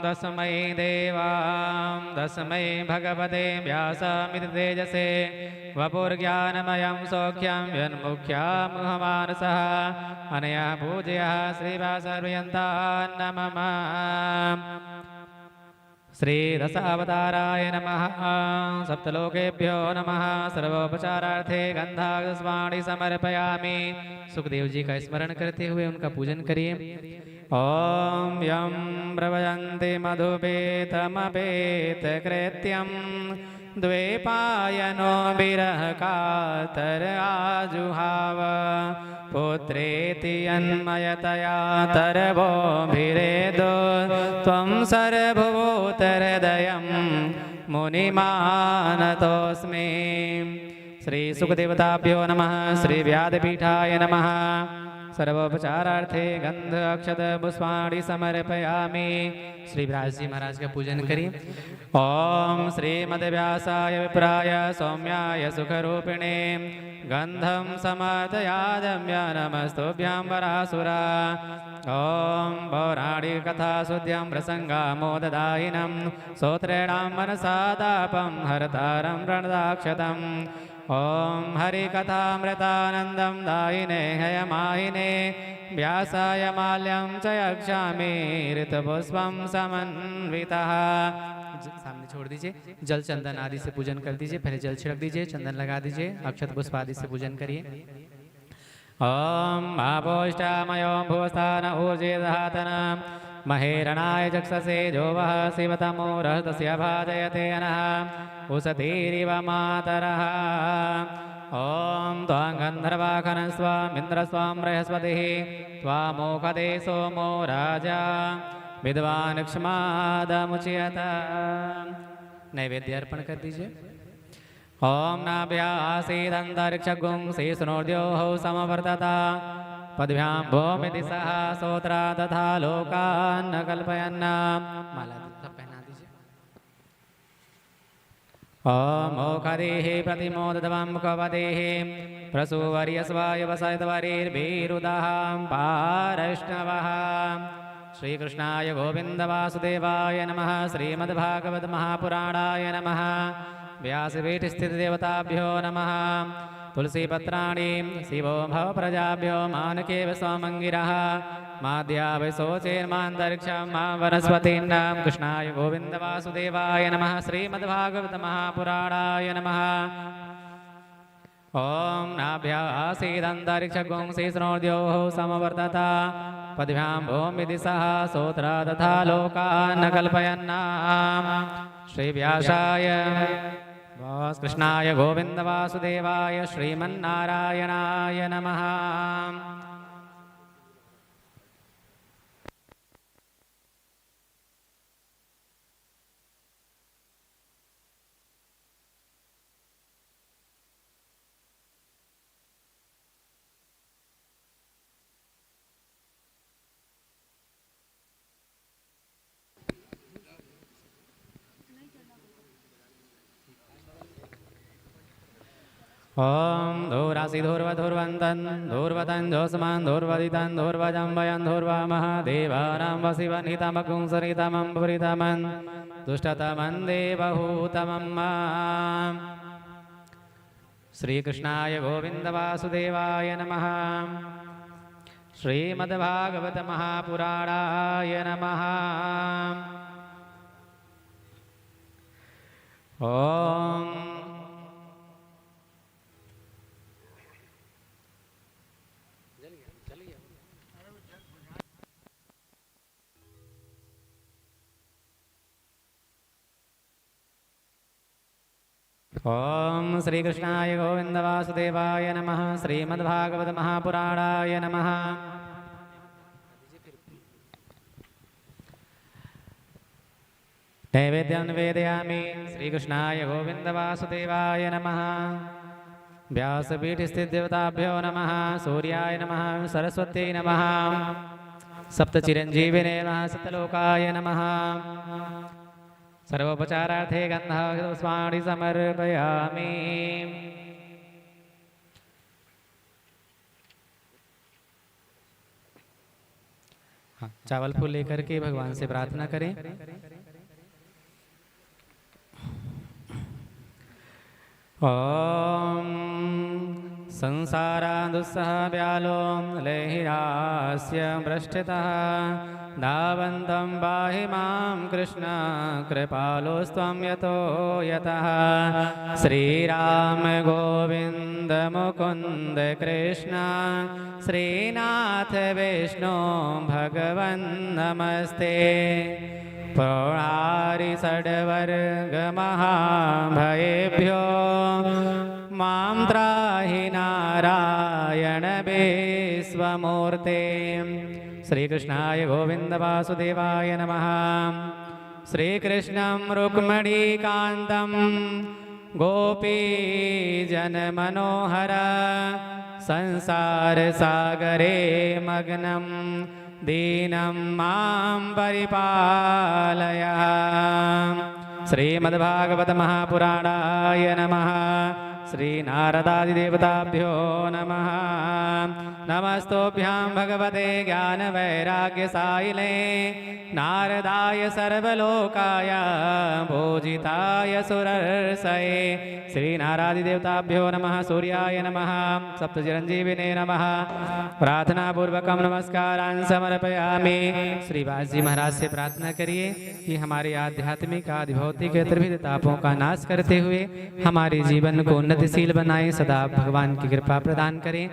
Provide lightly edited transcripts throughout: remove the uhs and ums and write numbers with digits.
तस्मै देवां तस्मै भगवते व्यासामिति तेजसे वपुर्ज्ञानमयं सौख्यं यन्मुख्यामुहमानसः अनया पूज्यः श्रीव्यासर्यन्तान् नमः। श्रीरसावताराय नमः। सप्तलोकेभ्यो नमः। सर्वोपचारार्थे गंधास्वाणि समर्पयामि। सुखदेव जी का स्मरण करते हुए उनका पूजन करिए। ओम यं प्रवयन्ति मधुपेतमपेतकृत्यं द्वैपायनो विरह कातर आजुहाव पुत्रेति यन्मयतया तरवोभिरेदो त्वं सर्वभूतहृदयं मुनिमानतोऽस्मि। श्री सुखदेवताभ्यो नमः। श्री व्यासपीठाय नमः। सर्वोपचारार्थे गंध अक्षत पुष्पाणि समर्पयामि। श्री व्यास जी महाराज का पूजन करिए। ओम श्रीमद्व्यासाय विप्राय सौम्याय सुखरूपिणे गंधम समर्पयाम्य नमस्तुभ्यां वरासुरा। ओम पौराणिक कथा सुद्यं प्रसंगामोददायिनं स्तोत्रेणां मनसादापं हरतारं प्रणदाक्षतम्। ओम हरिकथामृतानन्दं दायिने हयमाहिने व्यासाय माल्यं च यक्षामि ऋतपुष्पं समन्वितः। सामने छोड़ दीजिए। जल चंदन आदि से पूजन कर दीजिए। पहले जल छिड़क दीजिए, चंदन लगा दीजिए, अक्षत पुष्प आदि से पूजन करिए। ओम आपोष्टामयो भुवस्थान ऊर्जेदहातन महेरणाय चक्षसे जो वः शिवतमो रहतस्य भाजयते अनः उषतीरिव मातरः। ओम त्वां गन्धर्वाखनं स्वामिन्द्रस्वां बृहस्पतिः त्वामोखदे सोमो राजा विद्वान् क्षमादमुच्यत। नैवेद्य अर्पण कर दीजिए। ओम नाभ्यासीदन्तरिक्षगुं शेषनोर्द्योः समवर्तता पद्भ्यां भूमिति सह सोत्रा तथा लोकान् न कल्पयन्। माला पहना दीजिए। ओम ओखदेः प्रतिमोदतवं मुखवदेः प्रसूवर्यस्वायवसयद्वरीर्भिरुदहां पारैष्णवः। श्रीकृष्णाय गोविंद वासुदेवाय नमः। श्रीमद्भागवत महापुराणाय नमः। व्यासपीठ स्थित देवताभ्यो नमः। तुलसीपत्राणि शिवो भव प्रजाभ्यो मानकेव स्वमंगिरः माद्या वैशोचेर्मान्तरिक्षं मा वनस्पतीनां। कृष्णाय गोविंद वासुदेवाय नमः। श्रीमद्भागवत महापुराणाय नमः। ओम नाभ्यासीदन्तरिक्षगुं शेषनोर्द्योः समवर्तता पद्भ्यां भूमिति सह सोत्रा तथा लोकान् न कल्पयन्। श्री व्यासाय कृष्णाय गोविंद वासुदेवाय श्रीमन्नारायणाय नमः। ओम धूरासि धूर्वधूर्वन्तन् धूर्वतन् जोस्मान् धूर्वदितन् धूर्वजं वयं धूर्वा महादेवानां वसिवनितमकुं सरितमं पुरितमन् दुष्टतमं देवहूतमं माम्। श्रीकृष्णाय गोविंद वासुदेवाय नमः। श्रीमद्भागवत महापुराणाय नमः। ओम ओम श्रीकृष्णाय गोविंद वासुदेवाय नमः। श्रीमद्भागवत महापुराणाय नमः। नैवेद्यं निवेदयामि। श्रीकृष्णाय गोविंद वासुदेवाय नमः। व्यासपीठ स्थित देवताभ्यो नमः। सूर्याय नमः। सरस्वती नमः। सप्तचिरंजीविने नमः। सप्तलोकाय नमः। सर्वोपचारार्थे गन्धपुष्पाणि समर्पयामि। हाँ, चावल फूल लेकर के भगवान से प्रार्थना करें। ओम संसारादुस्सह व्यालो लेहिरास्य पृष्ठतः धावन्तं पाहि मां कृष्ण कृपालोस्त्वं यतो यतः श्रीराम गोविंद मुकुंद कृष्ण श्रीनाथ विष्णु भगवन् नमस्ते प्रौढारि षड्वर्ग महाभयेभ्यो मां त्राहि नारायण विश्वमूर्ते। श्रीकृष्णाय गोविंद वासुदेवाय नमः। श्रीकृष्णं रुक्मिणीकान्तं गोपीजनमनोहर संसारसागरे मग्नं दीनं मां परिपालय। श्रीमद्भागवत महापुराणाय नमः। श्रीनारदादिदेवताभ्यो नमः। नमस्तोभ्यां भगवते ज्ञानवैराग्यसायिने नारदाय सर्वलोकाय पूजिताय सुरर्षये। श्रीनारादिदेवताभ्यो नमः। सूर्याय नमः। सप्तचिरञ्जीविने नमः। प्रार्थनापूर्वकं नमस्कारान् समर्पयामि। श्री व्यास जी महाराज से प्रार्थना करिए कि हमारे आध्यात्मिक आदि भौतिक त्रिविध तापों का नाश करते हुए हमारे जीवन को उन्नतिशील बनाएं, सदा भगवान की कृपा प्रदान करें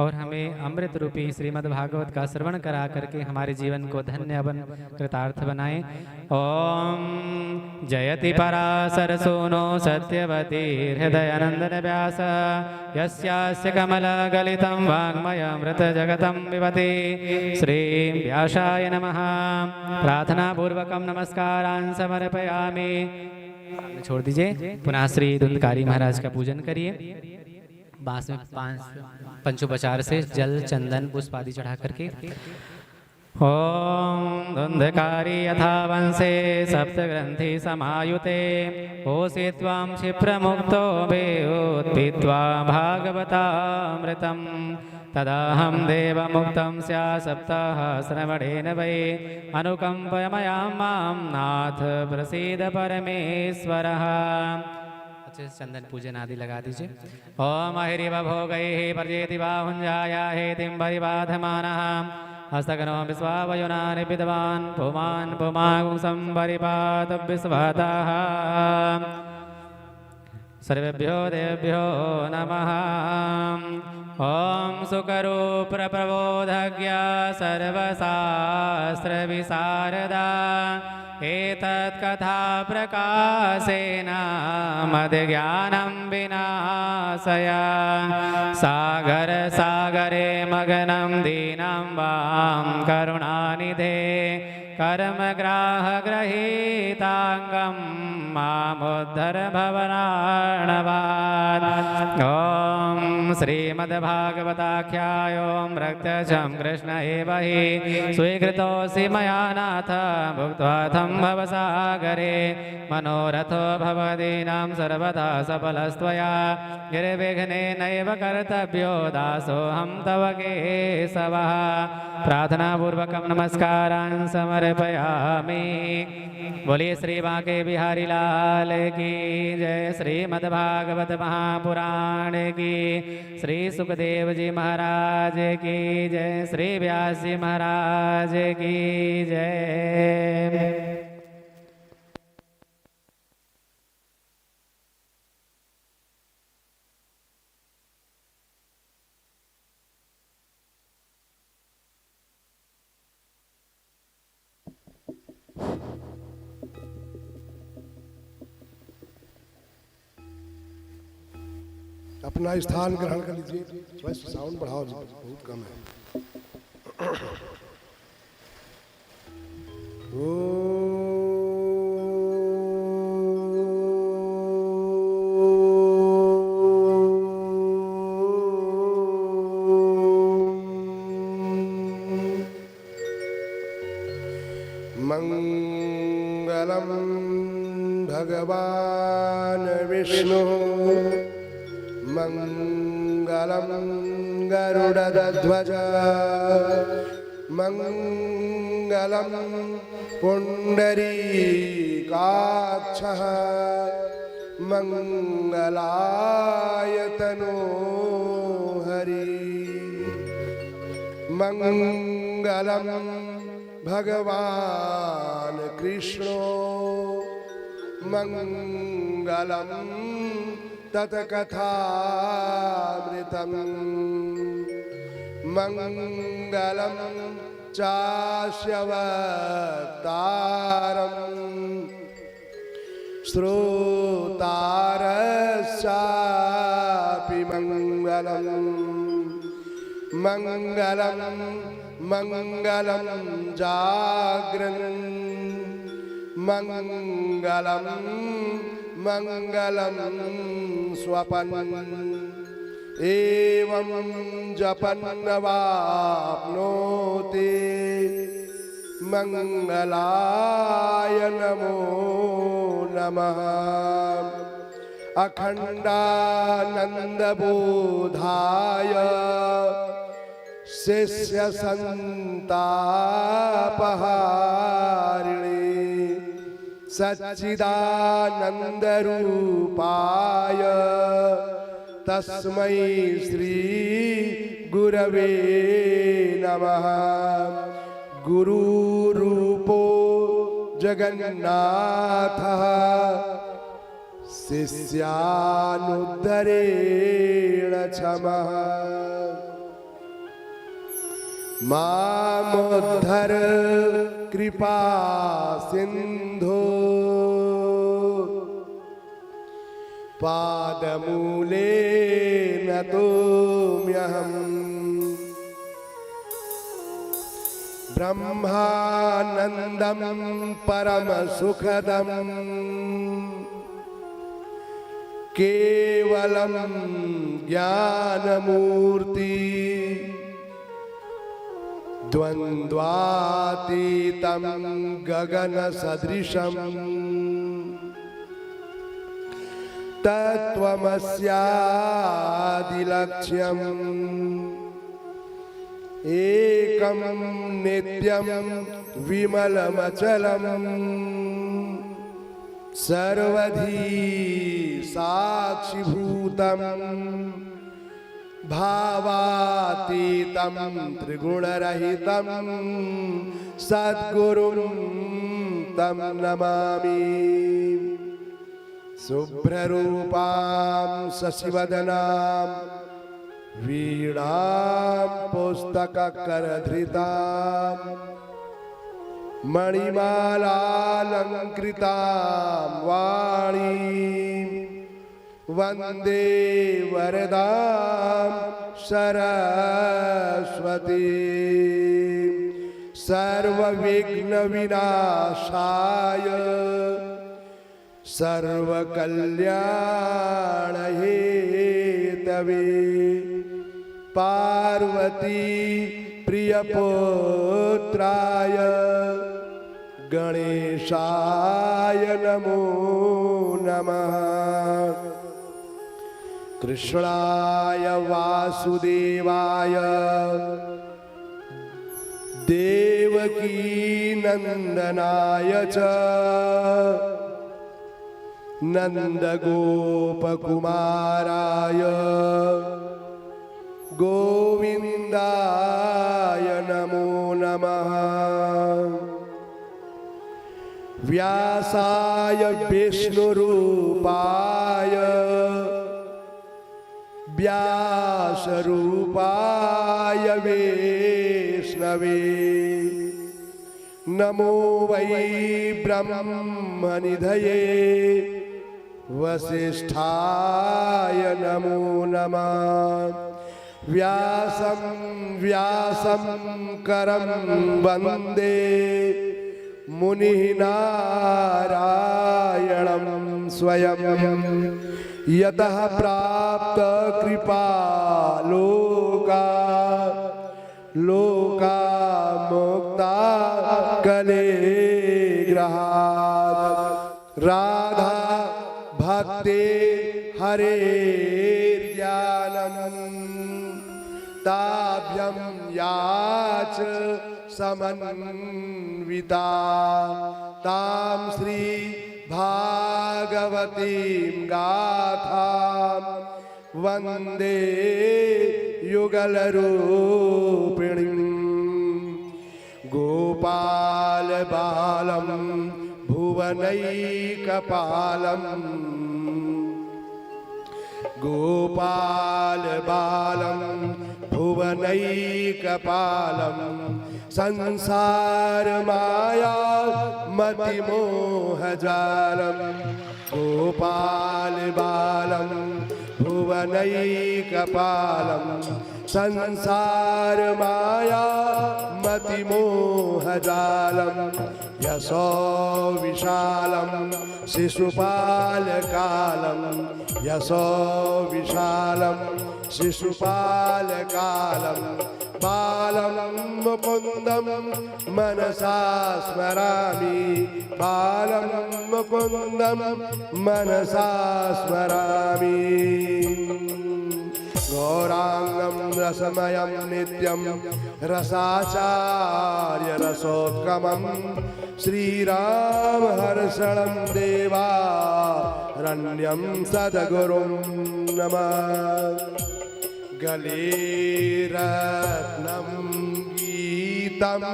और हमें अमृत रूपी श्रीमद् भागवत का श्रवण करा करके हमारे जीवन को धन्य बन कृतार्थ बनाएं। ओम जयति पराशर सूनो सत्यवती हृदयानंदन व्यास यस्यास्य कमल गलितं वाङ्मयमृत जगतं पिबति। श्री व्यासाय नमः। प्रार्थना पूर्वकं नमस्कारान् समर्पयामि। छोड़ दीजिए। पुनः श्री धुंधकारी महाराज का पूजन करिए। बांस में पंचोपचार से जल चंदन पुष्प आदि चढ़ा करके। ओम धुंधकारी यथा वंशे सप्तग्रंथि समायुते होसि त्वां क्षिप्रमुक्तो वेत्पीत्वा भागवतामृतं तदाहं देवमुक्तं स्या सप्ताह श्रवणेन वै अनुकंपयमयां मां नाथ प्रसीद परमेश्वरः। चंदन पूजन आदि लगा दीजिए। ओम अहिरिव भोगैः पर्जेति बाहुञ्जाया हेतिं परिबाधमानः हस्तगनो विश्वावयुनानि विद्वान् पुमान् पुमागुंसं परिपात विश्वतः। सर्वेभ्यो देवेभ्यो नमः। ओम सुकरूप प्रबोधज्ञ सर्वशास्त्रविशारदा एतत् कथा प्रकाशेन मद्ज्ञानं विनाशय। सागर सागरे मग्नं दीनं वां करुणानिधे कर्मग्राह गृहीतांगं मामुद्धर भवनार्णवात्। ओम श्रीमद्भागवताख्यायों प्रत्यक्षं कृष्ण एव हि स्वीकृतोऽसि मया नाथ भुक्त्वा तं भवसागरे मनोरथो भवदीनां सर्वदा सफलस्त्वया निर्विघ्नेनैव कर्तव्यो दासोऽहं तव केशवः। प्रार्थनापूर्वकं नमस्कारान् समर्पयामि। बोलिए श्री बांके बिहारी लाल की जय। श्रीमद्भागवत महापुराण की। श्री सुखदेव जी महाराज की जय। श्री व्यास जी महाराज की जय। अपना स्थान ग्रहण कर लीजिए। थोड़ा साउंड बढ़ाओ, बहुत कम है। मंगलम भगवान विष्णु मंगलम गरुड़ध्वज मङ्गलं पुण्डरीकाक्षः मङ्गलाय तनोहरि मङ्गलं भगवान् कृष्णो मङ्गलं तत्कथामृतम् मङ्गलं चास्य वक्तारम् श्रोतारस्यापि मङ्गलम् मङ्गलं मङ्गलं जाग्रन् मङ्गलं मङ्गलं स्वपन् एवं जपन्नवाप्नोति मङ्गलाय नमो नमः अखण्डानन्दबोधाय शिष्यसन्तापहारिणे सच्चिदानन्दरूपाय तस्मै श्री गुरवे नमः गुरुरूपो जगन्नाथः शिष्यानुद्धरेण क्षमः मामुद्धर कृपा सिन्धो पादमूले नतोम्यहम् ब्रह्मानन्दं परमसुखदं केवलं ज्ञानमूर्ति द्वन्द्वातीतं गगनसदृशम् तत्त्वमस्यादिलक्ष्यम् एकं नित्यं विमलमचलम् सर्वधी साक्षिभूतम् भावातीतं त्रिगुणरहितं सद्गुरुं तं नमामि शुभ्ररूपां शशिवदनां वीणां पुस्तककरधृतां मणिमालालङ्कृतां वाणीं वन्दे वरदां सरस्वती सर्वविघ्नविनाशाय सर्वकल्याणहेतवे पार्वती प्रियपुत्राय गणेशाय नमो नमः कृष्णाय वासुदेवाय देवकी नंदनाय च नंदगोपकुमाराय गोविंदाय नमो नमः व्यासाय विष्णुरूपाय व्यासरूपाय विष्णवे नमो वै ब्रह्मनिधये वसिष्ठाय नमो नमः व्यासं करं वन्दे मुनिः नारायणं स्वयं यतः प्राप्त कृपा लोका मुक्ता कलेग्रहात् राधा भक्ति हरे ज्ञानम् ताभ्यं याच समन्विता तां श्री भागवतीं गाथां वन्दे युगलरूपिणीं गोपाल बालं भुवनैकपालम् गोपाल बालं भुवनैकपालं संसार माया मतिमोहजालं गोपाल बालं भुवनैकपालं संसार माया मतिमोहजालं यशो विशालं शिशुपालकालं यशो विशालं शिशुपालकालं बालं मुकुन्दं मनसा स्मरामि बालं मुकुन्दं मनसा स्मरामि गौरांगं रसमयं नित्यं रसाचार्यरसोत्कमं श्रीरामहर्षणं देवारण्यं सद्गुरुं नमः गले रत्नं गीतं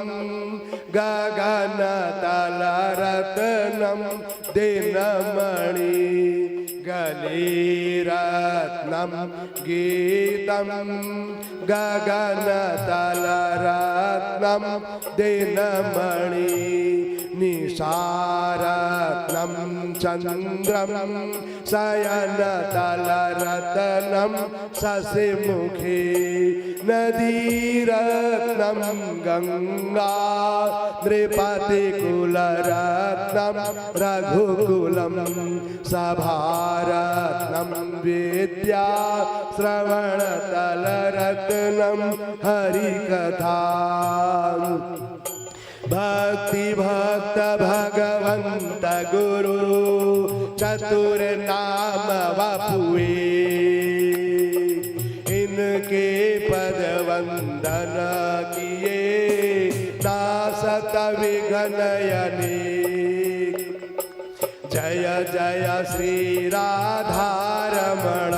गगनतलरत्नं दिनमणि गले रत्नं गीतं गगनतलरत्नं दिनमणि निशारत्नं चन्द्रं शयनतलरत्नं शशिमुखे नदीरत्नं गङ्गा नृपतिकुलरत्नं रघुकुलं सभारत्नं विद्या श्रवणतलरत्नं हरिकथा भक्ति भक्त भगवंत गुरु चतुर नाम वपुए इनके पद वंदन किए नासत विघ्नयने जय जय श्री राधारमण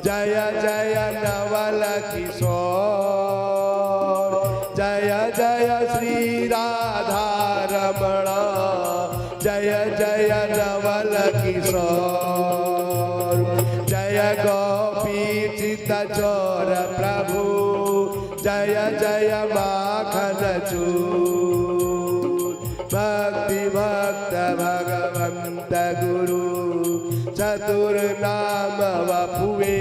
जय जय नवल किशोर जय जय श्री राधारमण जय जय नवल किशोर जय गोपी चित चोर प्रभु जय जय माखन चूर भक्ति भक्त भगवंत गुरु चतुर नाम वपुए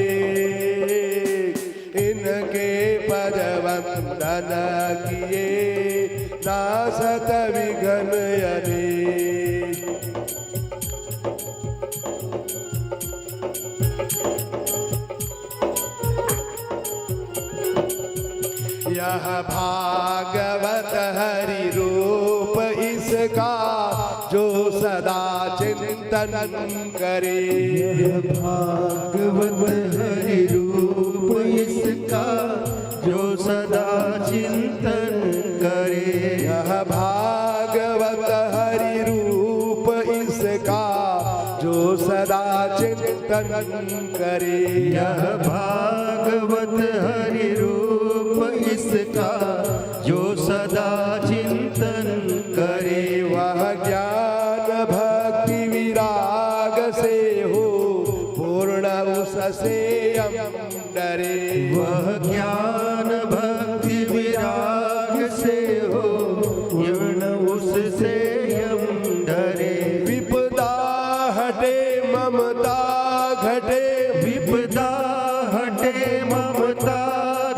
इनके पद वंदन किए नासत विघ्नयने यह भागवत हरि रूप इसका जो सदा चिंतन करे यह भागवत हरि रूप इसका जो सदा चिंतन करे यह भागवत हरि रूप इसका जो सदा चिंतन करे यह भागवत हरि रूप इसका जो सदा चिंतन करे वह ज्ञान भक्ति विराग से हो पूर्ण उससे हम डरे वह ज्ञान भक्ति विराग से हो पूर्ण उससे हम डरे विपदा हटे ममता घटे विपदा हटे ममता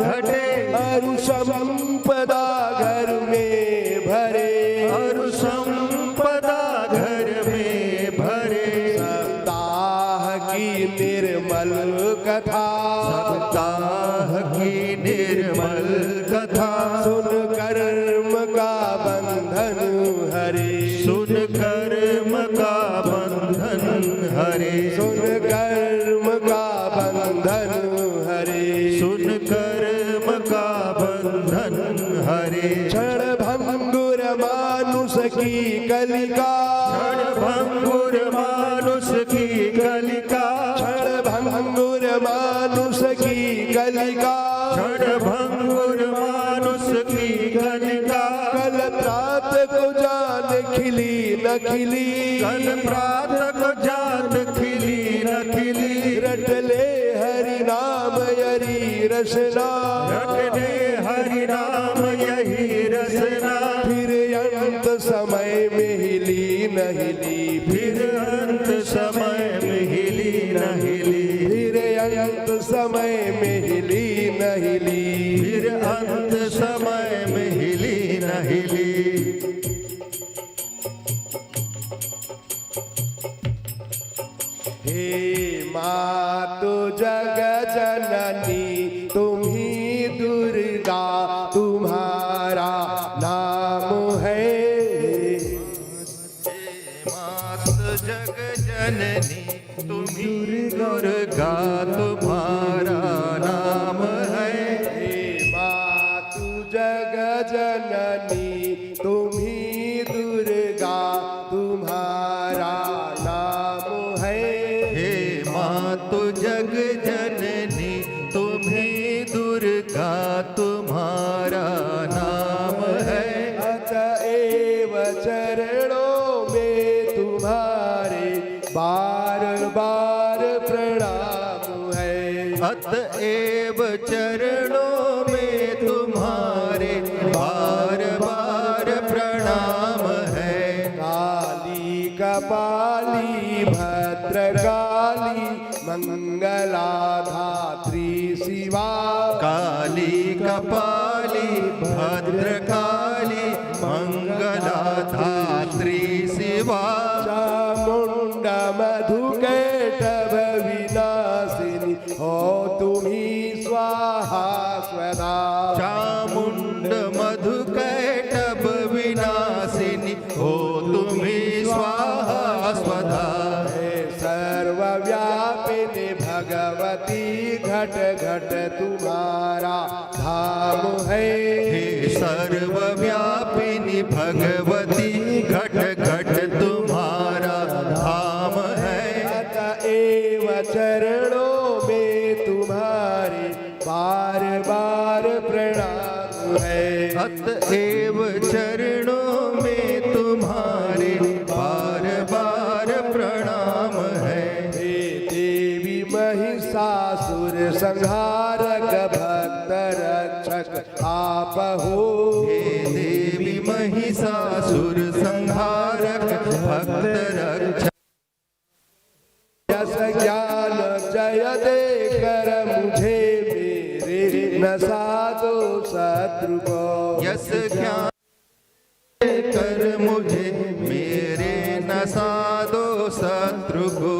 घटे अरु संपदा घर में भरे और संपदा घर में भरे सप्ताह की निर्मल कथा सप्ताह की निर्मल कथा सुन कर्म का बंधन हरे सुन कर्म का बंधन हरे सुन कर्म का बंधन हरे सुन कर्म का बंधन हरे क्षण कलिका क्षण भंगुर मानुष की कलिका क्षण भंगुर मानुष की कलिका क्षण भंगुर मानुष की कलिका कल प्रात को जान खिली न खिली कल प्रात को जात खिली न खिली रट ले हरि नाम यरी रसना रटने हरि नाम यही रसना फिर अंत समय में हिली न हिली फिर अंत समय में हिली न हिली फिर अंत समय में हिली न हिली फिर अंत समय में हिली न हिली हे मातु जग जननी तुम ही दुर्गा तुम्हारा नाम है मात जग जननी तुम्ही दुर्गा तुम्हारा नाम है हे मातु जग जननी तुम ही दुर्गा तुम्हारा नाम है हे मातु जग जननी तुम्ही दुर्गा तुम्हारा नाम है अतएव चरणों में तुम्हारे बार बार प्रणाम है अतएव चरणों में तुम्हारे बार बार प्रणाम है काली कपाली भद्रकाली मंगला धात्री शिवा काली कपाली भद्रकाली मंगला धात्री शिवा चामुंडा मधुकैटभ विनाशिनी हो तुम्ही स्वाहा स्वधा चामुंड मधुकैटभ विनाशिनी हो तुम्ही स्वाहा स्वधा हे सर्वव्यापिनी भगवती घट घट तुम्हारा धाम है हे सर्वव्यापिनी भगवती घट घट तुम्हारा धाम है अतएव चरणों में तुम्हारे बार बार प्रणाम है अतएव चरणों में तुम्हारे बार बार प्रणाम है हे देवी महिषासुर संहारक भक्त रक्षक आप हो हे देवी महिषासुर संहारक भक्त रक्षक यस ज्ञान जय दे कर मुझे मेरे नशा दो शत्रु को यस ज्ञान कर मुझे मेरे नशा दो शत्रु को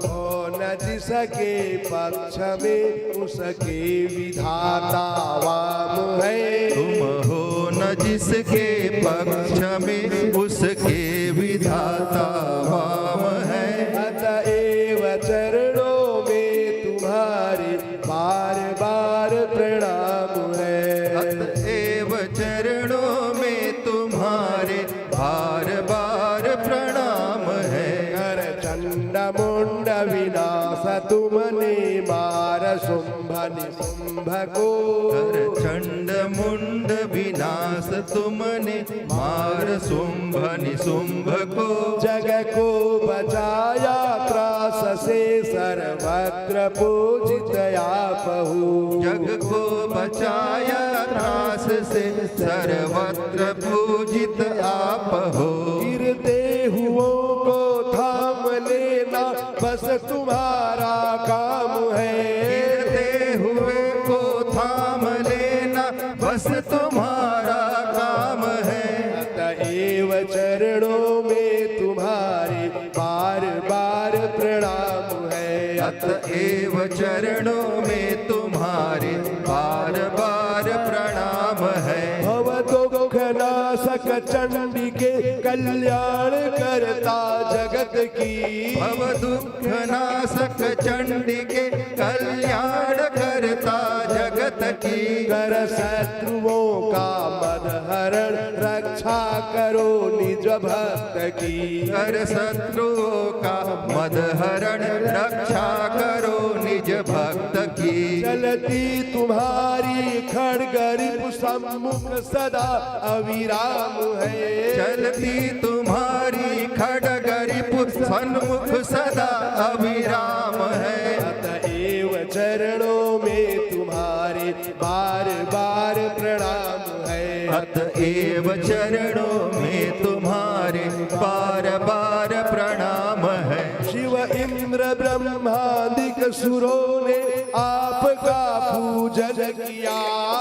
हो न जिसके पक्ष में उसके विधाता वाम है तुम हो न जिसके पक्ष में उसके विधाता वाम है अतएव चरणों में तुम्हारे बार बार प्रणाम है अतएव चरणों में तुम्हारे बार बार प्रणाम है कर चंड मुंड विनाश तुमने मार शुंभ निशुंभ को कर चंड मुंड विनाश तुमने मार शुंभ निशुंभ को जग को बचाया त्रास से सर्वत्र पूजित आप हो जग को बचाया त्रास से सर्वत्र पूजित आप हो गिरते हुओं को थाम लेना बस तुम्हारा काम है गिरते हुए को थाम लेना बस तुम्हारा काम है अतएव चरणों में तुम्हारे बार बार प्रणाम है अतएव चरणों में तुम्हारे बार बार प्रणाम है भव दुख नाशक चंडिके कल्याण करता जगत की भव दुख नाशक चंडिके कल्याण करता जगत भगत की। कर शत्रुओं का मद हरण रक्षा करो निज भक्त की। कर शत्रुओं का मद हरण रक्षा करो निज भक्त की। चलती तुम्हारी खड्ग रिपु सम्मुख सदा अविराम है। चलती तुम्हारी खड्ग रिपु सन्मुख सदा अविराम है। अतएव चरणों में तुम्हारे बार बार प्रणाम है। अतएव चरणों में तुम्हारे बार बार प्रणाम है। शिव इंद्र ब्रह्मादिक सुरों ने आपका पूजन किया।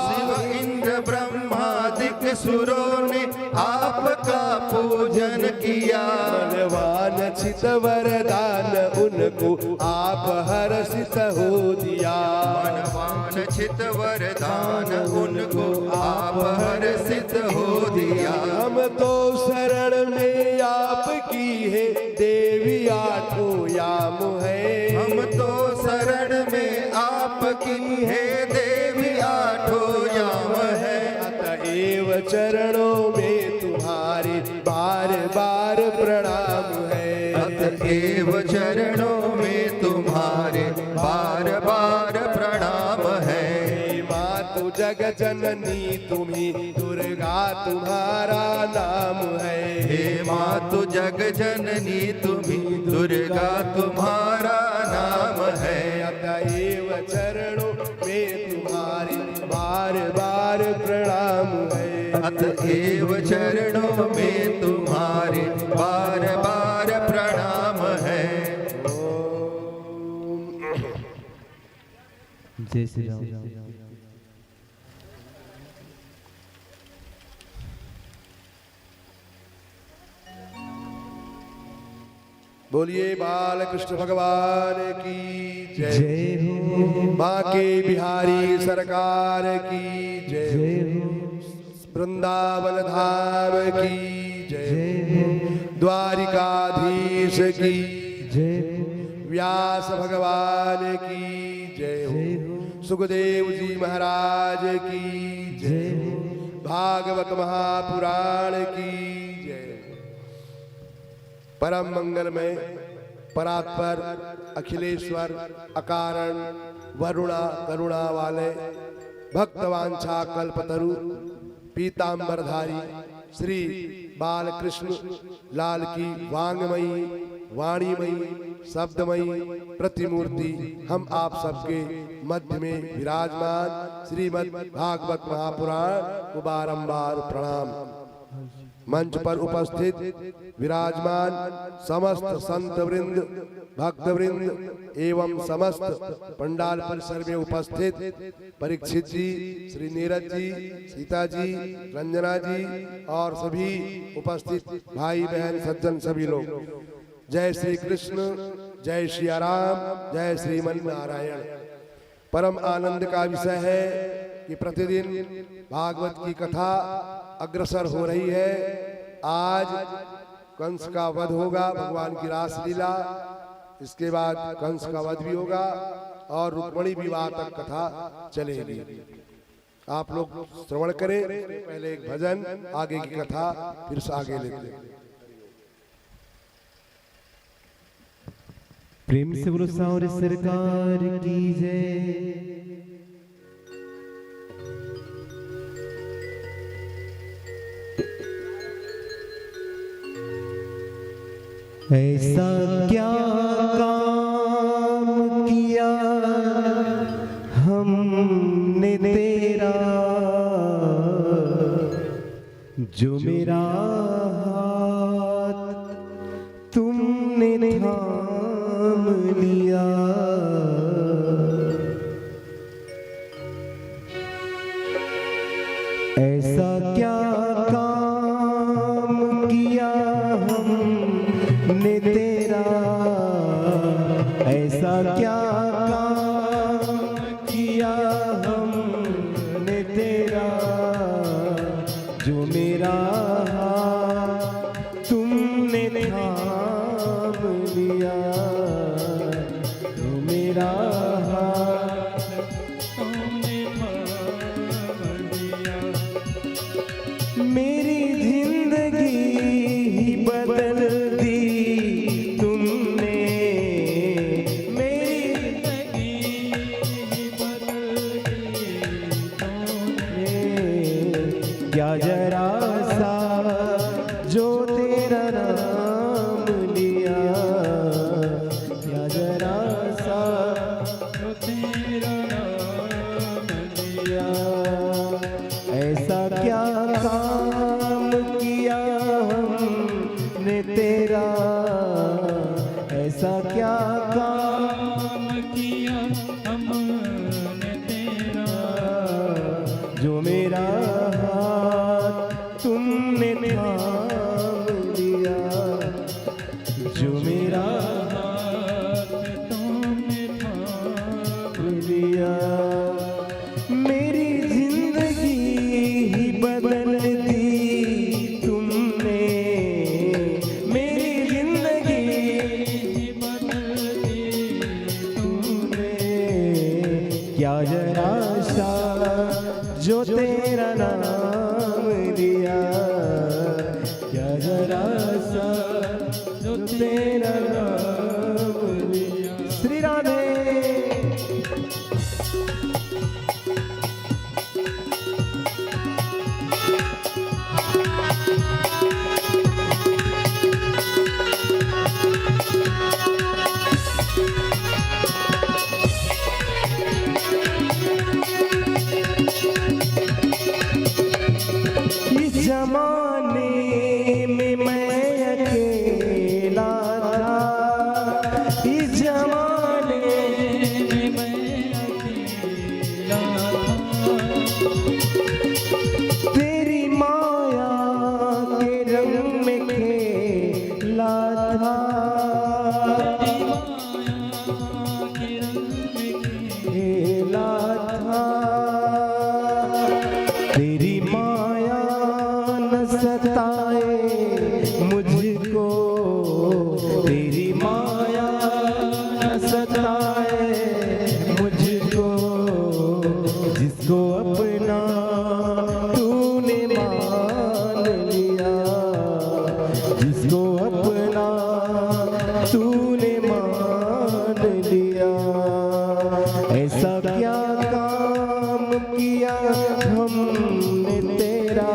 शिव इंद्र ब्रह्मादिक सुरों ने आपका पूजन किया। मनवांछित वरदान उनको आप हर्षित हो दिया। मनवांछित वरदान उनको आप हर्षित हो दिया। हम तो शरण में आपकी है देवी आठों याम है। हम तो शरण में आपकी है देवी आठों याम है। अतएव चरणों में तुम्हारे बार बार प्रणाम है। अतएव चरणों में तुम्हारे बार बार प्रणाम है। मातु जग जननी तुम्ही दुर्गा तुम्हारा नाम है। हे मातु जग जननी तुम्ही दुर्गा तुम्हारा नाम है। अतएव चरणों में तुम्हारे बार बार प्रणाम है। अतएव चरणों में तुम्हारे बार बार प्रणाम है। जय श्री राम। बोलिए बाल कृष्ण भगवान की जय हो। बांके बिहारी सरकार की जय हो। वृंदावन धाम की जय हो। द्वारिकाधीश की जय हो। व्यास भगवान की जय हो। सुखदेव जी महाराज की जय हो। भागवत महापुराण की जय हो। परम मंगलमय परात्पर अखिलेश्वर अकारण वरुणा करुणा वाले भक्तवांछा कल्पतरु पीतांबरधारी श्री बालकृष्ण लाल की वांगमयी वाणीमयी शब्दमयी प्रतिमूर्ति हम आप सबके मध्य में विराजमान श्रीमद् भागवत महापुराण को बारंबार प्रणाम। मंच पर उपस्थित विराजमान समस्त संत वृंद भक्त वृंद एवं समस्त पंडाल परिसर में उपस्थित परीक्षित जी, श्री नीरज जी, सीता जी, रंजना जी और सभी उपस्थित भाई बहन सज्जन सभी लोग, जय श्री कृष्ण, जय श्री राम, जय श्रीमन नारायण। परम आनंद का विषय है कि प्रतिदिन भागवत की कथा अग्रसर हो रही है। आज कंस का वध होगा, भगवान की रासलीला, इसके बाद कंस का वध भी होगा और रुक्मिणी विवाह तक कथा चलेगी। आप लोग श्रवण करें, पहले एक भजन, आगे की कथा फिर से आगे लेते हैं। प्रेम से बोलो सावरे सरकार की जय। ऐसा क्या काम किया हमने तेरा, जो मेरा हाथ तुमने थाम लिया। ऐसा क्या काम किया हमने तेरा, ऐसा क्या काम किया हमने तेरा, जो मेरा हाथ तुमने थाम लिया, जो मेरा हाथ तुमने थाम तेरा नाम लिया, क्या जरा सा जो तेरा नाम लिया। ऐसा क्या काम किया हमने तेरा, ऐसा क्या काम किया हमने तेरा, जो मेरा हाथ तुमने थाम लिया, जो मेरा हाथ तुमने थाम लिया। मेरी जिंदगी ही बदल दी तुमने, मेरी जिंदगी ही बदल दी तुमने, क्या जरा सा जो तेरा नाम लिया, क्या जरा सा जो तेरा नाम लिया। श्री राधे। इस जमाने में मैं अकेला था, इस जमाने में मैं अकेला था, तेरी माया के रंग में खेला था, खेला था। तेरी माया न सताए मुझको, तेरी माया न सताए मुझको, जिसको अपना तूने मान लिया, जिसको अपना तूने मान लिया। ऐसा क्या काम किया हमने तेरा,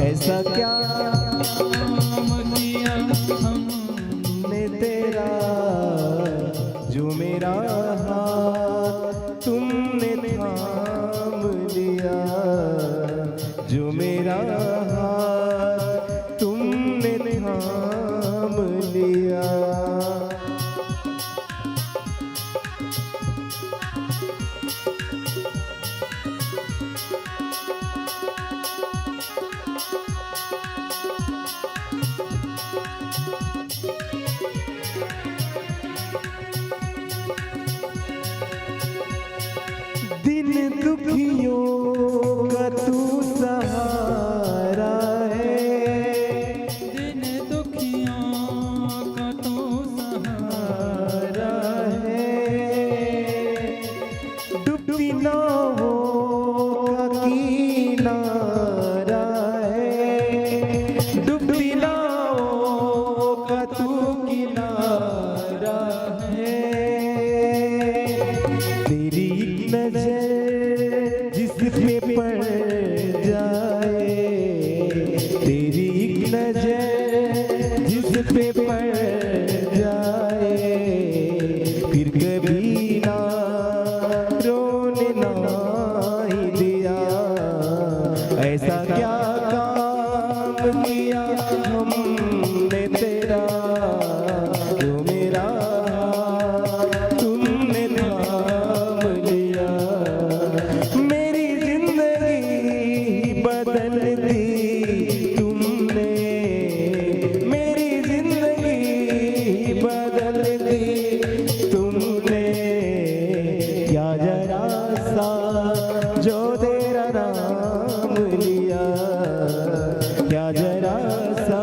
ऐसा क्या काम किया हमने तेरा, जो मेरा हाथ तुमने थाम लिया, जो मेरा हाथ तुमने थाम लिया। दिन दुखियों का तू सहारा है, दिन दुखियों का तू सहारा है, डूबती नावों का किनारा है, डूबती नावों का तू किनारा है। तेरी नजर जिस पे पड़ जाए, तेरी नजर जिस पे पड़ जाए, फिर कभी ना रोने ना ही दिया। ऐसा क्या काम किया हमने तेरा, जो मेरा तुमने थाम लिया। मेरी जिंदगी बदल दी तुमने, मेरी जिंदगी बदल दी तुमने, क्या जरा सा जो तेरा नाम लिया, क्या जरा सा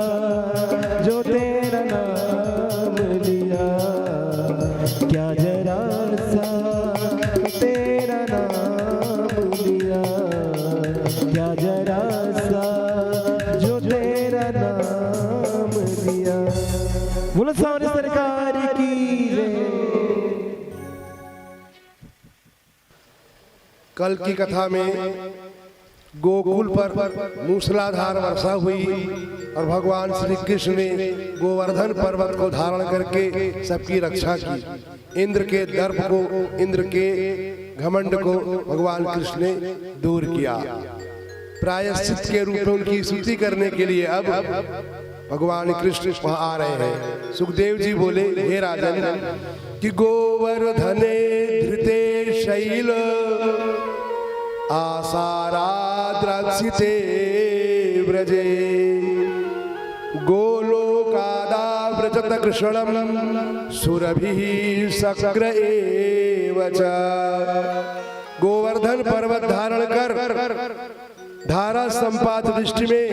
जो तेरा नाम लिया, क्या जरा सा तेरा नाम लिया, क्या जरा सा जो तेरा नाम लिया। बोलो सामने सरकार की जय। कल की कथा में गोकुल पर मूसलाधार वर्षा हुई और भगवान श्री कृष्ण ने गोवर्धन पर्वत को धारण करके सबकी रक्षा की। इंद्र के दर्प को, इंद्र के घमंड को भगवान कृष्ण ने दूर किया। प्रायश्चित के रूप में उनकी स्तुति करने के लिए अब भगवान कृष्ण वहां आ रहे हैं। सुखदेव जी बोले, हे राजन, कि गोवर्धने धृते शैल आसाराद्रक्षिते व्रजे गोलोकादाव्रजत कृष्णं सुरभिः शक्र एव च। गोवर्धन पर्वत धारण कर धारा संपात दृष्टि में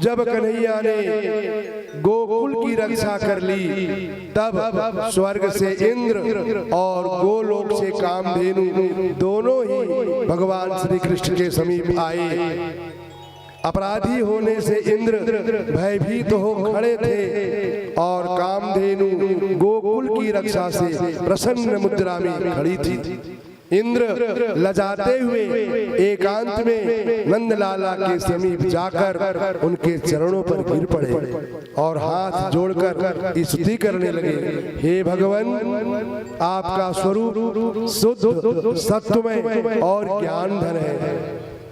जब कन्हैया ने गोकुल की रक्षा कर ली, तब स्वर्ग से इंद्र और गोलोक से कामधेनु दोनों ही भगवान श्री कृष्ण के समीप आए। अपराधी होने से इंद्र भयभीत हो खड़े थे और कामधेनु गोकुल की रक्षा से प्रसन्न मुद्रा में खड़ी थी। इंद्र लजाते हुए एकांत में नंदलाला के समीप जाकर उनके चरणों पर गिर पड़े और हाथ जोड़कर स्तुति करने लगे, हे भगवान, आपका स्वरूप शुद्ध, सत्वमय और ज्ञान धन है।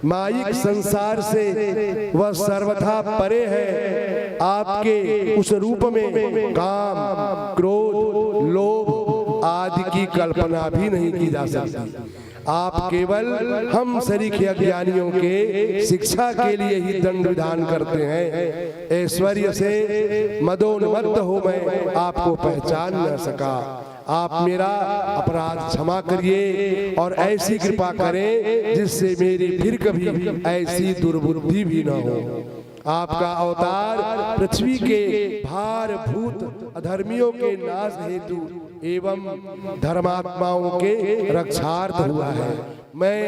मायिक संसार से वह सर्वथा परे है। आपके उस रूप में काम, क्रोध, लोभ आदि की कल्पना भी नहीं की जा सकती। आप केवल हम सरीखे अज्ञानियों के शिक्षा के लिए ही दंड विधान करते हैं। ऐश्वर्य से मदोन्मत्त हो मैं आपको पहचान न सका। आप मेरा अपराध क्षमा करिए और ऐसी कृपा करें जिससे मेरी फिर कभी ऐसी दुर्बुद्धि भी न हो। आपका अवतार पृथ्वी के भारभूत अधर्मियों के नाश हेतु एवं धर्मात्माओं के रक्षार्थ हुआ है। मैं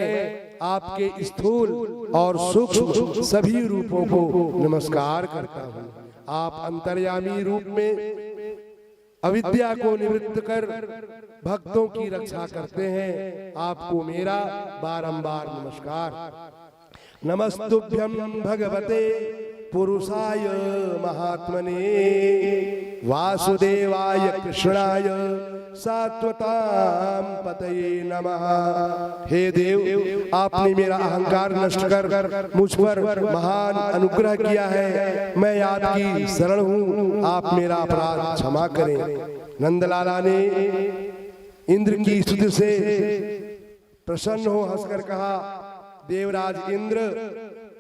आपके स्थूल और सूक्ष्म सभी रूपों को नमस्कार करता हूँ। आप अंतर्यामी रूप में अविद्या को निवृत्त कर भक्तों की रक्षा करते हैं। आपको मेरा बारंबार नमस्कार। नमस्तुभ्यं भगवते पुरुषाय महात्मने वासुदेवाय कृष्णाय सात्वतां पतये नमः। हे देव, आपने मेरा अहंकार नष्ट कर मुझ पर महान अनुग्रह किया है। मैं आपकी शरण हूँ, आप मेरा अपराध क्षमा करें। नंदलाला ने इंद्र की स्तुति से प्रसन्न हो हंसकर कहा, देवराज इंद्र,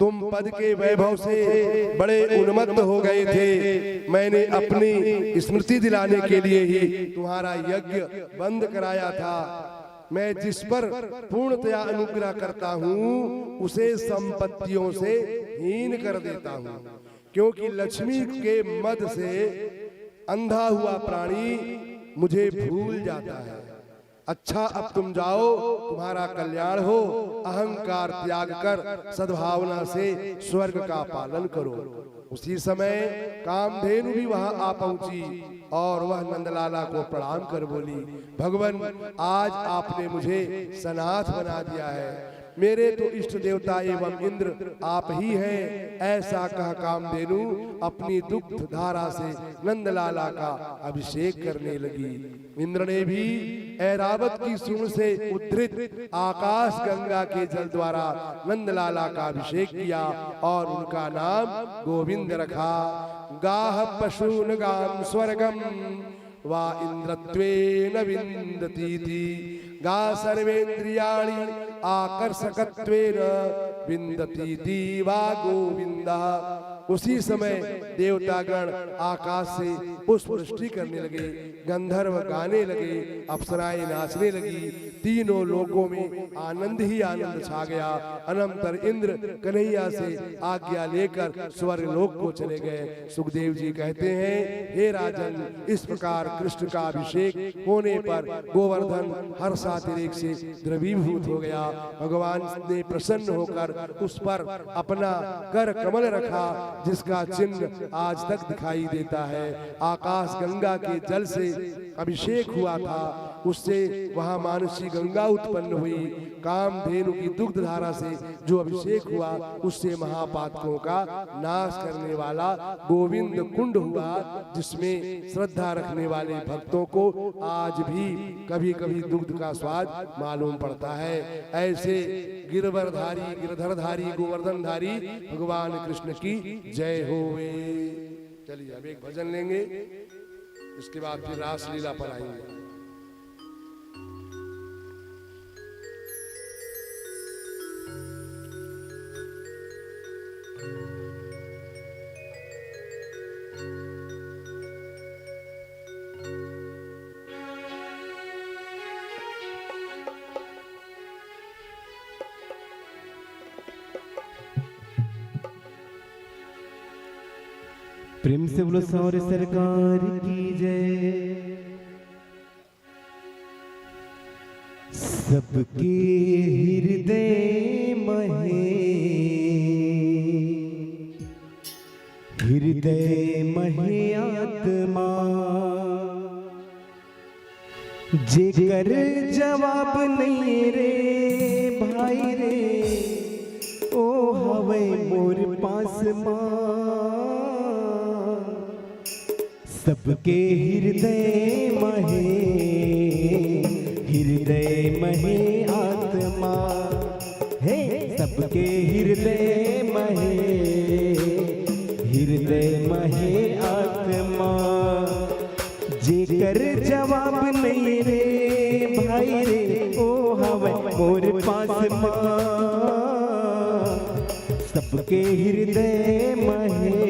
तुम पद के वैभव से बड़े उन्मत्त हो गए थे। मैंने अपनी स्मृति दिलाने के लिए ही तुम्हारा यज्ञ बंद कराया था। मैं जिस पर पूर्णतया अनुग्रह करता हूँ उसे संपत्तियों से हीन कर देता हूँ, क्योंकि लक्ष्मी के मद से अंधा हुआ प्राणी मुझे भूल जाता है। अच्छा, अब तुम जाओ, तुम्हारा कल्याण हो। अहंकार त्याग कर सद्भावना से स्वर्ग का पालन करो। उसी समय कामधेनु भी वहां आ पहुंची और वह नंदलाला को प्रणाम कर बोली, भगवान, आज आपने मुझे सनाथ बना दिया है। मेरे तो इष्ट देवता एवं इंद्र आप ही हैं। ऐसा कह कामधेनु अपनी दुग्ध धारा से नंदलाला का अभिषेक करने लगी। इंद्र ने भी ऐरावत की सूंड से उद्धृत आकाश गंगा के जल द्वारा नंदलाला का अभिषेक किया और उनका नाम गोविंद रखा। गाह पशून गाम स्वर्गम वा इंद्रत्वेन विन्दतीति गा सर्वेन्द्रियाणि आकर्षकत्वेन विन्दतीति वा गोविंदः। उसी समय देवतागण आकाश से पुष्पवृष्टि करने लगे, गंधर्व गाने लगे, अप्सराएं नाचने लगी। तीनों लोकों में आनंद ही आनंद छा गया। अनंतर इंद्र कन्हैया से आज्ञा लेकर स्वर्ग लोक को चले गए। सुखदेव जी कहते हैं, हे राजन, इस प्रकार कृष्ण का अभिषेक होने पर गोवर्धन हर्षातिरेक से द्रवीभूत हो गया। भगवान ने प्रसन्न होकर उस पर अपना कर कमल रखा, जिसका चिन्ह आज तक दिखाई देता है। आकाश गंगा के जल से अभिषेक हुआ था। उससे वहाँ मानसी गंगा उत्पन्न हुई। कामधेनु की दुग्ध धारा से जो अभिषेक हुआ उससे महापातकों का नाश करने वाला गोविंद कुंड हुआ, जिसमें श्रद्धा रखने वाले भक्तों को आज भी कभी कभी दुग्ध का स्वाद मालूम पड़ता है। ऐसे गिरवरधारी गिरधरधारी गोवर्धनधारी भगवान कृष्ण की जय होवे। चलिए अब एक भजन लेंगे, इसके बाद फिर रासलीला पर आएंगे। प्रेम से बोलो सौर सरकार की जय। सबके हृदय महे आत्मा, जेकर जवाब नहीं रे भाई रे, ओ हवे मोर पास मां। सबके हृदय महे आत्मा है, सबके हृदय महे आत्मा, जेकर जवाब नहीं रे भाई रे, ओ हवे मोर पास मां। सबके हृदय महे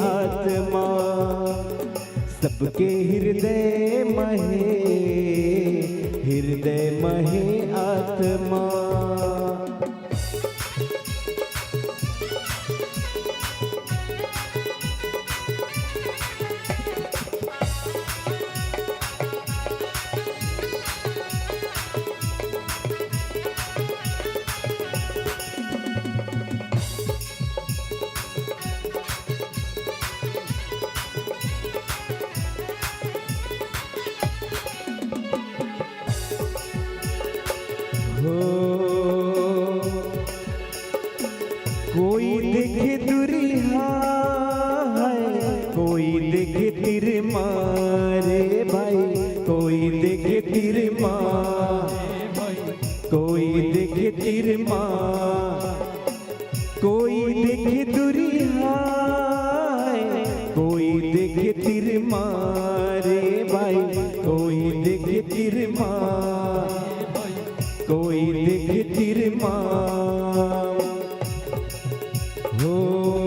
आत्मा, सबके हृदय महे आत्मा। कोई देखे दुरिहा है, कोई देखे तिर मारे भाई, कोई देखे तिर कोई देखे तिर कोई देखे दुरिहा है, कोई देखे तिर मारे भाई, कोई देखे तिर कोई देखे तिर हो।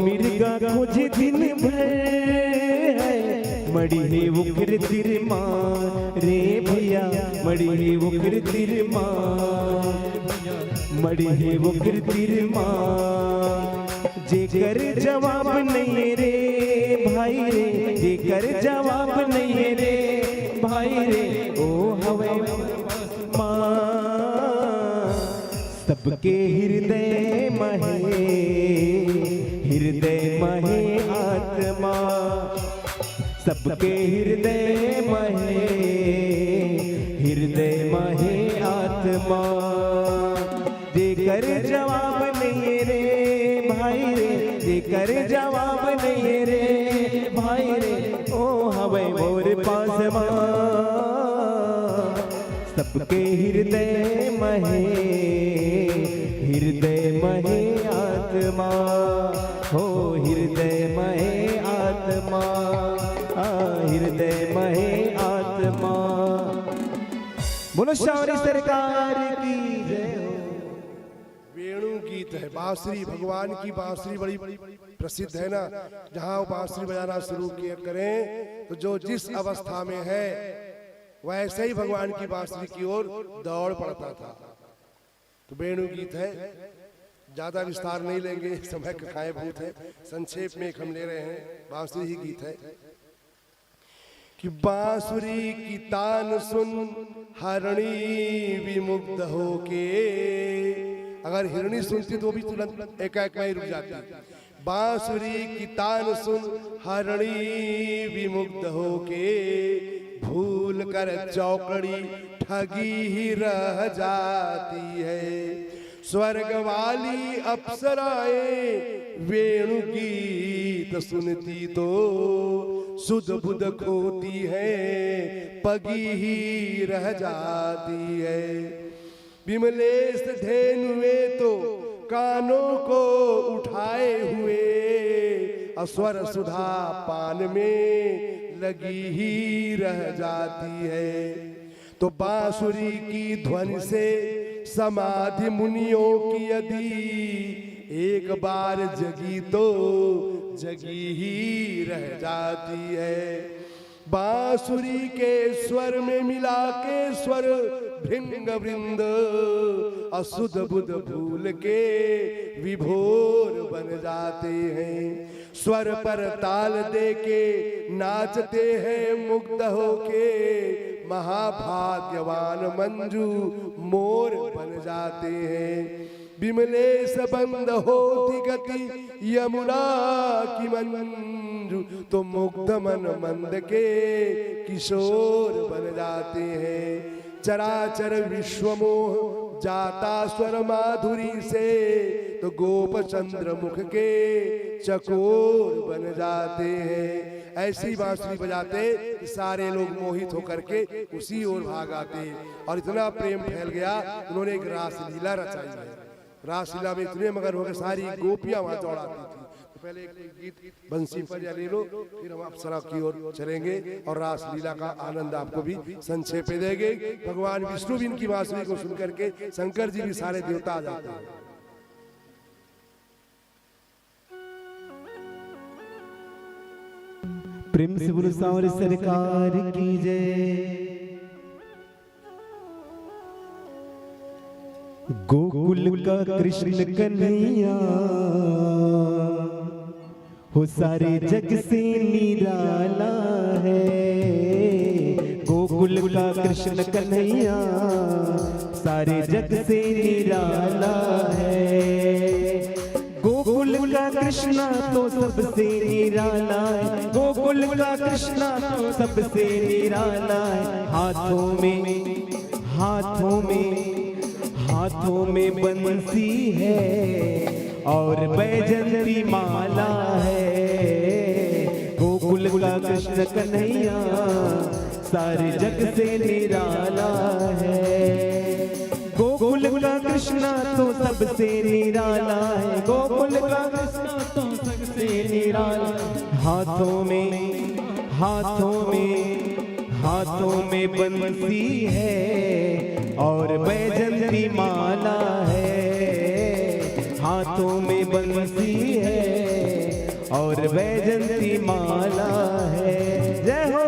मिर्गा खोजे दिन भर है, मड़ी है उग्र तिर रे भैया, मड़ी है उग्र तिर मड़ी है उग्र तिर जेकर जवाब नहीं रे भाई रे, जेकर जवाब नहीं रे भाई रे, ओ हवे मां। सबके हृदय महे आत्मा, सबके हृदय महे आत्मा, जेकर जवाब नहीं रे भाई रे, जेकर जवाब नहीं रे भाई रे, ओ हवे मोर पास मां। सबके हृदय महे आत्मा हो, हृदय महे आत्मा, हृदय महे आत्मा। बोलो शौरी सरकार की जय हो। वेणु गीत है, बांसुरी, भगवान की बांसुरी बड़ी प्रसिद्ध है ना। जहाँ वो बांसुरी बजाना शुरू किया करें तो जो जिस अवस्था में है वैसे ही भगवान की बांसुरी की ओर दौड़ पड़ता था। तो वेणु गीत है, ज्यादा विस्तार नहीं लेंगे, समय का खाए भूत है, संक्षेप में हम ले रहे हैं। बांसुरी ही गीत है कि बांसुरी की तान सुन हरणी विमुग्ध होके, अगर हिरणी सुनती तो भी तुरंत एकाएक में रुक जाती। बांसुरी की तान सुन हरणी विमुग्ध होके भूल कर चौकड़ी ठगी ही रह जाती है। स्वर्ग वाली अप्सराएं वेणु गीत सुनती तो सुध बुध खोती है, पगी ही रह जाती है। विमलेश धेनुए तो कानों को उठाए हुए अस्वर सुधा पान में लगी ही रह जाती है। तो बांसुरी की ध्वनि से समाधि मुनियों की यदि एक बार जगी तो जगी ही रह जाती है। बांसुरी के स्वर में मिला के स्वर भृंग वृंद असुध बुध भूल के विभोर बन जाते हैं। स्वर पर ताल दे के नाचते हैं मुग्ध होके महाभाग्यवान मंजू मोर बन जाते हैं। विमलेश बंद होती गति यमुना की मंजू तो मुग्ध मन मंद के किशोर बन जाते हैं। चराचर विश्व मोह जाता स्वर माधुरी से तो गोप चंद्र मुख के चकोर बन जाते हैं। ऐसी बांसुरी बजाते कि सारे लोग मोहित होकर के उसी ओर भाग आते और इतना प्रेम फैल गया उन्होंने एक रासलीला रचाई है। रासलीला में इतने मगन हो गए सारी गोपियां वहां दौड़ाती थी। तो पहले एक गीत बंसी पर या ले लो, फिर हम अप्सरा की ओर चलेंगे और रासलीला का आनंद आपको भी संक्षेप में देंगे। भगवान विष्णु भी इनकी बांसुरी को सुन करके शंकर जी भी सारे देवता आ जाते हैं। प्रेम से बोलो सांवरे सरकार की जय। गोकुल का कृष्ण कन्हैया हो सारे जग से निराला है। गोकुल का कृष्ण कन्हैया सारे जग से निराला है। गोकुल का कृष्णा तो सबसे निराला है। गोकुल का कृष्णा तो सबसे निराला है। हाथों में हाथों में बंसी है और बैजंती माला है। गोकुल का कृष्ण कन्हैया सारे जग से निराला है। गोकुल का कृष्णा तो सबसे निराला है। गोकुल का कृष्णा तो सबसे निराला। हाथों में बंसी है और बैजंती माला है। हाथों में बंसी है और बैजंती माला है। जय हो।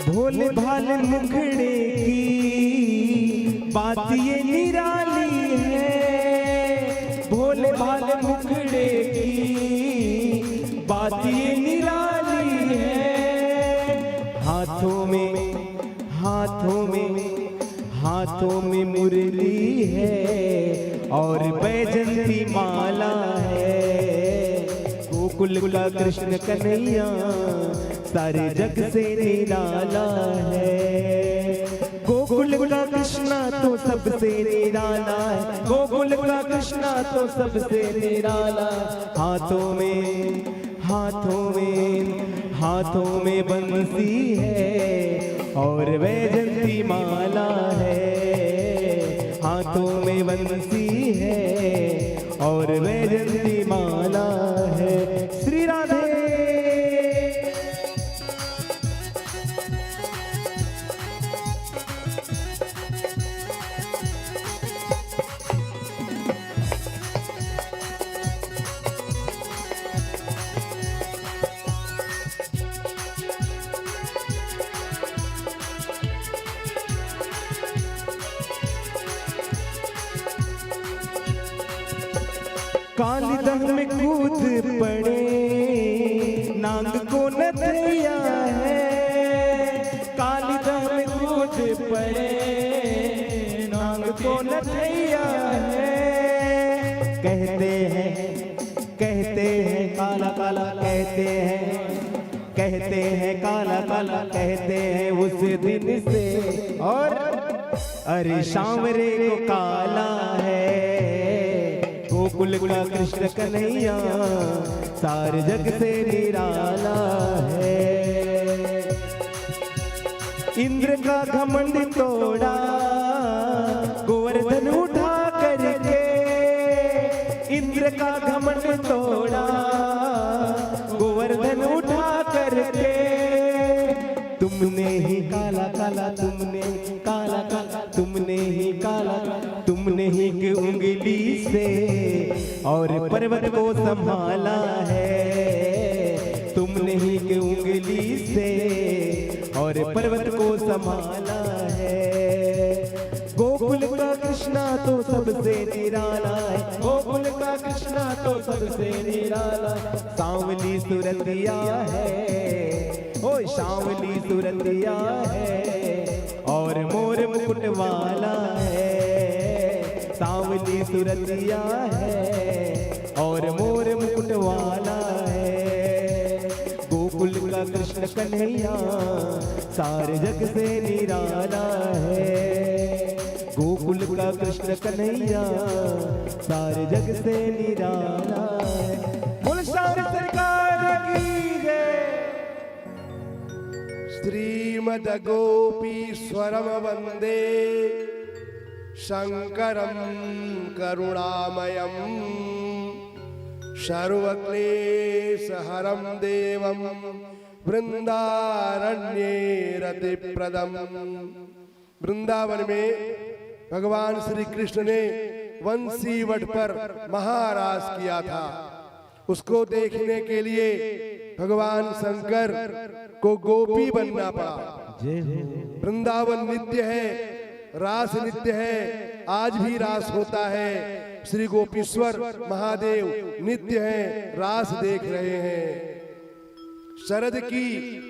भोले भाले मुखड़े की बात ये निराली है। भोले भाले मुखड़े की बात ये निराली है। हाथों में मुरली है और बैजंती माला है। गोकुल का कृष्ण कन्हैया सारे जग से निराला है। गोकुल का कृष्णा तो सबसे निराला है। गोकुल का कृष्णा तो सबसे निराला। हाथों में बंसी है और वैजंती माला है। हाथों में बंसी है और वैजंती माला है। श्री राधे। कालीदह में कूद पड़े नांग को नथैया है, कालीदह में कूद पड़े नांग को नथैया है। कहते हैं काला काला कहते हैं काला काला कहते हैं उस दिन से, और अरे सांवरे को काला है गोकुल का कृष्ण कन्हैया सारे जग से निराला है। इंद्र का घमंड तोड़ा गोवर्धन उठा करके, इंद्र का घमंड तोड़ा गोवर्धन उठा करके। तुमने ही काला काला तुमने काला काला तुमने ही काला तुमने ही की उंगली से और पर्वत को संभाला है, तुमने ही की उंगली से और पर्वत को संभाला है। गोकुल का कृष्णा तो सबसे निराला है, गोकुल का कृष्णा तो सबसे निराला। सांवली सुरतिया है ओ सांवली सुरतिया है और मोर मुकुट वाला है, सांवली सुरतिया है और मोर मुकुट वाला है। गोकुल का कृष्ण कन्हैया सारे जग से निराला है, गोकुल का कृष्ण कन्हैया सारे जग से निराला है। बोल सारी सरकार की जय। श्रीमद गोपीश्वरम वंदे शंकरम करुणामयम सर्वक्लेशहरं देवं वृंदारण्ये रतिप्रदम। वृंदावन में भगवान श्री कृष्ण ने वंशी वट पर महारास किया था। उसको देखने के लिए भगवान शंकर को गोपी बनना पड़ा। वृंदावन नित्य है, रास नित्य है, आज भी रास होता है। श्री गोपीश्वर महादेव नित्य हैं, रास देख रहे हैं। शरद की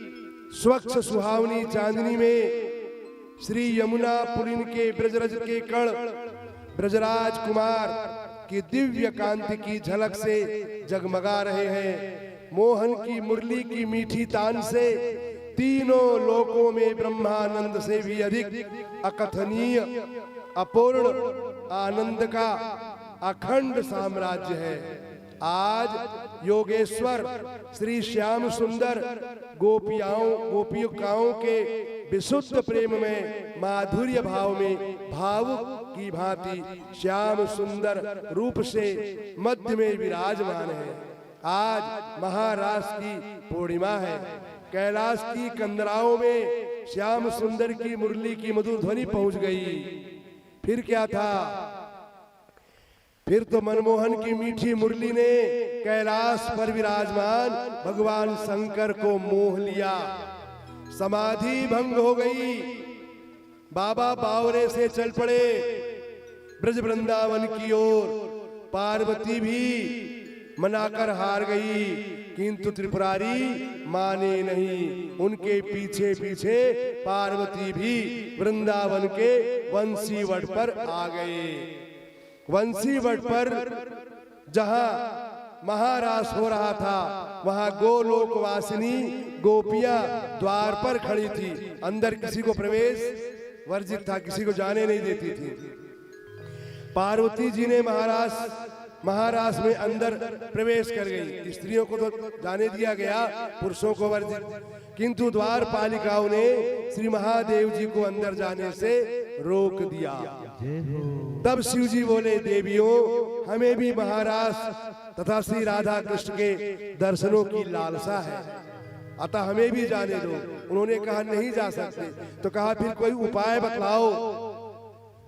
स्वच्छ सुहावनी चांदनी में श्री यमुना पुलिन के ब्रजरज के कण ब्रजराज कुमार की दिव्य कांति की झलक से जगमगा रहे हैं। मोहन की मुरली की मीठी तान से तीनों लोकों में ब्रह्मानंद से भी अधिक अकथनीय अपूर्ण आनंद का अखंड साम्राज्य है। आज योगेश्वर श्री श्याम सुंदर गोपिकाओं के विशुद्ध प्रेम में माधुर्य भाव में भावुक की भांति श्याम सुंदर रूप से मध्य में विराजमान है। आज महारास की पूर्णिमा है। कैलाश की कंदराओं में श्याम सुंदर की मुरली की मधुर ध्वनि पहुंच गई। फिर क्या था? फिर तो मनमोहन की मीठी मुरली ने कैलाश पर विराजमान भगवान शंकर को मोह लिया। समाधि भंग हो गई। बाबा बावरे से चल पड़े ब्रज वृंदावन की ओर। पार्वती भी मनाकर हार गई, किंतु त्रिपुरारी माने नहीं। उनके पीछे पीछे पार्वती भी वृंदावन के वंशी वट पर आ गए। वंशी वट पर जहां महारास हो रहा था, वहां गोलोकवासिनी गोपियां द्वार पर खड़ी थी। अंदर किसी को प्रवेश वर्जित था, किसी को जाने नहीं देती थी। पार्वती जी ने महारास में अंदर प्रवेश कर गई। स्त्रियों को तो जाने दिया गया, पुरुषों को वर्जित, किंतु द्वार पालिकाओं ने श्री महादेव जी को अंदर जाने से रोक दिया। तब शिव जी बोले, देवियों, हमें भी महारास तथा श्री राधा कृष्ण के दर्शनों की लालसा है, अतः हमें भी जाने दो। उन्होंने कहा नहीं जा सकते। तो कहा फिर कोई उपाय बतलाओ।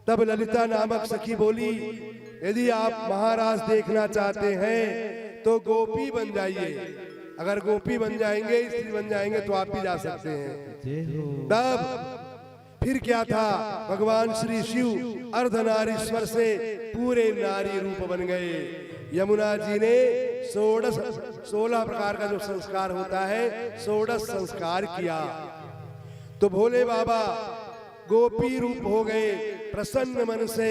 तब ललिता नामक सखी बोली, यदि आप महाराज देखना चाहते हैं तो गोपी बन जाइए। अगर गोपी बन जाएंगे, स्त्री बन जाएंगे तो आप भी जा सकते हैं। तब फिर क्या था? भगवान श्री शिव अर्धनारीश्वर से पूरे नारी रूप बन गए। यमुना जी ने 16 प्रकार का जो संस्कार होता है 16 संस्कार किया। तो भोले बाबा गोपी रूप हो गए, प्रसन्न मन से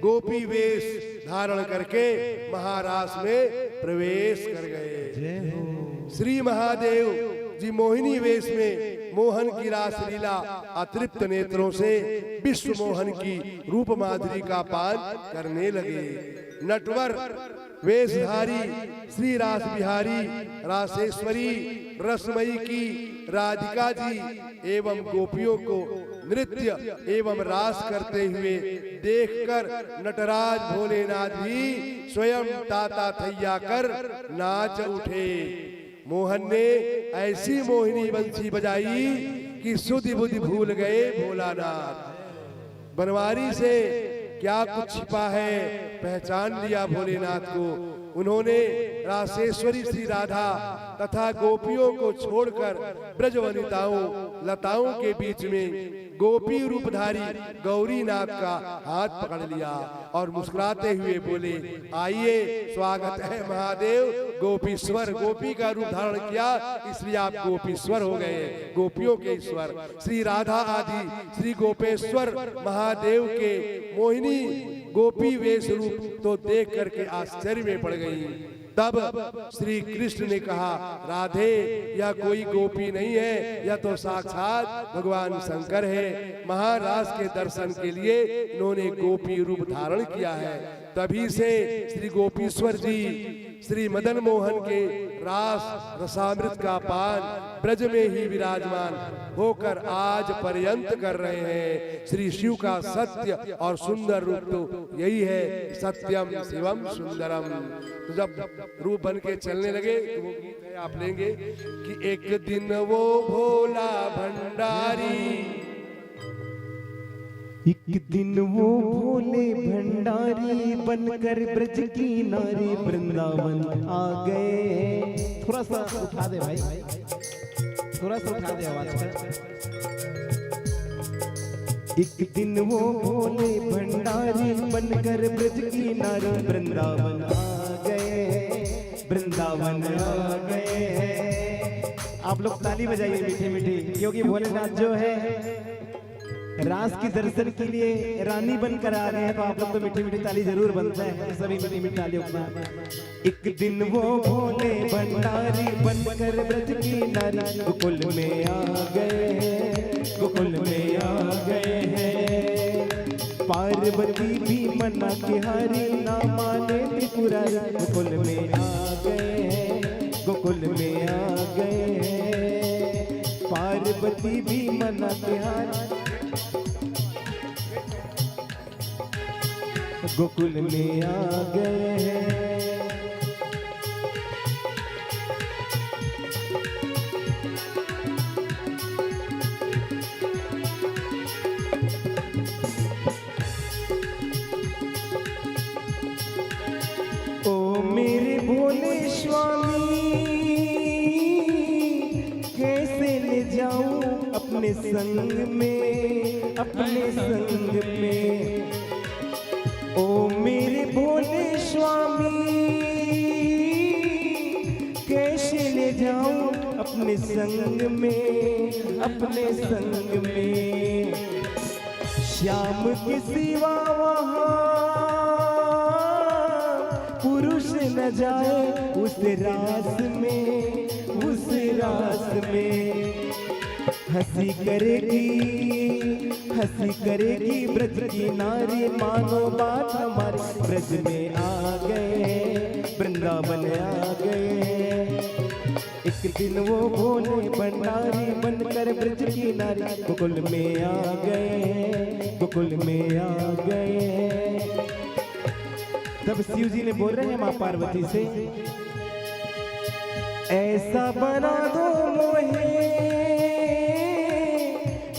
गोपी वेश धारण करके महारास में प्रवेश कर गए। श्री महादेव जी मोहिनी वेश में मोहन की रास लीला अतृप्त नेत्रों से विश्व मोहन की रूप माधुरी का पान करने लगे। नटवर वेशधारी श्री रास बिहारी रासेश्वरी रसमयी की राधिका जी एवं गोपियों को नृत्य एवं रास करते हुए देखकर नटराज भोलेनाथ भी स्वयं ताता थैया कर नाच उठे। मोहन ने ऐसी मोहिनी बंसी बजाई कि सुधि बुद्धि भूल गए भोलानाथ। बनवारी से क्या कुछ छिपा है पहचान लिया भोलेनाथ को। उन्होंने रासेश्वरी श्री राधा तथा गोपियों को छोड़कर ब्रजवनिताओं लताओं के बीच में गोपी रूपधारी गौरीनाथ का हाथ पकड़ लिया और मुस्कुराते हुए बोले, आइए स्वागत है महादेव गोपीश्वर। गोपी का रूप धारण किया इसलिए आप गोपीश्वर हो गए, गोपियों के ईश्वर। श्री राधा आदि श्री गोपेश्वर महादेव के मोहिनी गोपी वेश रूप तो देख करके आश्चर्य में पड़ गई। तब श्री कृष्ण ने कहा, राधे यह कोई गोपी नहीं है, यह तो साक्षात भगवान शंकर है। महाराज के दर्शन के लिए इन्होंने गोपी रूप धारण किया है। तभी से श्री गोपीश्वर जी श्री मदन मोहन के रास रसामृत का पान ब्रज में ही विराजमान होकर आज पर्यंत कर रहे हैं। श्री शिव का सत्य और सुंदर रूप तो यही है, सत्यम शिवम सुंदरम। तो जब रूप बन के चलने लगे तो वो गीत है आप लेंगे कि एक दिन वो भोला भंडारी, एक दिन वो भोले भंडारी बनकर ब्रज की नारी वृंदावन आ गए। थोड़ा सा उठा दे भाई, थोड़ा सा उठा दे आवाज का। एक दिन वो भोले भंडारी बनकर ब्रज की नारी वृंदावन आ गए, वृंदावन आ गए। आप लोग ताली बजाइए मीठी मीठी, क्योंकि भोलेनाथ जो है रास की दर्शन के लिए रानी बनकर आ रहे हैं। तो आप लोग तो मीठी मीठी ताली जरूर बनता है, तो सभी मीठी मीठी ताली अपना। एक दिन वो भोले भंडारी बनकर ब्रज की नारी गोकुल में आ गए हैं, गोकुल में आ गए हैं। पार्वती भी मना के हारी ना माने त्रिपुरारी गोकुल में आ गए हैं, गोकुल में आ गए हैं। पार्वती भी मना के हारी गोकुल में आ गए हैं। ओ मेरे भोले स्वामी कैसे ले जाऊं अपने संग में, अपने संग में। ओ मेरे भोले स्वामी कैसे ले जाऊं अपने संग में, अपने संग में। श्याम के सिवा वहाँ पुरुष न जाए उस रास में, उस रास में। हंसी करेगी ब्रज की नारी, मानो बात हमारी ब्रज में आ गए, वृंदावन आ गए। एक दिन वो भोले भंडारी बनकर ब्रज की नारी गोकुल में आ गए, गोकुल में आ गए। तब शिव जी ने बोल रहे हैं माँ पार्वती से, ऐसा बना दो मोहे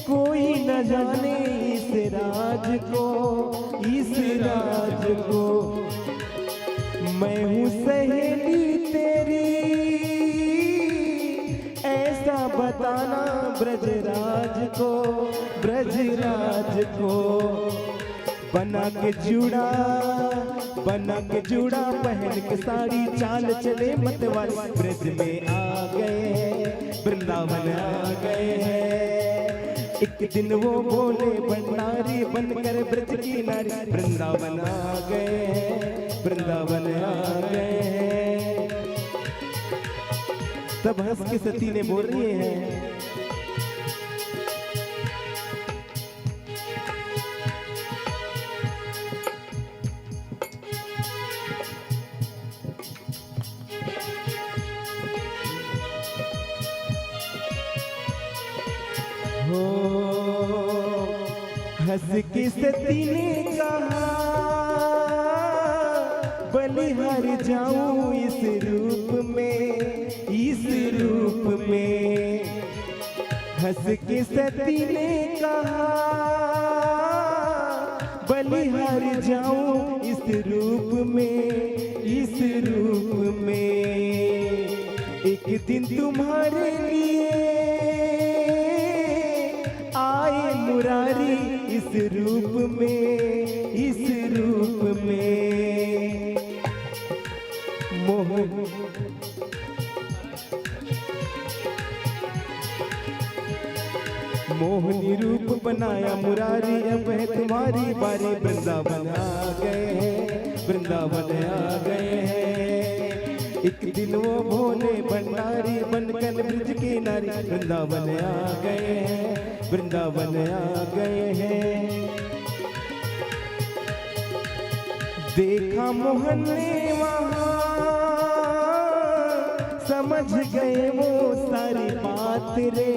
कोई न जाने इस राज को, इस राज को। मैं हूँ सहेली तेरी ऐसा बताना ब्रजराज को, ब्रजराज को। बना के जुड़ा बना के जूड़ा पहन के साड़ी चाल चले मतवाले ब्रज में आ गए वृंदावन आ गए हैं। एक दिन वो बोले भंडारी बनकर ब्रज की नारी वृंदावन आ गए हैं वृंदावन आ गए हैं। तब हंस के सती ने बोल रही है हंस के सती ने कहा बलिहार जाऊं इस रूप में। हंस के सती ने कहा बलिहार जाऊं इस रूप में। एक दिन तुम्हारे लिए आए मुरारी इस रूप में। मोहनी रूप बनाया मुरारी अब है तुम्हारी बारी वृंदावन आ गए हैं वृंदावन आ गए हैं। एक दिन वो भोले भंडारी बनकर ब्रज की नारी वृंदावन आ गए हैं वृंदावन आ गए हैं। देखा मोहन ने वहाँ समझ गए वो सारी बात रे।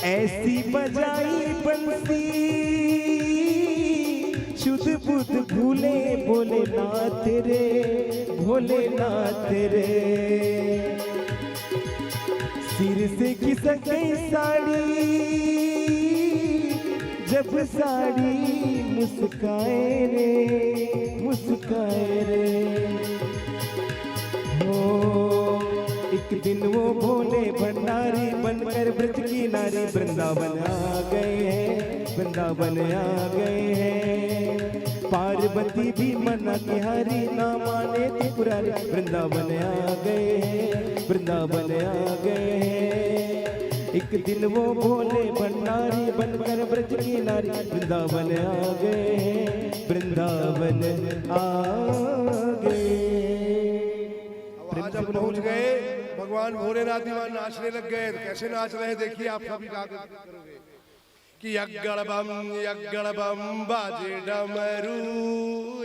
ऐसी बजाई बंसी शुद्ध बुद्ध भूले भोलेनाथ रे। सिर से खिसक गई साड़ी जब साड़ी मुस्काए रे। हो एक दिन वो भोले भंडारी बनकर ब्रज की नारी वृंदावन आ गए हैं वृंदावन आ गए हैं। पार्वती भी मना की हारी ना माने त्रिपुरारी वृंदावन आ गए हैं वृंदावन आ गए हैं। एक दिन वो भोले भंडारी बनकर ब्रज की नारी वृंदावन आ गए हैं वृंदावन आ गए। आज हम पहुंच गए भगवान भोलेनाथ वहां नाचने लग गए। कैसे नाच रहे देखिए आप सभी करोगे कि यज्ञड़ बम बाजे डमरू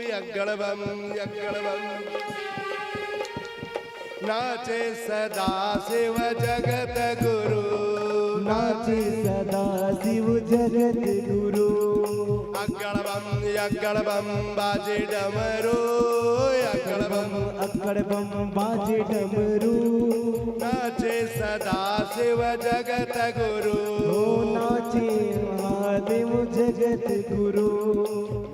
यज्ञड़ बम नाचे सदा शिव जगत गुरु नाचे सदा शिव जगत गुरु। यज्ञड़ बम बाजे डमरू अकड़ बम बाजे डमरू नाचे सदा शिव जगत गुरु। नाचे महादेव जगत गुरु।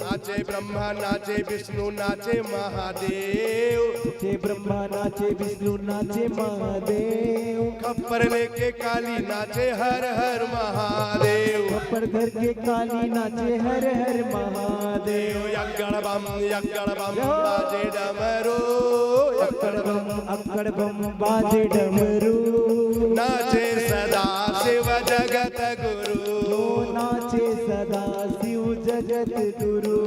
नाचे ब्रह्मा नाचे विष्णु नाचे महादेव। नाचे ब्रह्मा नाचे विष्णु नाचे महादेव। खप्पर लेके काली नाचे हर हर महादेव। खप्पर धर के काली नाचे हर हर महादेव। यज्ञड़ बम बाजे डमरू अकड़ बम बाजे डमरू नाचे सदा शिव जगत गुरु। नाचे सदा शिव जगत गुरु।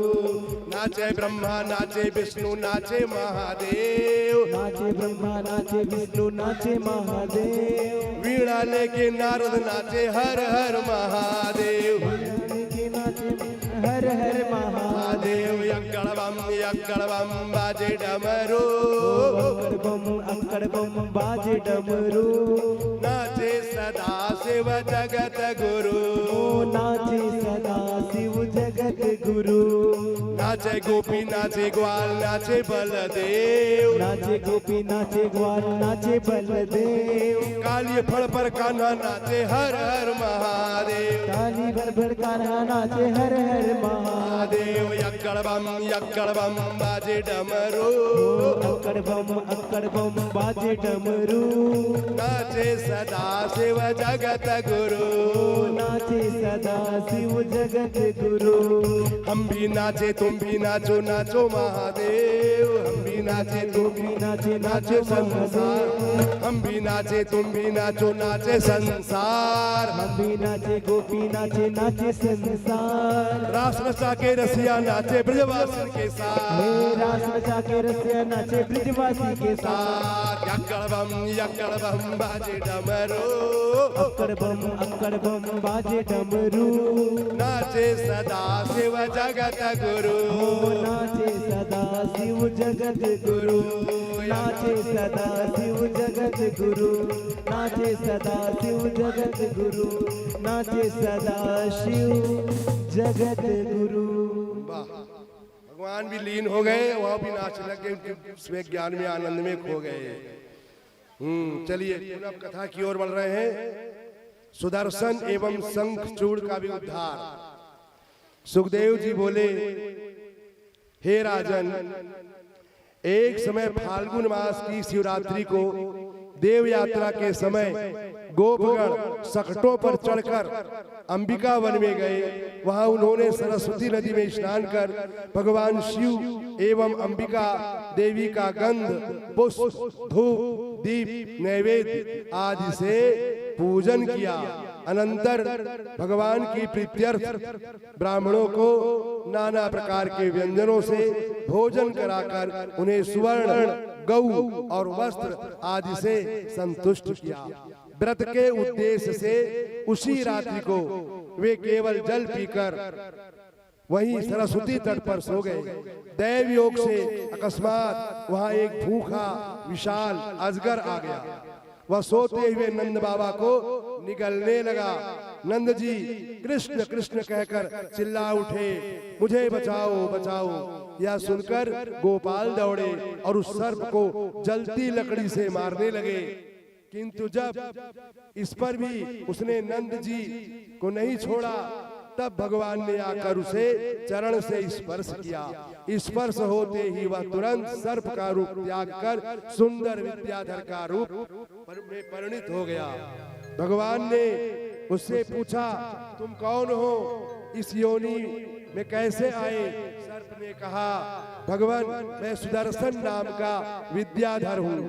नाचे ब्रह्मा नाचे विष्णु नाचे महादेव। नाचे ब्रह्मा नाचे विष्णु नाचे महादेव। वीणा लेके नारद नाचे हर हर महादेव। हर हर महादेव। यज्ञड़ बम बाजे डमरू अकड़ बम बाजे डमरू नाचे सदा शिव जगत गुरु। नाचे सदा शिव जगत गुरु। नाचे गोपी नाचे ग्वाल नाचे बलदेव। नाचे गोपी नाचे ग्वाल नाचे बलदेव। ताली फड़ पर कान्हा नाचे हर हर महादेव। ताली भर भर कान्हा नाचे हर हर महादेव। यक्कड़ बम बाजे डमरू। अक्कड़ बम बाजे डमरू। नाचे सदा शिव जगत गुरु। नाचे सदा शिव जगत गुरु। हम भी नाचे तुम भी नाचो नाचो महादेव। हम भी नाचे तुम भी नाचे नाचो संसार। हम भी नाचे तुम भी नाचो नाचे संसार। हम भी नाचे गोपी नाचे नाचे संसार। रास रचा के रसिया नाचे ब्रजवासी के साथ। रास रचा के रसिया नाचे ब्रजवासी के साथ। यक्कड़ बम बाजे डमरू। अक्कड़ बम बाजे डमरू। नाचे सदा शिव जगत गुरु। नाचे सदा शिव जगत गुरु। नाचे सदा शिव जगत गुरु। नाचे सदा शिव जगत गुरु। नाचे सदा शिव जगत गुरु। भगवान भी लीन हो गए, वहां भी नाच लगे, उसमें ज्ञान में आनंद में खो गए। चलिए पुनः कथा की ओर बढ़ रहे हैं। सुदर्शन एवं शंख चूड़ का भी उद्धार। सुखदेव जी बोले, हे राजन, एक समय फाल्गुन मास की शिवरात्रि को देव यात्रा के समय गोपगण सकटों पर चढ़कर अंबिका वन में गए। वहां उन्होंने सरस्वती नदी में स्नान कर भगवान शिव एवं अंबिका देवी का गंध, पुष्प, धूप, दीप, नैवेद्य आदि से पूजन किया। अनंतर भगवान की प्रीत्यर्थ ब्राह्मणों को नाना प्रकार के व्यंजनों से भोजन कराकर उन्हें सुवर्ण, गौ और वस्त्र आदि से संतुष्ट किया। व्रत के उद्देश्य से उसी रात्रि को वे केवल जल पीकर वहीं सरस्वती तट पर सो गए। दैव योग से अकस्मात वहां एक भूखा विशाल अजगर आ गया। वह सोते हुए नंद बाबा को निगलने लगा। नंद जी कृष्ण कृष्ण कहकर चिल्ला उठे, मुझे बचाओ बचाओ। यह सुनकर गोपाल दौड़े और उस सर्प को जलती लकड़ी से मारने लगे, किंतु जब इस पर भी उसने नंद जी को नहीं छोड़ा, तब भगवान ने आकर उसे चरण से स्पर्श किया। स्पर्श होते ही वह तुरंत सर्प का रूप त्याग कर सुंदर विद्याधर का रूप में परिणित हो गया। भगवान ने उससे पूछा, तुम कौन हो, इस योनि में कैसे आए? सर्प ने कहा, भगवान मैं सुदर्शन नाम का विद्याधर हूँ।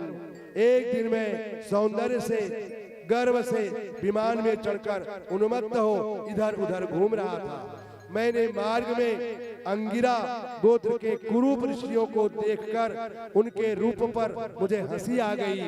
एक दिन मैं सौंदर्य से गर्व से विमान में चढ़कर उन्मत्त हो इधर उधर घूम रहा था। मैंने मार्ग में अंगिरा गोत्र के कुरूप ऋषियों को देखकर उनके रूप पर मुझे हंसी आ गई।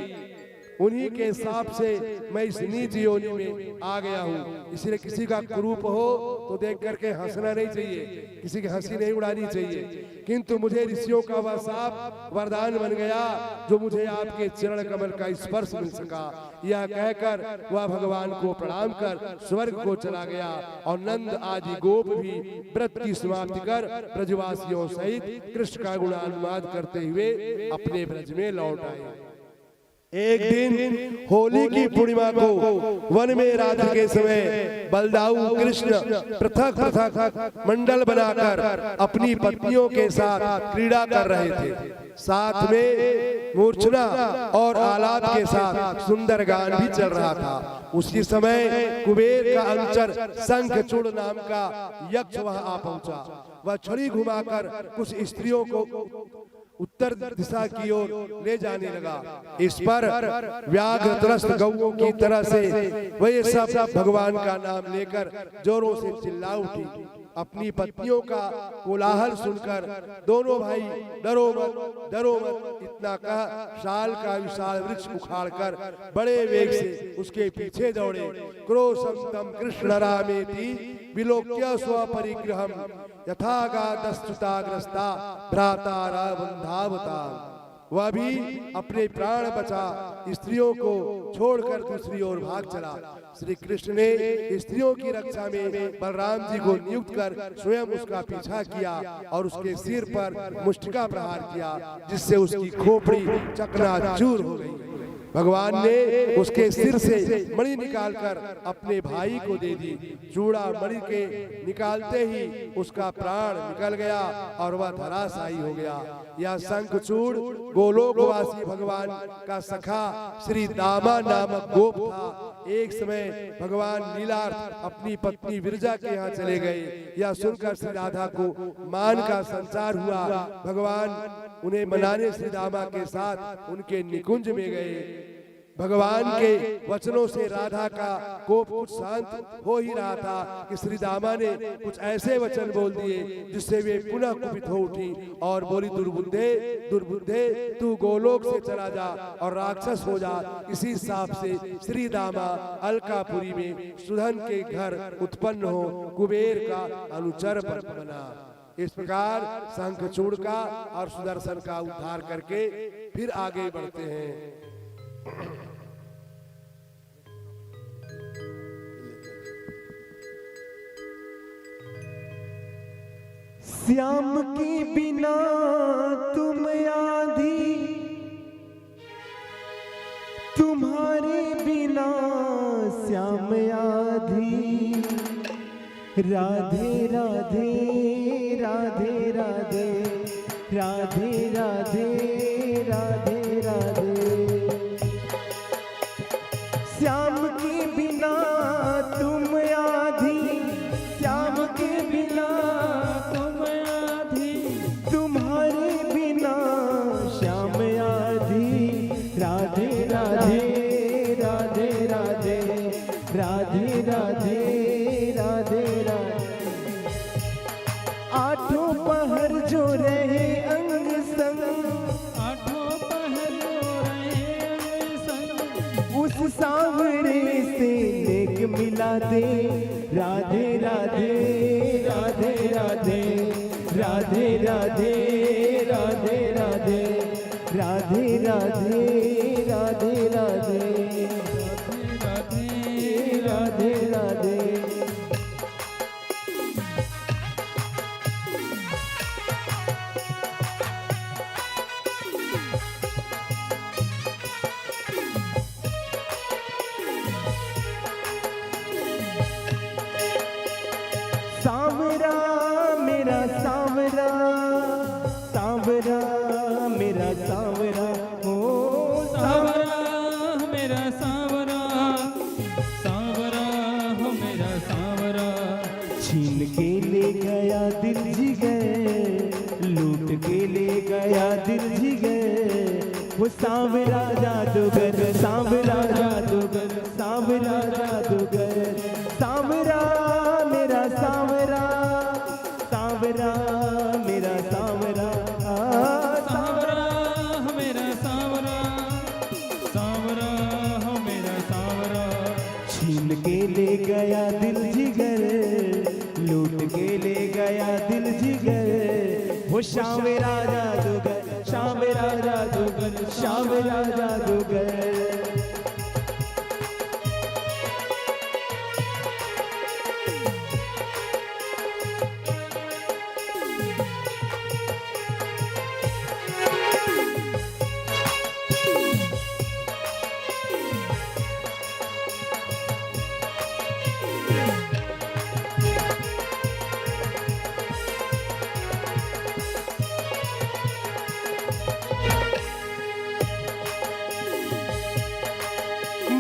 उन्हीं के साप से मैं इस नीच योनि में आ गया हूँ। इसलिए किसी का कुरूप हो तो देख करके हंसना नहीं चाहिए, किसी की हंसी नहीं उड़ानी चाहिए। किंतु मुझे ऋषियों का वह साप वरदान बन गया जो मुझे आपके चरण कमल का स्पर्श मिल सका। यह कहकर वह भगवान को प्रणाम कर स्वर्ग को चला गया और नंद आदि गोप भी व्रत की समाप्ति कर ब्रजवासियों सहित कृष्ण का गुणानुवाद करते हुए अपने ब्रज में लौट आए। एक दिन होली की पूर्णिमा को वन में रात्रि के समय बलदाऊ कृष्ण पृथक पृथक मंडल बनाकर अपनी पत्नियों के साथ क्रीड़ा कर रहे थे। साथ में मूर्छना और आलाप के साथ सुंदर गान भी चल रहा था। उसी समय कुबेर का अनुचर शंखचूड़ नाम का यक्ष वहां आ पहुंचा। वह छड़ी घुमाकर कुछ स्त्रियों को उत्तर दिशा की ओर ले जाने लगा। इस पर व्याघ्र त्रस्त गौओं की तरह से वे सब भगवान का नाम लेकर जोरों से चिल्ला उठी। अपनी पत्नियों का कोलाहल सुनकर दोनों भाई डरो मत इतना कह शाल का विशाल वृक्ष उखाड़कर बड़े वेग से उसके पीछे दौड़े। क्रोशं तं कृष्ण रामेति विलोक्य स्वपरिग्रहं यथागातस्तुताग्रस्ता भ्रातारा बंधावता। वह भी अपने प्राण बचा स्त्रियों को छोड़कर दूसरी ओर भाग चला। श्री कृष्ण ने स्त्रियों की रक्षा में बलराम जी को नियुक्त कर स्वयं उसका पीछा किया और उसके सिर पर मुष्टिका प्रहार किया, जिससे उसकी खोपड़ी चकनाचूर हो गई। भगवान ने उसके सिर से मणि निकालकर अपने भाई को दे दी। चूड़ा मणि के निकालते ही उसका प्राण निकल गया और वह धराशायी हो गया। यह शंखचूड़ गोलोकवासी भगवान का सखा श्री दामा नामक गोप था। एक समय भगवान लीलार्थ अपनी पत्नी विरजा के यहाँ चले गए। यह सुनकर श्री राधा को मान का संचार हुआ। भगवान उन्हें मनाने श्री दामा के साथ उनके निकुंज में गए। भगवान के वचनों से राधा का कोप कुछ शांत हो ही रहा था कि श्री दामा ने कुछ ऐसे वचन बोल दिए जिससे वे पुनः कुपित हो उठी और बोली, दुर्बुद्धे दुर्बुद्धे, तू गोलोक से चला जा और राक्षस हो जा। इसी हिसाब से श्री दामा अलकापुरी में सुधन के घर उत्पन्न हो कुबेर का अनुचर बना। इस प्रकार शंखचूड़ का और सुदर्शन का उद्धार करके फिर आगे बढ़ते हैं। श्याम के बिना तुम आधी, तुम्हारे बिना श्याम आधी। राधे राधे राधे राधे राधे राधे राधे राधे। श्याम के बिना तुम आधी, श्याम के बिना तुम आधी, तुम्हारे बिना श्याम आधी। राधे राधे राधे राधे राधे राधे राधे राधे। आठों पहर जो रहे अंग संग, आठों पहर जो रहे अंग संग, उस सांवरे से नेक मिला दे। राधे राधे राधे राधे राधे राधे राधे राधे राधे राधे राधे राधे राधे राधे राधे। सांवरा मेरा सांवरा, सांवरा मेरा सांवरा, हो सांवरा मेरा सांवरा, सांवरा हो मेरा सांवरा। छीन के ले गया दिल जिगर, लूट के ले गया दिल जिगर। वो सांवरा जादूगर, सांवरा जादूगर, सांवरा जादूगर। सांवरा मेरा सांवरा, सांवरा मेरा सांवरा, सांवरा मेरा सांवरा, सांवरा हो मेरा सांवरा। छीन के ले गया दिल जिगर, लूट के ले गया दिल जिगर। वो सांवरा जादूगर, सांवरा जादूगर, सांवरा जादूगर।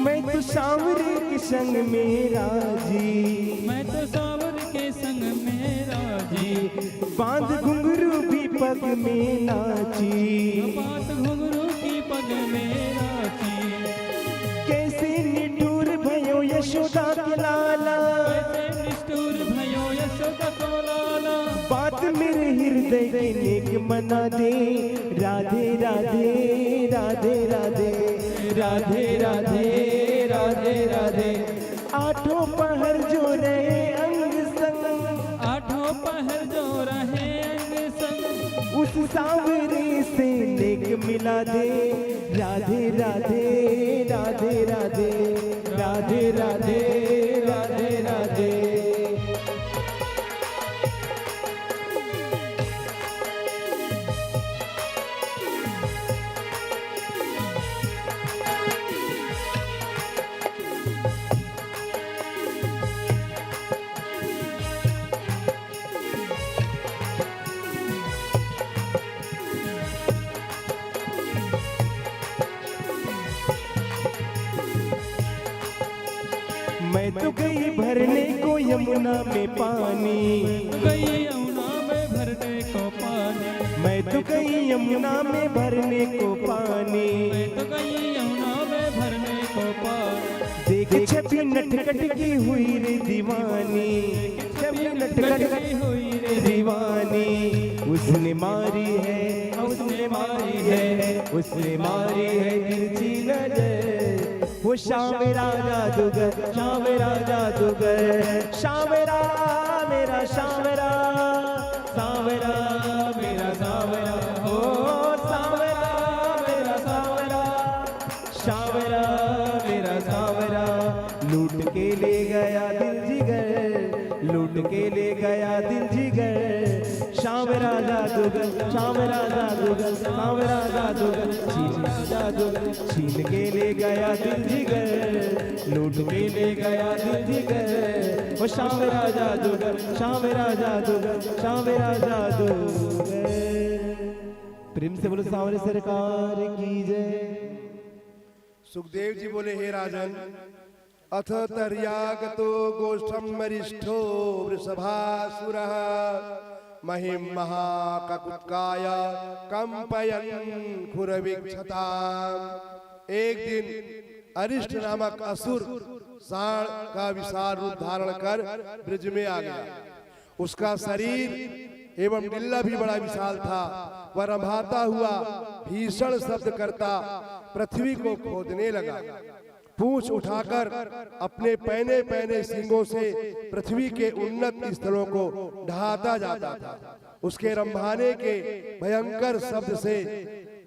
मैं तो सांवरे के संग में राजी, मैं तो सांवरे के संग में राजी। बांध घुंघरू भी पग में नाची, बांध घुंघरू की पग में नाची। कैसे निठुर भयो यशोदा के लाला, कैसे निष्ठुर भयो यशोदा को लाला। बात मेरे हृदय के नेक मना दे। राधे राधे राधे राधे राधे राधे राधे राधे। आठों पहर जो रहे अंग संग, आठों पहर जो रहे अंग संग, उस सांवरे से नेक मिला दे। राधे राधे राधे राधे राधे राधे राधे राधे। मैं तो गई भरने को यमुना में पानी, गई यमुना में भरने को पानी, मैं तो गई यमुना में भरने को पानी। मैं तो गई यमुना में भरने को पानी। देख छवि नटखट की हुई रे दीवानी, छवि नटखट की हुई रे दीवानी। उसने मारी है, उसने मारी है, उसने मारी है तिरछी नजर। वो शामेरा जादूगर, शामेरा जादूगर, शामेरा मेरा शामेरा, सावरा मेरा सावरा, हो सावरा मेरा सावरा, सावरा मेरा सावरा। लूट के ले गया दिल जिगर, लूट के ले गया दिल जिगर। शामेरा जादूगर, शामेरा जादूगर, सावरा जादूगर, छीन जादूगर, छीन के ले गया दिल जिगर, लूट के ले गया दिल जिगर। वो शामेरा जादूगर, शामेरा जादूगर, शामेरा जादूगर। प्रेम से बोलो सावरे सरकार की जय। सुखदेव जी बोले, हे राजन, अथ तर्यागतो गोष्ठम वरिष्ठो वृषभासुरः महिम महाककुत्काय कंपयन् खुरवीक्षताम्। एक दिन अरिष्ट नामक असुर सांड का विशाल रूप धारण कर ब्रज में आ गया। उसका शरीर एवं डिल्ला भी बड़ा विशाल था। वह रंभाता हुआ भीषण शब्द करता पृथ्वी को खोदने लगा। पूंछ उठाकर अपने पहने पहने सींगों से पृथ्वी के उन्नत स्थलों को ढहाता जाता था। उसके रंभाने के भयंकर शब्द से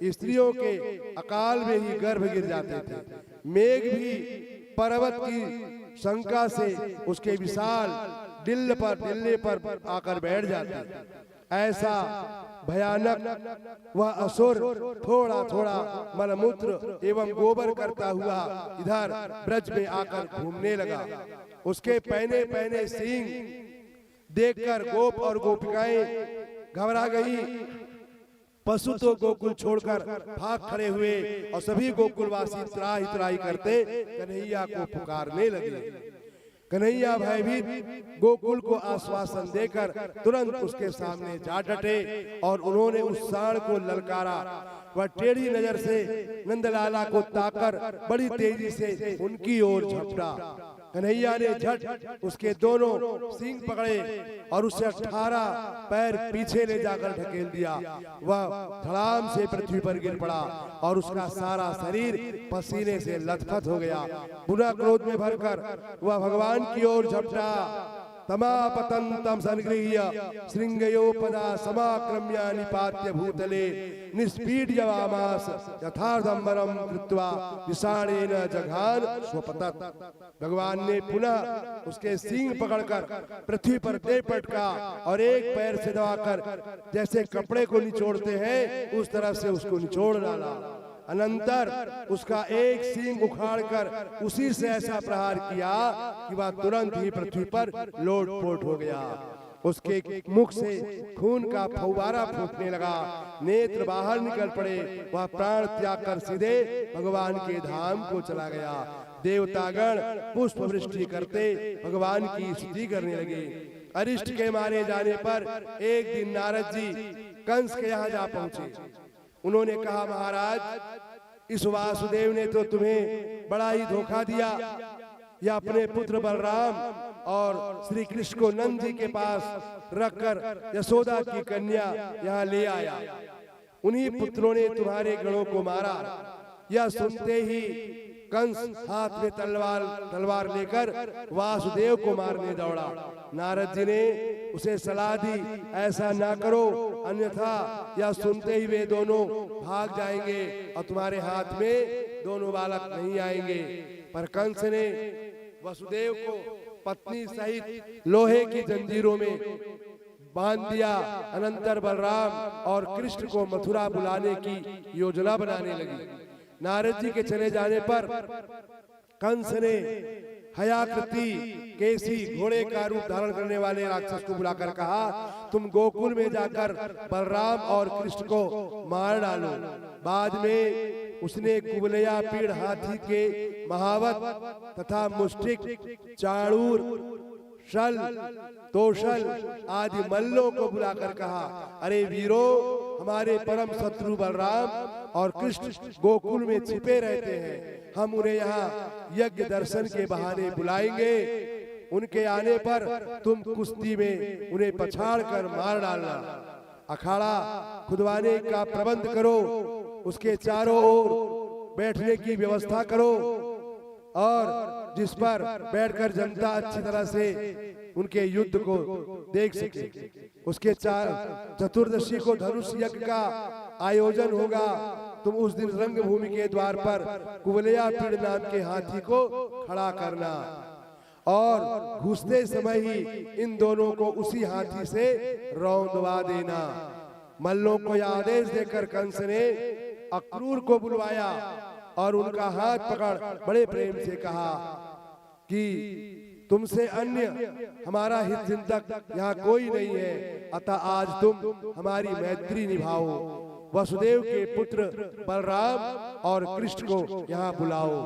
स्त्रियों के अकाल में ही गर्भ गिर जाते थे। मेघ भी पर्वत की शंका से उसके विशाल डिल्ले पर आकर बैठ जाते। ऐसा भयानक वह असुर थोड़ा थोड़ा मलमूत्र एवं गोबर करता हुआ इधर ब्रज में आकर घूमने लगा। उसके पहने पहने सींग देखकर गोप और गोपिकाएं घबरा गई। पशु तो गोकुल छोड़कर भाग खड़े हुए और सभी गोकुलवासी त्राही त्राही करते कन्हैया को पुकारने लगे। कन्हैया भयभीत गोकुल को आश्वासन देकर तुरंत उसके सामने जा डटे और उन्होंने उस सांड को ललकारा। वह टेढ़ी नजर से नंदलाला को ताकर बड़ी तेजी से उनकी ओर झपटा। कन्हैया ने झट उसके दोनों सींग पकड़े और उसे 18 पैर पीछे ले जाकर ढकेल दिया। वह धड़ाम से पृथ्वी पर गिर पड़ा और उसका सारा शरीर पसीने से लथपथ हो गया। पुनः क्रोध में भरकर वह भगवान की ओर झपटा। तमापतंतम संगृह्य श्रृंगयोपदा समाक्रम्य निपात्य भूतले निष्पीड्यवामास यथार्धम्बरम कृत्वा विषाणेन जघान स्वपतत्। भगवान ने पुनः उसके सींग पकड़कर पृथ्वी पर दे पटका और एक पैर से दबाकर जैसे कपड़े को निचोड़ते हैं उस तरह से उसको निचोड़ डाला। अनंतर उसका एक सींग उखाड़कर उसी से ऐसा प्रहार किया कि वह तुरंत ही पृथ्वी पर लोटपोट हो गया। उसके मुख से खून का फव्वारा फूटने लगा। नेत्र बाहर निकल पड़े। वह प्राण त्याग कर सीधे भगवान के धाम को चला गया। देवतागण पुष्प वृष्टि करते भगवान की स्तुति करने लगे। अरिष्ट के मारे जाने पर एक दिन नारद जी कंस के यहाँ जा पहुंचे। उन्होंने कहा, महाराज, इस वासुदेव ने तो तुम्हें बड़ा ही धोखा दिया। यह अपने पुत्र बलराम और श्री कृष्ण को नंद जी के पास रखकर यशोदा की कन्या यहाँ ले आया। उन्हीं पुत्रों ने तुम्हारे गणों को मारा। यह सुनते ही कंस हाथ में तलवार लेकर वासुदेव को मारने दौड़ा। नारद जी ने उसे सलाह दी, ऐसा ना करो, अन्यथा यह सुनते ही वे दोनों भाग जाएंगे और तुम्हारे हाथ में दोनों बालक नहीं आएंगे। पर कंस ने वसुदेव को पत्नी सहित लोहे की जंजीरों में बांध दिया। अनंतर बलराम और कृष्ण को मथुरा बुलाने की योजना बनाने लगी। नारद जी के चले जाने पर कंस ने हयाकृति केसी घोड़े का रूप धारण करने वाले राक्षस को बुलाकर कहा, तुम गोकुल में जाकर बलराम और कृष्ण को मार डालो। बाद में उसने कुबलया पीड़ हाथी के महावत तथा मुष्टिक, चाणूर, शल, तोशल आदि मल्लों को बुलाकर कहा, अरे वीरों, हमारे परम शत्रु बलराम और कृष्ण गोकुल में छिपे रहते हैं। हम उन्हें यहाँ यज्ञ दर्शन के बहाने बुलाएंगे। उनके आने पर तुम कुश्ती में उन्हें पछाड़ कर मार डालना। अखाड़ा खुदवाने का प्रबंध करो, उसके चारों ओर बैठने की व्यवस्था करो और जिस पर बैठकर जनता अच्छी तरह से उनके युद्ध को देख सके। उसके चतुर्दशी को धनुष यज्ञ का आयोजन होगा। तुम उस दिन रंगभूमि के द्वार पर कुबलया पीड़ नाम के हाथी को खड़ा करना और घुसते समय ही इन दोनों को उसी हाथी से रौंदवा देना। मल्लों को यह आदेश देकर कंस ने अक्रूर को बुलवाया और उनका हाथ पकड़ बड़े प्रेम से कहा कि तुमसे अन्य हमारा हित चिंतक यहाँ कोई नहीं है, अतः आज तुम हमारी मैत्री निभाओ। वसुदेव के पुत्र बलराम और कृष्ण को यहाँ बुलाओ।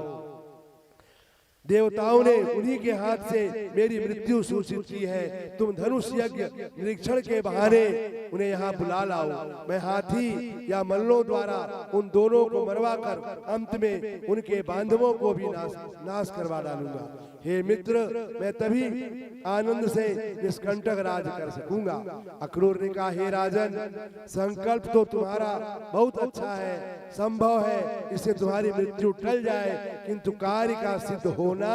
देवताओं ने उन्हीं के हाथ से मेरी मृत्यु सूचित की है। तुम धनुष यज्ञ निरीक्षण के बहाने उन्हें यहाँ बुला लाओ। मैं हाथी या मल्लों द्वारा उन दोनों को मरवाकर अंत में उनके बांधवों को भी नाश करवा डालूंगा। हे मित्र, मैं तभी आनंद से निष्कंटक राज कर सकूंगा। अक्रूर ने कहा, हे राजन, संकल्प तो तुम्हारा बहुत अच्छा है, संभव है इससे तुम्हारी मृत्यु टल जाए, किंतु कार्य का सिद्ध होना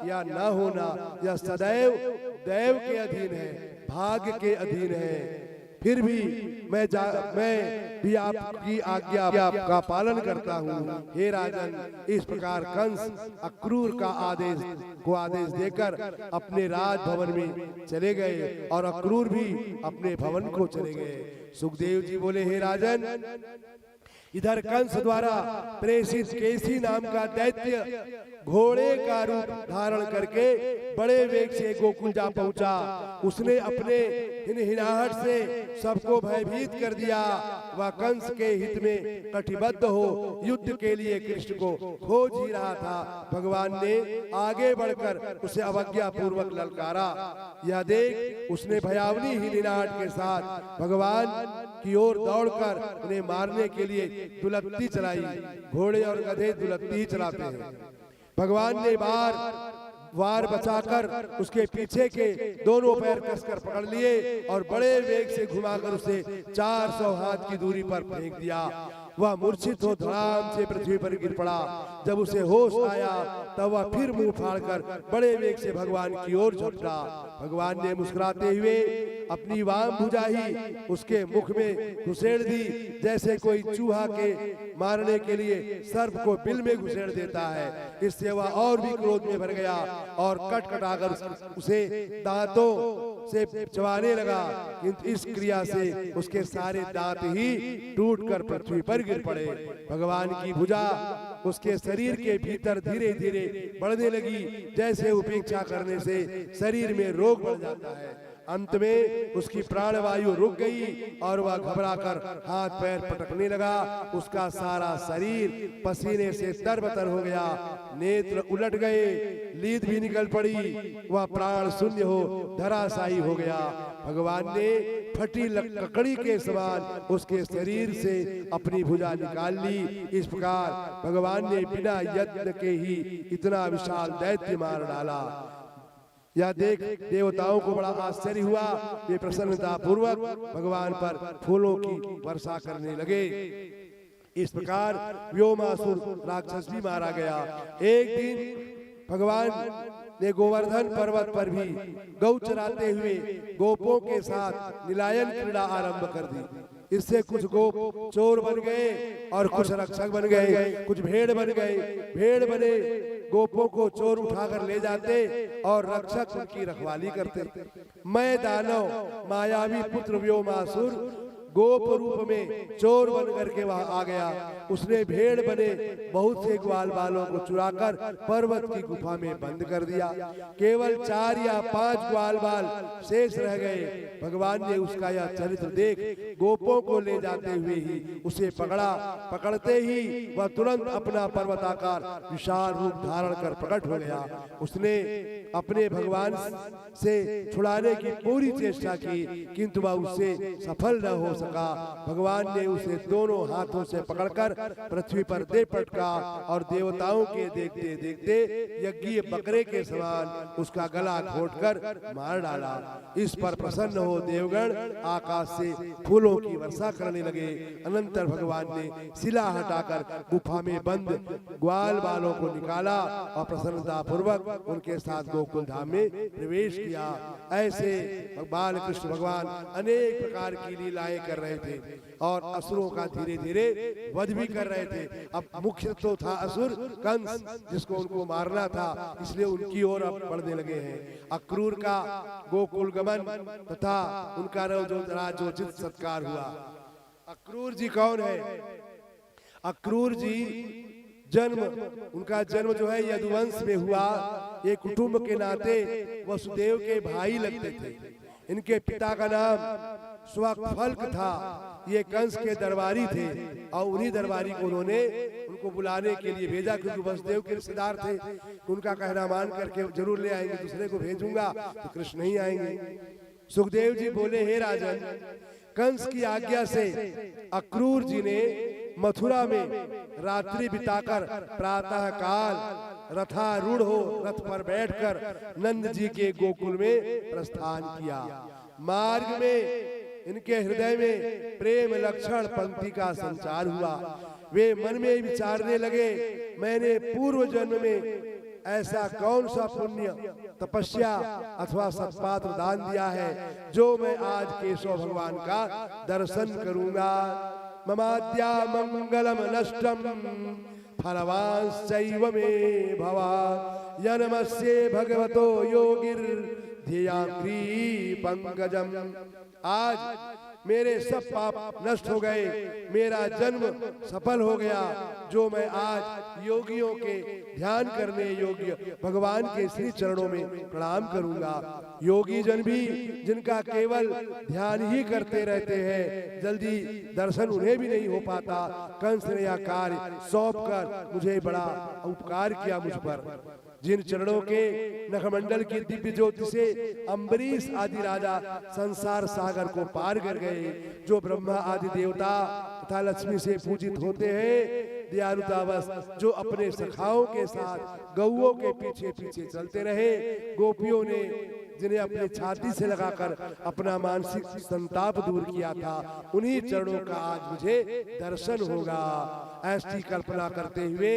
या न होना यह सदैव दैव के अधीन है, भाग्य के अधीन है। फिर भी मैं भी आपकी आज्ञा का पालन करता हूँ। हे राजन, इस प्रकार कंस अक्रूर का आदेश देकर अपने राजभवन में चले गए और अक्रूर भी अपने भवन को चले गए। सुखदेव जी बोले, हे राजन, इधर कंस द्वारा प्रेषित केसी नाम का दैत्य घोड़े का रूप धारण करके बड़े वेग से गोकुल जा पहुंचा। उसने अपने हिनहिनाहट से सबको भयभीत कर दिया। वह कंस के हित में कटिबद्ध हो युद्ध के लिए कृष्ण को खोज ही रहा था। भगवान ने आगे बढ़कर उसे अवज्ञा पूर्वक ललकारा। यह देख उसने भयावनी हिनहिनाहट के साथ भगवान की ओर दौड़कर उन्हें मारने के लिए दुलत्ती चलाई। घोड़े और गधे दुलत्ती ही चलाते हैं। भगवान ने वार बचाकर उसके पीछे के दोनों पैर कसकर पकड़ लिए और बड़े वेग से घुमाकर उसे 400 हाथ की दूरी पर फेंक दिया। वह मूर्छित हो धड़ाम से पृथ्वी पर गिर पड़ा। जब उसे होश आया तब वह फिर मुंह फाड़कर बड़े वेग से भगवान की ओर झपटा। भगवान ने मुस्कुराते हुए अपनी वाम भुजा ही उसके मुख में घुसेड़ दी, जैसे कोई चूहा के मारने के लिए सर्प को बिल में घुसेड़ देता है। इससे वह और भी क्रोध में भर गया और कटकटाकर उसे दांतों से चबाने लगा, किंतु इस क्रिया से उसके सारे दांत ही टूटकर पृथ्वी पर गिर पड़े। भगवान की भुजा उसके शरीर के भीतर धीरे धीरे बढ़ने लगी, जैसे उपेक्षा करने से शरीर में रोग बढ़ जाता है। अंत में उसकी प्राणवायु रुक गई और वह घबराकर हाथ पैर पटकने लगा। उसका सारा शरीर पसीने से तरबतर हो गया, नेत्र उलट गए, लीद भी निकल पड़ी। वह प्राण शून्य हो धराशायी हो गया। भगवान ने फटी लकड़ी के समान उसके शरीर से अपनी भुजा निकाल ली। इस प्रकार भगवान ने बिना यत्न के ही इतना विशाल दैत्य मार डाला। यह देख देवताओं को बड़ा आश्चर्य हुआ। वे प्रसन्नता पूर्वक भगवान पर फूलों की वर्षा करने लगे। इस प्रकार व्योमासुर राक्षस भी मारा गया। एक दिन भगवान ने गोवर्धन पर्वत पर भी गौ चराते हुए गोपों के साथ नीलायन क्रीड़ा आरंभ कर दी। इससे कुछ गोप चोर बन गए और कुछ रक्षक बन गए, कुछ भेड़ बन गए। भेड़ बने गोपों को चोर उठाकर ले जाते और रक्षक उनकी रखवाली करते। मैं दानव मायावी पुत्र व्योमासुर गोप रूप में चोर बन करके वहां आ गया। उसने भेड़ बने बहुत से ग्वाल बालों को चुराकर पर्वत की गुफा में बंद कर दिया। केवल 4 या 5 ग्वाल बाल शेष रह गए। भगवान ने उसका यह चरित्र देख गोपों को ले जाते हुए ही उसे पकड़ा। पकड़ते ही वह तुरंत अपना पर्वताकार विशाल रूप धारण कर प्रकट हो गया। उसने अपने भगवान से छुड़ाने की पूरी चेष्टा की, किंतु वह उससे सफल न हो सका। भगवान ने उसे दोनों हाथों से पकड़कर पृथ्वी पर दे पटका और देवताओं के देखते देखते यज्ञीय बकरे के समान उसका गला घोटकर मार डाला। इस पर प्रसन्न हो देवगण आकाश से फूलों की वर्षा करने लगे। अनंतर भगवान ने शिला हटाकर गुफा में बंद ग्वाल बालों को निकाला और प्रसन्नता पूर्वक उनके साथ गोकुल धाम में प्रवेश किया। ऐसे बाल कृष्ण भगवान अनेक प्रकार की लीलाएं कर रहे थे और असुरों का धीरे धीरे वध भी कर रहे थे। अब मुख्य तो था असुर कंस, जिसको उनको मारना था, इसलिए उनकी ओर अब बढ़ने लगे हैं। अक्रूर का गोकुल गमन तथा उनका राजोचित सत्कार हुआ। अक्रूर जी कौन है? अक्रूर जी उनका जन्म जो है यदुवंश में हुआ। ये कुटुंब के नाते वसुदेव के भाई लगते थे। इनके पिता का नाम स्वफल्क था। ये कंस के दरबारी थे और उन्हीं दरबारी को उन्होंने उनको बुलाने के लिए भेजा, क्योंकि वसुदेव के रिश्तेदार थे। उनका कहना मान करके जरूर ले आएंगे, दूसरे को भेजूंगा तो कृष्ण नहीं आएंगे। सुखदेव जी बोले, हे राजन, कंस की आज्ञा से अक्रूर जी ने मथुरा में रात्रि बिताकर प्रातः काल रथारूढ़ हो रथ पर बैठकर नंद जी के गोकुल में प्रस्थान किया। मार्ग में इनके हृदय में प्रेम लक्षण पंक्ति का संचार हुआ। वे मन में विचारने लगे, मैंने पूर्व जन्म में ऐसा कौन सा पुण्य तपस्या अथवा सत्पात्र दान दिया है जो मैं आज केशव भगवान का दर्शन करूंगा। ममाद्या मंगलम नष्टम फलवांश्चैव मे भवा यनमस्ये भगवतो योगिर ध्येयाग्री पंकजम। आज मेरे सब पाप नष्ट हो गए, मेरा जन्म सफल हो गया, जो मैं आज योगियों के ध्यान करने योग्य भगवान के श्री चरणों में प्रणाम करूंगा। योगी जन भी जिनका केवल ध्यान ही करते रहते हैं, जल्दी दर्शन उन्हें भी नहीं हो पाता। कंस ने यह कार्य सौंप कर मुझे बड़ा उपकार किया मुझ पर। जिन चरणों के नखमंडल की दिव्य ज्योति से अम्बरीश आदि राजा संसार सागर को पार कर गए, जो ब्रह्मा आदि देवता तथा लक्ष्मी से पूजित होते हैं, दयालुतावश जो अपने सखाओं के साथ गौओं के पीछे पीछे चलते रहे, गोपियों ने जिन्हें अपने छाती से लगाकर अपना मानसिक संताप दूर किया था, उन्हीं चरणों का आज मुझे दर्शन होगा। ऐसी कल्पना करते हुए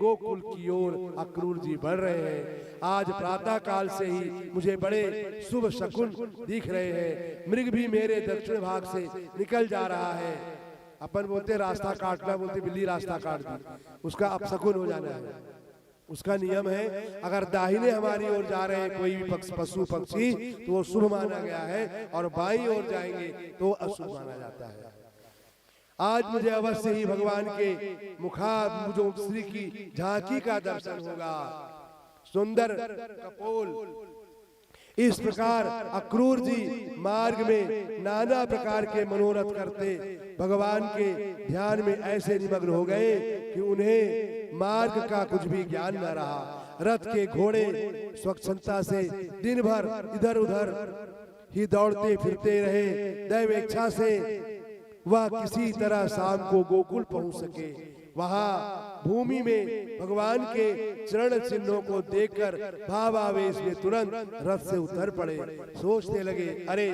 गोकुल की ओर अक्रूर जी बढ़ रहे हैं। आज प्रातः काल से ही मुझे बड़े शुभ शकुन दिख रहे हैं। मृग भी मेरे दक्षिण भाग से निकल जा रहा है। अपन बोलते रास्ता काटना, बोलते बिल्ली रास्ता काट दी, उसका अपशकुन हो जाना है। उसका नियम है, अगर दाहिने हमारी ओर जा रहे हैं कोई भी पशु पक्षी तो वो शुभ माना गया है, और बाईं ओर जाएंगे तो अशुभ माना जाता है। आज मुझे अवश्य ही भगवान के मुखश्री की झांकी का दर्शन होगा। सुंदर कपोल। इस प्रकार अक्रूर जी मार्ग में नाना प्रकार के मनोरथ करते भगवान के ध्यान में ऐसे निमग्न हो गए कि उन्हें मार्ग का कुछ भी ज्ञान न रहा। रथ के घोड़े स्वच्छता से दिन भर इधर उधर ही दौड़ते फिरते रहे। दैव इच्छा से वह किसी तरह शाम को गोकुल पहुंच सके। वहां भूमि में भगवान के चरण चिन्हों को देखकर भावावेश में तुरंत रथ से उतर पड़े। सोचने लगे, अरे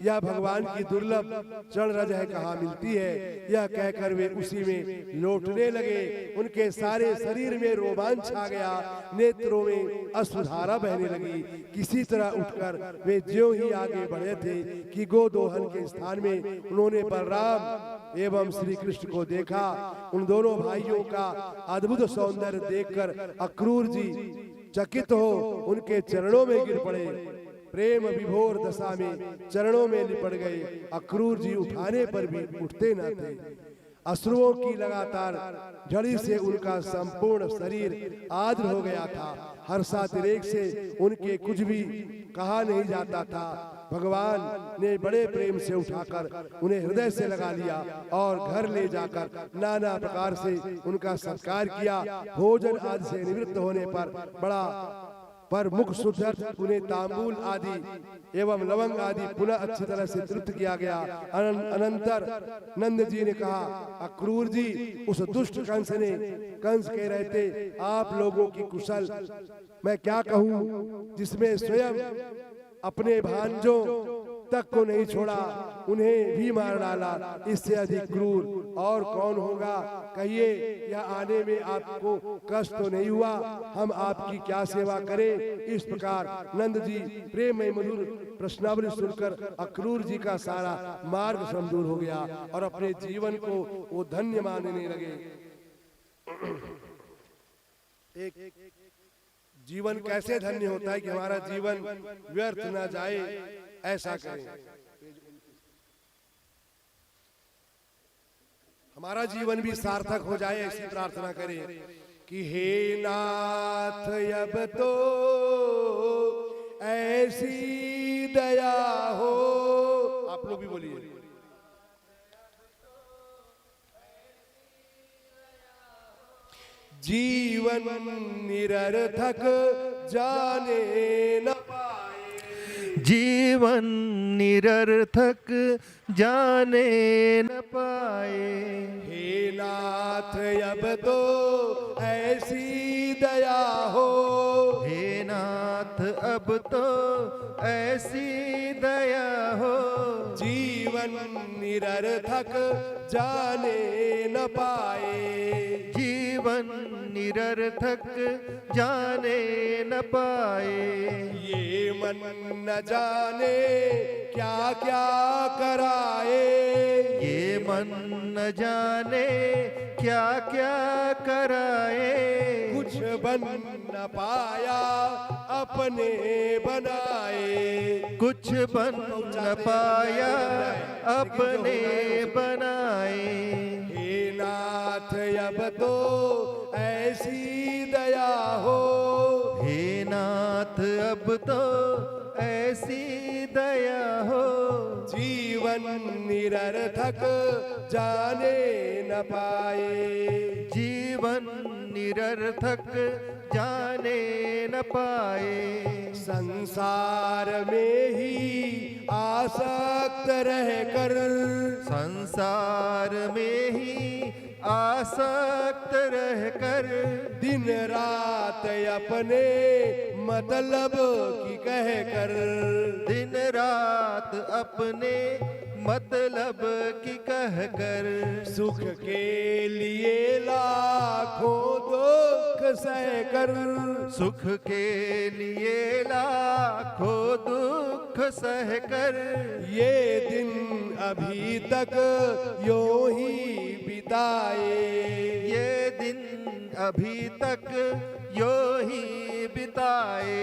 यह भगवान की दुर्लभ चरण रज है, कहाँ मिलती है। यह कहकर वे उसी में लौटने लगे। उनके सारे शरीर में रोमांच आ गया, नेत्रों में अश्रुधारा बहने लगी। किसी तरह उठकर वे ज्यों ही आगे बढ़े थे कि गोदोहन के स्थान में उन्होंने बलराम एवं श्री कृष्ण को देखा। उन दोनों भाइयों का अद्भुत सौंदर्य देखकर अक्रूर जी चकित हो उनके चरणों में गिर पड़े। प्रेम विभोर दशा में चरणों में लिपट गए। अक्रूर जी उठाने पर भी उठते न थे। अश्रुओं की लगातार झड़ी से उनका संपूर्ण शरीर आर्द्र हो गया था। हर्षातिरेक से उनके कुछ भी कहा नहीं जाता था। भगवान ने बड़े प्रेम से उठाकर उन्हें हृदय से लगा लिया और घर ले जाकर नाना प्रकार से उनका सत्कार किया। भोजन आदि से निवृत्त होने पर मुख शुद्ध उन्हें तांबूल आदि एवं लवंग आदि पुनः अच्छी तरह से तृप्त किया गया। अनंतर नंद जी ने कहा, अक्रूर जी, उस दुष्ट कंस कह रहे थे, आप लोगों की कुशल मैं क्या कहूँ, जिसमें स्वयं अपने भांजों तक को नहीं छोड़ा, उन्हें भी मार डाला। इससे अधिक क्रूर और कौन होगा? कहिए, यह आने में आपको कष्ट तो नहीं हुआ? हम आपकी क्या सेवा करें? इस प्रकार नंद जी प्रेम में मधुर प्रश्नावली सुनकर अक्रूर जी का सारा मार्ग समदूर हो गया और अपने जीवन को वो धन्य मानने लगे। एक जीवन कैसे धन्य होता है कि हमारा जीवन व्यर्थ ना जाए, ऐसा करें। हमारा जीवन भी सार्थक हो जाए, ऐसी प्रार्थना करें कि हे नाथ अब तो ऐसी दया हो। आप लोग भी बोलिए, जीवन निरर्थक जाने न पाए, जीवन निरर्थक जाने न पाए। हे नाथ अब तो ऐसी दया हो, हे नाथ अब तो ऐसी दया हो, जीवन निरर्थक जाने न पाए, जीवन निरर्थक जाने न पाए। ये मन न जाने क्या क्या कराए, ये मन न जाने क्या क्या कराए। कुछ बन न पाया अपने बनाए, कुछ बन न पाया अपने बनाए। हे नाथ अब तो ऐसी दया हो, हे नाथ अब तो ऐसी दया हो, जीवन निरर्थक जाने न पाए, जीवन निरर्थक जाने न पाए। संसार में ही आसक्त रहकर, संसार में ही आसक्त रहकर, दिन रात अपने मतलब की कहकर, दिन रात अपने मतलब की कहकर, सुख के लिए लाखों दुख सहकर, सुख के लिए लाखों दुख सहकर, ये दिन अभी तक यूं ही बिताए, ये दिन अभी तक यो ही बिताए।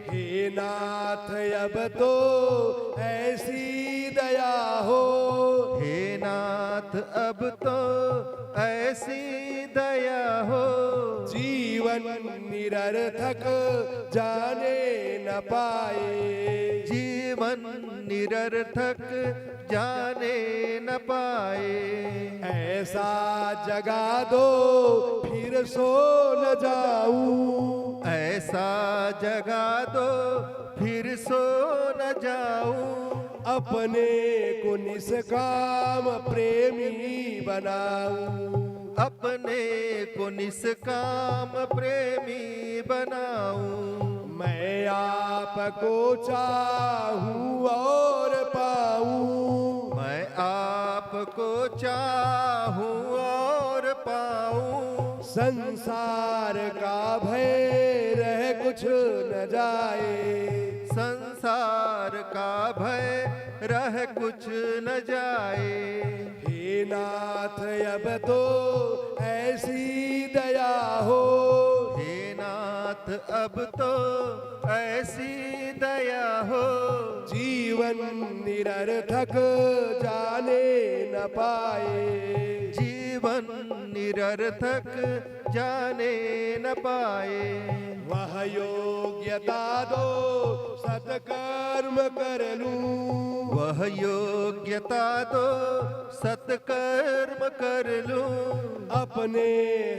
हे नाथ अब तो ऐसी दया हो, हे नाथ अब तो ऐसी दया हो, जीवन निरर्थक जाने न पाए, जीवन निरर्थक जाने न पाए। ऐसा जगा दो फिर सो न जाऊं, ऐसा जगा दो फिर सो न जाऊं, अपने को निष्काम प्रेमी बनाऊं, अपने को निष्काम प्रेमी बनाऊं। मैं आपको चाहूं और पाऊं, मैं आपको चाहूं और पाऊं, संसार का भय रह कुछ न जाए, संसार का भय रह कुछ न जाए। हे नाथ अब तो ऐसी दया हो, हे नाथ नाथ अब तो ऐसी दया हो, जीवन निरर्थक जाने न पाए, जीवन निरर्थक जाने न पाए। वह योग्यता दो सत्कर्म कर लूं, वह योग्यता दो सत्कर्म कर लूं, अपने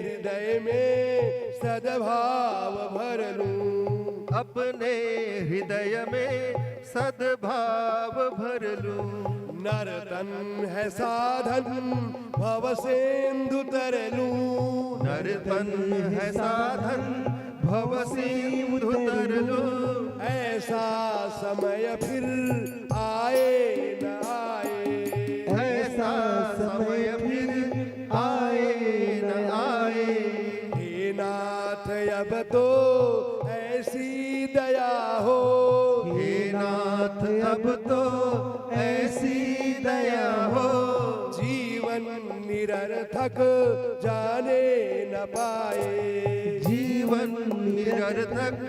हृदय में सद्भाव भर लूं, अपने हृदय में सद्भाव भर लूं। नर्तन है साधन भव सिंधु तर लूं, नर्तन है साधन भव सिंधु तर लूं। ऐसा समय फिर आए न आए, ऐसा समय फिर आए न आए। हे नाथ अब तो ऐसी दया हो, हे नाथ अब तो ऐसी दया हो, जीवन निरर्थक जाने न पाए, जीवन निरर्थक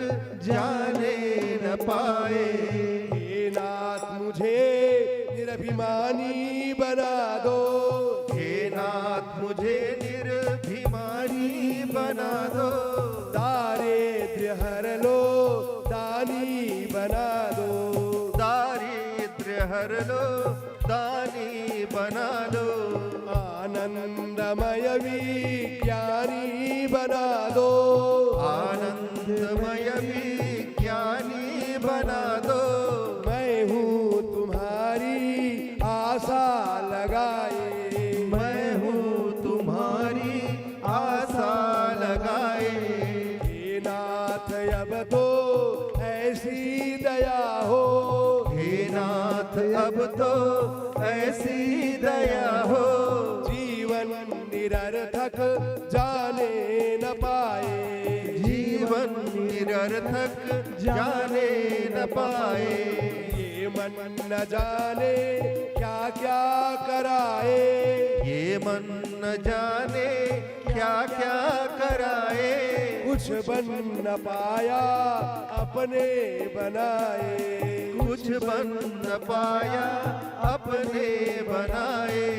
जाने न पाए। हे नाथ मुझे निरभिमानी बना दो, हे नाथ मुझे निर्भिमानी बना दो, दारिद्र्य हर लो दानी बना दो, दारिद्र्य हर लो दानी बना लो, आनंदमय विज्ञानी बना दो, आनंदमय विज्ञानी बना दो। मैं हूँ तुम्हारी आशा लगाए, मैं हूँ तुम्हारी आशा लगाए। हे नाथ अब तो ऐसी दया हो, हे नाथ अब तो ऐसी दया हो, जीवन निरर्थक जाने न पाए, जीवन निरर्थक जाने न पाए। ये मन न जाने क्या क्या कराए, ये मन न जाने क्या क्या कराए, कुछ बन न पाया अपने बनाए, कुछ बन न पाया अपने बनाए।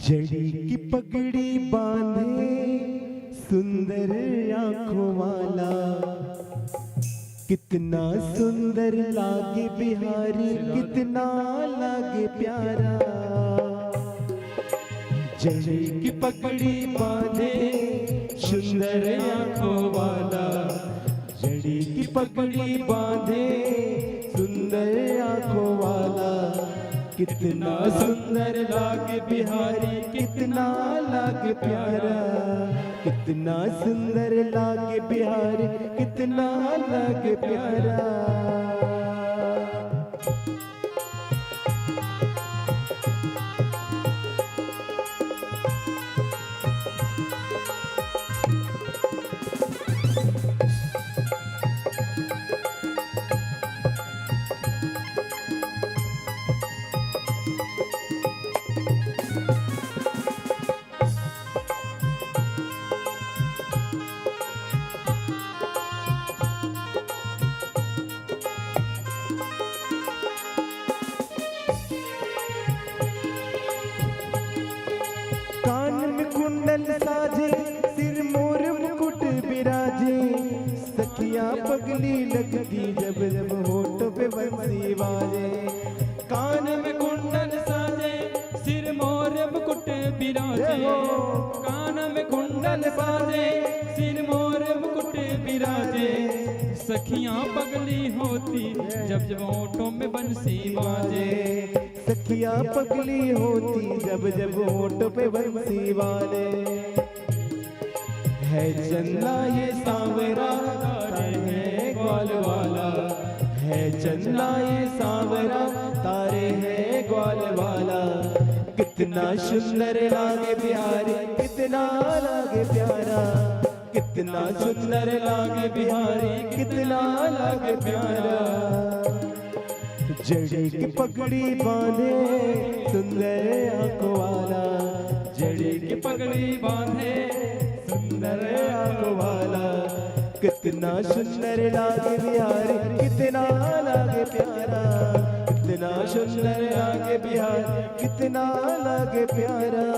जड़ी की पगड़ी बांधे सुंदर आंखों वाला, कितना सुंदर लागे बिहारी, कितना लागे प्यारा। जड़ी की पगड़ी बांधे सुंदर आंखों वाला, जड़ी की पगड़ी बांधे सुंदर आंखों वाला, कितना सुंदर लागे बिहारी, कितना लागे प्यारा, कितना सुंदर लागे बिहारी, कितना लागे प्यारा। कान में कुंडल साजे, सिर मोर मुकुट बिराजे, सखिया पगली लगती जब जब होठ पे बंसी बाजे। कान में कुंडल साजे, सिर मोर मुकुट बिराजे, कान में कुंडल साजे, सिर मोर मुकुट बिराजे, सखियां पगली होती जब जब होठों में बंसी बाजे। सखिया पगली होती जब जब होठ पे बंसी वाले। है चंदा ये सांवरा तारे है ग्वाल वाला, है चंदा ये सांवरा तारे है ग्वाल वाला। कितना सुंदर लागे बिहारी, कितना लागे प्यारा, कितना सुंदर लागे बिहारी, कितना लागे प्यारा। जड़ी की पगड़ी बांधे सुंदर आंखों वाला, जड़ी की पगड़ी बांधे सुंदर आंखों वाला। कितना सुंदर लागे बिहारी, कितना लागे प्यारा, कितना सुंदर लागे बिहारी, कितना लागे प्यारा।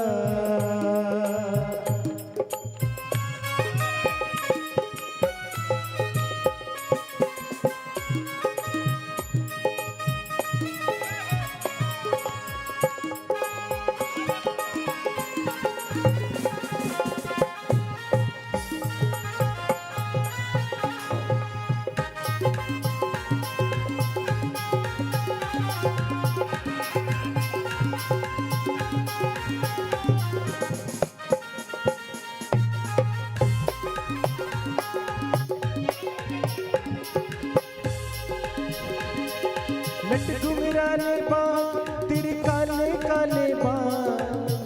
लट घुंघराले बाल तेरे काले काले बाल,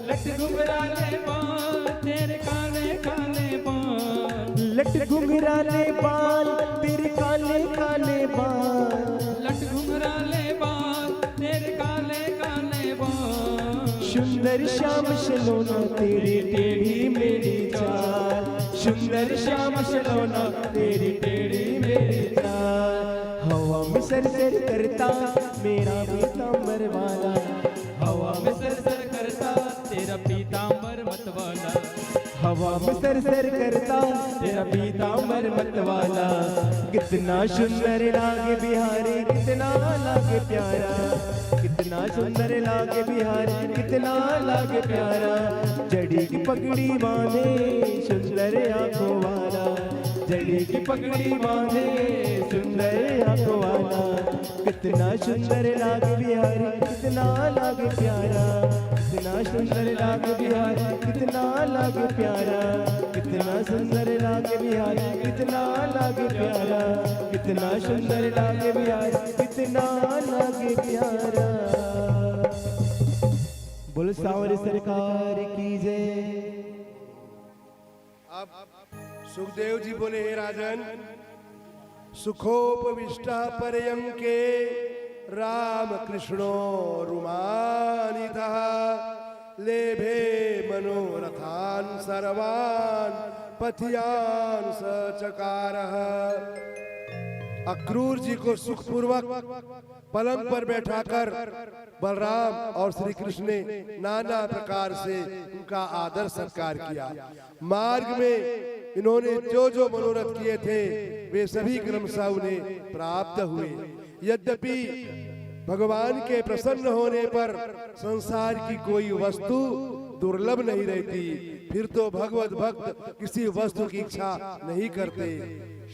लट घुंघराले बाल तेरे काले काले बाल, लट घुंघराले बाल तेरे काले काले बाल। लट घुंघराले बाल तेरे काले काले बाल। सुंदर श्याम सलोना तेरी टेढ़ी मेरी चाल, सुंदर श्याम सलोना तेरी टेढ़ी मेरी चाल। हवा में सर सर करता मेरा पीतांबर वाला, हवा में सर करता तेरा पीतांबर मतवाला, हवा में सर सर करता तेरा पीतांबर मतवाला। कितना सुंदर लागे बिहारी, कितना लागे प्यारा, कितना सुंदर लागे बिहारी, कितना लागे प्यारा। जड़ी की पगड़ी बांधे सुंदर आंखों वाला, जड़ी की पगड़ी बांधे सुंदर आंखों वाला। कितना सुंदर लागे बिहारी, कितना लागे प्यारा, कितना सुंदर लागे बिहारी, कितना लागे प्यारा। कितना सुंदर लागे बिहारी, कितना लागे प्यारा, कितना सुंदर लागे बिहारी, कितना लागे प्यारा। बोल सावर सरकार की जय। अब सुखदेव जी बोले, हे राजन, सुखोपविष्टा परयं के राम कृष्णो रुमानितः लेभे मनोरथान सर्वान पथियान सचकारः। अक्रूर जी को सुखपूर्वक पलंग पर बैठाकर बलराम और श्री कृष्ण ने नाना प्रकार से उनका आदर सत्कार किया। मार्ग में इन्होंने जो जो मनोरथ किए थे वे सभी क्रमशः उन्हें प्राप्त हुए। यद्यपि भगवान के प्रसन्न होने पर संसार की कोई वस्तु दुर्लभ नहीं रहती, फिर तो भगवत भक्त किसी वस्तु की इच्छा नहीं करते।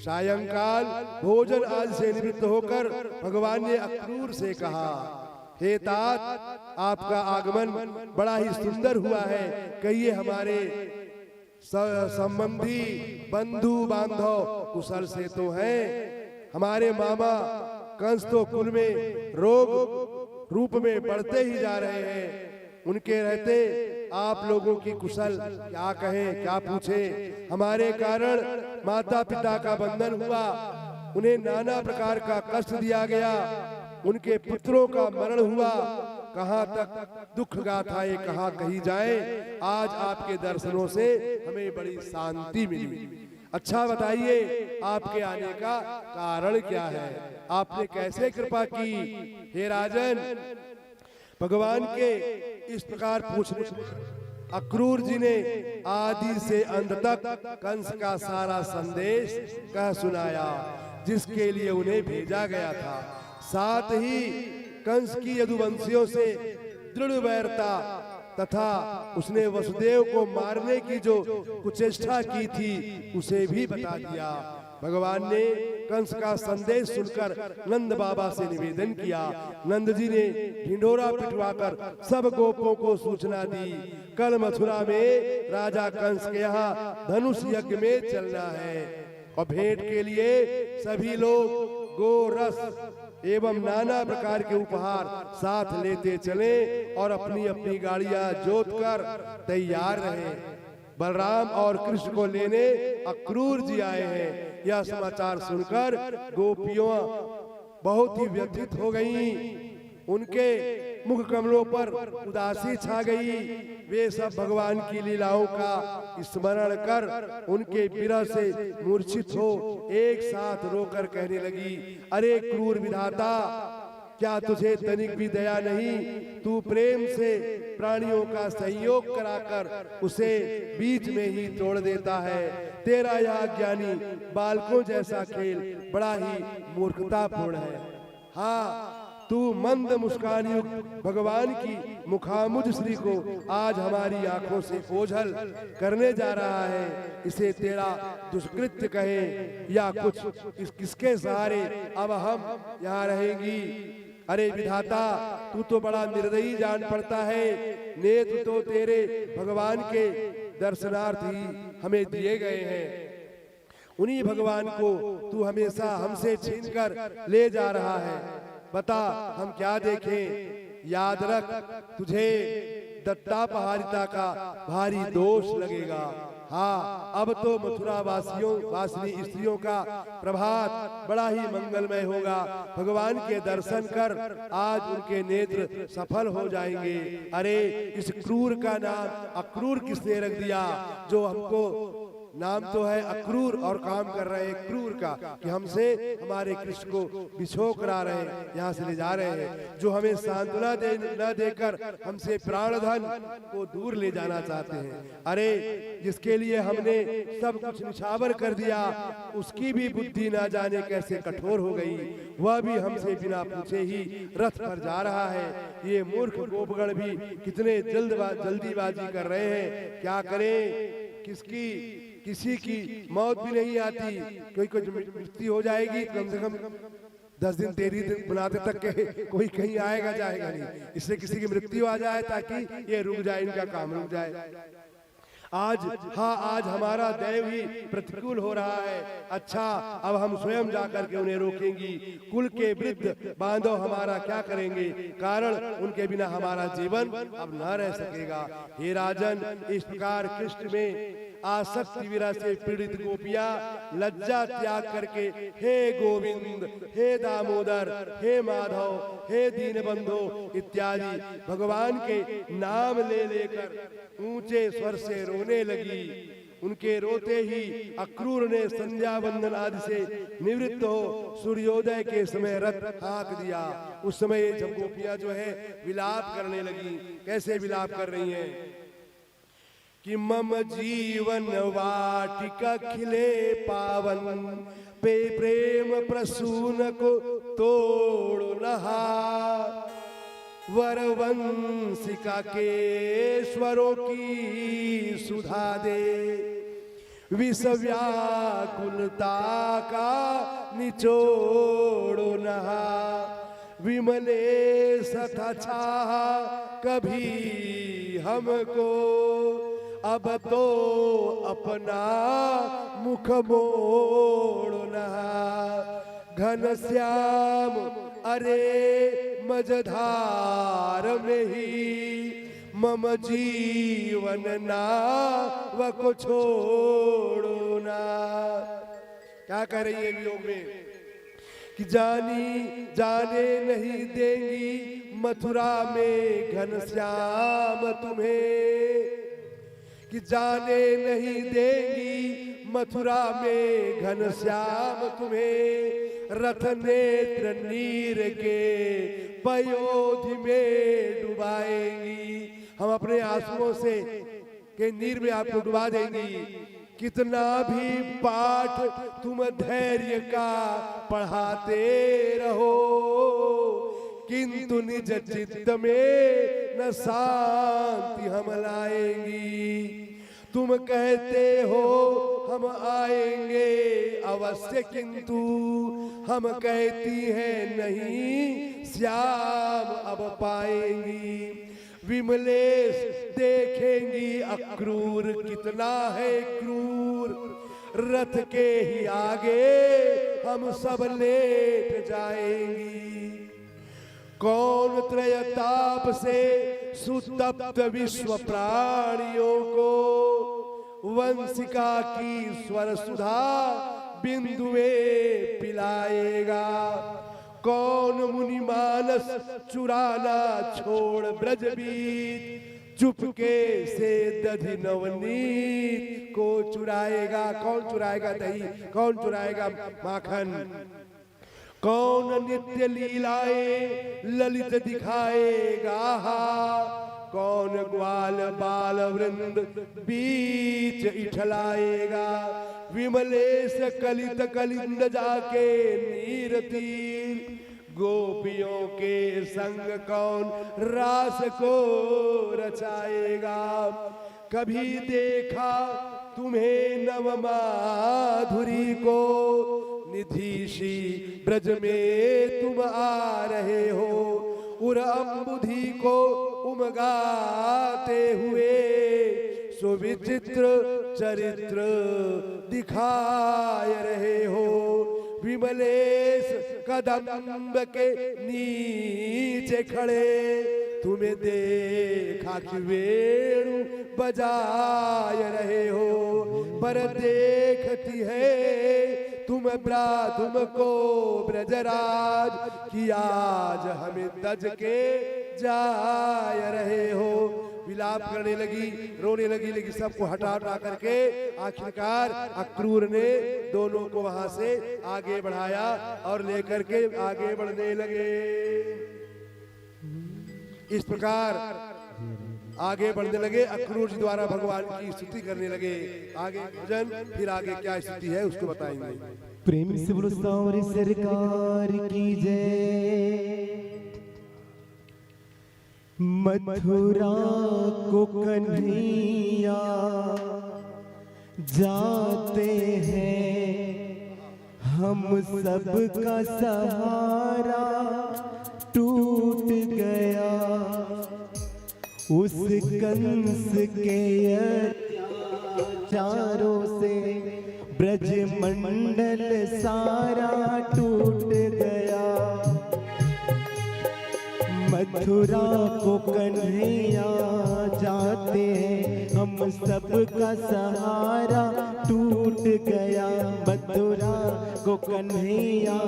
सायंकाल भोजन आदि से निवृत्त होकर भगवान ने अक्रूर से कहा, हे तात, आपका आगमन बड़ा ही सुंदर हुआ है। कहिए हमारे संबंधी बंधु बांधव कुशल से तो हैं। हमारे मामा कंस तो कुल में रोग रूप में बढ़ते ही जा रहे हैं। उनके रहते आप लोगों की कुशल क्या कहें, क्या पूछें। हमारे कारण माता पिता का बंधन हुआ, उन्हें नाना प्रकार का कष्ट दिया गया, उनके पुत्रों का मरण हुआ। कहाँ तक दुख गाथाएं कहाँ कही जाए। आज आपके दर्शनों से हमें बड़ी शांति मिली। अच्छा बताइए, आपके आने का कारण क्या है? आपने कैसे कृपा की? हे राजन, भगवान के इस प्रकार पूछने अक्रूर जी ने आदि से अंत तक कंस का सारा संदेश कह सुनाया जिसके लिए उन्हें भेजा गया था। साथ ही कंस की यदुवंशियों से दृढ़ वैरता तथा उसने वसुदेव को मारने की जो कुचेष्टा की थी उसे भी बता दिया। भगवान ने कंस का संदेश सुनकर नंद बाबा से निवेदन किया। नंद जी ने ढिंढोरा पिटवाकर सब गोपों को सूचना दी, कल मथुरा में राजा कंस के यहाँ धनुष यज्ञ में चलना है और भेंट के लिए सभी लोग गो रस एवं नाना प्रकार के उपहार साथ लेते चले और अपनी अपनी गाड़ियां जोत कर तैयार रहे। बलराम और कृष्ण को लेने अक्रूर जी आए हैं। यह समाचार सुनकर गोपियों बहुत ही व्यथित हो गईं। उनके मुख कमलों पर उदासी छा गई। वे सब भगवान की लीलाओं का स्मरण कर उनके विरह से मूर्छित हो एक साथ रोकर कहने लगी, अरे क्रूर विधाता, क्या तुझे तनिक भी दया नहीं? तू प्रेम से प्राणियों का सहयोग कराकर उसे बीच में ही तोड़ देता है। तेरा यह ज्ञानी बालकों जैसा खेल बड़ा ही मूर्खतापूर्ण है। हाँ, तू मंद मुस्कान युक्त भगवान की मुखामुझ श्री को आज हमारी आंखों से ओझल करने जा रहा है। इसे तेरा दुष्कृत्य कहे या कुछ किसके सहारे अब हम यहाँ रहेंगी? अरे विधाता, तू तो बड़ा निर्दयी जान पड़ता है। नेत्र तो तेरे भगवान के दर्शनार्थ ही हमें दिए गए हैं। उन्हीं भगवान को तू हमेशा हमसे छीनकर ले जा रहा है। बता, हम क्या देखें? याद रख, तुझे दत्तापहारिता का भारी दोष लगेगा। हाँ, अब तो मथुरा वासिनी स्त्रियों का प्रभात बड़ा ही मंगलमय होगा। भगवान के दर्शन कर आज उनके नेत्र सफल हो जाएंगे। अरे, इस क्रूर का नाम अक्रूर किसने रख दिया? जो हमको नाम तो है अक्रूर और काम कर रहे हैं क्रूर का, कि हमसे हमारे कृष्ण को बिछो करा रहे हैं, यहाँ से ले जा रहे हैं। जो हमें सांत्वना न देकर हमसे प्राण धन को दूर ले जाना चाहते हैं। अरे, जिसके लिए हमने सब कुछ निछावर कर दिया, उसकी भी बुद्धि ना जाने कैसे कठोर हो गई। वह भी हमसे बिना पूछे ही रथ पर जा रहा है। ये मूर्ख गोपगण भी कितने जल्दीबाजी कर रहे हैं। क्या करें? किसी की मौत भी नहीं आती। कोई मृत्यु हो जाएगी, कम से कम 10 दिन 13 दिन बुलाते तक के कोई कहीं आएगा जाएगा नहीं। इससे किसी की मृत्यु आ जाए ताकि ये रुक जाए, इनका काम रुक जाए। आज हमारा दैव ही प्रतिकूल हो रहा है। अच्छा, अब हम स्वयं जाकर के उन्हें रोकेंगी। कुल के वृद्ध बांधव हमारा क्या करेंगे? कारण उनके बिना हमारा जीवन अब न रह सकेगा। हे राजन, इस प्रकार कृष्ण में आसक्ति विरह से पीड़ित गोपियां लज्जा त्याग करके हे गोविंद, हे दामोदर, हे माधव, हे दीनबंधो इत्यादि भगवान के नाम ले लेकर ऊंचे स्वर से रोने लगी। उनके रोते ही अक्रूर ने संध्या वंदन आदि से निवृत्त हो सूर्योदय के समय रथ हाँक दिया। उस समय जब गोपियां जो है विलाप करने लगी, कैसे विलाप कर रही हैं कि मम जीवन वाटिका खिले पावन, पे प्रेम प्रसून को तोड़ नहा, वरवंशिका के स्वरों की सुधा दे, विष व्याकुलता का निचोड़ नहा, विमले सथा छाह कभी हमको, अब तो अपना मुख मोड़ना। घनश्याम अरे मझधार में ही मम जीवन नाव को छोड़ना। क्या कह रही है वियोग में कि जाने नहीं देंगी मथुरा में घनश्याम तुम्हें, कि जाने नहीं देंगी मथुरा में घनश्याम तुम्हें, रथ नेत्र नीर के पयोधि में डुबाएंगी। हम अपने आंसुओं से के नीर में आपको डुबा देंगी। कितना भी पाठ तुम धैर्य का पढ़ाते रहो, किंतु निज चित्त में न शांति हम लाएंगी। तुम कहते हो हम आएंगे अवश्य, किंतु हम कहती हैं नहीं, श्याम अब पाएंगी। विमलेश देखेंगी अक्रूर कितना है क्रूर, रथ के ही आगे हम सब लेट जाएंगी। कौन त्रयताप से सुतप्त विश्व प्राणियों को वंशिका की स्वर सुधा बिंदुए पिलाएगा। कौन मुनि मानस चुराना छोड़ ब्रज बीच, चुपके से दधि नवनीत को चुराएगा। कौन चुराएगा दही, कौन चुराएगा माखन। कौन नित्य लीलाएं ललित दिखाएगा, कौन ग्वाल बाल वृंद बीच इठलाएगा। विमलेश कलित कलिंद जाके नीर तीर, गोपियों के संग कौन रास को रचाएगा। कभी देखा तुम्हें नव माधुरी को, निधीशी ब्रज में तुम आ रहे हो। उर अम्बुधि को उमगाते हुए, सुविचित्र चरित्र दिखाए रहे हो। विमलेश कदम्ब के नीचे खड़े, तुम्हें देखा कि वेणु बजाए रहे हो। पर देखती है तुमको ब्रजराज, कि आज हमें तज के जाए रहे हो। विलाप करने लगी, रोने लगी, लेकिन सबको हटा हटा करके आखिरकार अक्रूर ने दोनों को वहां से आगे बढ़ाया और लेकर के आगे बढ़ने लगे। इस प्रकार आगे बढ़ने लगे, अक्रूर जी द्वारा भगवान की स्तुति करने लगे। आगे भजन, फिर आगे क्या स्थिति है उसको बताएंगे। प्रेम से बोलो सांवरी सरकार की जय। मथुरा को कन्हैया जाते हैं, हम सब का सहारा टूट गया। उस कंस के अत्याचारों से ब्रज मंडल सारा टूट गया। मथुरा को कन्हैया जाते हैं, हम सब का सहारा टूट गया। मथुरा को कन्हैया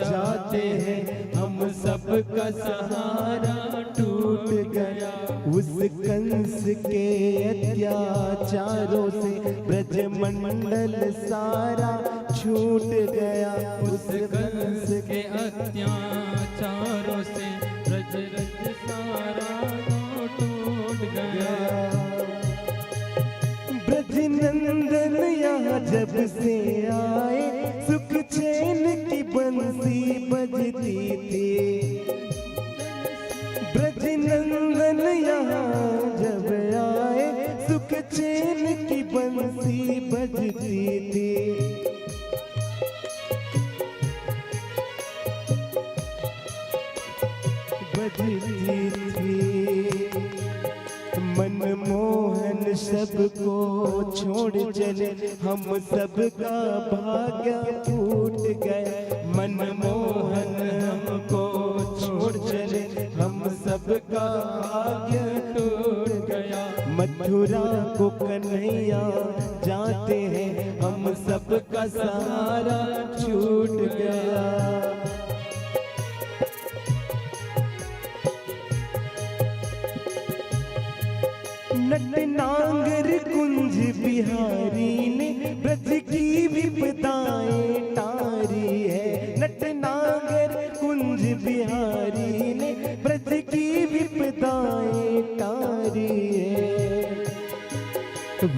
जाते हैं, हम सब का सहारा टूट गया। उस कंस के अत्याचारों से ब्रज मंडल सारा छूट गया। उस कंस के अत्याचारों से ब्रज रज सारा टूट गया। ब्रज नंदन यहाँ जब से आए, सुख चैन की बंसी बजती थी। ब्रज नंदन यहाँ जब आए, सुख चैन की बंसी बजती थी। बजती थी। मनमोहन सबको छोड़ चले, हम सबका भाग्य फूट गया। मनमोहन हमको छोड़ चले, हम सबका भाग्य टूट गया। मथुरा को कन्हैया जाते हैं, हम सबका सहारा छूट गया। नटनागर कुंज बिहारी ने ब्रज की विपदाएं टारी है। नटनागर कुंज बिहारी ने ब्रज की विपदाएं टारी है।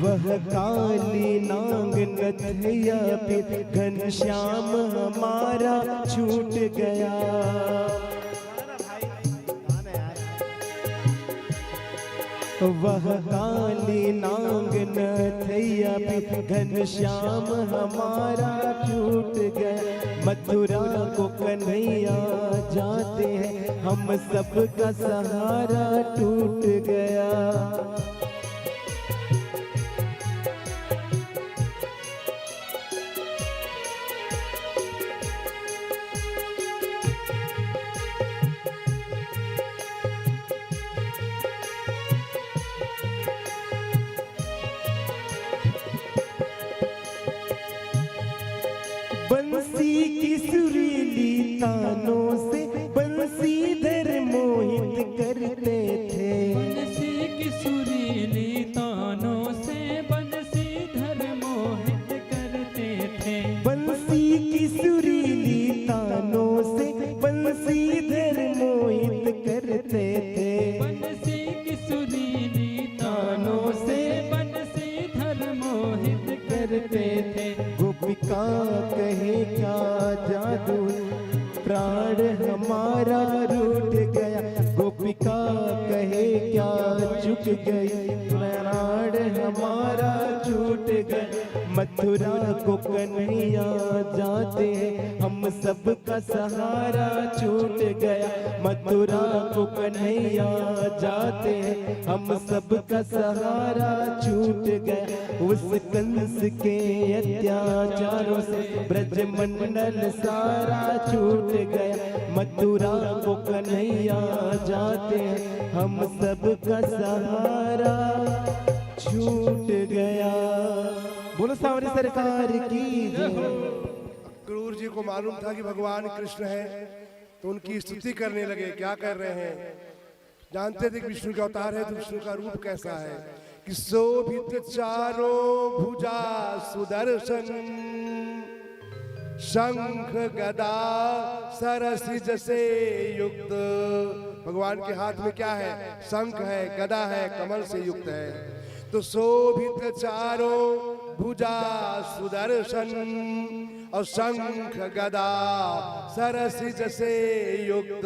वह काली नाग नथैया पे घनश्याम हमारा छूट गया। वह काली नाग अभी घनश्याम हमारा छूट गया। मथुरा को कन्हैया जाते हैं, हम सबका सहारा टूट गया। बंसी की सुरीली तानों से बंसीधर मोहित करते थे। बंसी की सुरीली तानों से बंसीधर मोहित करते थे। बंसी की सुरीली तानों से बंसीधर मोहित करते थे। बंसी की सुरीली तानों से बंसीधर मोहित करते थे। गोपिका कहे क्या जादू, प्राण हमारा रूठ गया। गोपिका कहे क्या चुक गई, प्राण हमारा छूट गया। मथुरा को कन्हैया जाते हैं, हम सबका सहारा छूट गया। मथुरा को कन्हैया जाते हैं, हम सबका सहारा छूट गया। उस कंस के अत्याचारों से ब्रजमंडल सारा छूट गया। मथुरा को कन्हैया जाते हैं, हम सबका सहारा छूट गया। बोलो सावरी सरकार की जय। क्रूर जी को मालूम था कि भगवान कृष्ण है, तो उनकी स्तुति करने लगे। क्या कर रहे हैं? जानते थे कि विष्णु का अवतार है, तो विष्णु का रूप कैसा है कि शोभित चारों भुजा सुदर्शन, शंख गदा सरसिज से युक्त। भगवान के हाथ में क्या है? शंख है, गदा है, कमल से युक्त है। तो शोभित चारों भुजा सुदर्शन और शंख गदा सरसिज से युक्त,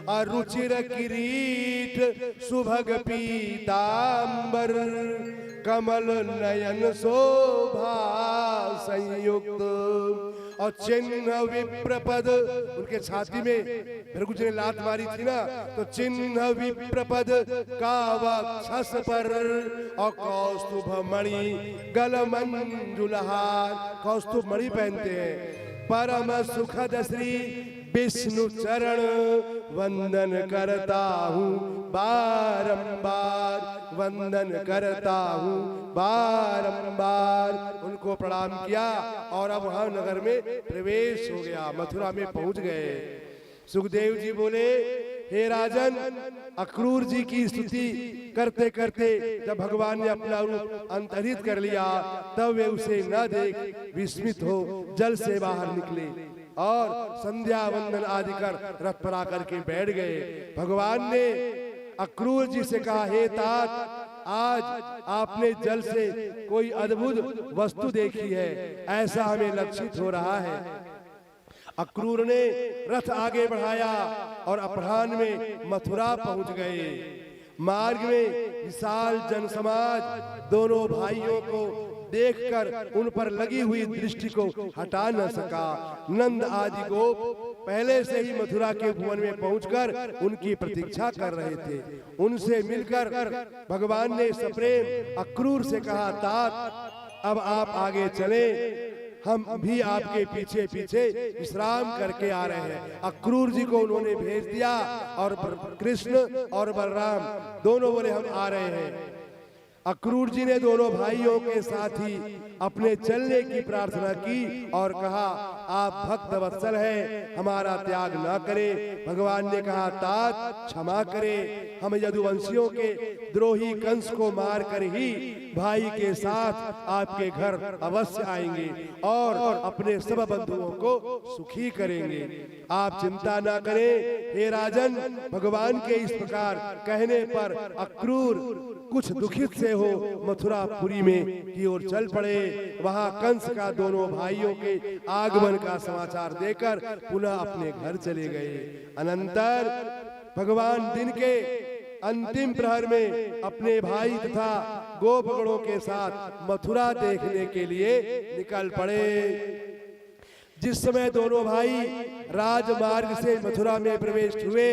और रुचिर किरीट सुभग पीतांबर, कमल नयन शोभा संयुक्त। और चिन्ह विप्रपद, उनके छाती में भृगु जी ने लात मारी थी ना, तो चिन्ह विप्रपद का वक्षस पर, और कौस्तुभ मणि गल मंजुलहार, कौस्तुभ मणि पहनते हैं। परम सुखद श्री विष्णु चरण वंदन करता हूँ बारंबार, वंदन करता हूँ बारंबार। उनको प्रणाम किया और अब वहां नगर में प्रवेश हो गया, मथुरा में पहुंच गए। सुखदेव जी बोले, हे राजन, अक्रूर जी की स्तुति करते करते जब भगवान ने अपना रूप अंतर्हित कर लिया, तब वे उसे न देख विस्मित हो जल से बाहर निकले और संध्या वंदन आदि कर रथ पर आकर के बैठ गए। भगवान ने अक्रूर जी से कहा, हे तात, आज आपने जल से कोई अद्भुत वस्तु देखी है, ऐसा हमें लक्षित हो रहा है। अक्रूर ने रथ आगे बढ़ाया और अपराह्न में मथुरा पहुंच गए। मार्ग में विशाल जनसमाज दोनों भाइयों को देखकर उन पर लगी हुई दृष्टि को हटा न सका। नंद आदि गोप पहले से ही मथुरा के भुवन में पहुंचकर उनकी प्रतीक्षा कर रहे थे। उनसे मिलकर भगवान ने सप्रेम अक्रूर से कहा, तात, अब आप आगे चले, हम भी आपके पीछे पीछे विश्राम करके आ रहे हैं। अक्रूर जी को उन्होंने भेज दिया और कृष्ण और बलराम दोनों बोले, हम आ रहे हैं। अक्रूर जी ने दोनों भाइयों के साथ ही अपने चलने की प्रार्थना की और कहा, आप भक्त वत्सल हैं, हमारा त्याग न करें। भगवान ने कहा, तात, क्षमा करें, हम यदुवंशियों के द्रोही कंस को मार कर ही भाई के साथ आपके घर अवश्य आएंगे और अपने सब बंधुओं को सुखी करेंगे। आप चिंता न करें। हे राजन, भगवान के इस प्रकार कहने पर अक्रूर कुछ दुखित से हो मथुरापुरी में की ओर चल पड़े। वहां कंस का दोनों भाइयों के आगमन का समाचार देकर पुनः अपने घर चले गए। अनंतर भगवान दिन के अंतिम प्रहर में अपने भाई तथा गोपगणों के साथ मथुरा देखने के लिए निकल पड़े। जिस समय दोनों भाई राजमार्ग से मथुरा में प्रवेश हुए,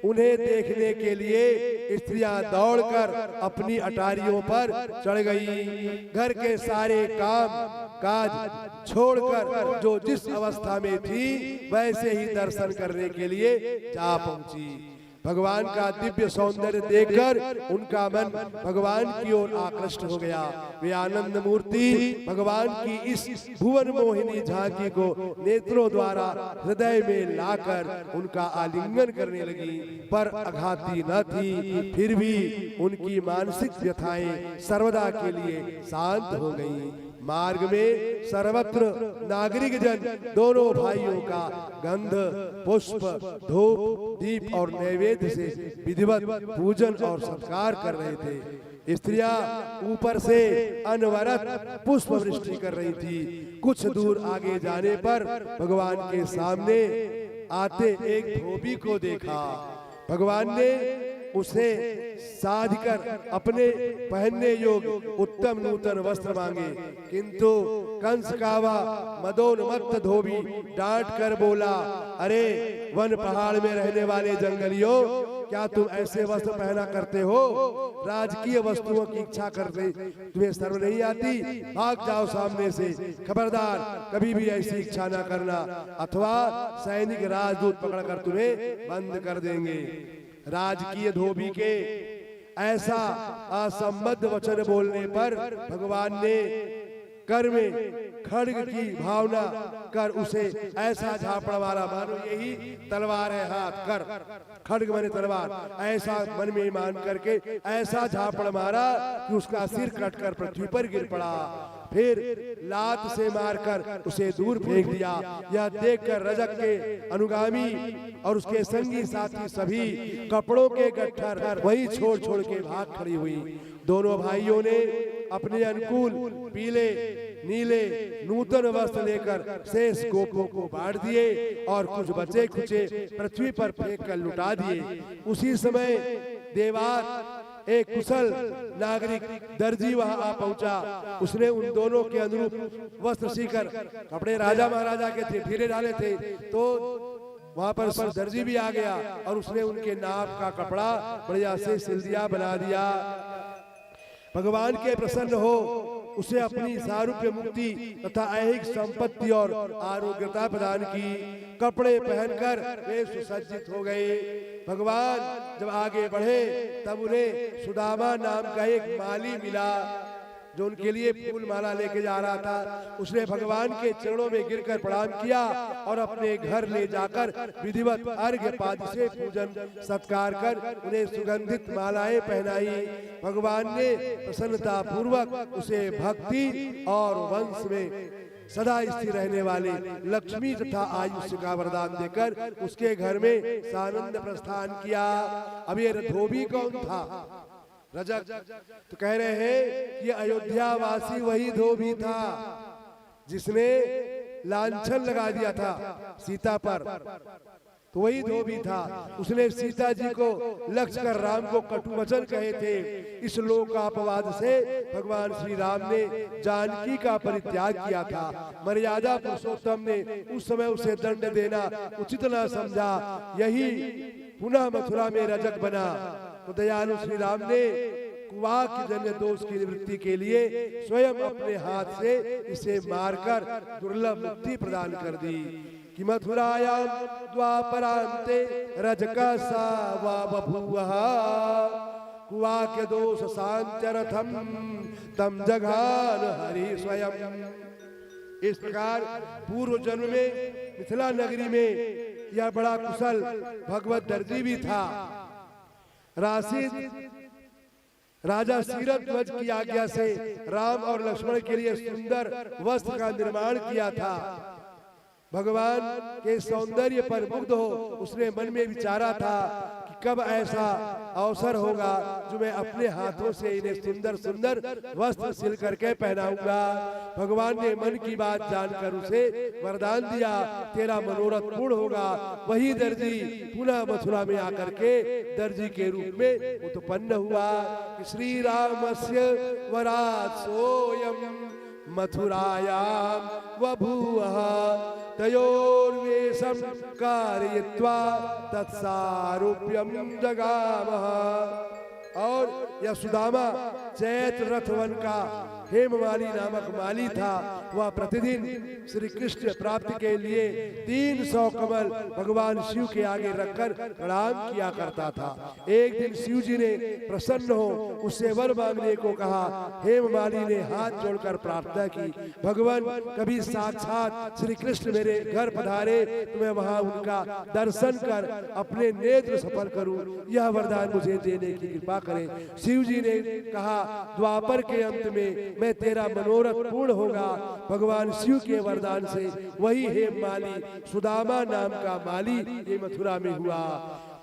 उन्हें देखने के लिए स्त्रियां दौड़कर अपनी अटारियों पर चढ़ गई। घर के सारे काम काज छोड़कर जो जिस अवस्था में थी वैसे ही दर्शन करने के लिए जा पहुंची। भगवान का दिव्य सौंदर्य देखकर उनका मन भगवान की ओर आकृष्ट हो गया। वे आनंद मूर्ति भगवान की इस भुवन मोहिनी झांकी को नेत्रों द्वारा हृदय में लाकर उनका आलिंगन करने लगी, पर अघाती न थी, फिर भी उनकी मानसिक व्यथाएं सर्वदा के लिए शांत हो गईं। मार्ग में सर्वत्र नागरिक जन दोनों भाइयों का गंध, पुष्प, धूप, दीप और नैवेद्य से विधिवत पूजन और सत्कार कर रहे थे। स्त्रियां ऊपर से अनवरत पुष्प वृष्टि कर रही थी। कुछ दूर आगे जाने पर भगवान के सामने आते एक धोबी को देखा। भगवान ने उसे साध कर अपने पहनने योग्य उत्तम नूतन वस्त्र मांगे, किंतु कंस कावा मदोन्मत्त धोबी डांट कर बोला, अरे वन पहाड़ में रहने वाले जंगलियों, क्या तुम ऐसे वस्त्र पहना करते हो? राजकीय वस्तुओं की इच्छा करते तुम्हें शर्म नहीं आती? भाग जाओ सामने से। खबरदार, कभी भी ऐसी इच्छा ना करना, अथवा सैनिक राजदूत पकड़कर तुम्हें बंद कर देंगे। राजकीय धोबी के ऐसा असंबद्ध वचन बोलने पर भगवान ने कर में खड्ग की भावना कर उसे ऐसा झापड़ मारा, मानो यही तलवार है हाथ, कर खड्ग माने तलवार, ऐसा मन में मान करके ऐसा झापड़ मारा कि उसका सिर कटकर पृथ्वी पर गिर पड़ा। फिर लात से मारकर उसे दूर फेंक दिया। यह देखकर रजक के अनुगामी और उसके संगी साथी सभी कपड़ों के गट्ठर वहीं छोड़ छोड़ के भाग खड़ी हुई। दोनों भाइयों ने अपने अनुकूल पीले नीले नूतन वस्त्र लेकर शेष गोपों को बांट दिए और कुछ बचे खुचे पृथ्वी पर फेंक कर लुटा दिए। उसी समय देवात एक कुशल नागरिक दर्जी वहां आ पहुंचा। उसने उन दोनों के अनुरूप वस्त्र सीकर, कपड़े राजा महाराजा के थे, ढीले डाले थे, तो वहां पर दर्जी भी आ गया और उसने उनके नाप का कपड़ा बढ़िया से सिल दिया, बना दिया। भगवान के प्रसन्न हो उसे अपनी सारूप्य मुक्ति तथा ऐहिक संपत्ति और आरोग्यता प्रदान की। कपड़े पहनकर वे सुसज्जित हो गए। भगवान जब आगे बढ़े तब उन्हें सुदामा नाम का एक माली मिला जो उनके लिए फूल माला लेके जा रहा था। उसने भगवान के चरणों में गिरकर प्रणाम किया और अपने घर ले जाकर विधिवत अर्घ्य पाद से पूजन सत्कार कर उन्हें सुगंधित मालाएं पहनाई। भगवान ने प्रसन्नता पूर्वक उसे भक्ति और वंश में सदा स्थिर रहने वाले लक्ष्मी तथा आयुष्य का वरदान देकर उसके घर में सानंद प्रस्थान किया। अब ये धोबी कौन था? रजक। तो कह रहे हैं कि अयोध्या वासी वही धोबी था जिसने लांछन लगा दिया था सीता पर, तो वही धोबी था। उसने सीता जी को लक्ष्य कर राम को कटु वचन कहे थे। इस लोक का अपवाद से भगवान श्री राम ने जानकी का परित्याग किया था। मर्यादा पुरुषोत्तम ने उस समय उसे दंड देना उचित न समझा, यही पुनः मथुरा में रजक बना। तो दयालु श्री राम ने कुवाक जन्य दोष की निवृत्ति के लिए स्वयं अपने हाथ से इसे मारकर दुर्लभ मुक्ति प्रदान कर दी। कि मथुरायाम द्वापरांते रजका सा वा बभूवः कुवाक दोष सांत्यरथम तम जघान हरि स्वयं। इस प्रकार पूर्व जन्म में मिथिला नगरी में यह बड़ा कुशल भगवत दर्जी भी था। राशिद राजा सीरथ ध्वज की आज्ञा से राम और लक्ष्मण के लिए सुंदर वस्त्र का निर्माण किया था। भगवान के सौंदर्य पर मुग्ध हो उसने मन में विचारा था कि कब ऐसा अवसर होगा जो मैं अपने हाथों से इन्हें सुंदर सुंदर वस्त्र सिल करके पहनाऊंगा। भगवान ने मन की बात जानकर उसे वरदान दिया, तेरा मनोरथ पूर्ण होगा। वही दर्जी पुनः मथुरा में आकर के दर्जी के रूप में उत्पन्न हुआ। श्री रामस्य वरात् सोयम मथुरायाम बभूवः तयोर्वेशं कारयित्वा तत्सारूप्यं जगामः। और यह सुदामा चैत्र रथ वन का हेममाली नामक माली था। वह प्रतिदिन श्री कृष्ण प्राप्ति के लिए 300 कमल भगवान शिव के आगे रखकर प्रणाम किया करता था। एक दिन शिव जी ने प्रसन्न हो उससे वर मांगने को कहा। हेममाली ने हाथ जोड़कर प्रार्थना की, भगवान कभी साक्षात श्री कृष्ण मेरे घर पधारे तो मैं वहां उनका दर्शन कर अपने नेत्र सफल करूं, यह वरदान मुझे देने की कृपा करें। शिव जी ने कहा, द्वापर के अंत में मैं तेरा मनोरथ पूर्ण होगा। भगवान शिव के वरदान से वही हेममाली सुदामा नाम का माली ये मथुरा में हुआ।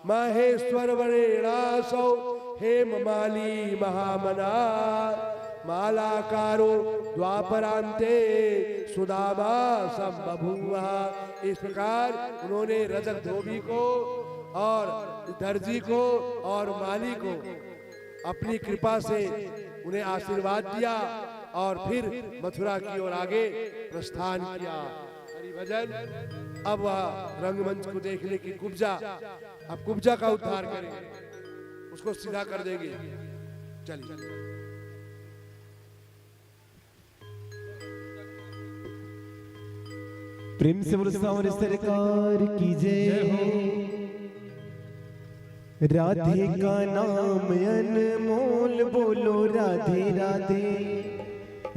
माहेश्वर वरेणासौ हेममाली महामना मालाकारो द्वापरांते सुदामा संबभूवा। इस प्रकार उन्होंने रजक धोबी को और दर्जी को और माली को अपनी कृपा से उन्हें आशीर्वाद दिया और फिर मथुरा की ओर आगे प्रस्थान किया। हरि भजन। अब वह रंगमंच को देखने की कुब्जा, अब कुब्जा का उद्धार करेंगे, उसको सीधा कर देंगे। चलिए प्रेम से बोलो सावरे सरकार की जय हो। राधे का नाम अनमोल बोलो राधे राधे।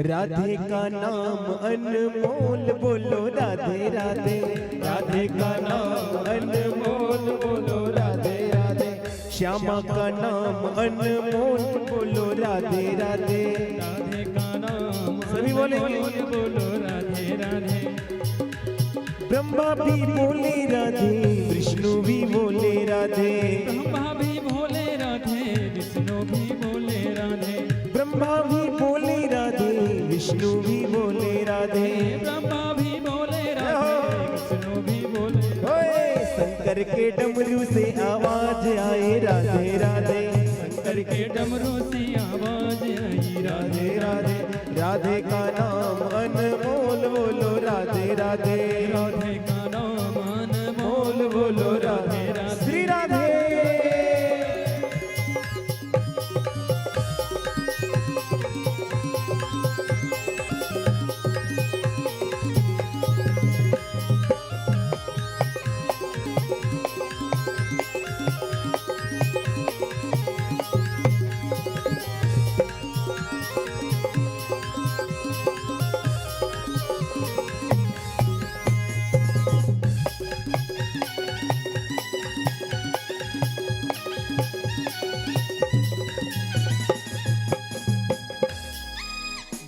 राधे का नाम अनमोल बोलो राधे राधे। राधे का नाम अनमोल बोलो राधे राधे। श्यामा का नाम अनमोल बोलो राधे राधे। राधे का नाम सभी बोलेंगे बोलो राधे राधे। ब्रह्मा भी बोले राधे, विष्णु भी बोले राधे। ब्रह्मा भी बोले राधे, विष्णु भी बोले राधे। ब्रह्मा भी बोले राधे, विष्णु भी बोले राधे। ब्रह्मा भी बोले राधे, विष्णु भी बोले। ओए शंकर के डमरू से आवाज आए राधे राधे। शंकर के डमरू से आवाज आई राधे राधे। राधे का नाम अनमोल बोलो राधे राधे। राधे का नाम अनमोल बोलो राधे राधे। श्री राधे।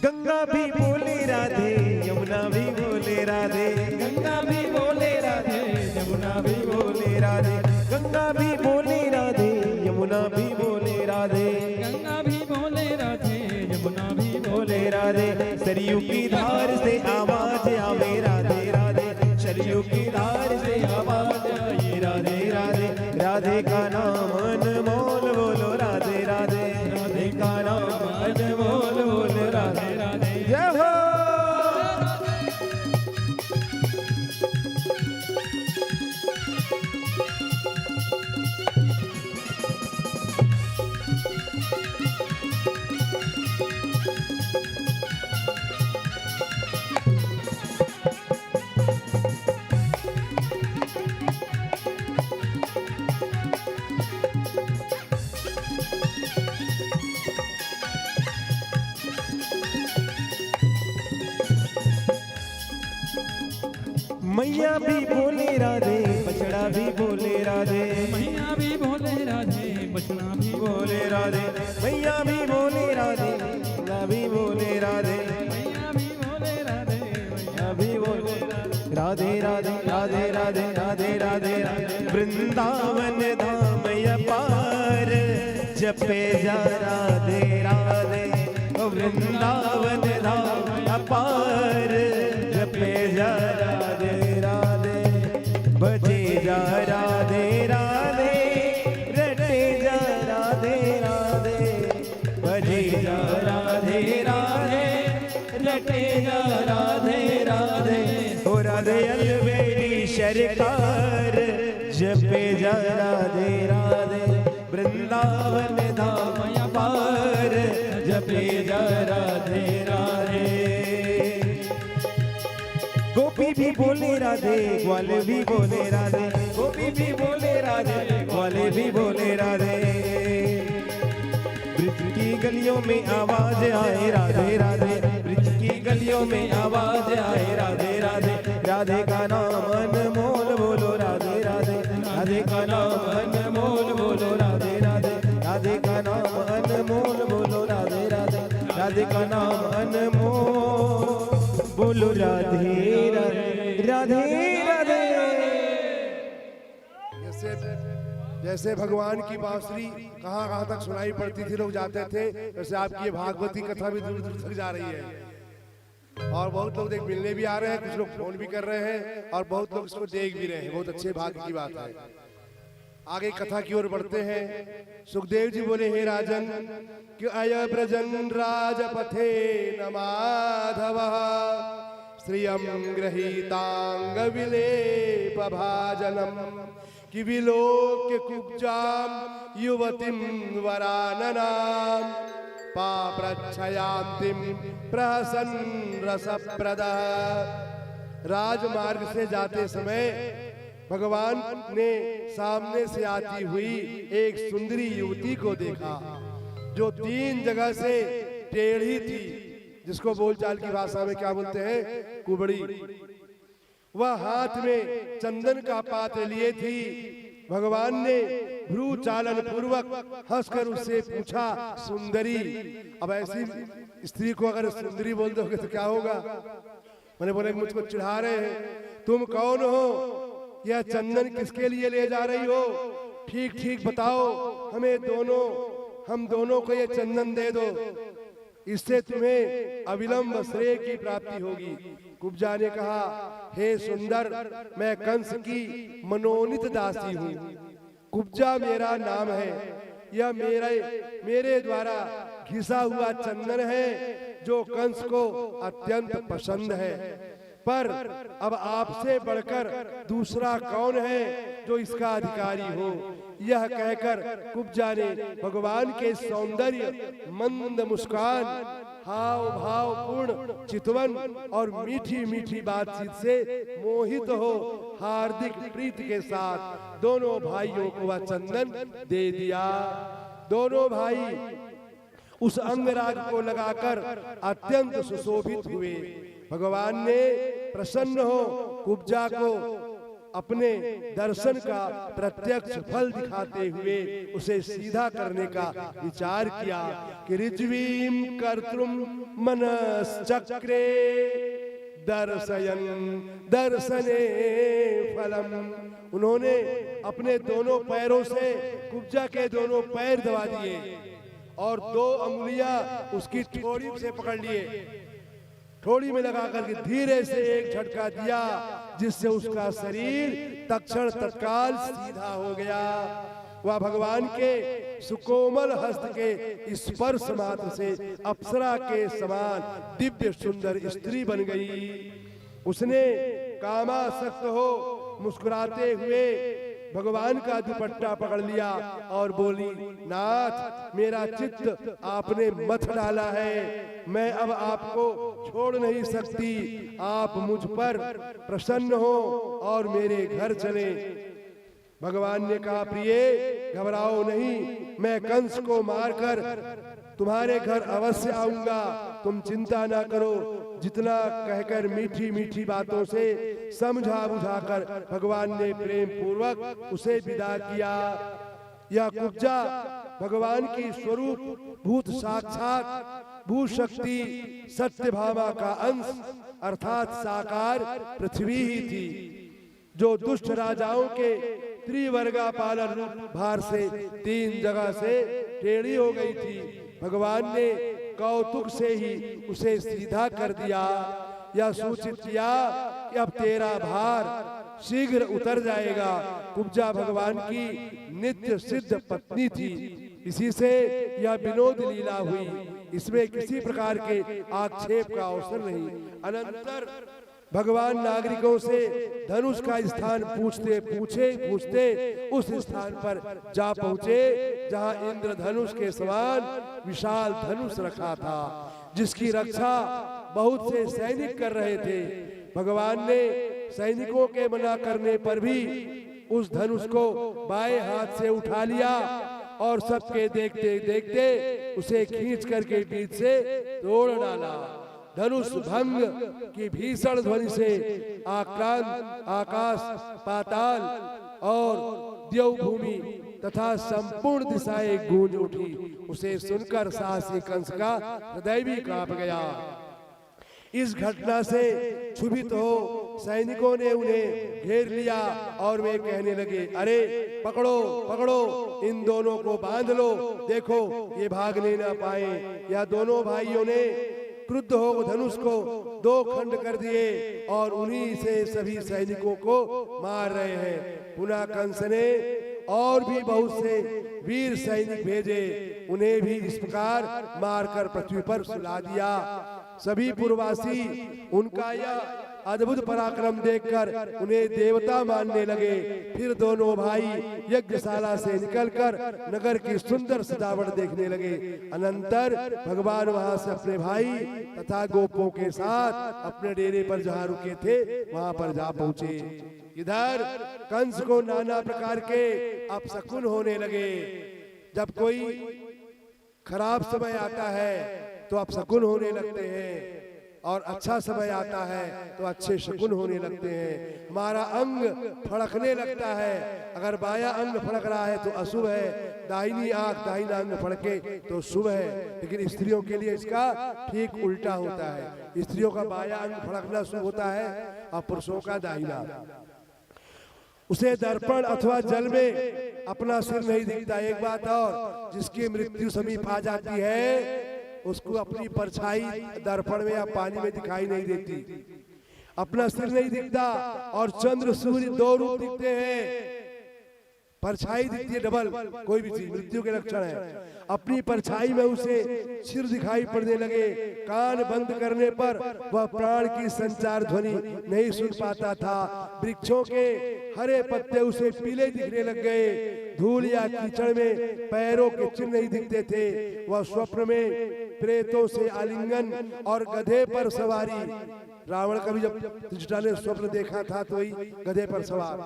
गंगा भी बोले राधे, यमुना भी बोले राधे। गंगा भी बोले राधे, यमुना भी बोले राधे। गंगा भी बोले राधे, यमुना भी बोले राधे। गंगा भी बोले राधे, यमुना भी बोले राधे। सरयू की धार से आवाज आवे राधे राधे। सरयू की धार से आवाज आई राधे राधे। राधे का नाम अनमोल बोलो राधे राधे। राधे का नाम अनमोल बोलो राधे राधे। जय हो। मैया भी बोले राधे, बछड़ा भी बोले राधे। मैया भी बोले राधे, बछड़ा भी बोले राधे। मैया भी बोले राधे, बछड़ा भी बोले राधे। मैया भी बोले राधे, मैया भी बोले राधे राधे राधे राधे राधे राधे राधे। वृंदावन धाम जपे जा राधे राधे, वृंदावन धाम अपार जपे जा राधे राधे, भजे जा राधे राधे, रटे जा राधे राधे, भजे जा राधे राधे, रटे जा राधे राधे। ओ राधे अलवेली सरकार जपे जा राधे राधे, वृंदावन धाम अपार जपे जा राधे राधे। गोपी भी बोले राधे, ग्वाल भी बोले राधे, गोपी भी बोले राधे, ग्वाल भी बोले राधे। ब्रिज की गलियों में आवाज आए राधे राधे, ब्रिज की गलियों में आवाज आए राधे राधे। राधे का नाम अनमोल बोलो राधे राधे, राधे का नाम अनमोल बोलो राधे राधे, राधे का नाम अनमोल बोलो राधे राधे, राधे का नाम अनमोल बोलो राधे राधे, राधे राधे। जैसे भगवान की बांसुरी कहाँ कहाँ तक सुनाई पड़ती थी, लोग जाते थे, वैसे आपकी ये भागवती कथा भी दूर दूर तक जा रही है। और बहुत लोग देख मिलने भी आ रहे हैं, कुछ लोग फोन भी कर रहे हैं और बहुत लोग इसको देख भी रहे हैं। बहुत अच्छे भाग्य की बात है। आगे कथा की ओर बढ़ते हैं। सुखदेव जी बोले, हे राजन कि अय ब्रजन राजपथे न माधव श्रियम गृहीतांग विलेप भाजनम कि विलोक्य कुब्जाम युवतिम वराननाम पाप्रच्छयान्तिम प्रहसन रसप्रदः। राजमार्ग से जाते समय भगवान ने सामने से आती हुई एक सुंदरी युवती को देखा जो 3 जगह से टेढ़ी थी, जिसको बोलचाल की भाषा में क्या बोलते हैं, कुबड़ी। वह हाथ में चंदन का पात्र लिए थी। भगवान ने भ्रू चालन पूर्वक हंसकर उससे पूछा, सुंदरी। अब ऐसी स्त्री को अगर सुंदरी बोल दोगे तो क्या होगा? मैंने बोला मुझको चिढ़ा रहे हैं, तुम कौन हो, यह चंदन किसके लिए ले जा रही हो, ठीक ठीक बताओ, हम दोनों को ये चंदन दे दो, इससे तुम्हें अविलंब श्रेय की प्राप्ति होगी। कुब्जा ने कहा, हे सुंदर, मैं कंस की मनोनीत दासी हूँ। कुब्जा मेरा नाम है, यह मेरे द्वारा घिसा हुआ चंदन है जो कंस को अत्यंत पसंद है। पर अब आपसे बढ़कर दूसरा कौन है जो इसका अधिकारी हो? यह कहकर कुब्जा ने भगवान के सौंदर्य, मंद मुस्कान, हाव भाव पूर्ण चितवन और मीठी मीठी बातचीत से मोहित हो हार्दिक प्रीति के साथ दोनों भाइयों को वह चंदन दे दिया। दोनों भाई उस अंगराग को लगाकर अत्यंत सुशोभित हुए। भगवान ने प्रसन्न हो कुब्जा को अपने दर्शन का प्रत्यक्ष फल दिखाते हुए उसे सीधा करने का विचार किया कि ऋज्वीम कर्तृम मनश्चक्रे दर्शयन् दर्शने फलम। उन्होंने अपने दोनों पैरों से कुब्जा के दोनों पैर दबा दिए और 2 अंगुलियां उसकी ठोड़ी से पकड़ लिए, ठोड़ी में लगा करके धीरे से एक झटका दिया, जिससे उसका शरीर तत्काल सीधा हो गया। वह भगवान के सुकोमल हस्त के स्पर्श मात्र से अप्सरा के समान दिव्य सुंदर स्त्री बन गई। उसने कामासक्त हो मुस्कुराते हुए भगवान का दुपट्टा पकड़ लिया और बोली, नाथ, मेरा चित्त आपने मथ डाला है, मैं अब आपको छोड़ नहीं सकती। आप मुझ पर प्रसन्न हो और मेरे घर चले। भगवान ने कहा, प्रिय घबराओ नहीं, मैं कंस को मारकर तुम्हारे घर अवश्य आऊंगा, तुम चिंता ना करो। जितना कहकर मीठी मीठी बातों से समझा बुझाकर भगवान ने प्रेम पूर्वक उसे विदा किया। यह कुब्जा भगवान की स्वरूप भूत साक्षात भू शक्ति सत्यभामा का अंश अर्थात साकार पृथ्वी ही थी, जो दुष्ट राजाओं के त्रिवर्गा पालन भार से 3 जगह से टेढ़ी हो गई थी। भगवान ने कौतुक से ही उसे सीधा कर दिया, या सूचित किया कि अब तेरा भार शीघ्र उतर जाएगा। कुब्जा भगवान की नित्य सिद्ध पत्नी थी, इसी से यह विनोद लीला हुई। इसमें किसी प्रकार के आक्षेप का अवसर नहीं। अनंतर भगवान नागरिकों से धनुष का स्थान पूछते उस स्थान पर जा पहुँचे जहाँ इंद्रधनुष के समान विशाल धनुष रखा था, जिसकी रक्षा बहुत से सैनिक कर रहे थे। भगवान ने सैनिकों के मना करने पर भी उस धनुष को बाएं हाथ से उठा लिया और सबके देखते देखते उसे खींच करके बीच से तोड़ डाला। धनुष भंग की भीषण ध्वनि से आक्रांत आकाश, पाताल और देवभूमि तथा संपूर्ण दिशाएं गूंज उठी। उसे सुनकर साहसी कंस का हृदय भी कांप गया। इस घटना से क्षुभित हो सैनिकों ने उन्हें घेर लिया और वे कहने लगे, अरे पकड़ो पकड़ो, इन दोनों को बांध लो, देखो ये भागने ना पाए। या दोनों भाइयों ने क्रुद्ध हो धनुष को 2 खंड कर दिए और उन्हीं से सभी सैनिकों को मार रहे हैं। पुनः कंस ने और भी बहुत से वीर सैनिक भेजे, उन्हें भी इस प्रकार मारकर पृथ्वी पर सुला दिया। सभी पुरवासी उनका यह अद्भुत पराक्रम देखकर उन्हें देवता मानने लगे। फिर दोनों भाई यज्ञशाला से निकलकर नगर की सुंदर सजावट देखने लगे। अनंतर भगवान वहां से अपने भाई तथा गोपों के साथ अपने डेरे पर जहाँ रुके थे वहां पर जा पहुंचे। इधर कंस को नाना प्रकार के अपशकुन होने लगे। जब कोई खराब समय आता है तो अपशकुन होने लगते हैं, और अच्छा समय आता है तो अच्छे शकुन होने लगते हैं। हमारा अंग फड़कने लगता है, अगर बाया अंग फड़क रहा है तो अशुभ है, दाहिनी आंख दाहिना अंग फड़के तो शुभ है। लेकिन स्त्रियों के लिए इसका ठीक उल्टा होता है। स्त्रियों का बाया अंग फड़कना शुभ होता है और पुरुषों का दाहिना। उसे दर्पण अथवा जल में अपना सिर नहीं दिखता। एक बात और, जिसकी मृत्यु समीप आ जाती है उसको अपनी परछाई दर्पण में या पानी में दिखाई नहीं देती, अपना सिर नहीं दिखता। और चंद्र सूर्य 2 रूप दिखते हैं, परछाई दिखती है डबल। कोई भी चीज मृत्यु के लक्षण है। अपनी परछाई में उसे सिर दिखाई पड़ने लगे। कान बंद करने पर वह प्राण की संचार ध्वनि नहीं सुन पाता था। वृक्षों के हरे पत्ते उसे पीले दिखने लग गए। धूल या कीचड़ में पैरों के चिन्ह नहीं दिखते थे। वह स्वप्न में प्रेतों से आलिंगन और गधे पर सवारी, रावण का भी जब त्रिजटा ने स्वप्न देखा था तो वही गधे पर सवार,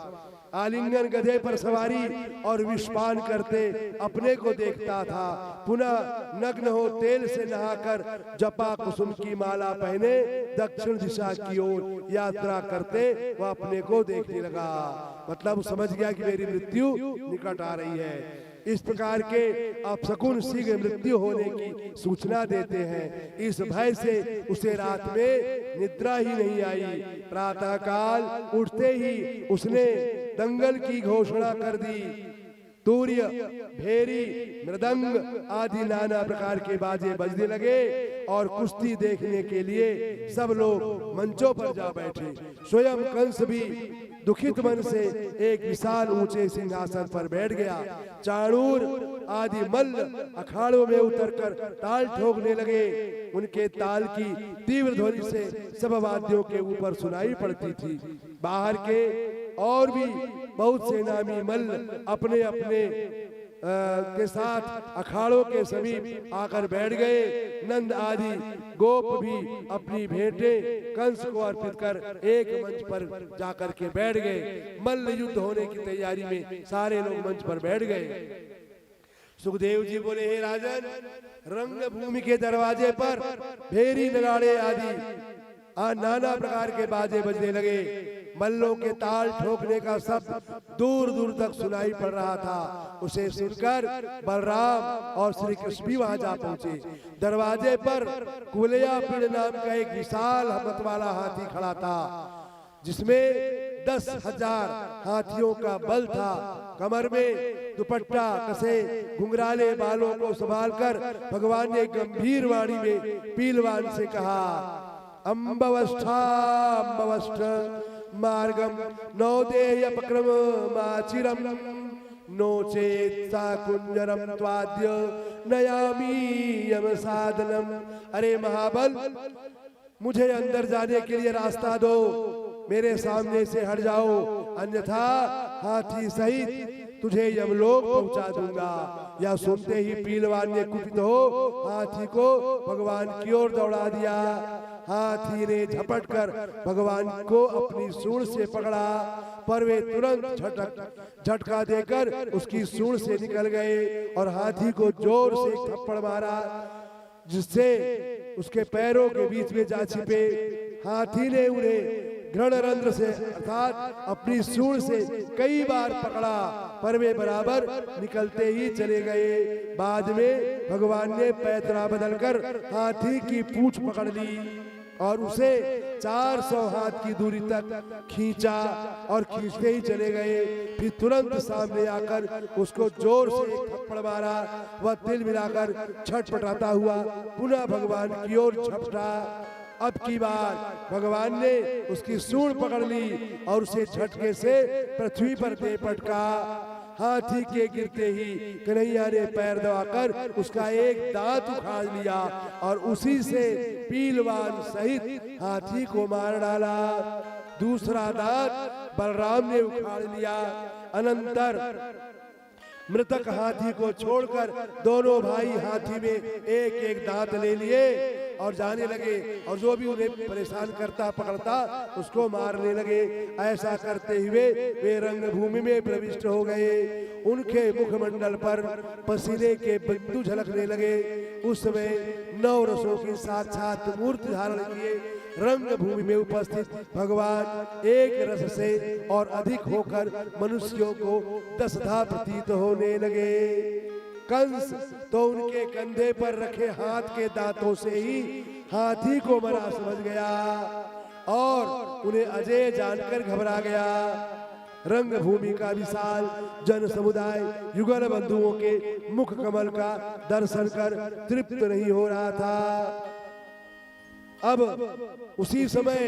आलिंगन गधे पर सवारी और विषपान करते अपने को देखता था। पुनः नग्न हो तेल से नहाकर जपा कुसुम की माला पहने दक्षिण दिशा की ओर यात्रा करते वह अपने को देखने लगा। मतलब समझ गया कि मेरी मृत्यु निकट आ रही है। इस प्रकार के अपशकुन शीघ्र मृत्यु होने की सूचना देते हैं। इस भय से उसे रात में निद्रा ही नहीं आई। प्रातः काल उठते ही उसने दंगल की घोषणा कर दी। तूर्य, भेरी, मृदंग आदि नाना प्रकार के बाजे बजने लगे और कुश्ती देखने के लिए सब लोग मंचों पर जा बैठे। स्वयं कंस भी दुखित मन से एक विशाल ऊंचे सिंहासन पर बैठ गया। चाणूर आदि मल्ल अखाड़ों में उतरकर ताल ठोकने लगे। उनके ताल की तीव्र ध्वनि से सब वाद्यों के ऊपर सुनाई पड़ती थी। बाहर के और भी बहुत से नामी मल्ल अपने अपने के साथ अखाड़ों के समीप आकर बैठ गए। नंद आदि गोप भी अपनी भेंटें कंस को अर्पित कर एक मंच पर जाकर के बैठ गए। मल्ल युद्ध होने की तैयारी में सारे लोग मंच पर बैठ गए। सुखदेव जी बोले, हे राजन, रंगभूमि के दरवाजे पर भेरी, नगाड़े आदि नाना प्रकार के बाजे बजने लगे। मल्लों के ताल ठोकने का शब्द दूर दूर तक सुनाई पड़ रहा था। उसे सुनकर बलराम और श्री कृष्ण भी वहां जा पहुंचे। दरवाजे पर कुलिया पिंड नाम का एक विशाल मत वाला हाथी खड़ा था, जिसमें 10,000 हाथियों का बल था। कमर में दुपट्टा कसे घुंघराले बालों को संभालकर भगवान ने गंभीर वाणी में पीलवान से कहा, अम्बवस्था अम्बवस्थ मार्गम नौदेय पक्रम माचिरम नो चेत कुंजरम त्वाद्य नयामी यम साधनम। अरे महाबल, मुझे अंदर जाने के लिए रास्ता दो, मेरे सामने से हट जाओ, अन्यथा हाथी सहित तुझे यमलोक पहुंचा दूंगा। यह सुनते ही पीलवान ने कुपित हो हाथी को भगवान की ओर दौड़ा दिया। हाथी ने झपटकर भगवान को अपनी सूंड से पकड़ा, पर वे तुरंत झटका देकर उसकी सूंड से निकल गए और हाथी को जोर से थप्पड़ मारा, जिससे उसके पैरों के बीच में जा छिपे। हाथी ने उन्हें घृणरंध्र से अर्थात अपनी सूंड से कई बार पकड़ा, पर वे बराबर निकलते ही चले गए। बाद में भगवान ने पैतरा बदलकर हाथी की पूंछ पकड़ ली और उसे 400 हाथ की दूरी तक खींचा और खींचते ही चले गए। फिर तुरंत सामने आकर उसको जोर से एक थप्पड़ मारा। वह तिल मिलाकर छटपटाता हुआ पुनः भगवान की ओर झपटा। अब की बार भगवान ने उसकी सूंड पकड़ ली और उसे झटके से पृथ्वी पर दे पटका। हाथी के गिरते ही कन्हैया ने पैर दबाकर उसका एक दांत उखाड़ लिया और उसी से पीलवान सहित हाथी को मार डाला। दूसरा दांत बलराम ने उखाड़ लिया। अनंतर मृतक हाथी को छोड़कर दोनों भाई हाथी में एक एक दांत ले लिए और जाने लगे, और जो भी उन्हें परेशान करता पकड़ता उसको मारने लगे। ऐसा करते हुए वे रंगभूमि में प्रविष्ट हो गए। उनके मुखमंडल पर पसीने के बिंदु झलकने लगे। उस समय 9 रसों की साक्षात मूर्ति धारण किए रंगभूमि में उपस्थित भगवान एक रस से और अधिक होकर मनुष्यों को दसधा प्रतीत होने लगे। कंस तो उनके कंधे पर रखे हाथ के दांतों से ही हाथी को मरा समझ गया और उन्हें अजय जानकर घबरा गया। रंगभूमि का विशाल जन समुदाय युगल बंधुओं के मुख कमल का दर्शन कर तृप्त नहीं हो रहा था। अब उसी समय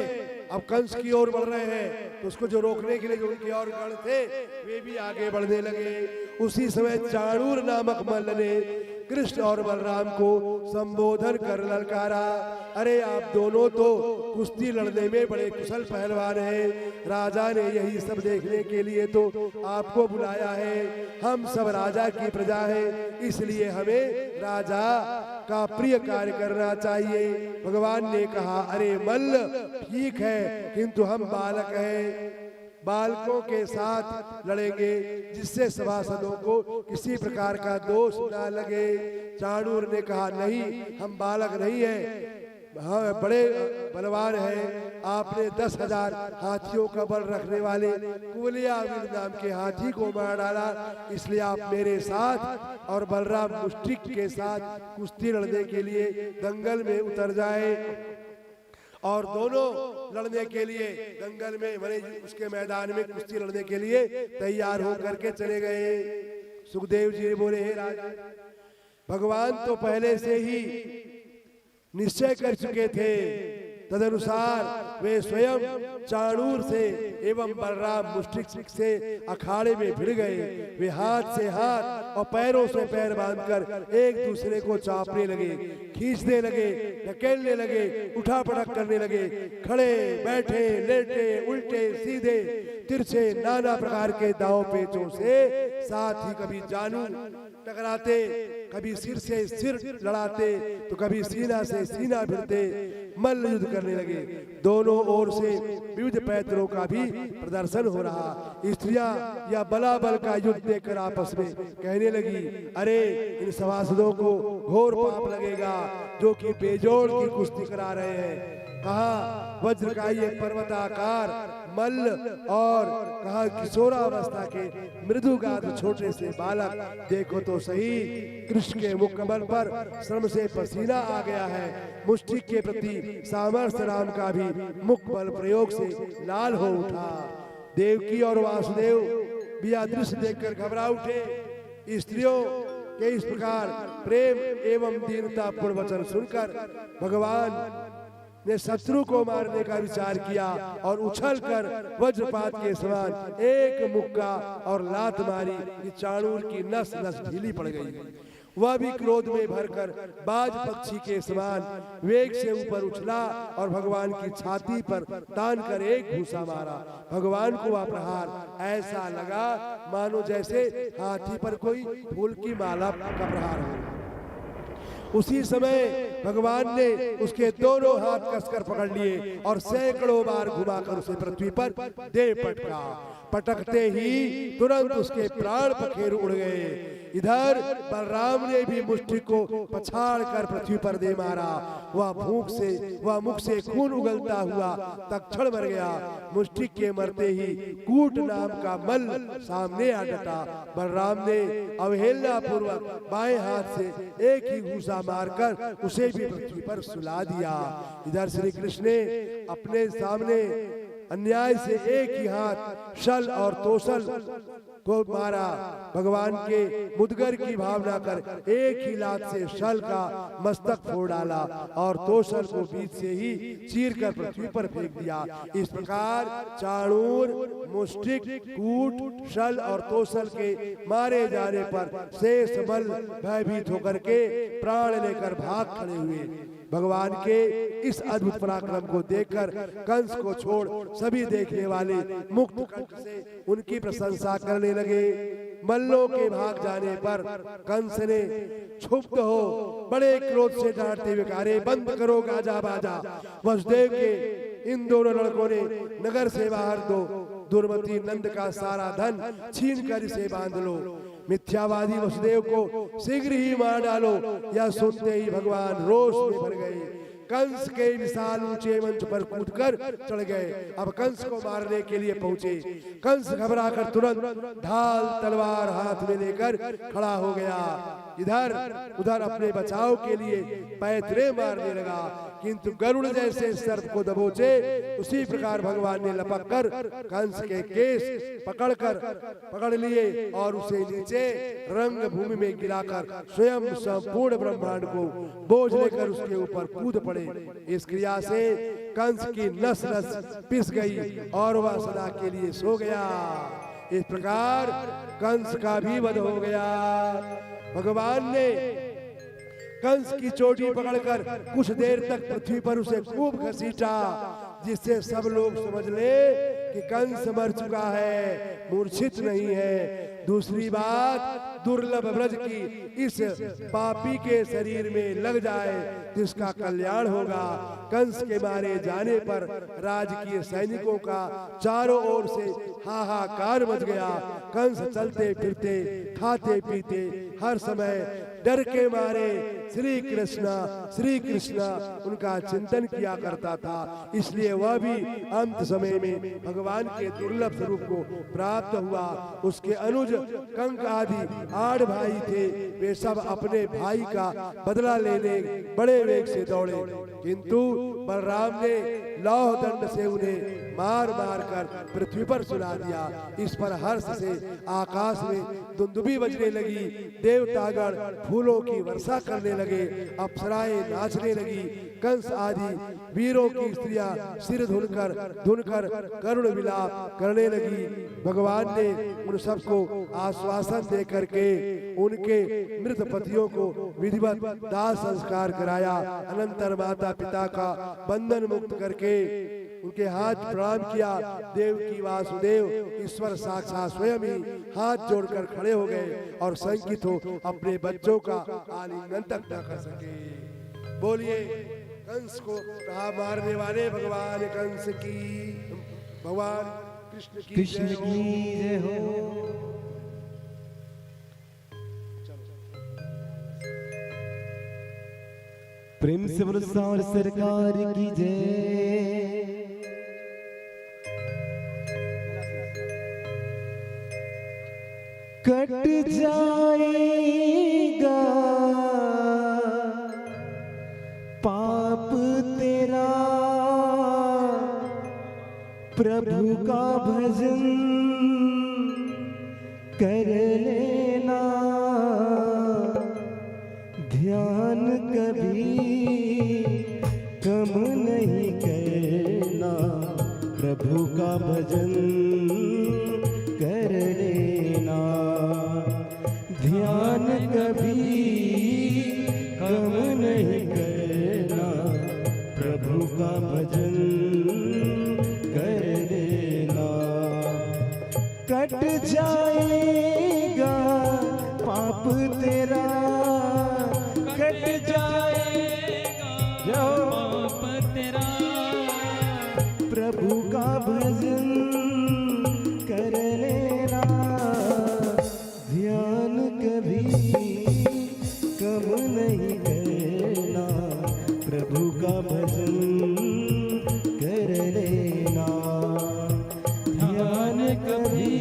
अब कंस की ओर बढ़ रहे हैं, तो उसको जो रोकने के लिए जो उनके और गण थे वे भी आगे बढ़ने लगे। उसी समय चाणूर नामक मल्ल ने कृष्ण और बलराम को संबोधन कर ललकारा, अरे आप दोनों तो कुश्ती लड़ने में बड़े कुशल पहलवान हैं। राजा ने यही सब देखने के लिए तो आपको बुलाया है। हम सब राजा की प्रजा हैं, इसलिए हमें राजा का प्रिय कार्य करना चाहिए। भगवान ने कहा, अरे मल्ल ठीक है, किंतु हम बालक हैं, बालकों के साथ लड़ेंगे जिससे सभासदों को किसी प्रकार का दोष ना लगे। चाणूर ने कहा, नहीं, हम बालक नहीं हैं, हाँ बड़े बलवान हैं। आपने 10,000 हाथियों का बल रखने वाले कुवलयावीर नाम के हाथी को मार डाला, इसलिए आप मेरे साथ और बलराम मुष्टिक के साथ कुश्ती लड़ने के लिए दंगल में उतर जाए। और दोनों लड़ने के लिए दंगल में माने उसके मैदान में कुश्ती लड़ने के लिए तैयार होकर के चले गए। सुखदेव जी बोले, हे राजा, भगवान तो पहले से ही निश्चय कर चुके थे, तदनुसार वे स्वयं चाणूर से एवं बलराम मुष्टिक से अखाड़े में भिड़ गए। वे हाथ से हाथ और पैरों से पैर बांधकर एक दूसरे को चापने लगे, खींचने लगे, ढकेलने लगे, उठा पटक करने लगे। खड़े बैठे लेटे उल्टे सीधे तिरछे नाना प्रकार के दांव पेचों से, साथ ही कभी जानू टकराते, कभी सिर से सिर लड़ाते, तो कभी सीना से सीना भिड़ते मल्ल युद्ध करने लगे। दोनों ओर से विविध पैतरों का भी प्रदर्शन हो रहा। स्त्रियां या बलाबल का युद्ध देखकर आपस में कहने लगी, अरे इन सभासदों को घोर पाप लगेगा जो कि बेजोड़ की कुश्ती करा रहे हैं। कहा वज्र का ये पर्वताकार मल्ल और कहा किशोरावस्था के मृदुगाद छोटे से बालक, देखो तो सही कृष्ण के मुखकमल पर श्रम से पसीना आ गया है। मुष्टिक के प्रति सामर्थ्य राम का भी मुख बल प्रयोग से लाल हो उठा। देवकी और वासुदेव भी यह दृश्य देखकर घबरा उठे। स्त्रियों के इस प्रकार प्रेम एवं दीनता पूर्ण वचन सुनकर भगवान ने शत्रु को मारने का विचार किया और उछलकर वज्रपात के समान एक मुक्का और लात मारी कि चाणूर की नस नस ढीली पड़ गई। वह भी क्रोध में भरकर बाज पक्षी के समान वेग से ऊपर उछला और भगवान की छाती पर तान कर एक घूसा मारा। भगवान को वह प्रहार ऐसा लगा मानो जैसे हाथी पर कोई फूल की माला का प्रहार हो। उसी समय भगवान ने उसके दोनों हाथ कसकर पकड़ लिए और सैकड़ों बार घुमाकर उसे पृथ्वी पर दे पटका। पटकते ही तुरंत उसके प्राण पखेरु उड़ गए। इधर बलराम ने भी मुष्टि को पछाड़ कर पृथ्वी पर दे मारा। वह मुख से खून उगलता हुआ तत्क्षण मर गया। मुष्टि के मरते ही कूट नाम का मल सामने आ डटा। बलराम ने अवहेलना पूर्वक बाएं हाथ से एक ही घूसा मारकर उसे भी पृथ्वी पर सुला दिया। इधर श्री कृष्ण ने अपने सामने अन्याय से एक ही हाथ शल और तोसल को मारा। भगवान के मुदगर की भावना कर एक ही लात से शल का मस्तक फोड़ डाला और तोसल को बीच से ही चीर कर पृथ्वी पर फेंक दिया। इस प्रकार चाणूर, मुष्टिक, कूट, शल और तोसल के मारे जाने पर शेष मल भयभीत होकर के प्राण लेकर भाग खड़े हुए। भगवान के इस अद्भुत पराक्रम को देखकर कंस को छोड़ सभी देखने वाले मुक्त कंठ से उनकी प्रशंसा करने लगे। मल्लों के भाग जाने पर कंस ने क्षुब्ध हो बड़े क्रोध से डांटते हुए कहा, बंद करो गाजा बाजा। वसुदेव के इन दोनों लड़कों ने नगर से बाहर दो दुर्मति नंद का सारा धन छीन कर इसे बांध लो। मिथ्यावादी वसुदेव को शीघ्र ही मार डालो। यह सुनते ही भगवान रोष में भर गए। कंस के विशाल ऊंचे मंच पर कूदकर चढ़ गए। अब कंस को मारने के लिए पहुंचे। कंस घबराकर तुरंत ढाल तलवार हाथ में लेकर खड़ा हो गया। इधर उधर अपने बचाव के लिए पैतरे मारने लगा, किंतु गरुड़ जैसे सर्प को दबोचे उसी प्रकार भगवान ने लपक कर कंस के केस पकड़ लिए और उसे नीचे रंग भूमि में गिराकर स्वयं संपूर्ण ब्रह्मांड को बोझ लेकर उसके ऊपर कूद पड़े। इस क्रिया से कंस की नस नस पिस गई और वह सदा के लिए सो गया। इस प्रकार कंस का भी वध हो गया। भगवान ने कंस की चोटी पकड़कर कुछ देर तक पृथ्वी पर उसे खूब घसीटा, जिससे सब लोग समझ ले कि कंस मर चुका है, मूर्छित नहीं है। दूसरी बात, दुर्लभ ब्रज की इस पापी के शरीर में लग जाए जिसका कल्याण होगा। कंस के मारे जाने पर राजकीय सैनिकों का चारों ओर से हाहाकार मच गया। कंस चलते फिरते खाते पीते हर समय डर के मारे श्री कृष्णा उनका चिंतन किया करता था। इसलिए वह भी अंत समय में भगवान के दुर्लभ स्वरूप को प्राप्त हुआ। उसके अनुज कंक आदि 8 भाई थे। वे सब अपने भाई का बदला लेने बड़े वेग से दौड़े, किंतु बलराम ने लौह दंड से उन्हें मार मार कर पृथ्वी पर सुला दिया। इस पर हर्ष से आकाश में दुंदुभी बजने लगी। देवतागण फूलों की वर्षा करने लगे, अप्सराएं नाचने लगी। कंस आदि वीरों की स्त्रियां सिर धुनकर करुण विलाप करने लगी। भगवान ने उन सबको आश्वासन दे करके उनके मृत पतियों को विधिवत दाह संस्कार कराया। अनंतर माता पिता का बंधन मुक्त करके उनके हाथ प्रणाम किया। देवकी वासुदेव ईश्वर साक्षात स्वयं ही हाथ जोड़कर खड़े हो गए और शंकित हो अपने बच्चों का आलिंगन तक न कर सके। बोलिए कंस को कहा मारने वाले भगवान कंस की, भगवान कृष्ण की जय हो। प्रेम से बोलो सावर सरकार की जय। कट जाएगा पाप तेरा, प्रभु का भजन कर लेना, ध्यान कभी कम नहीं करना, प्रभु का भजन कर लेना, ध्यान कभी कम नहीं करना, प्रभु का भजन कर लेना। कट जाएगा पाप तेरा, कट जाएगा पाप तेरा, प्रभु का भजन कर लेना, ध्यान कभी कम नहीं करना, प्रभु का भजन कर लेना, ध्यान कभी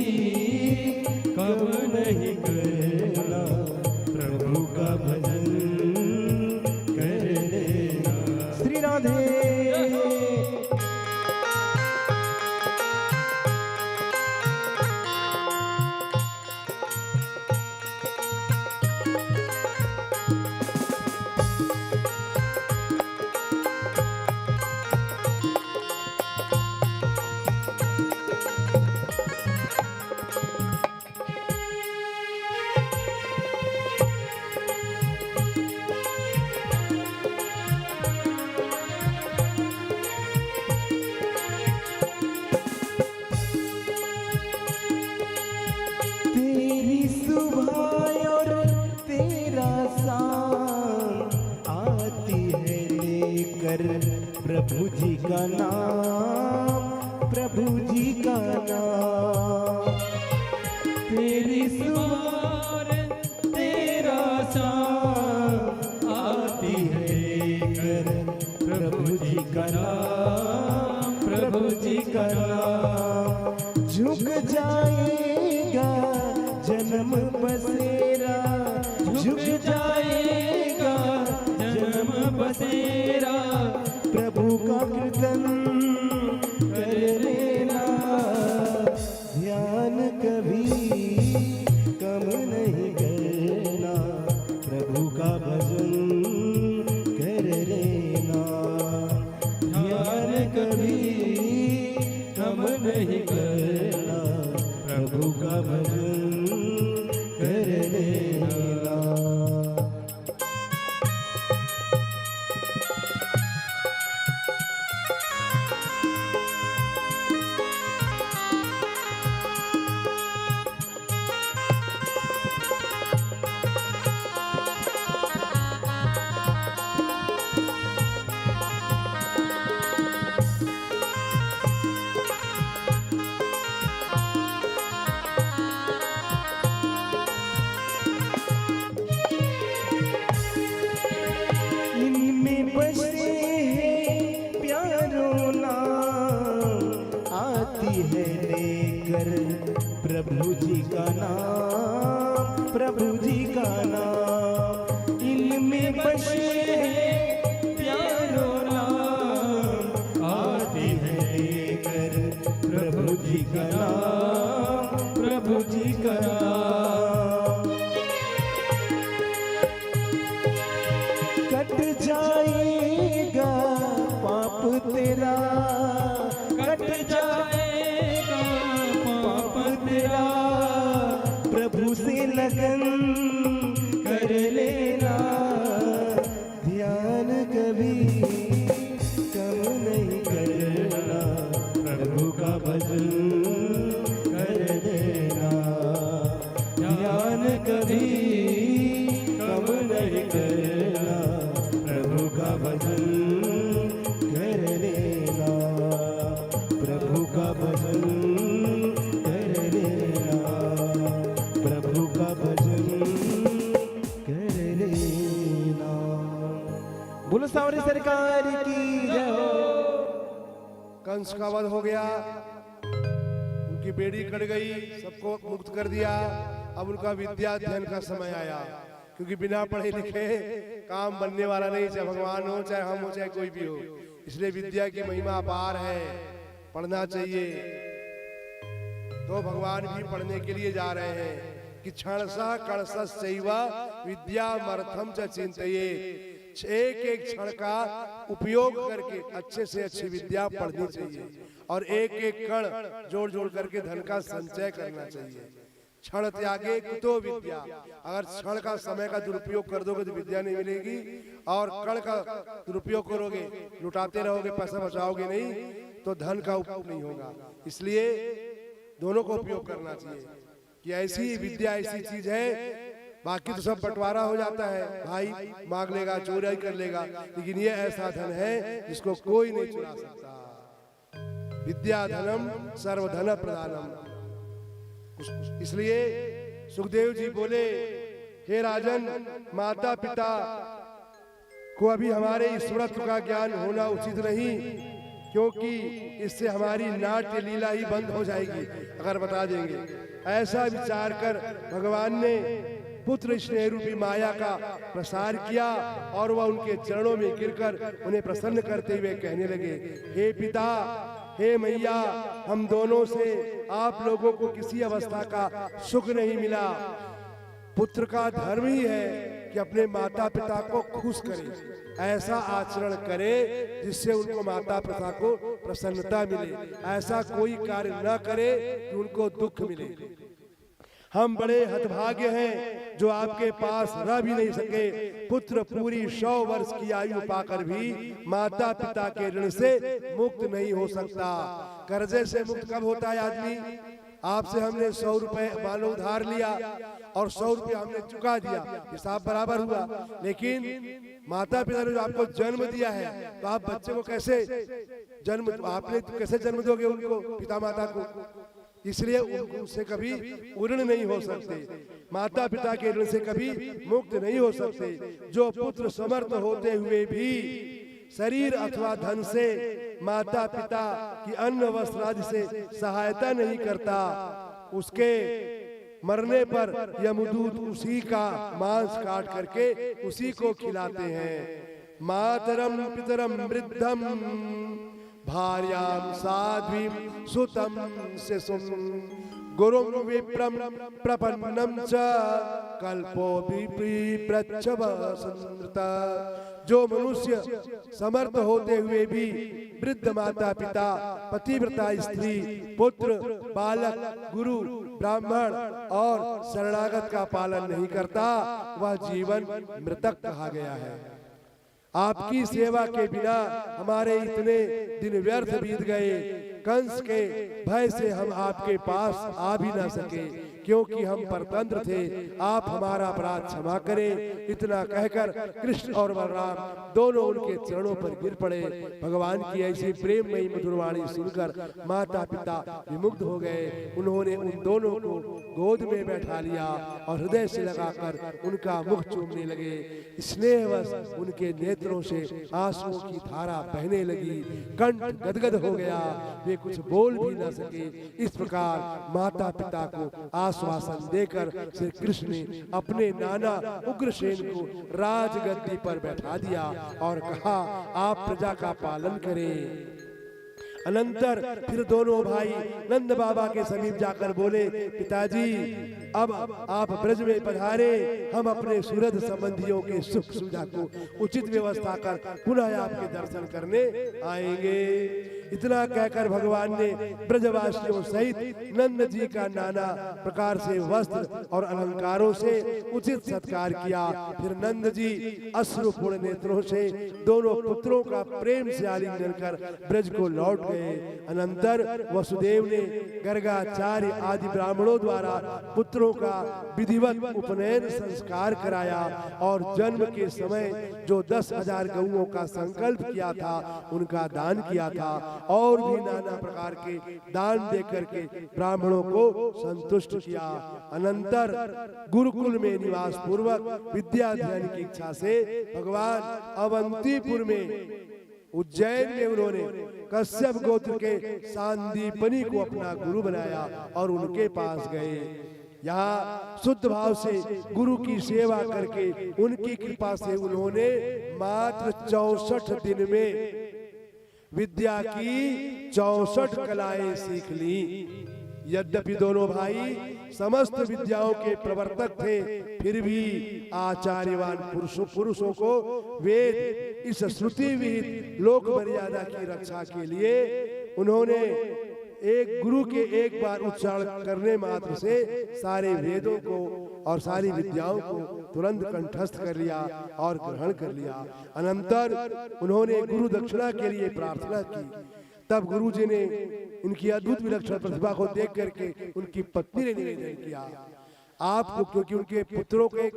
कम नहीं करना, प्रभु का भजन कर लेना। श्री राधे। तेरी सुबह और तेरा शाम आती है लेकर प्रभु जी का नाम, प्रभु जी का नाम। तेरी सुबह और तेरा शाम आती है लेकर प्रभु जी का नाम, प्रभु जी का नाम। झुक जाएगा जन्म बसेरा, झुक जाएगा जन्म बसेरा, प्रभु का कीर्तन कर लेना, ध्यान कभी कम नहीं करना, प्रभु का भजन कर लेना, ध्यान कभी कम नहीं करना, प्रभु का भजन कर लेना। इनमें बसे हैं प्यारों नाम, आती है लेकर प्रभु जी का नाम, प्रभु जी का नाम। इनमें बसे हैं प्यारों नाम, आती है लेकर प्रभु जी का नाम, प्रभु जी का नाम। कट जाएगा पाप तेरा, कट जाएगा पाप तेरा, प्रभु से लगन कर लेना, ध्यान कभी कम नहीं करना, प्रभु का भजन कर लेना, ध्यान कभी कम नहीं करना, प्रभु का भजन कर लेना, प्रभु का भजन कर लेना, प्रभु का भजन कर लेना। बोलो सावरी सरकार की जय हो। कंस का वध हो गया, उनकी बेड़ी कट गई, सबको मुक्त कर दिया। अब उनका विद्या अध्ययन का समय आया, क्योंकि बिना पढ़े लिखे काम बनने वाला नहीं, चाहे भगवान हो, चाहे हम हो, चाहे कोई भी हो। इसलिए विद्या की महिमा अपार है, पढ़ना चाहिए। तो भगवान भी पढ़ने के लिए जा रहे हैं कि क्षणशः कणशश्चैव विद्यामर्थम च चिंतये। एक एक क्षण का उपयोग करके अच्छे से अच्छी विद्या पढ़नी चाहिए और एक एक कण जोड़ जोड़ करके धन का संचय करना चाहिए। क्षण त्यागे कुतो विद्या। अगर क्षण का समय का दुरुपयोग कर दोगे तो विद्या नहीं मिलेगी, और कण का दुरुपयोग करोगे, लुटाते रहोगे, पैसा बचाओगे नहीं, तो धन का उपयोग नहीं होगा। इसलिए दोनों को उपयोग करना चाहिए कि ऐसी विद्या ऐसी चीज है, बाकी तो सब बंटवारा हो जाता है, भाई मांग लेगा, चोरी कर लेगा, लेकिन ये ऐसा धन है जिसको कोई नहीं चुरा सकता। विद्या धनम सर्वधन प्रदानम। इसलिए सुखदेव जी बोले, हे राजन, माता पिता को अभी हमारे ईश्वरत्व का ज्ञान होना उचित नहीं, क्योंकि इससे हमारी नाट्य लीला ही बंद हो जाएगी अगर बता देंगे। ऐसा विचार कर भगवान ने पुत्र स्नेह रूपी माया का प्रसार किया और वह उनके चरणों में गिरकर उन्हें प्रसन्न करते हुए कहने लगे, हे पिता, हे मैया, हम दोनों से आप लोगों को किसी अवस्था का सुख नहीं मिला। पुत्र का धर्म ही है कि अपने माता पिता को खुश करे, ऐसा आचरण करे जिससे उनको माता पिता को प्रसन्नता मिले, ऐसा कोई कार्य न करे कि उनको दुख मिले। हम बड़े हतभाग्य हैं जो आपके पास रह भी नहीं सके। पुत्र पूरी 100 वर्ष की आयु पाकर भी माता पिता के ऋण से मुक्त नहीं हो सकता। कर्जे से मुक्त कब होता है आदमी? आपसे हमने 100 रुपए मान लो उधार लिया और 100 रुपए हमने चुका दिया, हिसाब बराबर हुआ। लेकिन माता पिता ने जो आपको जन्म दिया है, तो आप बच्चे को कैसे जन्म दोगे उनको, पिता माता को? इसलिए उनसे कभी ऋण नहीं हो सकते, माता पिता के ऋण से कभी मुक्त नहीं हो सकते। जो पुत्र समर्थ होते हुए भी शरीर अथवा धन से माता पिता की अन्न वस्त्र आदि से सहायता नहीं करता, उसके मरने पर यमदूत उसी का मांस काट करके उसी को खिलाते हैं। मातरम पितरम वृद्धम भार्याम साध्वीम सुतम शिशुम गुरुम विप्रम प्रपन्नम च कल्पो विप्रच्छव संवृता। जो मनुष्य समर्थ होते हुए भी वृद्ध माता पिता, पतिव्रता स्त्री, पुत्र, बालक, गुरु, ब्राह्मण और शरणागत का पालन नहीं करता, वह जीवन मृतक कहा गया है। आपकी सेवा के बिना हमारे इतने दिन व्यर्थ बीत गए। कंस के भय से हम आपके पास आ भी ना सके, क्योंकि हम परतंत्र थे। आप हमारा अपराध क्षमा करें। इतना कहकर कृष्ण और बलराम दोनों उनके चरणों पर गिर पड़े। भगवान की ऐसी प्रेममयी मधुर वाणी सुनकर माता पिता विमुग्ध हो गए। उन्होंने उन दोनों को गोद में बैठा लिया और हृदय से लगाकर उनका मुख चूमने लगे। स्नेहवश उनके नेत्रों से आंसुओं की धारा बहने लगी। कंठ गदगद हो गया, वे कुछ बोल भी न सके। इस प्रकार माता पिता को आश्वासन देकर श्री कृष्ण ने अपने नाना उग्रसेन को राजगद्दी पर बैठा दिया और कहा, आप प्रजा का पालन करें। अनंतर फिर दोनों भाई नंद बाबा के समीप जाकर बोले, पिताजी अब आप ब्रज में पधारे, हम अपने सुहृद संबंधियों के सुख सुविधा को उचित व्यवस्था कर पुनः आपके दर्शन करने आएंगे। इतना कहकर भगवान ने ब्रजवासियों सहित नंद जी का नाना प्रकार से वस्त्र और अलंकारों से उचित सत्कार किया। फिर नंद जी अश्रुपूर्ण नेत्रों से दोनों पुत्रों का प्रेम से आलिंगन कर ब्रज को लौट गए। अनंतर वसुदेव ने गर्गाचार्य आदि ब्राह्मणों द्वारा पुत्रों का विधिवत उपनयन संस्कार कराया और जन्म के समय जो 10,000 गऊओं का संकल्प किया था उनका दान किया था और भी नाना प्रकार के दान देकर के ब्राह्मणों को संतुष्ट किया। अनंतर गुरुकुल में निवास पूर्वक विद्या अध्ययन की इच्छा से भगवान अवंतीपुर में उज्जैन में उन्होंने कश्यप गोत्र के सांदीपनी को अपना गुरु बनाया और उनके पास गए। यहाँ शुद्ध भाव से गुरु की सेवा करके उनकी कृपा से उन्होंने मात्र 64 दिन में विद्या की 64 कलाएं सीख ली। यद्यपि दोनों भाई समस्त विद्याओं के प्रवर्तक थे, फिर भी आचार्यवान पुरुषों को वेद इस श्रुति विहित लोक मर्यादा की रक्षा के लिए उन्होंने एक गुरु के एक बार उच्चारण करने मात्र से सारे वेदों को और सारी विद्याओं को तुरंत कंठस्थ कर लिया और ग्रहण कर लिया। अनंतर उन्होंने गुरु दक्षिणा के लिए प्रार्थना की। तब गुरु जी ने इनकी अद्भुत विलक्षण प्रतिभा को देख करके उनकी पत्नी ने निवेदन किया आपको, क्योंकि उनके पुत्रों को एक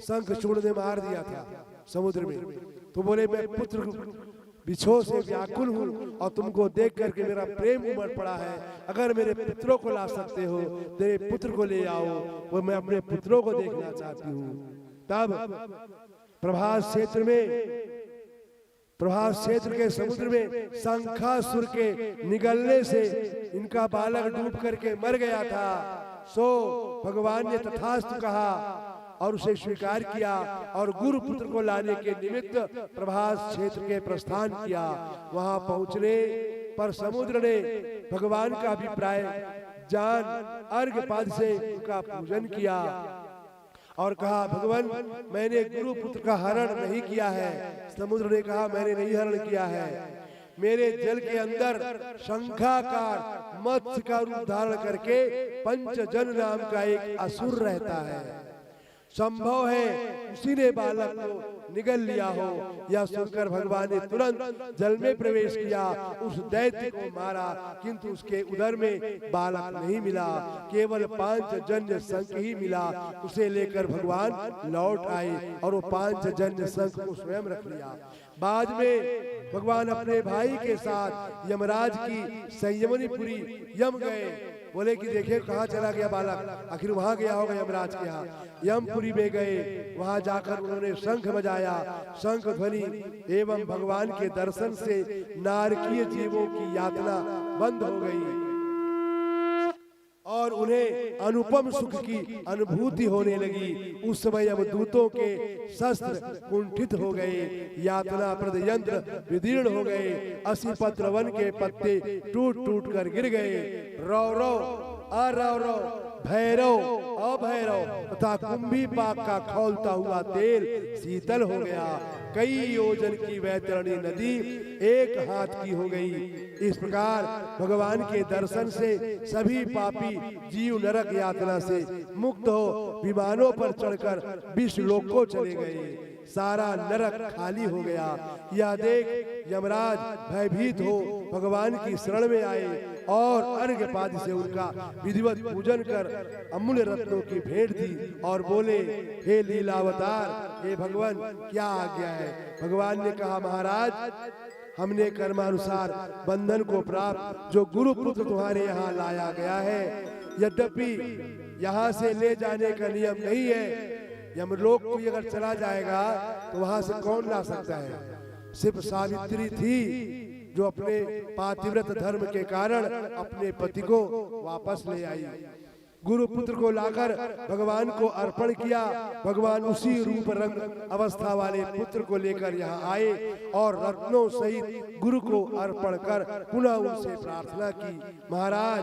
शंखचूड़ ने मार दिया था समुद्र में, तो बोले मैं पुत्र बिछो से व्याकुल हूँ और तुमको देख करके मेरा प्रेम उमड़ पड़ा है। अगर मेरे पुत्रों को ला सकते हो, तेरे पुत्र को ले आओ, वो मैं अपने पुत्रों को देखना चाहती हूँ। तब प्रभास क्षेत्र के समुद्र में शंखासुर के निगलने से इनका बालक डूब करके मर गया था। सो भगवान ने तथास्तु कहा और उसे स्वीकार किया और गुरु पुत्र को लाने के निमित्त प्रभास क्षेत्र के प्रस्थान किया। वहां पहुंचने पर समुद्र ने भगवान का अभिप्राय जान अर्घ्यपाद से उनका पूजन किया और कहा भगवान मैंने गुरु पुत्र का हरण नहीं किया है। समुद्र ने कहा मैंने नहीं हरण किया है, मेरे जल के अंदर शंखाकार मत्स्य का रूप धारण करके पंचजन नाम का एक असुर रहता है। संभव है उसी ने बालक को निगल लिया हो। यह सुनकर भगवान ने तुरंत जल में प्रवेश किया, उस दैत्य को मारा, किंतु उसके उदर में बालक नहीं मिला, केवल 5 जन्य शंख ही मिला। उसे लेकर भगवान लौट आए और वो 5 जन्य शंख को स्वयं रख लिया। बाद में भगवान अपने भाई के साथ यमराज की संयमनीपुरी यम गए। बोले कि देखे कहाँ चला गया बालक, आखिर वहां गया होगा यमराज के यहाँ। यमपुरी में गए, वहां जाकर उन्होंने शंख बजाया। शंख ध्वनि एवं भगवान के दर्शन से नारकीय जीवों की यातना बंद हो गई और उन्हें अनुपम सुख की अनुभूति होने लगी। उस समय यमदूतों के शस्त्र कुंठित हो गए, यातना प्रद यंत्र विदीर्ण हो गए, 80 पत्र वन के पत्ते टूट टूट कर गिर गए। रौरव अरौरव, भैरव अभैरव तथा कुंभी पाक का खौलता हुआ तेल शीतल हो गया। कई योजन की वैतरणी नदी 1 हाथ की हो गई। इस प्रकार भगवान के दर्शन से सभी पापी जीव नरक यातना से मुक्त हो विमानों पर चढ़कर विश्व लोक को चले गए। सारा नरक खाली हो गया। यह देख यमराज भयभीत हो भगवान की शरण में आए और अर्घ्यपाद से उनका विधिवत पूजन कर अमूल्य रत्नों की भेंट दी और बोले हे लीलावतार, हे भगवान क्या आज्ञा है। भगवान ने कहा महाराज हमने कर्मानुसार बंधन को प्राप्त जो गुरु पुत्र तुम्हारे यहाँ लाया गया है, यद्यपि यहाँ से ले जाने का नियम नहीं है। यमलोक कोई अगर चला जाएगा तो वहां से कौन ला सकता है। सिर्फ सावित्री थी जो अपने पातिव्रत धर्म के कारण अपने पति को वापस ले आई। गुरु पुत्र को लाकर भगवान को अर्पण किया। भगवान उसी रूप रंग अवस्था वाले पुत्र को लेकर यहाँ आए और रत्नों सहित गुरु को अर्पण कर पुनः उनसे प्रार्थना की महाराज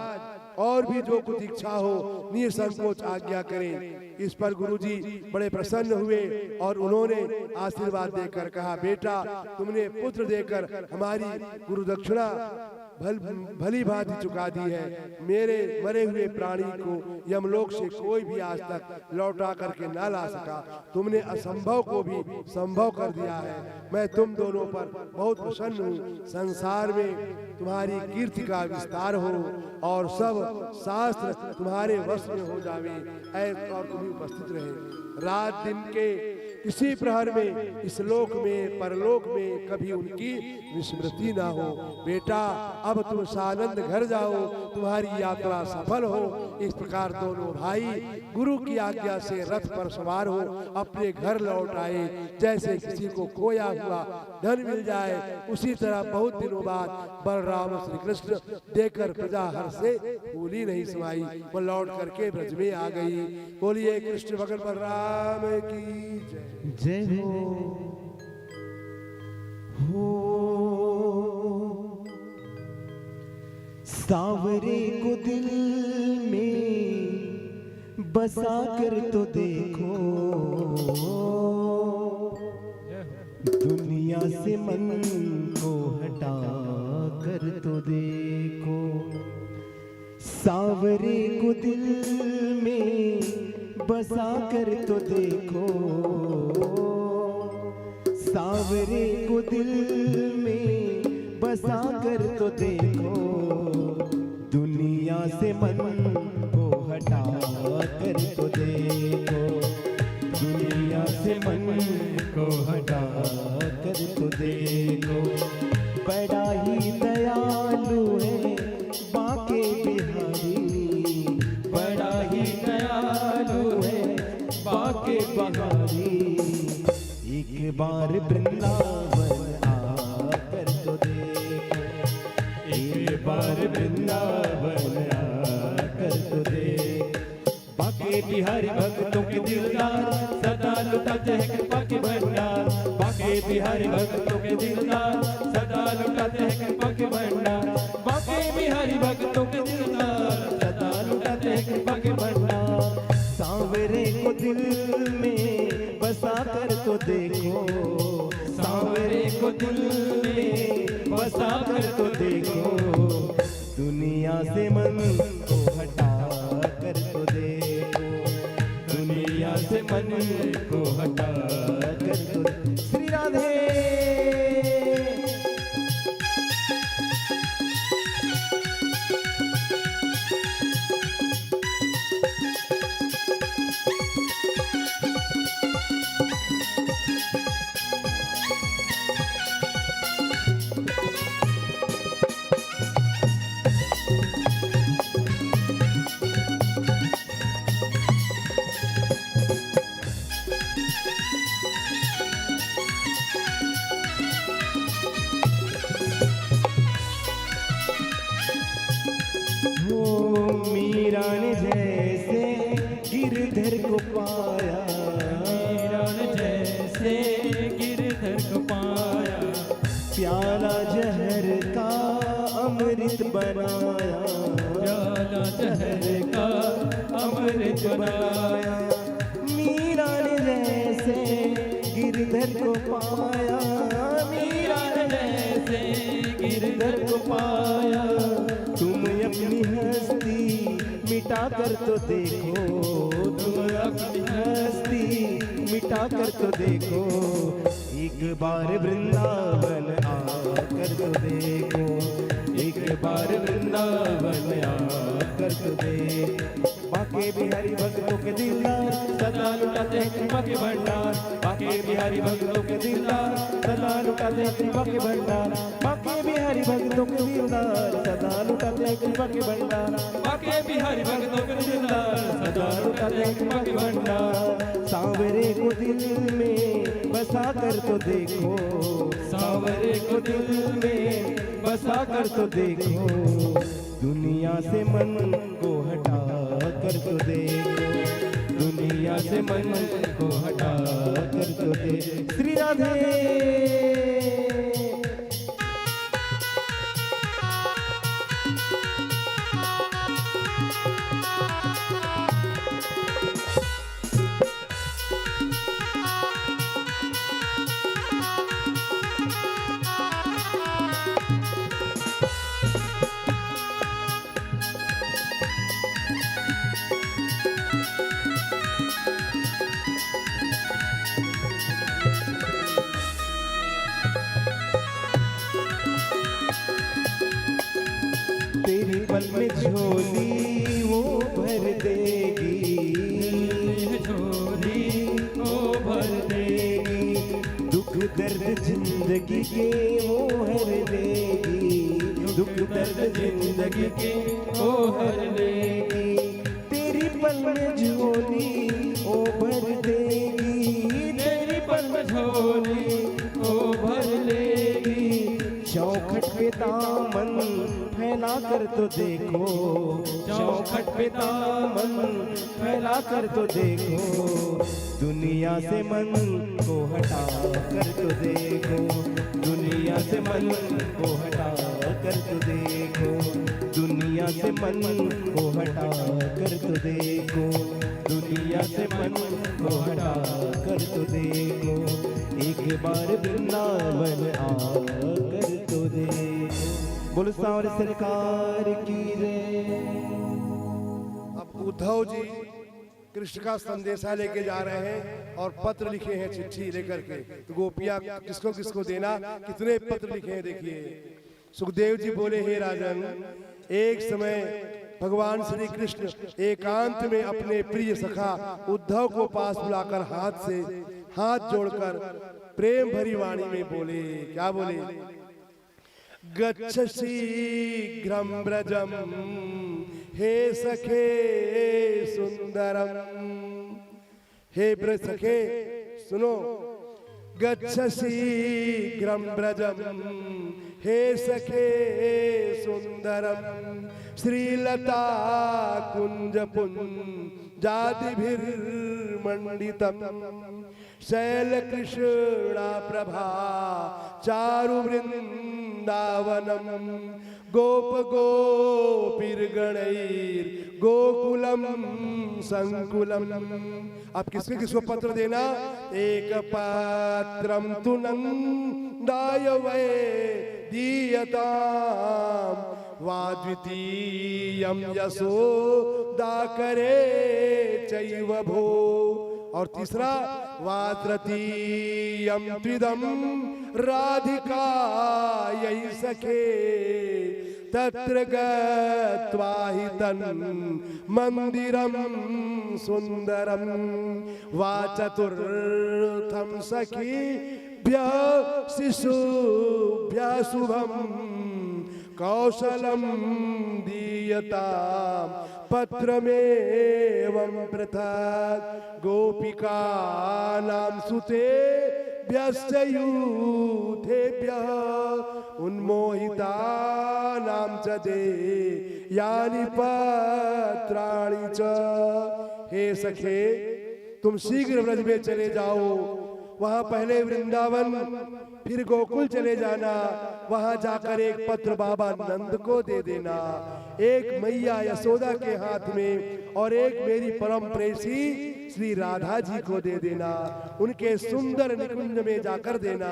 और भी जो कुछ इच्छा हो निसंकोच आज्ञा करें। इस पर गुरुजी बड़े प्रसन्न हुए और उन्होंने आशीर्वाद देकर कहा बेटा तुमने पुत्र देकर हमारी गुरु दक्षिणा भली भांति चुका दी है। मेरे मरे हुए प्राणी को यमलोक से कोई भी आज तक लौटा करके ना ला सका, तुमने असंभव को भी संभव कर दिया है। मैं तुम दोनों पर बहुत प्रसन्न हूँ। संसार में तुम्हारी कीर्ति का विस्तार हो और सब शास्त्र तुम्हारे वश में हो जावे और तुम उपस्थित रहे। रात दिन के इसी प्रहर में, इस लोक में, परलोक में कभी उनकी विस्मृति ना हो। बेटा अब तुम सानंद घर जाओ, तुम्हारी यात्रा सफल हो। इस प्रकार दोनों भाई गुरु की आज्ञा से रथ पर सवार हो अपने घर लौट आए। जैसे किसी को खोया हुआ धन मिल जाए, उसी तरह बहुत दिनों बाद बलराम श्री कृष्ण देकर प्रजा हर्ष से फूली नहीं समाई, वो लौट करके ब्रज में आ गई। बोलिए कृष्ण भगवान बलराम की जय। जय हो सांवरे को दिल में बसा कर तो देखो, दुनिया से मन को हटा कर तो देखो। सांवरे को दिल में बसा कर तो देखो, सांवरे को दिल में बसा कर तो देखो, दुनिया से मन को हटा कर तो देखो, दुनिया से मन को हटा कर तो देखो। बड़ा ही दयालु है बाके बिहारी, बड़ा ही दयालु है बाके बिहारी। एक बार वृंदावन आकर तो देखो, एक बार वृंदावन आकर तो देखो। बाके बिहारी भक्तों के दिलदार सदा लुटाते हैं कृपा के भंडार, बाके बिहारी भक्तों के दिलदार सदा लुटाते हैं कृपा के भंडार, बाके बिहारी भक्तों के दिलदार सदा लुटाते हैं कृपा के भंडार। सांवरे को दिल में बसा कर तो देखो, सांवरे को दिल में बसा कर तो देखो, दुनिया से मन को हटा कर तो देखो, दुनिया से मन को हटा कर तो। श्री राधे मीरा ने जैसे गिरधर को पाया, मीरा ने जैसे गिरधर को पाया, प्याला जहर का अमृत बनाया, प्याला जहर का अमृत बनाया। मीरा ने जैसे गिरधर को पाया, मीरा ने जैसे गिरधर को पाया, तुम अपनी हस्ती मिटा कर तो देखो, तुम अपनी हस्ती मिटा कर तो देखो। एक बार वृंदावन आकर तो देखो, एक बार वृंदावन आकर तो देखो। बाके बिहारी भक्तों के दिलदार सदा लुटाते हैं कृपा के भंडार, बाके बिहारी भक्तों के दिलदार सदा लुटाते हैं कृपा के भंडार, बाके बिहारी भक्तों के दिलदार सदा लुटाते हैं कृपा के भंडार, बाके बिहारी भक्तों के दिलदार सदा लुटाते हैं कृपा के भंडार। सांवरे को दिल में बसा कर तो देखो, सांवरे को दिल में बसा कर तो देखो, दुनिया से मन को हटा कर तो देखो, दुनिया से मन को हटा कर तो देखो। श्री राधे तेरी पल में झोली वो भर देगी, झोली ओ भर दे दर्द जिंदगी के वो हर लेगी, दुख दर्द जिंदगी के वो हर लेगी, तेरी पल में झोली ओ भर देगी, तेरी पल में झोली ओ भर लेगी। चौखट पे दामन फैला कर तो देखो, चौखट पे दामन फैला कर तो देखो, दुनिया से मन को हटा कर तो देखो, दुनिया से मन को हटा कर तो देखो, दुनिया से मन को हटा कर तो देखो, दुनिया से मन को हटा कर तो देखो, एक बार वृंदावन आकर तो देखो। बोलो सांवरे सरकार की जय। अब उद्धव जी कृष्ण का संदेशा लेके जा रहे हैं और पत्र लिखे हैं, चिट्ठी लेकर के। तो गोपियां किसको किसको देना, कितने पत्र लिखे हैं देखिए। सुखदेव जी बोले, हे राजन, एक समय भगवान श्री कृष्ण एकांत में अपने प्रिय सखा उद्धव को पास बुलाकर हाथ जोड़कर प्रेम भरी वाणी में बोले। क्या बोले? गच्छ शीघ्रं व्रजम हे सखे सुंदरम। हे ब्रज सखे सुनो, गच्छ शीघ्रं व्रजम हे सखे सुंदरम, श्रीलता कुंज पुंजादिभिर्मंडितम, शैल कृष्णा प्रभा चारु वृंदावनम, गोप गोपीर्गणैर गोकुलम संकुलम। अब किसको किसको पत्र देना? एक पात्रम तु नंदाय वै दीयताम, वा द्वितीयं यशोदा करे चैव भो, और तीसरा वा तृतीयं त्रिदम राधिका यही सखे, तत्र गत्वा हि तन्मन्दिरं सुन्दरं, वा चतुर्थं सखीभ्यः शिशुभ्यः शुभं, कौशलं दीयतां पत्रमेवं पृथक्, गोपिकानां सुतेभ्यश्च यूथेभ्यः, उन्मोहितानां च देयानि पत्राणि च। हे सखे, तुम शीघ्र व्रज में चले जाओ, वहां पहले वृंदावन फिर गोकुल चले जाना, वहां जाकर एक पत्र बाबा नंद को दे देना, एक मैया यशोदा के हाथ में, और एक मेरी परम प्रेसी श्री राधा जी को दे देना, उनके सुंदर निकुंज में जाकर देना।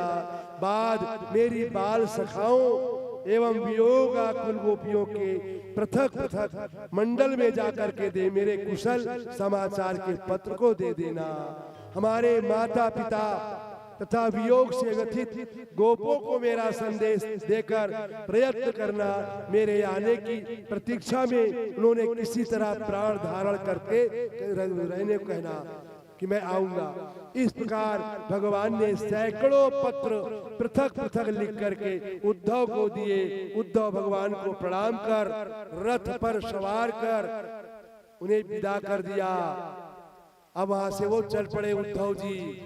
बाद मेरी बाल सखाओं एवं वियोगाकुल गोपियों के पृथक पृथक मंडल में जाकर के दे, मेरे कुशल समाचार के पत्र को दे देना। हमारे माता पिता तथा वियोग से व्यथित गोपों को मेरा संदेश देकर प्रयत्न करना, मेरे आने की प्रतीक्षा में उन्होंने किसी तरह प्राण धारण करके रहने को कहना कि मैं आऊंगा। इस प्रकार भगवान ने सैकड़ों पत्र पृथक पृथक लिख करके उद्धव को दिए। उद्धव भगवान को प्रणाम कर रथ पर सवार कर उन्हें विदा कर दिया। अब वहां से वो चल पड़े उद्धव जी।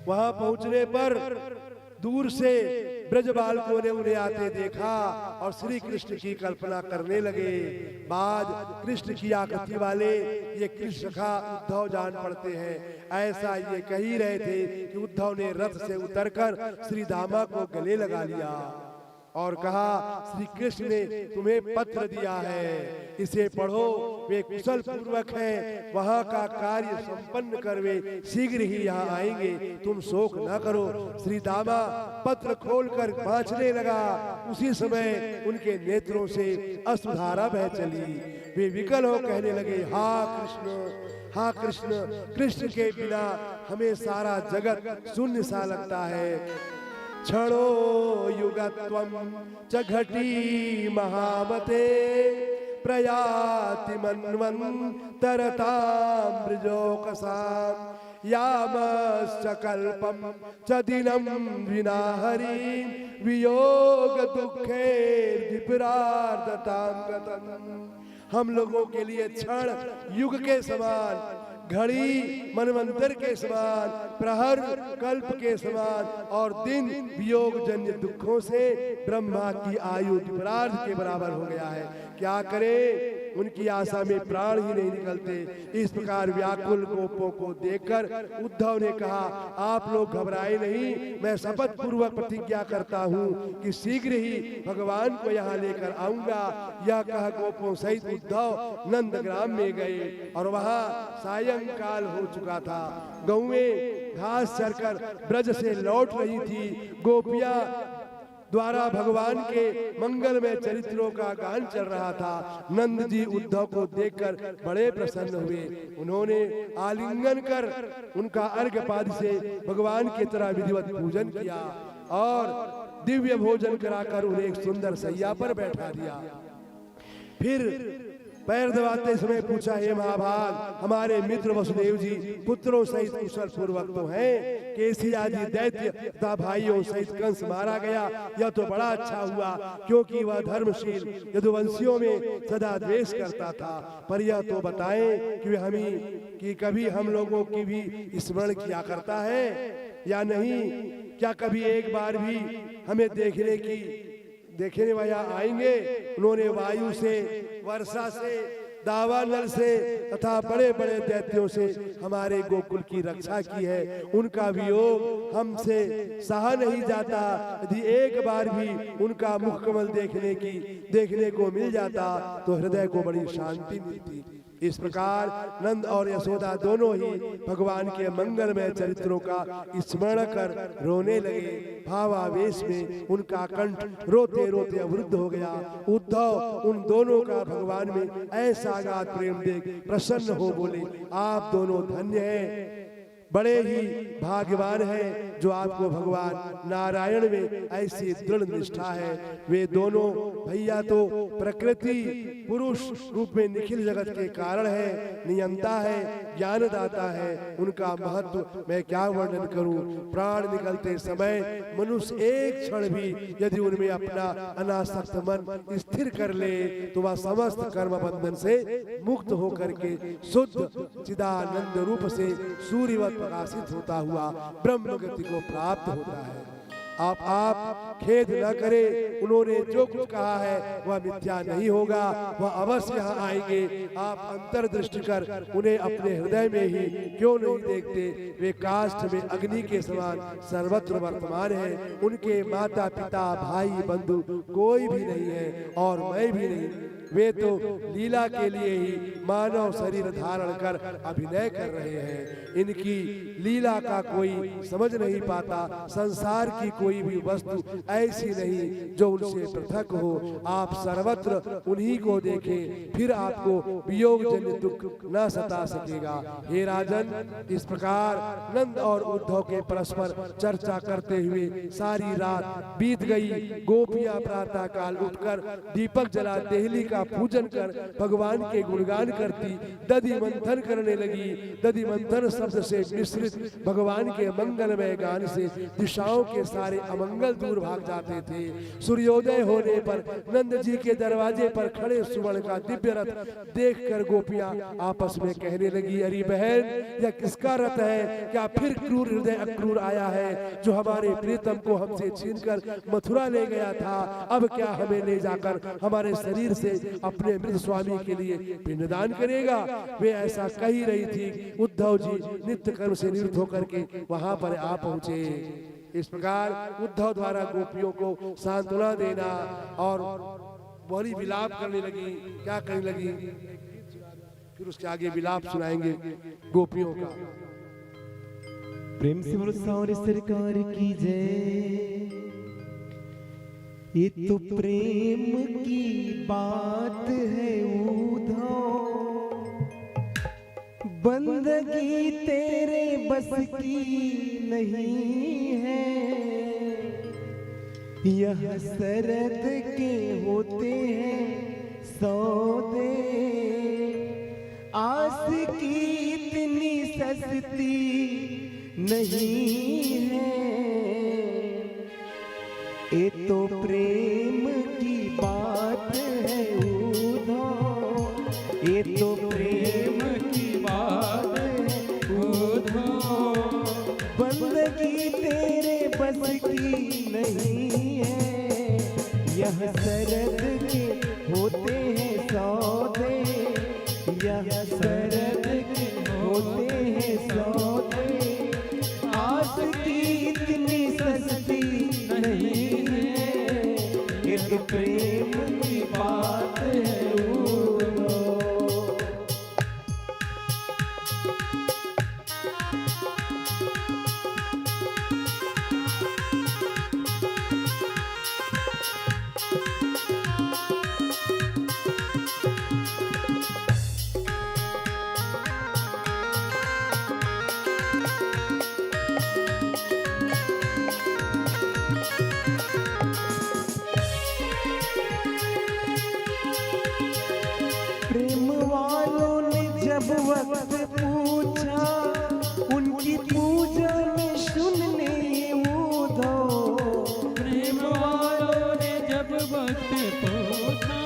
वहां पहुंचने पर दूर से ब्रज बालकों ने उन्हें आते देखा और श्री कृष्ण की कल्पना करने लगे। बाद कृष्ण की आकृति वाले ये कृष्ण का उद्धव जान पड़ते हैं, ऐसा ये कह ही रहे थे कि उद्धव ने रथ से उतरकर श्री दामा को गले लगा लिया और कहा, श्री कृष्ण ने तुम्हें पत्र दिया है, इसे पढ़ो, वे कुशल पूर्वक हैं, वहां का कार्य संपन्न कर वे शीघ्र ही यहाँ आएंगे, तुम शोक न करो। श्री दामा पत्र खोलकर बाँचने लगा। उसी समय उनके नेत्रों से अश्रुधारा बह चली। वे विकल हो कहने लगे, हाँ कृष्ण, हाँ कृष्ण, कृष्ण के बिना हमें सारा जगत शून्य सा लगता है। क्षणो युगत्वं च घटी महामते, प्रयाति मन्वन्तरतां ब्रजोकसाम्, यामश्च कल्पं च दिनं विना हरि वियोग दुःखैर्विपरार्धतां गतम्। हम लोगों के लिए क्षण युग के समान, घड़ी मनवंतर के समान, प्रहर कल्प के समान और दिन वियोग जन्य दुखों से ब्रह्मा की आयु विपरार्ध के बराबर हो गया है। क्या करें, उनकी आशा में प्राण ही नहीं निकलते। इस प्रकार व्याकुल गोपों को देखकर उद्धव ने कहा, आप लोग घबराए नहीं, मैं शपथ पूर्वक प्रतिज्ञा करता हूँ कि शीघ्र ही भगवान को यहाँ लेकर आऊंगा। यह कह गोपों सहित उद्धव नंदग्राम में गए और वहाँ सायंकाल हो चुका था। गौएं घास चरकर ब्रज से लौट रही थी। गोपियां द्वारा भगवान के मंगलमय चरित्रों का गान चल रहा था। नंद जी उद्धव को देखकर बड़े प्रसन्न हुए। उन्होंने आलिंगन कर उनका अर्घ्यपाद से भगवान की तरह विधिवत पूजन किया और दिव्य भोजन कराकर उन्हें एक सुंदर सैया पर बैठा दिया। फिर पैर दबाते समय पूछा, हे महाभाग, हमारे मित्र वसुदेव जी पुत्रों सहित कुशल पूर्वक तो हैं? केसी आदि दैत्य तथा भाइयों सहित कंस मारा गया, यह तो बड़ा अच्छा हुआ, क्योंकि वह धर्मशील यदुवंशियों में सदा द्वेष करता था। पर यह तो बताएं कि कभी हम लोगों की भी स्मरण किया करता है या नहीं? क्या कभी एक बार भी हमें देखने वह आएंगे? उन्होंने वायु से, वर्षा से, दावानल से तथा बड़े बड़े दैत्यों से हमारे गोकुल की रक्षा की है। उनका वियोग हमसे सहा नहीं जाता। यदि एक बार भी उनका मुखकमल देखने को मिल जाता तो हृदय को बड़ी शांति मिलती। इस प्रकार नंद और यशोदा दोनों ही भगवान के मंगलमय चरित्रों का स्मरण कर रोने लगे। भावावेश में उनका कंठ रोते रोते अवरुद्ध हो गया। उद्धव उन दोनों का भगवान में ऐसा गाढ़ प्रेम देख प्रसन्न हो बोले, आप दोनों धन्य हैं, बड़े ही भाग्यवान हैं जो आपको भगवान नारायण में ऐसी दृढ़ निष्ठा है। वे दोनों भैया तो प्रकृति पुरुष रूप में निखिल जगत के कारण है, नियंता है, ज्ञानदाता है। उनका महत्व मैं क्या वर्णन करूं। प्राण निकलते समय मनुष्य एक क्षण भी यदि उनमें अपना अनासक्त मन स्थिर कर ले तो वह समस्त कर्म बंधन से मुक्त होकर के शुद्ध चिदानंद रूप से सूर्यवत प्रकाशित होता हुआ ब्रह्म गति को प्राप्त होता है। आप खेद न करें, उन्होंने जो कुछ कहा है वह मिथ्या नहीं होगा, वह अवश्य यहाँ आएंगे। आप अंतर्दृष्टि कर उन्हें अपने हृदय में ही क्यों नहीं देखते? वे काष्ठ में अग्नि के समान सर्वत्र वर्तमान है। उनके माता पिता भाई बंधु कोई भी नहीं है और मैं भी नहीं। वे तो लीला के लिए ही मानव शरीर धारण कर अभिनय कर रहे हैं। इनकी लीला का कोई समझ नहीं पाता। संसार की कोई भी वस्तु ऐसी नहीं जो उनसे पृथक हो। आप सर्वत्र उन्हीं को देखें, फिर आपको वियोग जन्य दुख न सता सकेगा। हे राजन, इस प्रकार नंद और उद्धव के परस्पर चर्चा करते हुए सारी रात बीत गई। गोपियां प्रातः काल उठकर दीपक जला देहली का पूजन कर भगवान के गुणगान करती दधि मंथन करने लगी। दधि मंथन शब्द से मिश्रित भगवान के मंगलमय गान से दिशाओं के सारे अमंगल दूर भाग जाते थे। सूर्योदय होने पर नंद जी के दरवाजे पर खड़े सुवर्ण का दिव्य रथ देखकर गोपियां आपस में कहने लगी, अरे बहन, यह किसका रथ है? क्या फिर क्रूर हृदय अक्रूर आया है जो हमारे प्रीतम को हमसे छीनकर मथुरा ले गया था? अब क्या हमें ले जाकर हमारे शरीर से अपने मृत स्वामी के लिए पिंडदान करेगा? वे ऐसा कह ही रही थी। उद्धव जी नित्य कर्म से निवृत्त होकर के वहां पर आ पहुंचे। इस प्रकार उद्धव द्वारा गोपियों को सांत्वना देना और बड़ी विलाप करने लगी। क्या करने लगी? फिर उसके आगे विलाप सुनाएंगे गोपियों का। प्रेम से बोलो सारी सरकार की जय। ये तो प्रेम की बात है उद्धव, बंदगी तेरे बस की नहीं है। यह शरद के होते हैं सौदे, आस की इतनी सस्ती नहीं है। ये तो प्रेम की बात है उद्धव, ये तो प्रेम की बात है उद्धव। बंदगी तेरे बस की नहीं है, यह सरद के होते हैं सौदे, यह सरद के होते हैं सौदे। आस की इतनी सस्ती नहीं है, ये तो प्रेम की बात है उद्धव। प्रेम वालों ने जब वक्त पूछा, उनकी पूजा में सुनने उद्धव। प्रेम वालों ने जब वक्त पूछा,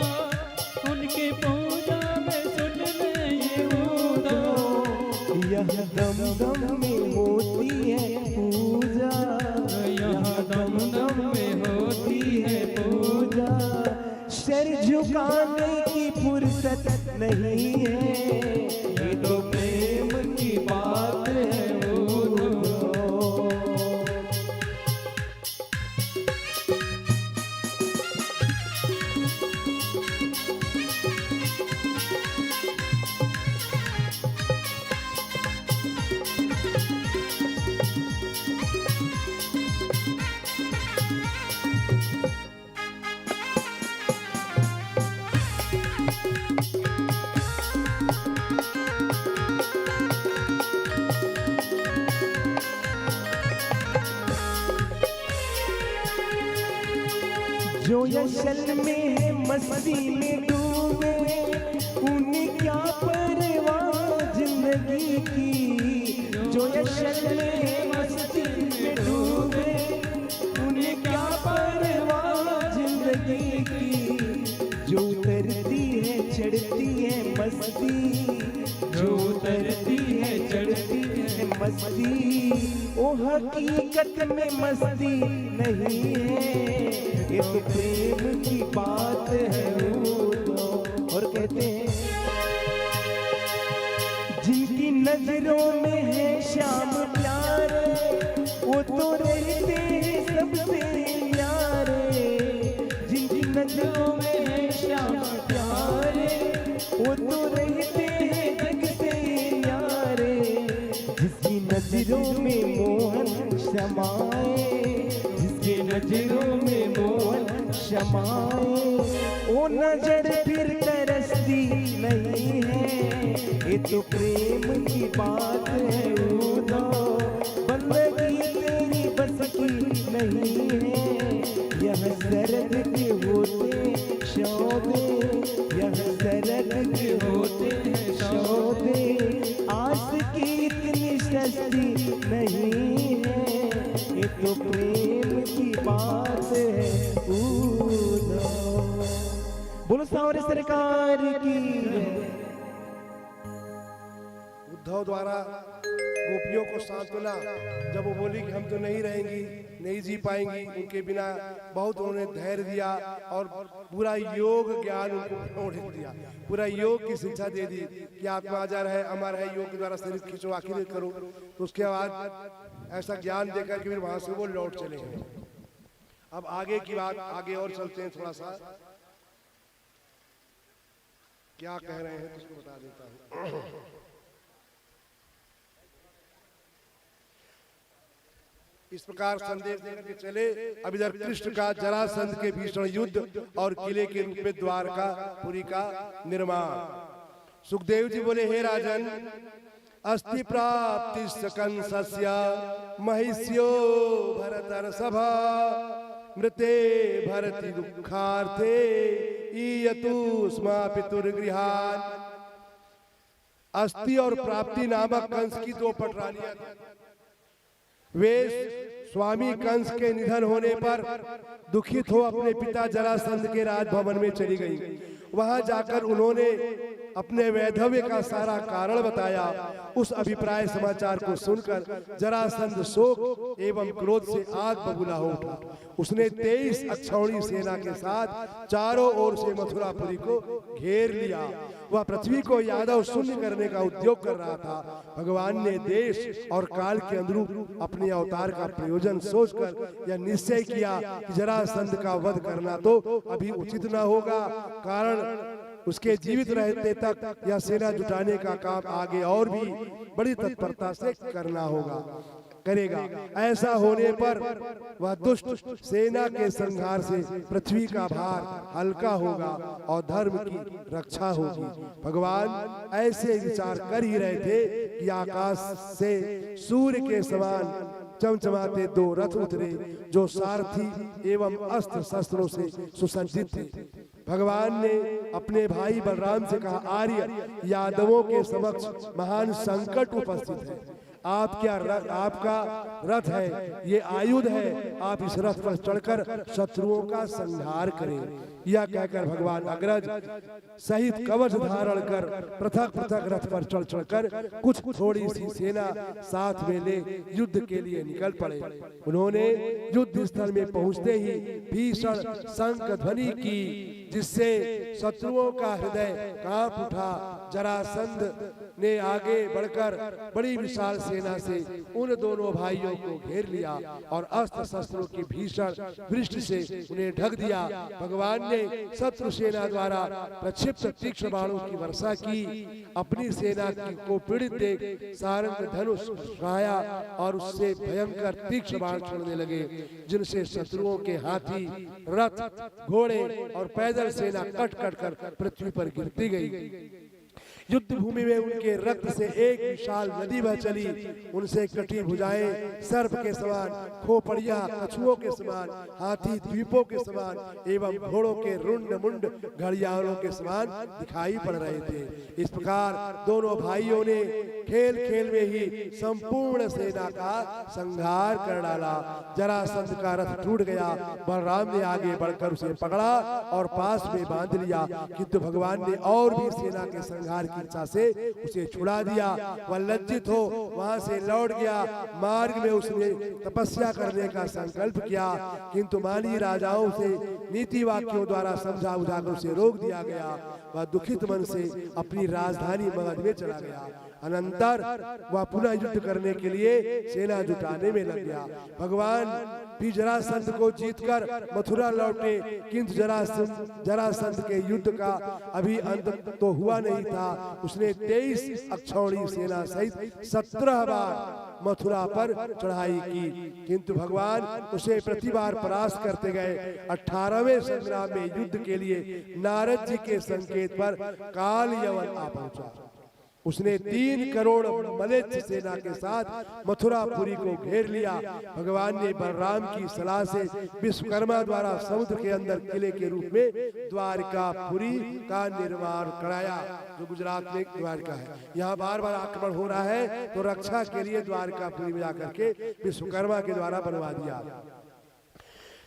उनकी पूजा में सुन ले ये उद्धव। यह दम दम में होती है पूजा, यह दम दम में होती है पूजा। सर झुकाने की फुर्सत नहीं है, ये तो प्रेम की बात है उद्धव। जो यशल में है मस्ती में डूबे, उन्हें क्या परवाह जिंदगी की। जो यशल में है मस्ती में डूबे, उन्हें क्या परवाह जिंदगी की। जो उतरती है चढ़ती है मस्ती, जो उतरती है चढ़ती है मस्ती। ओ हकीकत में मस्ती नहीं है, ये तो प्रेम की बात है उद्धव। और कहते हैं जिनकी नजरों में है श्याम प्यारे, वो तो रहते हैं सबसे न्यारे। जिनकी नजरों में है श्याम प्यारे, वो तो रहते हैं जग से न्यारे। जिसकी नजरों में मोहन समाए, जिसकी नजरों में मोहन समाए। ओ नजर फिर तरसती नहीं है, ये तो प्रेम की बात है उद्धव। बंदगी तेरी बस की नहीं है, यह सरद के होते सौदे, यह सरद के होते हैं सौदे। आस की इतनी सस्ती नहीं है, ये तो प्रेम की बात है उद्धव। बोलो सावरे सरकार की। उद्धव द्वारा गोपियों को सांत्वना जब वो बोली कि हम तो नहीं रहेंगी, नहीं जी पाएंगी उनके बिना, बहुत उन्होंने धैर्य दिया और पूरा योग ज्ञान उनको दिया, पूरा योग की शिक्षा दे दी कि आत्मा अजर है, अमर है, योग के द्वारा शरीर खींचो आखिर करो। तो उसके बाद ऐसा ज्ञान देकर के फिर वहां से वो लौट चले गए। अब आगे की बात, आगे और चलते हैं थोड़ा सा, क्या कह रहे हैं उसको बता देता हूँ। इस प्रकार संदेश देकर के चले। अब इधर कृष्ण का जरासंध के भीषण युद्ध और किले के रूप में द्वारकापुरी का निर्माण। सुखदेव जी बोले, हे राजन, अस्ति प्राप्ति सकंसस्य महिष्यो भरतर सभा मृते भरति दुखार्थे ईयतु स्मा पितुर्गृहान। अस्थि और प्राप्ति नामक कंस की दो पटरानियां थी। वे स्वामी कंस के निधन होने पर दुखित हो अपने पिता जरासंध के राजभवन में चली गई। वहां जाकर उन्होंने अपने वैधव्य का सारा कारण बताया। उस अभिप्राय समाचार को सुनकर जरासंध शोक एवं क्रोध से आग बबूला हो उठा। उसने 23 अक्षौणी सेना के साथ चारों ओर से मथुरापुरी को घेर लिया। वह पृथ्वी को यादव शून्य करने का उद्योग कर रहा था। भगवान ने देश और काल के अनुरूप अपने अवतार का प्रयोजन सोचकर यह निश्चय किया कि जरासंध का वध करना तो अभी उचित न होगा, कारण उसके जीवित रहते तक यह सेना जुटाने का काम आगे और भी बड़ी तत्परता से करना करेगा। ऐसा होने पर वह दुष्ट सेना के संहार से पृथ्वी का भार हल्का होगा और धर्म की रक्षा होगी। भगवान ऐसे विचार कर ही रहे थे कि आकाश से सूर्य के समान चमचमाते 2 रथ उतरे जो सारथी एवं अस्त्र शस्त्रों से सुसज्जित थे। भगवान ने अपने भाई बलराम से कहा, आर्य यादवों के समक्ष महान संकट उपस्थित है। आपका रथ है, ये आयुध है, आप इस रथ पर चढ़कर शत्रुओं का संहार करें। यह कहकर भगवान अग्रज सहित कवच धारण कर पृथक पृथक रथ पर चढ़कर कुछ थोड़ी सी सेना साथ में ले युद्ध के लिए निकल पड़े। उन्होंने युद्ध स्थल में पहुंचते ही भीषण शंख ध्वनि की, जिससे शत्रुओं का हृदय कांप उठा। जरासंध ने आगे बढ़कर बड़ी विशाल सेना से उन दोनों भाइयों को घेर लिया और अस्त्र शस्त्रों की भीषण वृष्टि से उन्हें ढक दिया। भगवान ने शत्रु सेना द्वारा प्रक्षिप्त तीक्ष्ण बाणों की वर्षा की। अपनी सेना को पीड़ित देख सारंग धनुष उठाया और उससे भयंकर तीक्ष्ण बाण छोड़ने लगे, जिनसे शत्रुओं के हाथी, रथ, घोड़े और पैदल सेना कट कट कर पृथ्वी पर गिरती गई। युद्ध भूमि में उनके रक्त से एक विशाल नदी बह चली। उनसे कटी भुजाएं सर्प के समान, खोपड़िया कछुओं के समान, हाथी द्वीपों के समान एवं घोड़ों के रुंड मुंड घड़ियालों के समान दिखाई पड़ रहे थे। इस प्रकार दोनों भाइयों ने खेल खेल में ही संपूर्ण सेना का संहार कर डाला। जरासंध का रथ टूट गया। बलराम ने आगे बढ़कर उसे पकड़ा और पास में बांध लिया, किंतु भगवान ने और भी सेना के संहार इच्छा से उसे छुड़ा दिया। वह लज्जित हो वहां से लौट गया। मार्ग में उसने तपस्या करने का संकल्प किया, किंतु मानी राजाओं से नीति वाक्यों द्वारा समझा बुझाकर उसे रोक दिया गया। वह दुखित मन से अपनी राजधानी मगध में चला गया। अनंतर वह पुनः युद्ध करने के लिए सेना जुटाने में लग गया। भगवान भी जरासंध को जीतकर मथुरा लौटे, किंतु जरासंध के युद्ध का अभी अंत तो हुआ नहीं था। उसने 23 अक्षौणी सेना सहित 17 बार मथुरा पर चढ़ाई की, किंतु भगवान उसे प्रति बार परास्त करते गए। 18वें संग्राम में युद्ध के लिए नारद जी के संकेत पर काल यवन आ पहुंचा। उसने 3 करोड़ मलेच्छ सेना के साथ मथुरापुरी को घेर लिया। भगवान ने बलराम की सलाह से विश्वकर्मा द्वारा समुद्र के अंदर किले के रूप में द्वारकापुरी का निर्माण कराया, जो गुजरात में द्वारका है। यहाँ बार बार आक्रमण हो रहा है, तो रक्षा के लिए द्वारकापुरी में जाकर के विश्वकर्मा के द्वारा बनवा दिया।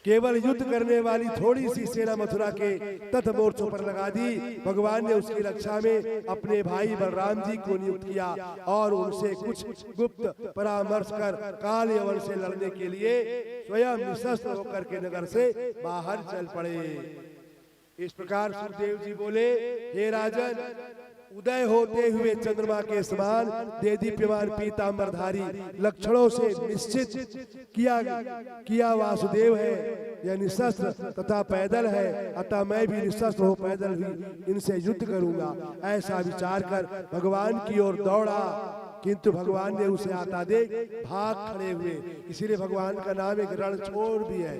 केवल युद्ध करने वाली थोड़ी सी सेना मथुरा के तट मोर्चों पर लगा दी। भगवान ने उसकी रक्षा में अपने भाई बलराम जी को नियुक्त किया और उनसे कुछ गुप्त परामर्श कर काल यवन से लड़ने के लिए स्वयं निशस्त्र होकर के नगर से बाहर चल पड़े। इस प्रकार सुखदेव जी बोले, हे राजन, उदय होते हुए चंद्रमा के समान देदीप्यमान पीतांबरधारी लक्षणों से निश्चित किया वासुदेव है। यह निशस्त्र तथा पैदल है, अतः मैं भी निशस्त्र हो पैदल ही इनसे युद्ध करूंगा। ऐसा विचार कर भगवान की ओर दौड़ा, किंतु भगवान ने उसे आता देख भाग खड़े हुए। इसीलिए भगवान का नाम एक रणछोड़ भी है।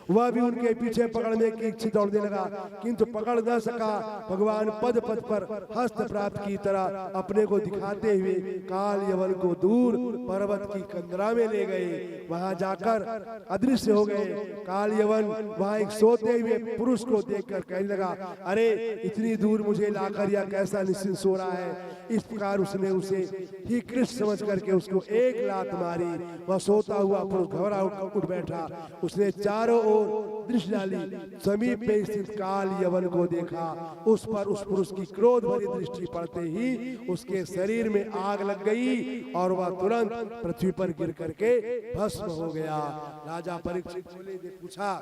वह भी उनके पीछे पकड़ने की इच्छा दौड़ने लगा, किंतु पकड़ न सका। भगवान पद पद पर हस्त प्राप्त की तरह अपने को दिखाते हुए काल यवन को दूर पर्वत की कंदरा में ले गए। वहां जाकर अदृश्य हो गए। काल यवन वहां एक सोते हुए पुरुष को देखकर कहने लगा, अरे इतनी दूर मुझे लाकर यह कैसा निश्चिंत सो रहा है। इस प्रकार उसने उसे ही कृष्ण समझ करके उसको एक लात मारी। वह सोता हुआ पुरुष घबरा उठ बैठा। उसने चारों ओर दृष्टि डाली, समीप में स्थित काल यवन को देखा। उस पर उस पुरुष की क्रोध भरी दृष्टि पड़ते ही उसके शरीर में आग लग गई और वह तुरंत पृथ्वी पर गिर करके भस्म हो गया। राजा परीक्षित ने पूछा,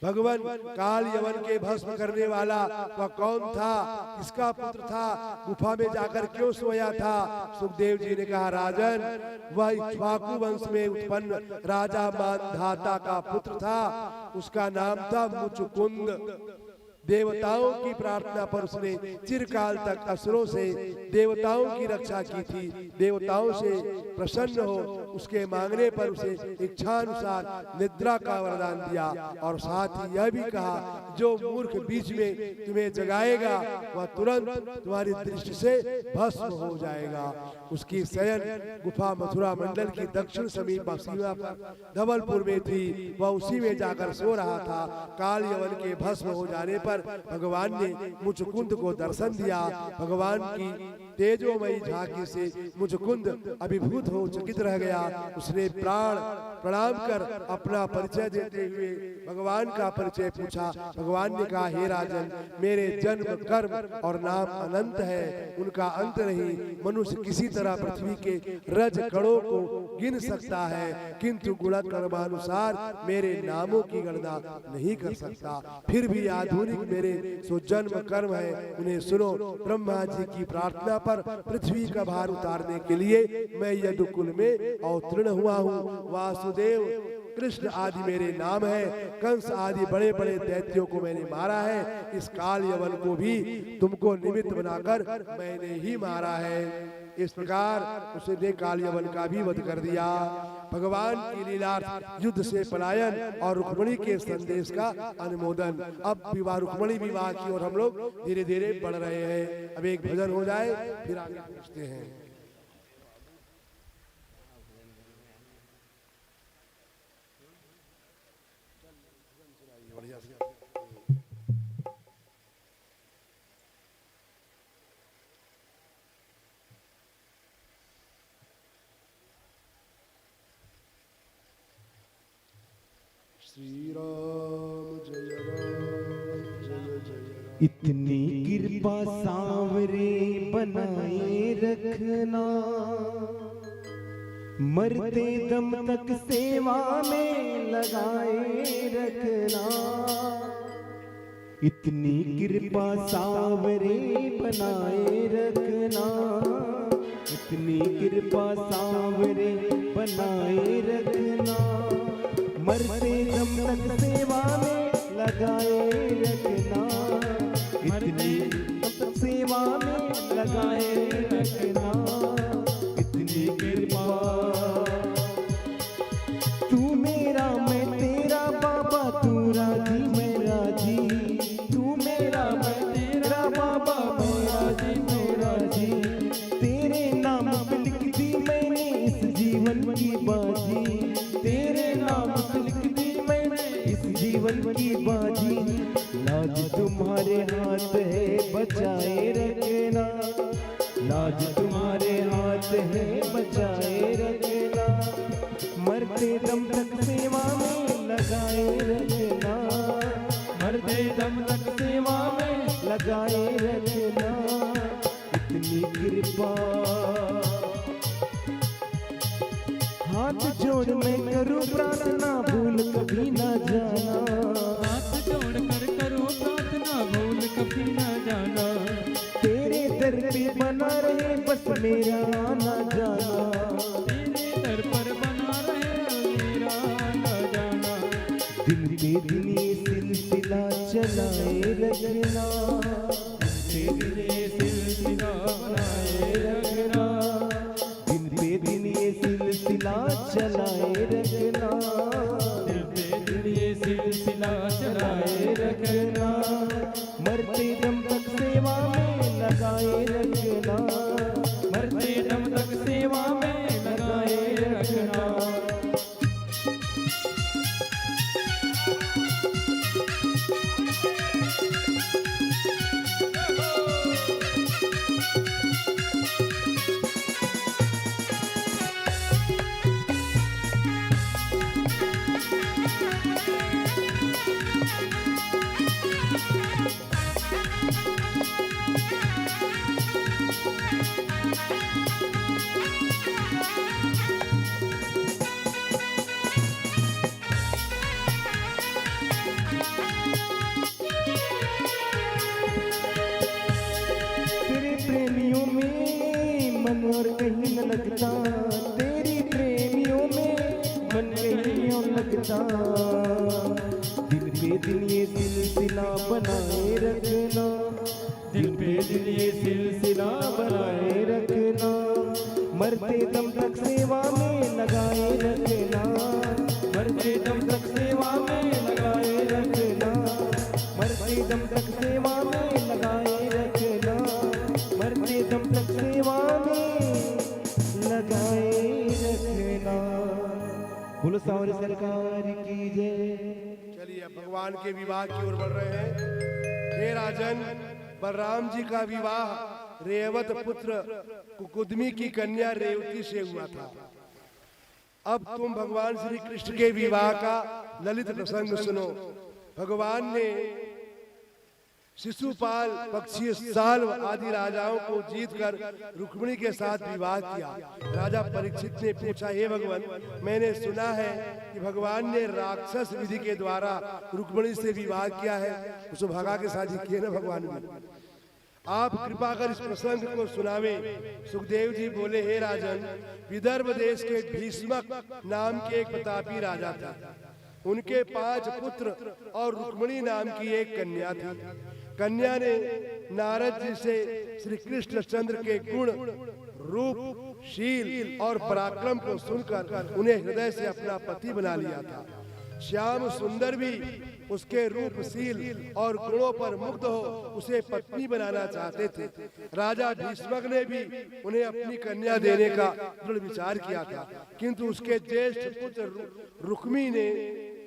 भगवान काल यवन के भस्म करने वाला वह कौन था, किसका पुत्र था, गुफा में जाकर क्यों सोया था? सुखदेव जी ने कहा, राजन वह इक्ष्वाकु वंश में उत्पन्न राजा मानधाता का पुत्र था। उसका नाम था मुचुकुंद। देवताओं की प्रार्थना पर उसने चिरकाल तक असुरों से देवताओं की रक्षा की थी। देवताओं से प्रसन्न हो उसके मांगने पर उसे इच्छानुसार निद्रा का वरदान दिया और साथ ही यह भी कहा, जो मूर्ख बीच में तुम्हें जगाएगा वह तुरंत तुम्हारी दृष्टि से भस्म हो जाएगा। उसकी शयन गुफा मथुरा मंडल की दक्षिण समीप सीमा पर धवलपुर में थी। वह उसी में जाकर सो रहा था। काल यवन के भस्म हो जाने पर भगवान ने मुचुकुंद को दर्शन दिया। भगवान की तेजोमयी झांकी से मुचुकुंद अभिभूत हो चकित रह गया। उसने प्रणाम कर अपना परिचय देते हुए भगवान का परिचय पूछा। भगवान ने कहा, हे राजन, मेरे जन्म कर्म और नाम अनंत है, उनका अंत नहीं। मनुष्य किसी तरह पृथ्वी के रज कणों को गिन सकता है, किंतु गुण कर्मानुसार मेरे नामों की गणना नहीं कर सकता। फिर भी आधुनिक मेरे सो जन्म कर्म है, उन्हें सुनो। ब्रह्मा जी की प्रार्थना पर पृथ्वी का भार उतारने के लिए मैं यदुकुल में अवतीर्ण हुआ हूँ। वासुदेव, कृष्ण आदि मेरे नाम है। कंस आदि बड़े बड़े दैत्यों को मैंने मारा है। इस काल यवन को भी तुमको निमित्त बनाकर मैंने ही मारा है। इस प्रकार उसने काल यवन का भी वध कर दिया। भगवान की लीलार्थ युद्ध से पलायन और रुक्मिणी के संदेश का अनुमोदन। अब विवाह रुक्मिणी विवाह की ओर हम लोग धीरे धीरे बढ़ रहे हैं। अब एक भजन हो जाए फिर आगे पूछते हैं। श्री राम जय राम जय जय। इतनी कृपा सांवरे बनाए रखना, मरते दम तक सेवा में लगाए रखना। इतनी कृपा सांवरे बनाए रखना, इतनी कृपा सांवरे बनाए रखना। मरते दम तक सेवा में लगाए रखना, इतनी तक सेवा में लगाए रखना। इतनी कृपा तू मेरा मैं तेरा बाबा, तू राजी मैं राजी। तू मेरा मैं तेरा बाबा, मैं राजी मैं राजी। तेरे नाम पे लिख दी मैंने इस जीवन की बाजी। तेरे नाम पे लिख दी मैंने इस जीवन की बाजी। लाज तुम्हारे हाथ है बचाए रखना, लाज तुम्हारे हाथ है बचाए रखना। मरते दम तक सेवा में लगाए रखना, मरते दम तक सेवा में लगाए रखना। इतनी कृपा हाथ जोड़ मैं करूं प्रार्थना, भूल कभी ना जाना। हाथ जोड़ कर करो प्रार्थना, भूल कभी ना जाना। तेरे दर पे बना रहे बस मेरा आना जाना। तेरे दर पर बना रहे मेरा आना जाना। दिन पे दिन ये सिलसिला चलाए रखना, दिन पे दिन ये सिलसिला बनाए रखना। दिन पे दिन ये सिलसिला चलाए रखना। दिन पे दिन ये मरते दम तक सेवा में लगाए रखना, मरते दम तक सेवा में लगाए रखना। तेरे प्रेमियों में मन और कहीं न लगता, तेरी प्रेमियों में मन कहीं और लगता। दिल पे दिल ये सिलसिला बनाए रखना, दिल पे दिल ये सिलसिला बनाए रखना। मरते दम तक सेवा में लगाए रखना, मरते दम तक सेवा में लगाए रखना। मरते दम तक सेवा में लगाए रखना, मरते दम तक सेवा में लगाए रखना। बोलो सावरी सरकार की जय। चलिए अब भगवान के विवाह की ओर बढ़ रहे हैं। हे राजन, बलराम जी का विवाह रेवत पुत्र कुकुदमी की कन्या रेवती से हुआ था। अब तुम भगवान श्री कृष्ण के विवाह का ललित प्रसंग सुनो। भगवान ने शिशुपाल, पक्षी साल्व आदि राजाओं को जीतकर रुक्मिणी के साथ विवाह किया। राजा परीक्षित ने पूछा, हे भगवान, मैंने सुना है कि भगवान ने राक्षस विधि के द्वारा रुक्मिणी से विवाह किया है, उसको भगा के शादी की है ना भगवान ने। आप कृपा कर इस प्रसंग को सुनावे। सुखदेव जी बोले, हे राजन, विदर्भ देश के भीष्मक नाम के एक प्रतापी राजा था। उनके 5 पुत्र और रुक्मिणी नाम की एक कन्या थी। कन्या ने नारद जी से श्री कृष्ण चंद्र के गुण, रूप, शील और पराक्रम को सुनकर उन्हें हृदय से अपना पति बना लिया था। श्याम सुंदर भी उसके रूप, शील और गुणों पर मुग्ध हो उसे पत्नी बनाना चाहते थे। राजा भीष्मक ने भी उन्हें अपनी कन्या देने का दृढ़ विचार किया था, किंतु उसके ज्येष्ठ पुत्र रुक्मी ने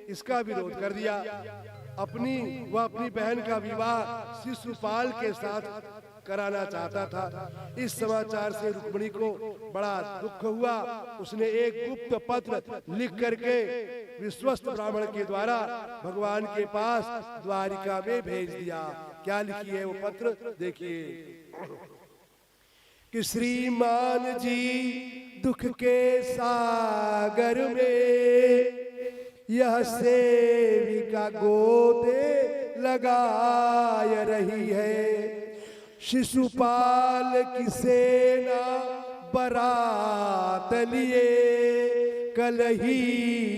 इसका विरोध कर दिया। वह अपनी बहन का विवाह शिशुपाल के साथ कराना चाहता था। इस समाचार से रुक्मिणी को बड़ा दुख हुआ। उसने एक गुप्त पत्र लिख करके विश्वस्त ब्राह्मण के द्वारा भगवान के पास द्वारिका में भेज दिया। क्या लिखी है वो पत्र, देखिए कि श्रीमान जी दुख के सागर में यह सेविका गोदे लगाय रही है। शिशुपाल की सेना बारात लिए कल ही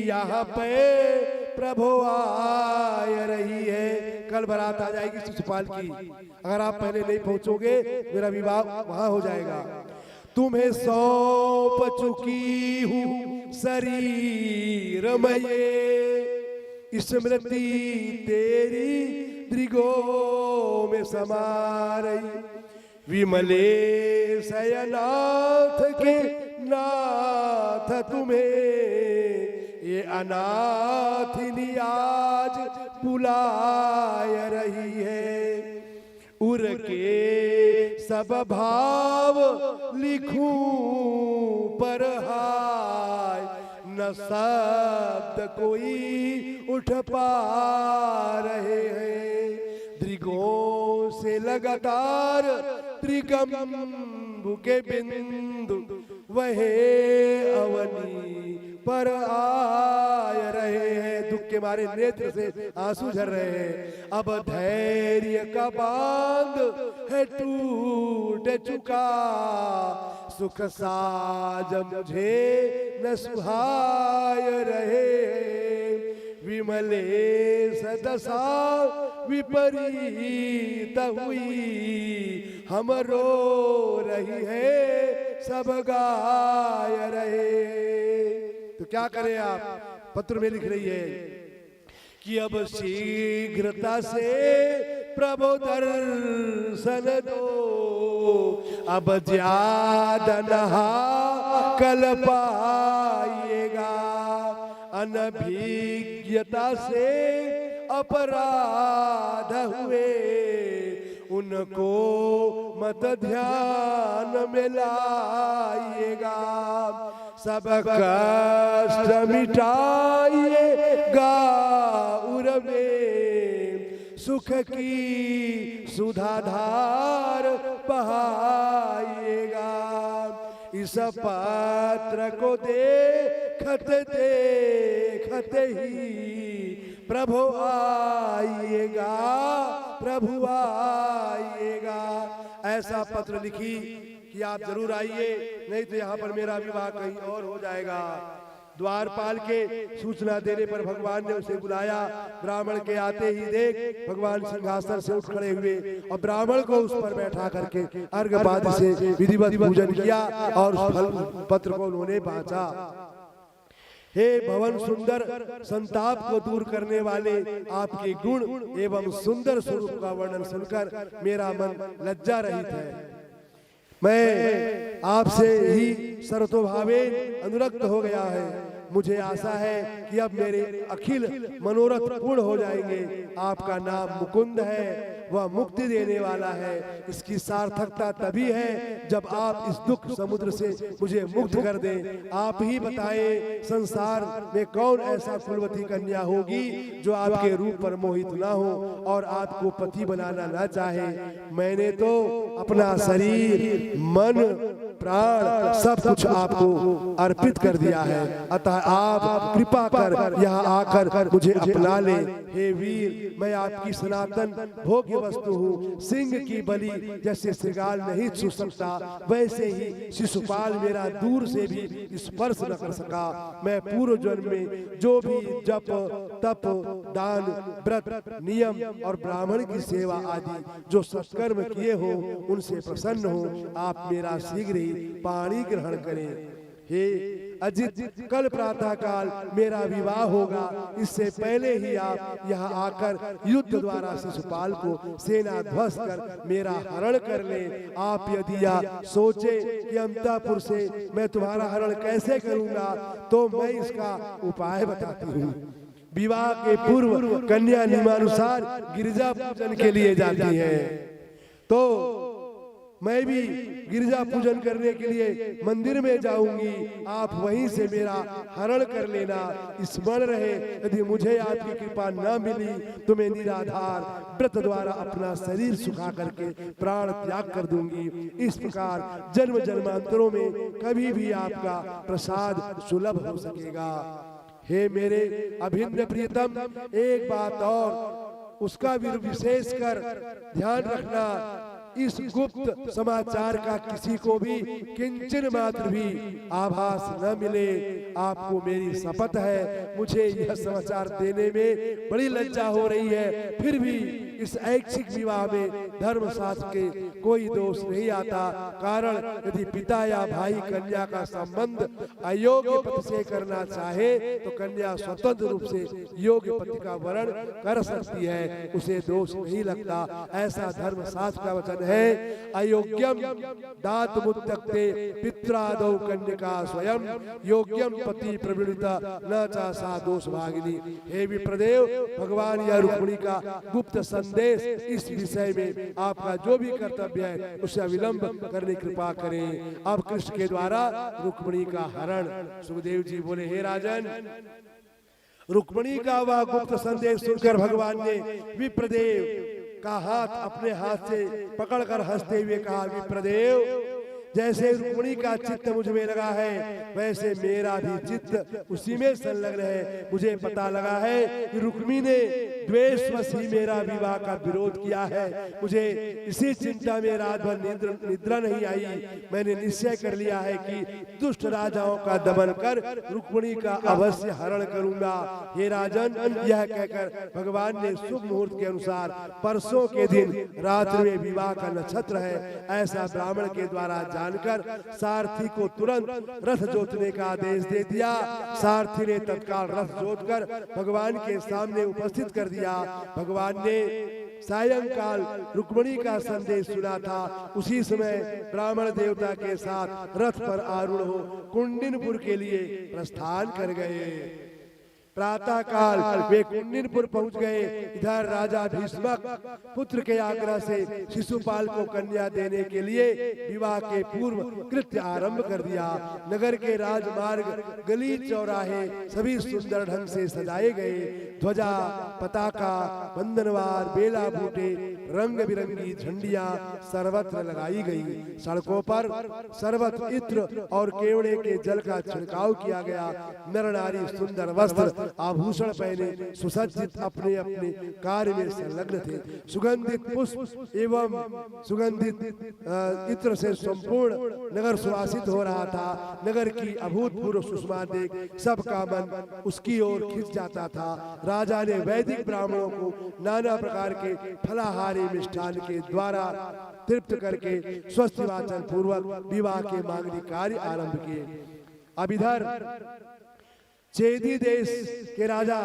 यहाँ पे प्रभु आय रही है। कल बारात आ जाएगी शिशुपाल की। अगर आप पहले नहीं पहुंचोगे मेरा विवाह वहां हो जाएगा। तुम्हें सौंप चुकी हूँ शरीर में ये स्मृति तेरी दृगो में समा रही। विमले शयनाथ के नाथ तुम्हें ये अनाथिनी आज बुलाय रही है। उर के सब भाव लिखूं पर हाय न शब्द कोई उठ पा रहे हैं। दृगों से लगातार त्रिगंबु के बिंदु वहे अवनी पर आय रहे हैं। दुख के मारे नेत्र से आंसू झर रहे हैं। अब धैर्य का बांध है टूट चुका। सुख साज मुझे न सुहाय रहे। विमले सदसा विपरीत हुई हम रो रही है सब गाय रहे। तो क्या करें आप, पत्र में लिख रही है कि अब शीघ्रता से प्रभु दर्शन दो, अब ज्यादा नहा कल पाइएगा, अनभिज्ञता से अपराध हुए उनको मत ध्यान में लाइएगा, सब कष्ट मिटाइएगा उर्मे सुख की सुधाधार बहाइएगा, इस पत्र को देखते ही प्रभु आइएगा, प्रभु आइएगा। ऐसा पत्र लिखी कि आप जरूर आइए, नहीं तो यहाँ पर मेरा विवाह कहीं और हो जाएगा। द्वारपाल के सूचना देने पर भगवान ने उसे बुलाया। ब्राह्मण के आते ही देख भगवान सिंहासन से उठ खड़े हुए और ब्राह्मण को उस पर बैठा करके अर्घपाद से विधिवत पूजन किया और उस फल पत्र को उन्होंने बांटा। हे भवन सुंदर, संताप को दूर करने वाले आपके गुण एवं सुंदर स्वरूप का वर्णन सुनकर मेरा मन लज्जा रहित है। मैं आपसे ही सर्वतोभावे अनुरक्त हो गया है। मुझे आशा है कि अब मेरे अखिल मनोरथ पूर्ण हो जाएंगे। आपका नाम मुकुंद है, वह मुक्ति देने वाला है। इसकी सार्थकता तभी है जब आप इस दुख समुद्र से मुझे मुक्त कर दें। आप ही बताएं, संसार में कौन ऐसा कुलवती कन्या होगी जो आपके रूप पर मोहित ना हो और आपको पति बनाना ना चाहे। मैंने तो अपना शरीर, मन, प्राण सब कुछ आपको अर्पित कर दिया है, अतः आप कृपा कर यहाँ आकर मुझे अपना ले। हे वीर, मैं आपकी सनातन भोग्य वस्तु हूँ। सिंह की बलि जैसे श्रृंगार नहीं छू सकता, वैसे ही शिशुपाल मेरा दूर से भी स्पर्श न कर सका। मैं पूर्व जन्म में जो भी जप, तप, दान, व्रत, नियम और ब्राह्मण की सेवा आदि जो सत्कर्म किए हो उनसे प्रसन्न हो। आप मेरा शीघ्र ही पाणी ग्रहण करें। हे अजित, कल प्रातः काल मेरा विवाह होगा, इससे पहले ही आप यहाँ आकर युद्ध द्वारा शिशुपाल को सेना ध्वस्त कर मेरा हरण कर ले। आप यदि यह सोचे कि अंतःपुर से मैं तुम्हारा हरण कैसे करूंगा, तो मैं इसका उपाय बताती हूँ। विवाह के पूर्व कन्या नियमानुसार गिरजा पूजन के लिए जाती है, तो मैं भी गिरजा पूजन करने के लिए मंदिर में जाऊंगी। आप वहीं से मेरा हरण कर लेना। स्मरण रहे, यदि मुझे आपकी कृपा न मिली तो मैं निराधार व्रत द्वारा अपना शरीर सुखा करके प्राण त्याग कर दूंगी। इस प्रकार जन्म जन्मांतरों में कभी भी आपका प्रसाद सुलभ हो सकेगा। हे मेरे अभिन्न प्रियतम, एक बात और, उसका भी विशेष कर ध्यान रखना। इस गुप्त समाचार का किसी को भी किंचन मात्र भी आभास न मिले। आपको मेरी शपथ है, मुझे यह समाचार देने में बड़ी लज्जा हो रही है, फिर भी इस ऐच्छिक विवाह में धर्मशास्त्र के कोई दोष नहीं आता। कारण यदि पिता या भाई कन्या का संबंध अयोग्य पति से करना चाहे तो कन्या स्वतंत्र रूप से योग्य पति का वरण कर सकती है, उसे दोष नहीं लगता। ऐसा धर्मशास्त्र का वचन है। अयोग्यम दात मुत्तक्ते पित्रादौ कन्यका स्वयं योग्यम पति प्रवृत्ता न चा सा दोष भागिनी। हे विप्रदेव, भगवान या रुक्मिणी का गुप्त संदेश इस विषय में आपका जो भी कर्तव्य है उसे विलंब करने की कृपा करें। अब कृष्ण के द्वारा रुक्मिणी का हरण। सुखदेव जी बोले, हे राजन, रुक्मिणी का वह गुप्त संदेश सुनकर भगवान ने विप्रदेव का हाथ अपने हाथ से पकड़कर हंसते हुए कहा, विप्रदेव, जैसे रुक्मिणी का चित्त मुझ में लगा है वैसे मेरा भी चित्त उसी में संलग्न है। मुझे पता लगा है कि रुक्मिणी ने द्वेषवश ही मेरा विवाह का विरोध किया है। मुझे इसी चिंता में रात भर निद्रा नहीं आई। मैंने निश्चय कर लिया है कि दुष्ट राजाओं का दमन कर रुक्मिणी का अवश्य हरण करूंगा। हे राजन, यह कहकर भगवान ने शुभ मुहूर्त के अनुसार परसों के दिन रात्रि में विवाह का नक्षत्र है ऐसा ब्राह्मण के द्वारा जानकर सारथी को तुरंत रथ जोतने का आदेश दे दिया। सारथी ने तत्काल रथ जोतकर भगवान के सामने उपस्थित कर दिया। भगवान ने सायंकाल रुक्मिणी का संदेश सुना था। उसी समय ब्राह्मण देवता के साथ रथ पर आरूढ़ हो कुंडिनपुर के लिए प्रस्थान कर गए। प्रातः काल वे कुंडिनपुर पहुंच गए। इधर राजा भीष्मक पुत्र के आग्रह से शिशुपाल को कन्या देने के लिए विवाह के पूर्व कृत्य आरंभ कर दिया। नगर के राजमार्ग, गली, चौराहे सभी सुंदर ढंग से सजाए गए। ध्वजा, पताका, बंधनवार, बेला बूटे, रंग बिरंगी झंडियां सर्वत्र लगाई गई। सड़कों पर सर्वत्र इत्र और केवड़े के जल का छिड़काव किया गया। नर नारी सुंदर वस्त्र आभूषण पहने सुसज्जित अपने अपने कार्य में संलग्न थे। सुगंधित पुष्प एवं सुगंधित इत्र से संपूर्ण नगर सुवासित हो रहा था। नगर की अभूतपूर्व सुषमा देख सबका मन उसकी ओर खिंच जाता था। राजा ने वैदिक ब्राह्मणों को नाना प्रकार के फलाहारी मिष्ठान के द्वारा तृप्त करके स्वस्थ वाचन पूर्वक विवाह के मांगलिक कार्य आरंभ किए। अब इधर चेदी देश के राजा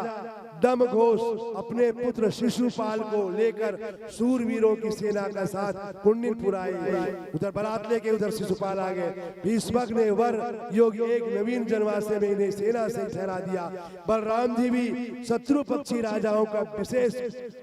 दमघोष अपने पुत्र शिशुपाल को लेकर सूरवीरों की सेना का साथ कुंडिनपुर आए। उधर बारात लेके उधर शिशुपाल आ गए। भीष्मक ने वर योगी एक नवीन जनवासे में इन्हें सेना से ठहरा दिया। बलराम जी भी शत्रु पक्षी राजाओं का विशेष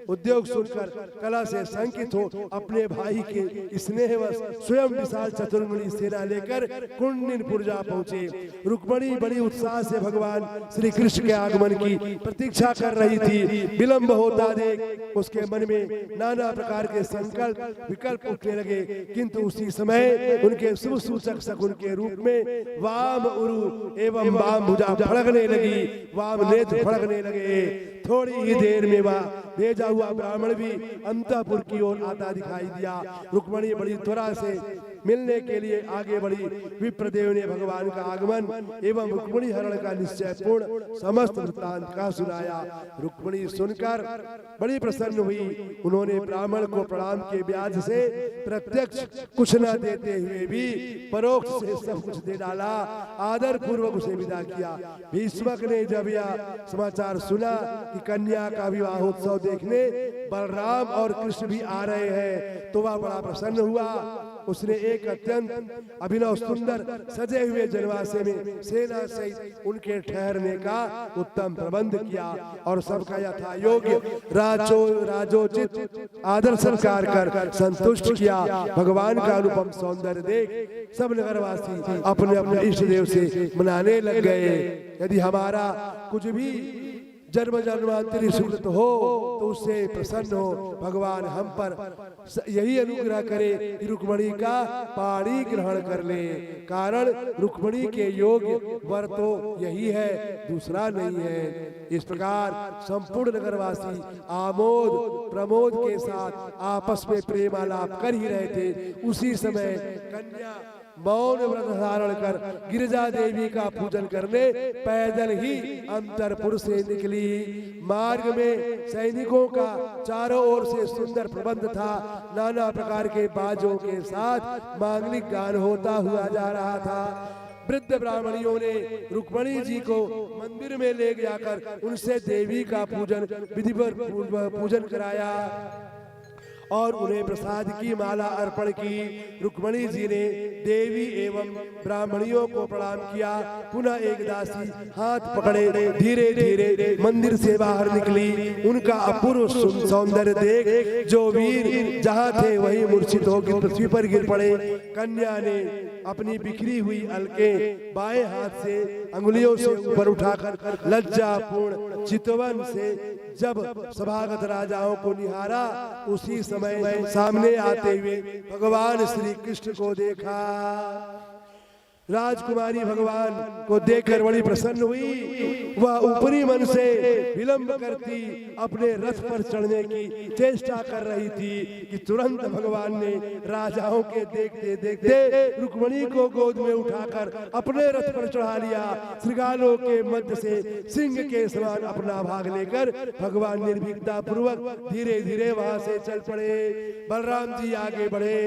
उद्योग सुनकर कला से शंकित हो अपने भाई के स्नेहवश स्वयं विशाल चतुर्मुखी सेना लेकर कुंडिनपुर जा पहुंचे। रुक्मिणी बड़ी उत्साह से भगवान श्री कृष्ण के आगमन की प्रतीक्षा कर रही थी। विलंब होता देख उसके मन में नाना प्रकार के संकल्प विकल्प उठने लगे, किंतु उसी समय उनके शुभ सूचक शकुन के रूप में वाम उरु एवं वाम भुजा फड़कने लगी, वाम नेत्र फड़कने लगे। थोड़ी ही देर में वह भेजा हुआ ब्राह्मण भी अंतःपुर की ओर आता दिखाई दिया। रुक्मिणी बड़ी त्वरा से मिलने के लिए आगे बढ़ी। विप्रदेव ने भगवान का आगमन एवं रुक्मिणी हरण का निश्चय पूर्ण समस्त वृत्तांत का सुनाया। रुक्मिणी सुनकर बड़ी प्रसन्न हुई। उन्होंने ब्राह्मण को प्रणाम के ब्याज से प्रत्यक्ष कुछ न देते हुए भी परोक्ष से सब कुछ दे डाला। आदर पूर्वक उसे विदा किया। भीष्मक ने जब यह समाचार सुना कि कन्या का विवाहोत्सव देखने बलराम और कृष्ण भी आ रहे हैं तो वह बड़ा प्रसन्न हुआ। उसने एक अत्यंत अभिनव सुंदर सजे हुए जनवासे में सेना सहित उनके ठहरने का उत्तम प्रबंध किया और सबका यथा योग्य राजोचित आदर सत्कार कर संतुष्ट किया। भगवान का अनुपम सौंदर्य देख सब नगरवासी अपने अपने इष्ट देव से मनाने लग गए। यदि हमारा कुछ भी जन्म जन्मांतरी सुकृत हो तो उससे प्रसन्न हो भगवान हम पर यही अनुग्रह करे कि रुक्मिणी का पाणी ग्रहण कर ले। कारण रुक्मिणी के योग्य वर तो यही है, दूसरा नहीं है। इस प्रकार संपूर्ण नगरवासी आमोद प्रमोद के साथ आपस में प्रेमालाप कर ही रहे थे। उसी समय कन्या मौन व्रत धारण कर गिरिजा देवी का पूजन करने पैदल ही अंतरपुर से निकली। मार्ग में सैनिकों का चारों ओर से सुंदर प्रबंध था। नाना प्रकार के बाजों के साथ मांगलिक गान होता हुआ जा रहा था। वृद्ध ब्राह्मणियों ने रुक्मिणी जी को मंदिर में ले जाकर उनसे देवी का पूजन विधिवत पूजन कराया और उन्हें प्रसाद की माला अर्पण की। रुक्मिणी जी ने देवी एवं ब्राह्मणियों को प्रणाम किया। पुनः एक दासी हाथ पकड़े धीरे धीरे मंदिर से बाहर निकली। उनका अपूर्व सौंदर्य देख जो वीर जहाँ थे वहीं मूर्छित होकर पृथ्वी पर गिर पड़े। कन्या ने अपनी बिखरी हुई अलकें बाएं हाथ से अंगुलियों से ऊपर उठाकर लज्जापूर्ण चितवन से जब सभागत राजाओं को निहारा, उसी समय सामने आते हुए भगवान श्री कृष्ण को देखा। राजकुमारी भगवान को देखकर बड़ी प्रसन्न हुई। वह ऊपरी मन से विलंब करती अपने रथ पर चढ़ने की चेष्टा कर रही थी कि तुरंत भगवान ने राजाओं के देखते देखते रुक्मिणी को गोद में उठाकर अपने रथ पर चढ़ा लिया। श्रृंगारों के मध्य से सिंह के समान अपना भाग लेकर भगवान निर्भीकता पूर्वक धीरे धीरे वहां से चल पड़े। बलराम जी आगे बढ़े।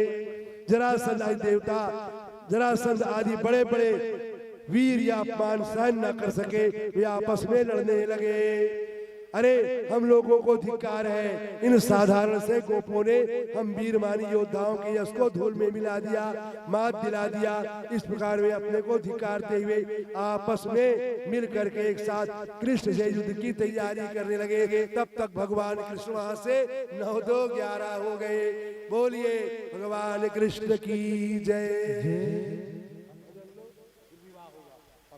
जरासंध देवता जरासंध आदि बड़े बड़े वीर या अपमान सहन न कर सके, वे आपस में लड़ने लगे। अरे हम लोगों को धिक्कार है, इन साधारण से गोपों ने हम वीरमानी योद्धाओं के यश को धूल में मिला दिया, मात दिला दिया। इस प्रकार वे अपने को धिक्कारते हुए आपस में मिल करके एक साथ कृष्ण से युद्ध की तैयारी करने लगे। तब तक भगवान कृष्ण वहां से 9-2-11 हो गए। बोलिए भगवान कृष्ण की जय।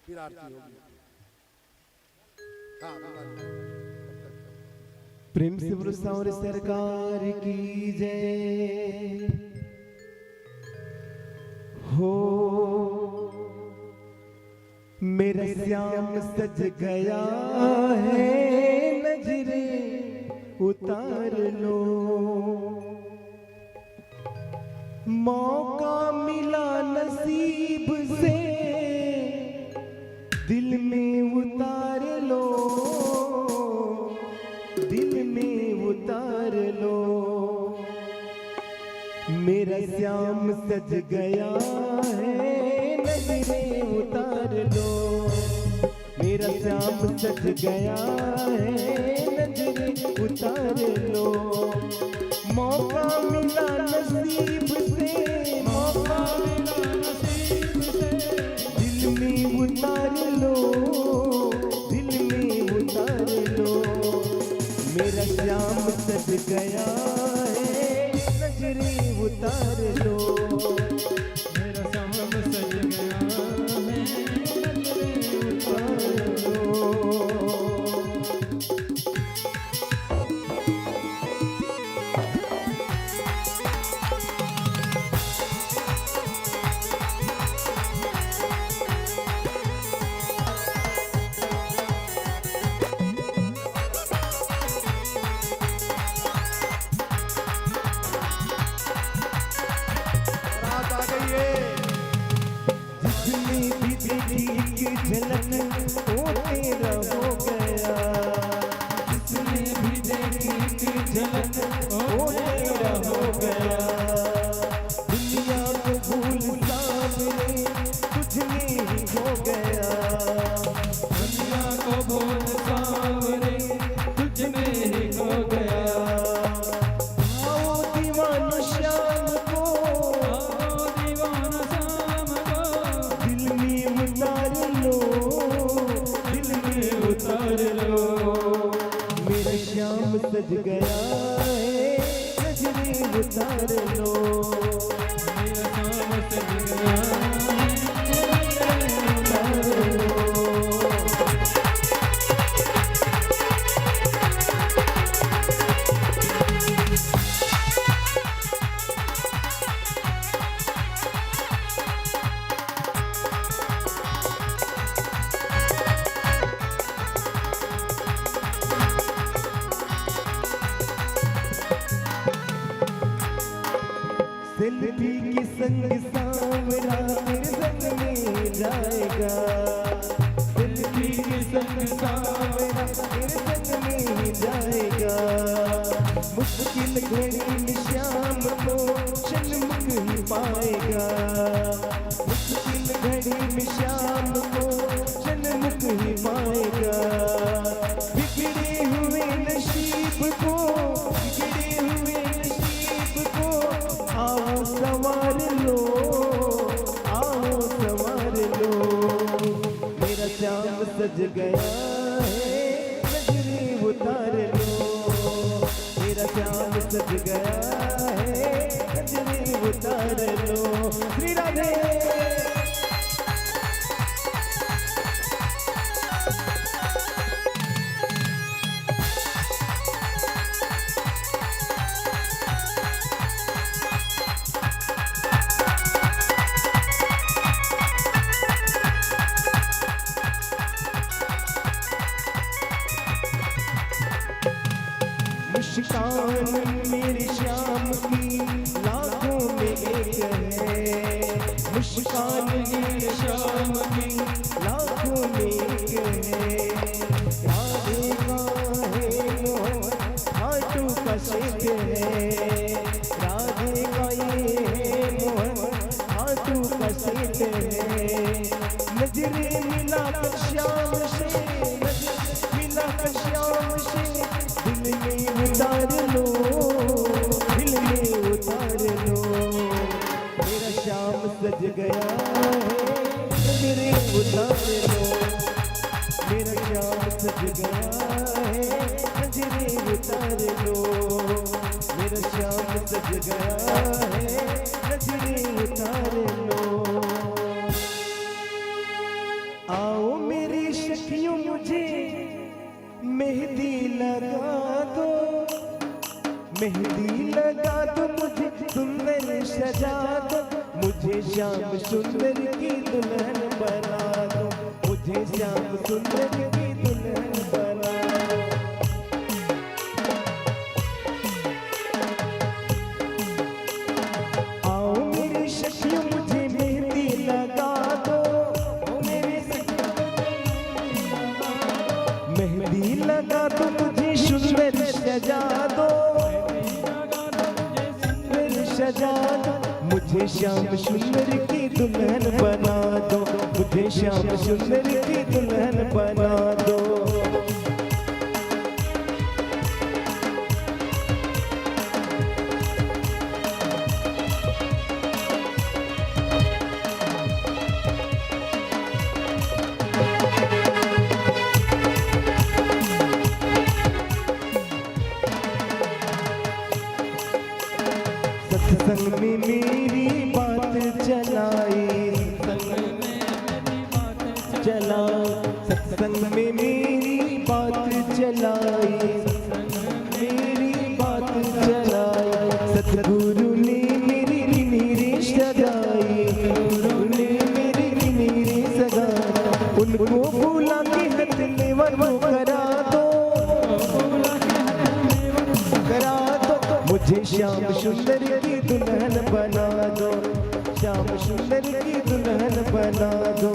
फिर आरती होगी। प्रेम से भरोसा और सरकार की जय हो। मेरा श्याम सज गया है, नजरे उतार लो। मौका मिला नसीब से, दिल में उतार लो, दिल में उतार लो। मेरा श्याम सज गया है, नजरे उतार लो। मेरा श्याम सज गया है, नजरे उतार लो। मौका मिला नसीब से, मौका मिला नसीब से, दिल में उतार लो, दिल में उतार लो। मेरा श्याम सज गया है, नजरे उतार लो। मेरा श्याम सज गया है, नजरे उतार लो। सज गया है, नजरे उतार लो। मेरा श्याम सज गया है, नजरे उतार लो। सेल्फी की संग सांवरा तेरे संग में जाएगा। सेल्फी की संग सांवरा तेरे संग में जाएगा। मुश्किल घड़ी में श्याम को षणमुख ही पाएगा। मुश्किल घड़ी में श्याम को षणमुख ही पाएगा। बिगड़े हुए नसीब को, बिगड़े हुए नसीब को आओ संवार लो, आओ संवार लो। मेरा श्याम सज गया है, नजरे उतार लो। मेरा श्याम सज गया है, नजरे उतार लो। श्री राधे। मुस्कान मेरे श्याम की लाखों में एक है। मुस्कान मेरे श्याम की लाखों में एक है। राधे का है मोहन हाथों का शेख है। राधे का ये है मोहन हाथों का शेख मिला श्याम से, मिला श्याम से, दिल में उतार लो, दिल में उतार लो। मेरा श्याम सज गया है, मेरे उतार लो। मेरा श्याम सज गया है, नजरे उतार लो। मेरा श्याम सज गया है, नजरे उतार लो। आओ मेरी सखियों मुझे मेहंदी लगा दो, मेहंदी लगा दो मुझे, सुंदर सजा दो मुझे, श्याम सुंदर की दुल्हन बना दो, मुझे श्याम सुंदर की दुल्हन बना दो। आओ मेरी सखियों मुझे मेहंदी लगा दो, मेरी मेहंदी लगा दो मुझे, सुंदर सजा दो, सुंदर सजा दो मुझे, श्याम सुंदर की दुल्हन बना दो, मुझे श्याम सुंदर की दुल्हन बना दो। सत्संग में मेरी बात चलाई, चला सत्संग में मेरी बात चलाई, मेरी बात चलाई। सतगुरु ने मेरी नीरे सगाई, गुरु ने मेरी नीरे सगाई। उनको भूला के हाथ में वो करा दो, करा दो मुझे, श्याम सुंदर की दुल्हन बना दो, श्याम सुंदर की दुल्हन बना दो।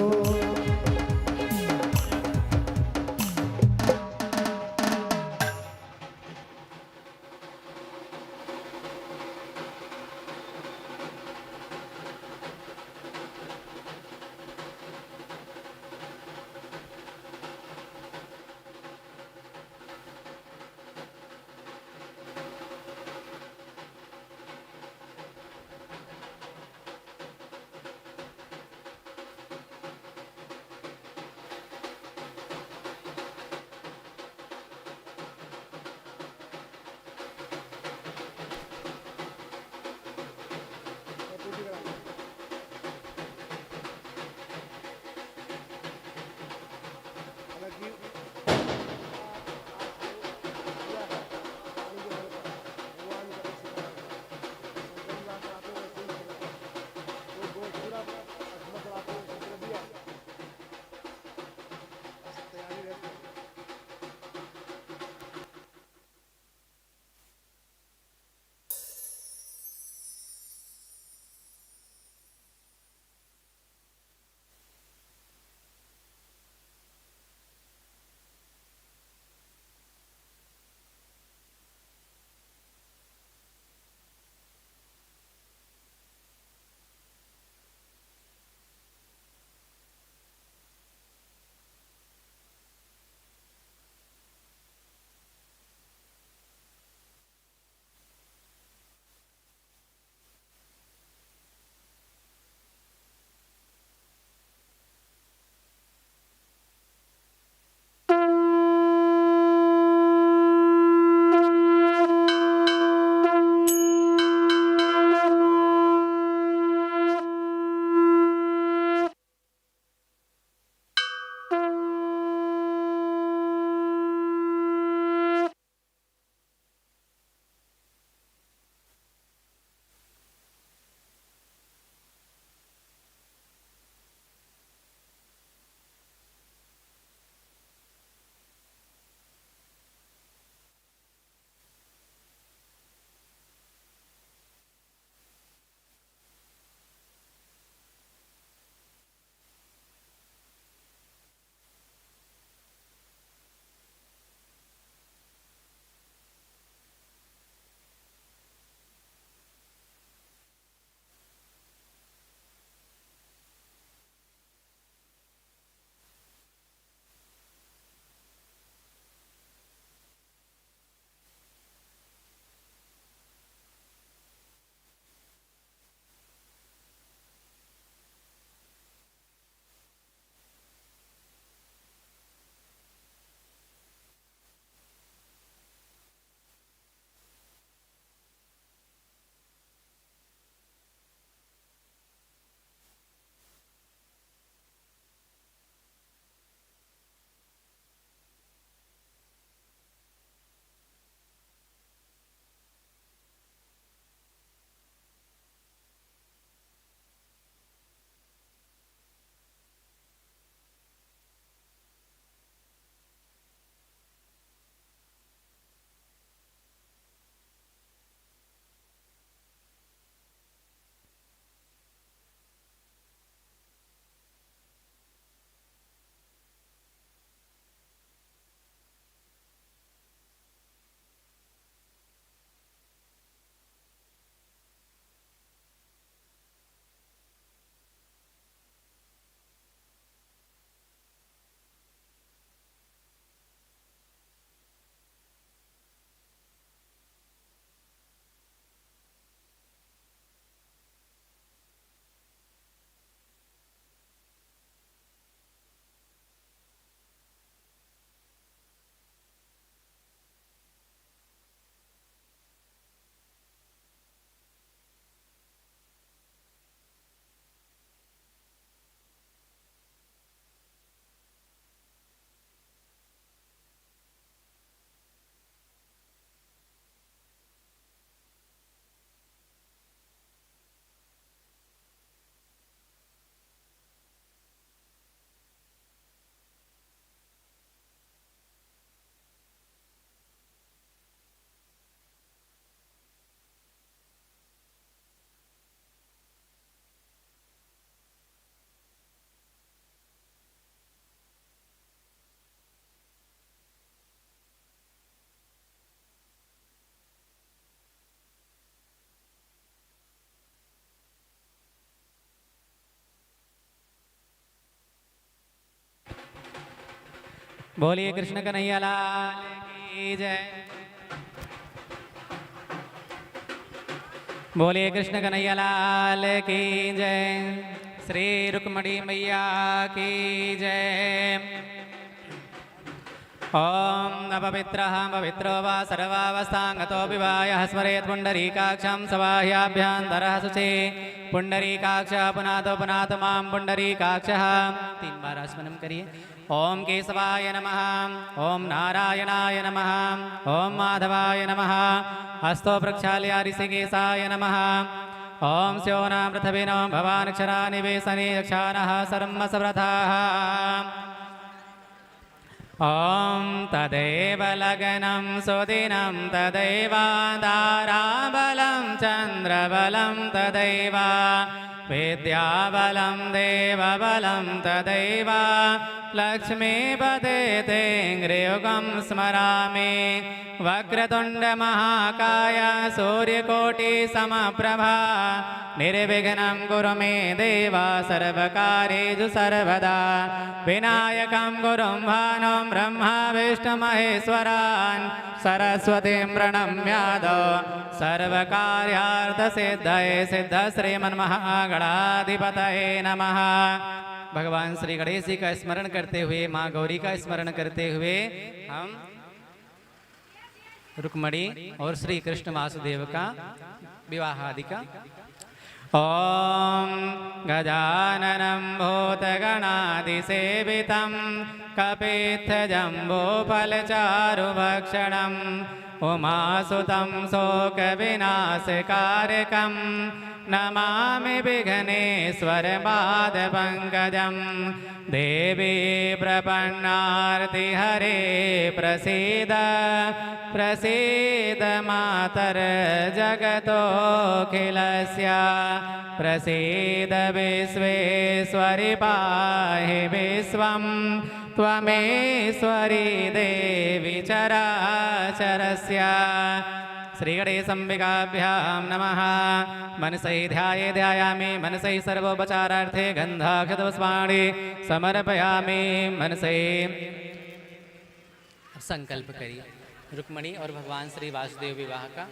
बोलिए कृष्ण कन्हैया लाल की जय। बोलिए कृष्ण कन्हैया लाल की जय। श्री रुक्मणी मैया की जय। ओम न पवित्रः पवित्रो वा सर्वावस्थांगतो विवायः स्मरेत् पुण्डरीकाक्षं सबाह्याभ्यन्तरः शुचि। पुण्डरीकाक्षः पुनातो मां पुण्डरीकाक्षः। 3 बार स्मरण करिए। ओम केशवाय नमः, ओम नारायणाय नमः, ओम माधवाय नमः, हस्तो प्रक्षाल्य ऋषिकेशाय नमः। ओम स्योना पृथ्वीनो भवानक्षरा निवेशने यक्षानः सर्मसव्रताः। ओम तदैव लगनं सुदिनं तदैव ताराबलं चन्द्रबलं तदैव विद्याबलं देवबलं तदैव लक्ष्मीपते तेङ्ग्रियुगं स्मरामि। वक्रतुण्डमहाकाय सूर्यकोटिसमप्रभा निर्विघ्नं कुरु मे देव सर्वकार्येषु सर्वदा। विनायकं गुरुं भानुं ब्रह्मा विष्णुमहेश्वरान् सरस्वतीं प्रणम्यादौ सर्वकार्यार्थसिद्धये सिद्ध श्रीमन्महागणाधिपतये नमः। भगवान श्री गणेश जी का स्मरण करते हुए, माँ गौरी का स्मरण करते हुए हम रुक्मणी और श्री कृष्ण वासुदेव का विवाह आदि का। ओम गजाननं भूतगणादिसेवितं कपित्थजम्बूफलचारुभक्षणम् उमासुतं शोकविनाशकारकं नमामि विघ्नेश्वरपादपङ्कजं। देवी प्रपन्नार्तिहरे प्रसीद प्रसीद मातर्जगतोऽखिलस्य। प्रसीद विश्वेश्वरि पाहि विश्वं त्वमेश्वरी देवी चराचरस्य। श्रीगणेशाम्बिकाभ्यां नमः। मनसै ध्यायामि मनसै सर्वोपचारार्थे गन्धाक्षतपुष्पाणि समर्पयामि मनसै। संकल्प करिए रुक्मणी और भगवान श्री वासुदेव विवाह का।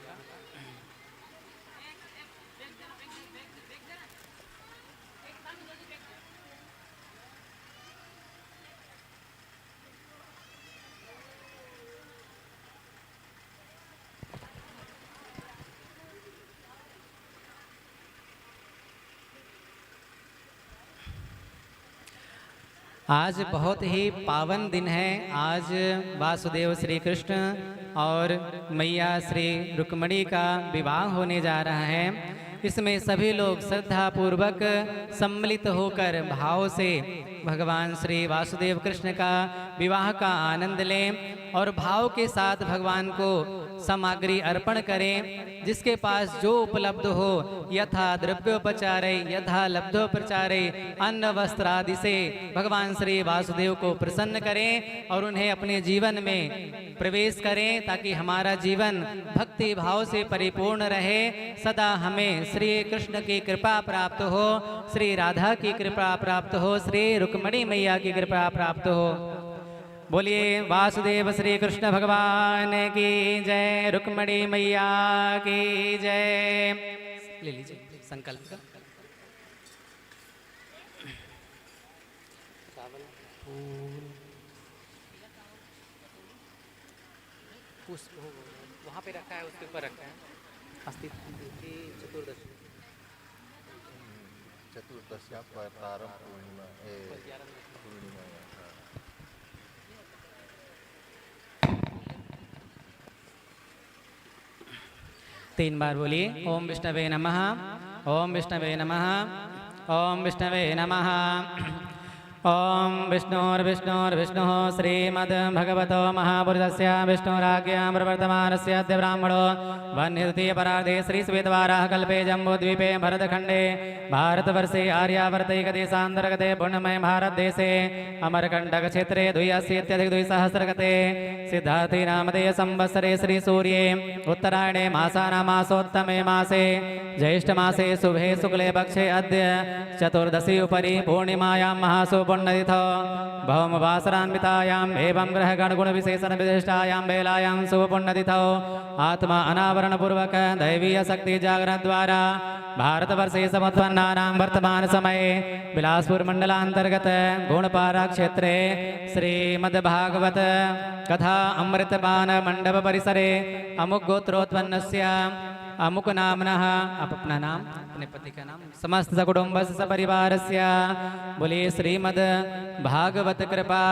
आज बहुत ही पावन दिन है। आज वासुदेव श्री कृष्ण और मैया श्री रुक्मणी का विवाह होने जा रहा है। इसमें सभी लोग श्रद्धा पूर्वक सम्मिलित होकर भाव से भगवान श्री वासुदेव कृष्ण का विवाह का आनंद लें और भाव के साथ भगवान को सामग्री अर्पण करें। जिसके पास जो उपलब्ध हो, यथा द्रव्योपचारे यथा लब्धोपचारे अन्न वस्त्र आदि से भगवान श्री वासुदेव को प्रसन्न करें और उन्हें अपने जीवन में प्रवेश करें, ताकि हमारा जीवन भक्ति भाव से परिपूर्ण रहे। सदा हमें श्री कृष्ण की कृपा प्राप्त हो, श्री राधा की कृपा प्राप्त हो, श्री रुक्मणी मैया की कृपा प्राप्त हो। बोलिए वासुदेव श्री कृष्ण भगवान की जय, रुक्मणी मैया की जय। ले लीजिए संकल्प का। पुष्प वहाँ पे रखा है, उसके ऊपर रखा है। चतुर्दशी चतुर्दश्या प्रारंभ पूर्णिमा। 3 बार बोलिए। ओम विष्णवे नमः, ओम विष्णवे नमः, ओम विष्णवे नमः। ओम विष्णुर्विष्णुर्विष्णुः श्रीमद्भगवतो महापुरुषस्य विष्णुराज्ञां प्रवर्तमानस्य अद्य ब्राह्मणो वन्यद्वितीयपरार्धे श्रीश्वेतवाराः कल्पे जम्बूद्वीपे भरतखण्डे भारतवर्षे आर्यावर्तैकदेशान्तर्गते पूर्णमय भारतदेशे अमरकण्टकक्षेत्रे 82-द्विसहस्रगते सिद्धार्थी नामधेय संवत्सरे श्रीसूर्ये उत्तरायणे मासानामासोत्तमे मासे ज्येष्ठमासे शुभे शुक्ले पक्षे अद्य चतुर्दशी उपरि पूर्णिमायां महासु सुपुण्यतिथौ भौमवासरान्वितायां एवं ग्रहगणगुणविशेषणविशिष्टायां वेलायां सुपुण्यतिथौ आत्मा अनावरणपूर्वक दैवीय शक्ति जागरण द्वारा भारतवर्षे समुत्पन्नानां वर्तमान समये बिलासपुर मंडलांतर्गत गुणपारा क्षेत्रे श्रीमद्भागवत कथा अमृतपान मंडप परिसरे अमुक गोत्रोत्पन्नस्य अमुक नामनः आप अपना नाम अपने पति का नाम समस्त सकुटुंबस्य सपरिवारस्य बोलिए श्रीमद् भागवत कृपा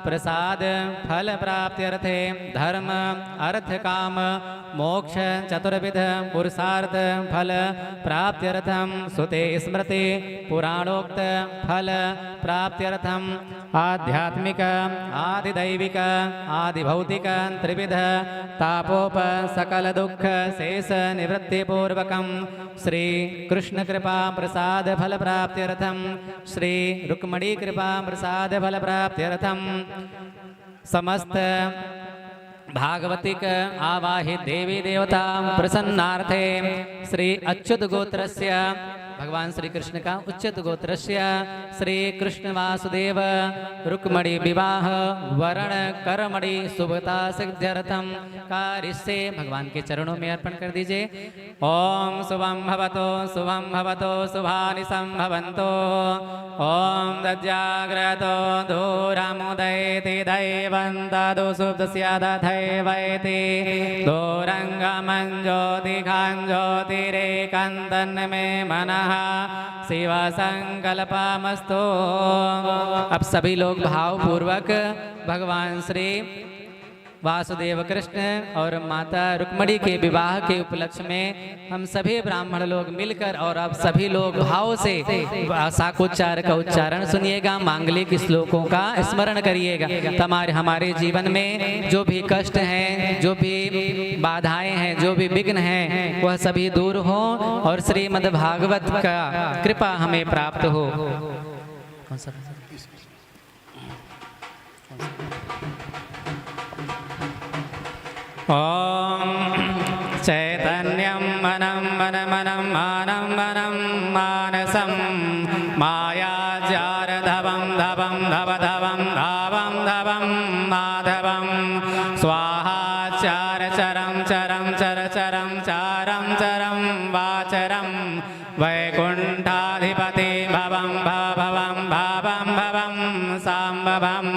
प्रसाद फल प्राप्त्यर्थे धर्म अर्थ काम मोक्ष चतुर्विध पुरुषार्थ फल प्राप्त्यर्थम सुते स्मृति पुराणोक्त फल प्राप्त्यर्थम आध्यात्मिक आदिदैविक आदिभौतिक त्रिविध तापोप सकल दुख शेष निवृत्ति पूर्वकम श्री कृष्ण कृपा प्रसाद फल प्राप्त्यर्थम श्री रुक्मणी कृपा प्रसाद फल प्राप्त्यर्थम समस्त भागवतिक आवाहित देवी देवता प्रसन्नार्थे श्री अच्युत गोत्रस्य भगवान श्री कृष्ण का उच्चत गोत्रस्य श्री कृष्ण वासुदेव रुक्मणी विवाह वरण कर्मणि शुभता सिद्ध्यर्थम कार्य भगवान के चरणों में अर्पण कर दीजिए। ओम शुभम भवतो शुभानि संभवन्तो ओम दज्जाग्रतो दूरमुदयति दैवन्तदु शुभस्यादथैवैति दूरङ्गमञ्ज्योतिखाञ्ज्योतिरेकन्तन् मे मनः शिव संकल्पमस्तु। अब सभी लोग भाव पूर्वक भगवान श्री वासुदेव कृष्ण और माता रुक्मणी के विवाह के उपलक्ष्य में हम सभी ब्राह्मण लोग मिलकर और अब सभी लोग भाव से शाकोच्चार का उच्चारण सुनिएगा, मांगलिक श्लोकों का स्मरण करिएगा। हमारे जीवन में जो भी कष्ट हैं, जो भी बाधाएं हैं, जो भी विघ्न हैं, वह सभी दूर हो और श्रीमद् भागवत का कृपा हमें प्राप्त हो। ओम चैतन्यं मनम मनमनं मानं मनं मानसं मायाजारधवं धवं धवधवं धावं धवं माधवं स्वाहाचार चरं चरं चर चरं चारं चरं वाचरं वैकुण्ठाधिपति भवं भवं भवं भवं सांभवम्।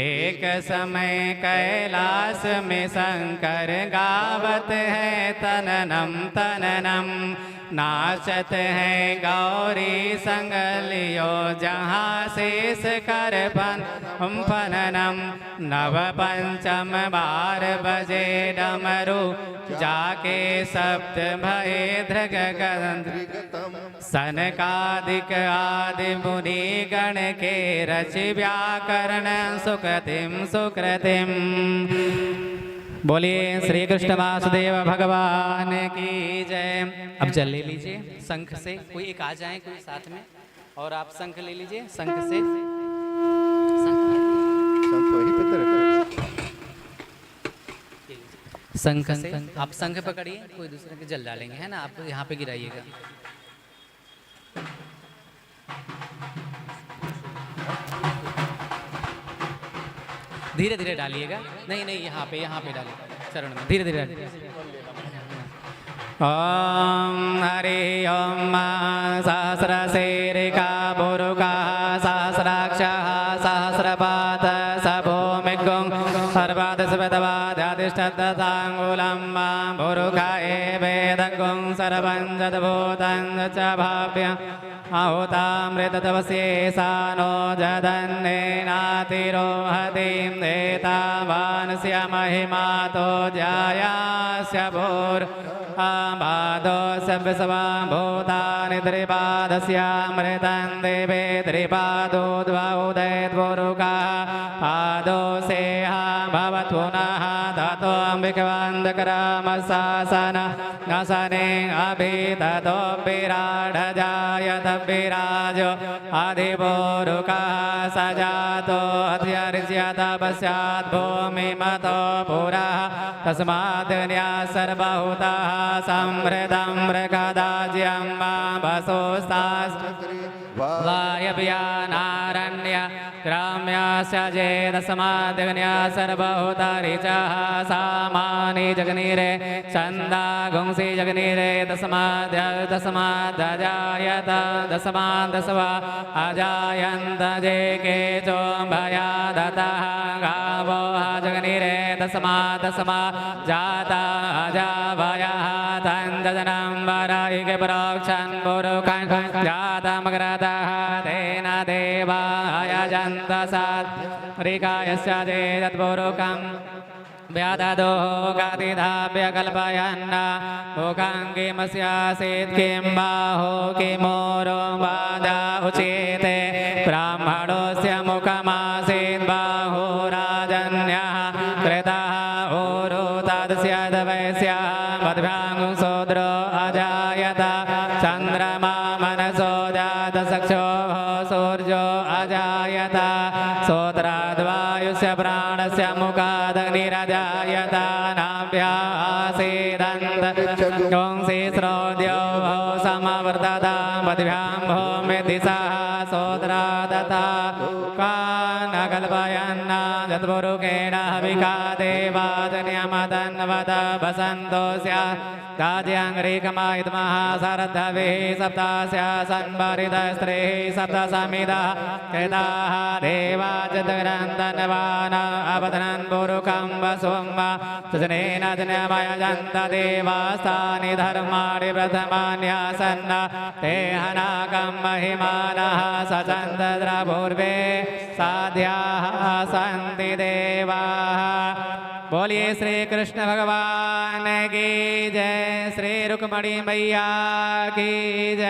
एक समय कैलाश में शंकर गावत है तननम तननम, नाचत है गौरी संगलियो जहाँ शेष कर फननम। नव पंचम बार बजे डमरू जाके सप्त भये धृग सनकादिक आदि मुनि गण के रच व्याकरण सुकृतिम सुकृतिम। बोलिए श्री कृष्ण वासुदेव भगवान की जय। अब जल ले लीजिए शंख से, कोई एक आ जाए कोई साथ में, और आप शंख ले लीजिए शंख से। शंख से आप शंख पकड़िए, कोई दूसरे के जल डालेंगे, है ना, आप यहाँ पे गिराइएगा। धीरे धीरे डालिएगा, नहीं नहीं यहाँ पे डालिए चरण में, धीरे धीरे डालिए। ओम हरि ओम सहस्रशीर्षा भुरुका सहस्राक्षः सहस्रपाद सभूमिगुं सर्वादशपदवाद्यादिष्टदताङ्गुलं भुरुका एवेदगुं सर्वं जद्भूतं च भाव्यम् आहुतामृततवस्येषानो जदन्नेनातिरोहतिं देतावानस्य महिमातो जायास्य भूर् आबादोऽस्य विश्वभूतानि त्रिपादस्यामृतं देवे त्रिपादो द्वौदयद्वरुकाः पादोऽसेहा भवत् पुनः ततोऽम्बिकवन्दकरामशासन सिंहासने अभिततो विराट जायत विराजो अधिपूरुकः सजातो अध्यर्ष्यत पश्चात् भूमिमतो पुरः तस्माद् सर्वभूतः संवृतं मृगदाज्यं मा वसुस्तास् वायव्यानारण्य ग्राम्यास्य चेदस्माद्ग्न्या सर्वभूतरिचः सामानि जगनीरे छन्दा गुंसि जगनीरे तस्मादजायत दस्वा अजायन्त जे केचोऽम्भया दतः गावो जगनीरे तस्मा जाता अजावयः तञ्जनं वरायिके प्रोक्षन् पुरुखन् जातमग्रतः तेन देवाय जन्त सात्रिकायस्य चेदत्पुरुकम् व्याददो गतिधाभ्य कल्पयन्न मुखाङ्गिमस्यासीत् किं बाहो किमोरो वादा उचेते ब्राह्मणोऽस्य मुखमासीत् बाहो राजन्यः कृतः ऊरो तदस्य वैश्यः मध्याङ्गुं शूद्रो अजायत चन्द्रमा मनसो जातचक्षुः सूर्यो अजायत श्रोत्राद्वायुस्य प्राणस्य मुखादग्निरजायत नाभ्यासीदन्त गुंसि श्रोद्यो समवर्तत पद्भ्यां भूमिदिशः श्रोत्रादता कानकल्पयन्न यत्पुरुषेण हविका देवाजन्यमदन्वत वसन्तो स्यात् राज्याङ्ग्रीकमायितमः सरद्धभिः सप्तास्य संवरितस्त्रीः सप्तसमिदः कृताः देवाजतग्रन्थनवान अवदनन् पुरुकं वसुं वा सुजनेन जन्मयजन्त देवास्तानि धर्माणि प्रथमान्यासन्न ते हनाकं महिमानः सचन्दद्रपूर्वे साध्याः सन्ति देवाः। बोलिए श्री कृष्ण भगवान की जय, श्री रुक्मणी मैया की जय।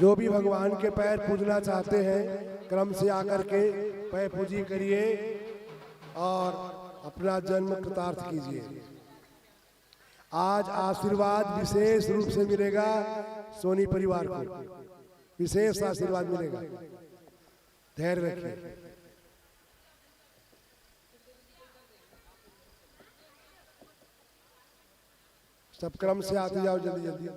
जो भी भगवान के पैर पूजना चाहते हैं क्रम से आकर के पैर पूजी करिए और अपना जन्म कृतार्थ कीजिए। आज आशीर्वाद विशेष रूप से मिलेगा, सोनी परिवार को विशेष आशीर्वाद मिलेगा, धैर्य रखिए। सब क्रम से आते जाओ जल्दी जल्दी।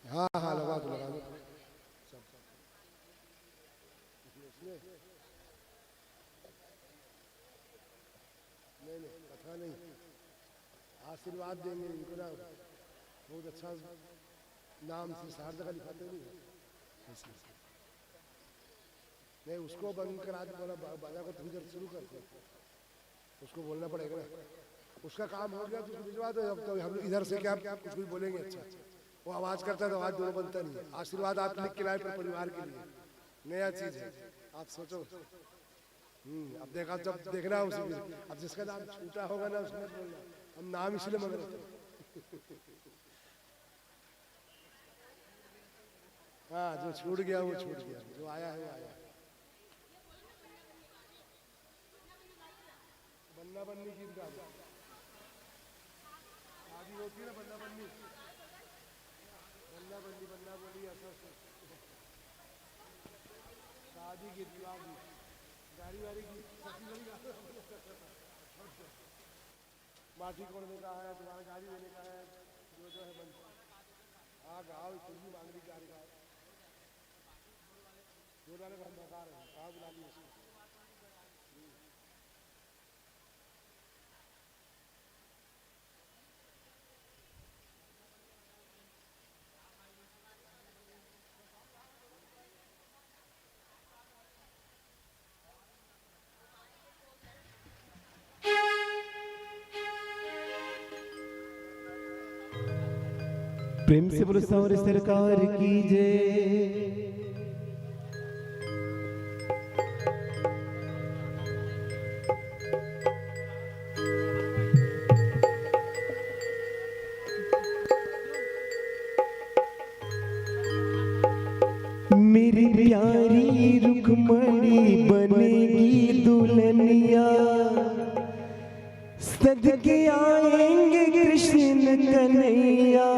हाँ हाँ लगा दो लगा दो। नहीं कथा नहीं, आशीर्वाद देंगे इनको ना, बहुत अच्छा नाम से हर जगह लिखाते नहीं। नहीं उसको बंद करा दे, बोला बाजा को थोड़ी देर शुरू करते, उसको बोलना पड़ेगा ना। उसका काम हो गया तो उसको भिजवा दो। अब तो हम इधर से क्या कुछ भी बोलेंगे, अच्छा वो आवाज करता है तो आवाज दोनों बनता नहीं है। आशीर्वाद आप लिख के लाए पर परिवार के लिए नया चीज है, आप सोचो। अब देखा जब देखना उसी की, अब जिसका नाम छूटा होगा ना उसमें बोलना, हम नाम इसलिए मगर हाँ जो छूट गया वो छूट गया, जो आया है वो आया। बन्ना बन्नी की शादी होती है ना, बन्ना बन्नी बन्ना बन्नी बन्ना बोली ऐसा शादी की रिवाज गाड़ी वाड़ी की माटी कोड़ने का है, तुम्हारा गाड़ी देने का है, जो जो है बन हाँ गाँव कुछ भी मांगने गाड़ी का जो वाले को हम बता रहे हैं, कहाँ बुला ली उसको। प्रेम से बोलो सौर सरकार की जय। मेरी प्यारी रुक्मणी बनेगी दुल्हनिया, सदके आएंगे कृष्ण कन्हैया।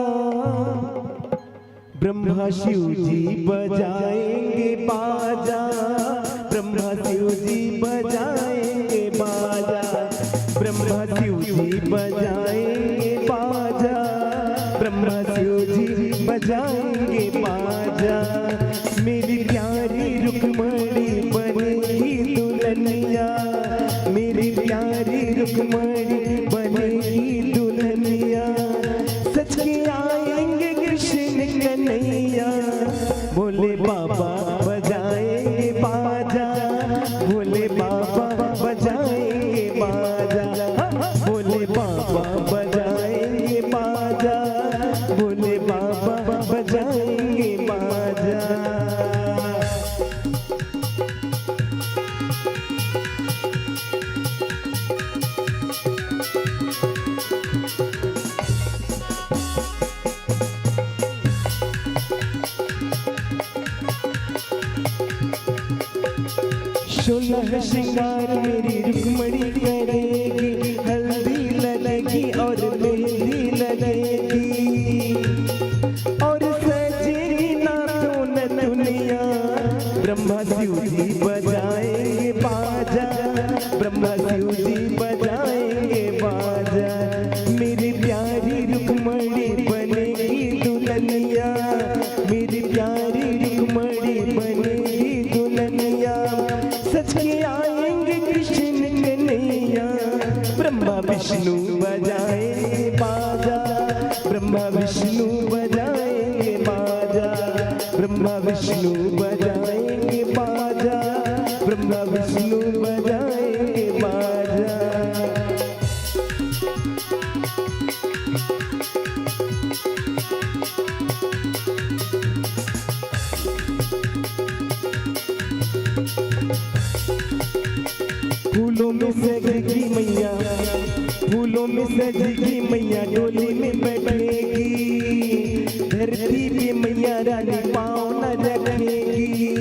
ब्रह्मा शिव जी बजाएंगे बाजा, ब्रह्मा शिव जी बजाएंगे बाजा, ब्रह्मा शिव जी बजाएंगे बाजा, ब्रह्मा शिव जी बजाएंगे बाजा। मेरी प्यारी रुक्मणी बनेगी दुल्हनिया, मेरी प्यारी रुक्मणी बनेगी दुल्हनिया। सच के आएंगे कृष्ण कन्हैया, भोले बाबा बजाएंगे बाजा, भोले बाबा बजाएंगे बाजा, भोले बाबा बजाएंगे बाजा, भोले बाबा बजाएंगे बाजा। सोलह श्रृंगार मेरी रुक्मणी करेगी, हल्दी लगेगी और मेहंदी लगेगी, और सजेगी नाचो न दुनिया। ब्रह्मा शिव जी बजाएंगे बाजा, ब्रह्मा शिव जी बजाएंगे बाजा। मेरी प्यारी रुक्मणी बनेगी दुल्हनिया, मेरी प्यारी रुक्मणी बनेगी दुल्हनिया। सच के आएंगे कृष्ण कन्हैया, ब्रह्मा विष्णु बजाएंगे बाजा, ब्रह्मा विष्णु बजाएंगे बाजा, ब्रह्मा विष्णु बजाएंगे बाजा, ब्रह्मा विष्णु बजाएंगे बाजा। फूलों में सजेगी मैया, फूलों फूलों में सजेगी मैया डोली में बैठेगी, धरती पे मैया रानी पाँव न रखेगी,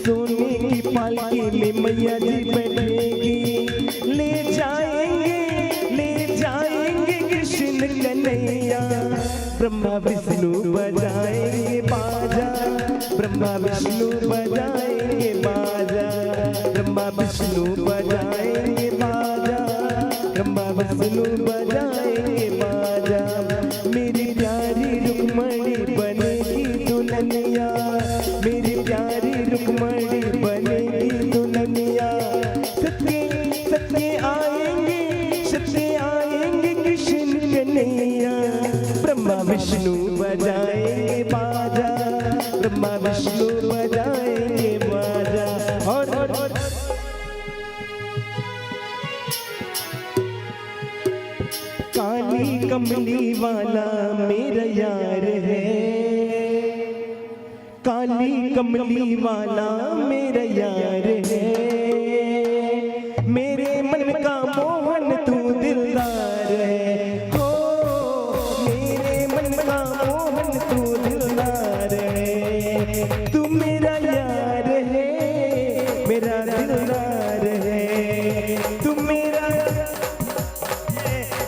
सोने की पालकी में मैया जी बैठेगी, ले जाएंगे कृष्ण कन्हैया, ब्रह्मा विष्णु बजाएंगे बाजा, ब्रह्मा विष्णु बजाएंगे बाजा, ब्रह्मा विष्णु बजाएंगे बाजा, ब्रह्मा विष्णु बजाएंगे बाजा, मेरी प्यारी रुक्मणी बनेगी दुल्हनिया, मेरी प्यारी रुक्मणी बनेगी दुल्हनिया, सत्य आएंगे कृष्ण कन्हैया, ब्रह्मा विष्णु बजाएंगे बाजा, ब्रह्मा विष्णु बजाएंगे बाजा। और काली कमली वाला मेरा यार है, काली कमली वाला मेरा यार है, मेरे मन का मोहन तू दिलदार है, हो मेरे मन का मोहन तू दिलदार है, तू मेरा यार है, मेरा दिलदार है, तू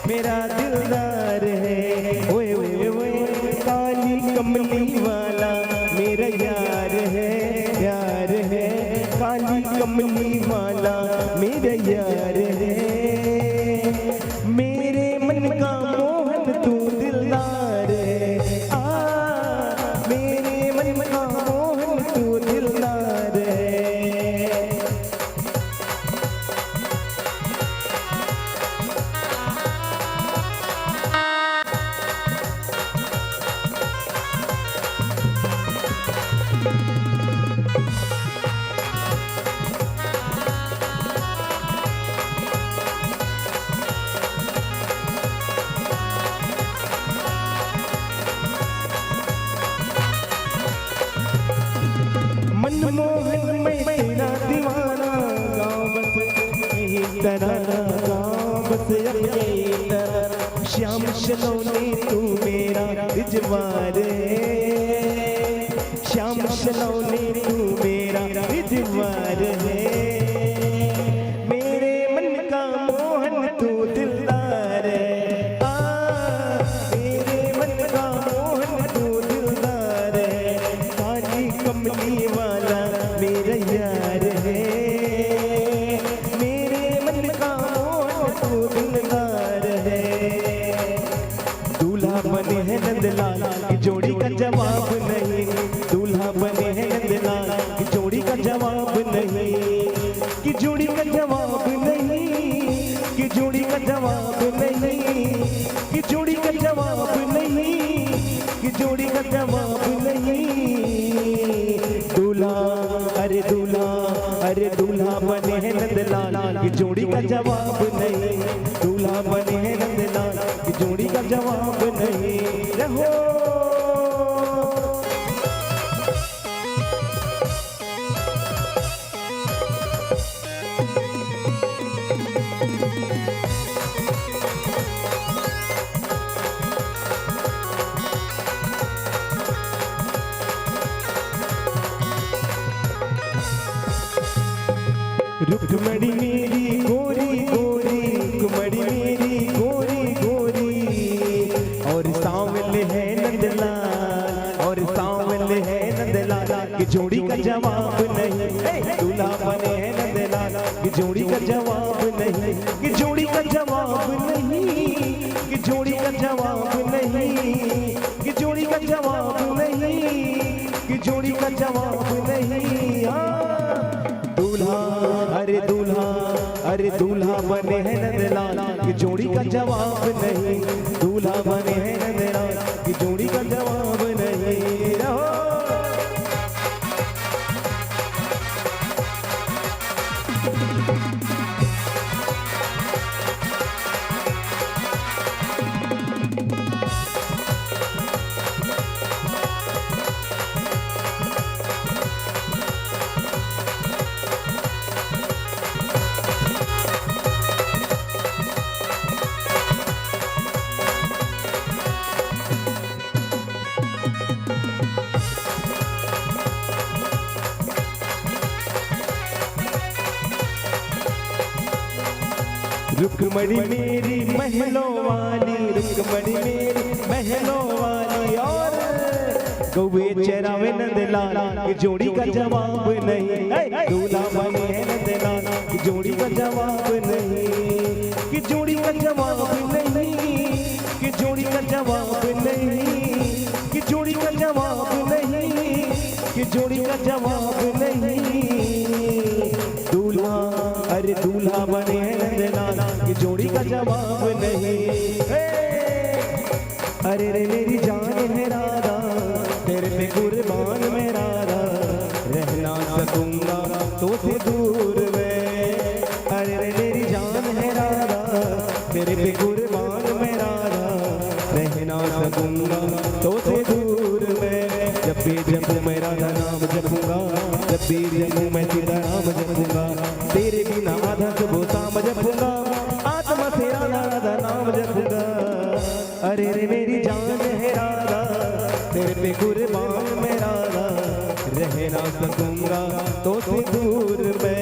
मेरा दिलदार है, ओए ओए ओए काली कमली वाला मेरा यार है, काली कमली वाला मेरा यार है, मेरे मन का मोहन तू दिलदार है, मेरे मन का मोहन तू दिलदार है। मनमोहन में तेरा दीवाना, गाँव बस यही तराना, गाँव बस यही तराना, श्याम सलोने तू मेरा इजवार है, श्याम सलोने तू मेरा इजवार है, मेरे मन का मोहन तू दिलदार है, मेरे मन का मोहन तू दिलदार है, काली कमली वाला मेरा यार है, मेरे मन का मोहन तू दिलदार है, दूल्हा बने हैं नंदलाल की जोड़ी का जवाब नहीं, दूल्हा बने हैं नंदलाल की जोड़ी का जवाब नहीं, कि जोड़ी का जवाब नहीं, कि जोड़ी का जवाब नहीं, कि जोड़ी का जवाब नहीं, कि जोड़ी का जवाब नहीं, दूल्हा अरे दूल्हा बने हैं नंदलाल की जोड़ी का जवाब नहीं, दूल्हा बने हैं नंदलाल की जोड़ी का जवाब नहीं, रहो रुक्मणी मेरी गोरी गोरी, रुक्मणी मेरी गोरी गोरी, और सांवले है नंदलाल, और सांवले है नंदलाल की जोड़ी का जवाब नहीं, दूल्हा बने हैं नंदलाल की जोड़ी का जवाब नहीं, कि जोड़ी का जवाब नहीं, कि जोड़ी का जवाब नहीं, कि जोड़ी का जवाब नहीं, कि जोड़ी का जवाब नहीं, दूल्हा अरे दूल्हा बने हैं नंदलाल की जोड़ी का जवाब नहीं, दूल्हा बने हैं नंदलाल की जोड़ी का जवाब नहीं, रहो रुकमणी मेरी महलों वाली, रुकमणी मेरी महलों वाली। और गौवे चरावे नंदलाल की जोड़ी का जवाब नहीं, दूल्हा बने है नंदलाल की जोड़ी का जवाब नहीं, कि जोड़ी का जवाब नहीं, कि जोड़ी का जवाब नहीं, कि जोड़ी का जवाब नहीं, कि जोड़ी का जवाब नहीं। दूल्हा अरे दूल्हा बने हैं नंदलाल की जोड़ी का जवाब नहीं। अरे रे मेरी जान है राधा, तेरे पे कुर्बान मैं राधा, रह ना सकूंगा तो से दूर में। अरे रे मेरी जान है राधा, तेरे पे कुर्बान मैं राधा, रह ना सकूंगा तो से दूर में। जब भी जब मैं राधा नाम जपूंगा, जब भी जब मैं सीधा नाम जपूंगा, तेरे बिना आधा सुबह शाम जपूंगा, आत्मा से राधा राधा नाम जपूंगा। अरे रे मेरी जान है राधा, तेरे पे कुर्बान मैं राधा, रह ना सकूंगा तो से दूर में।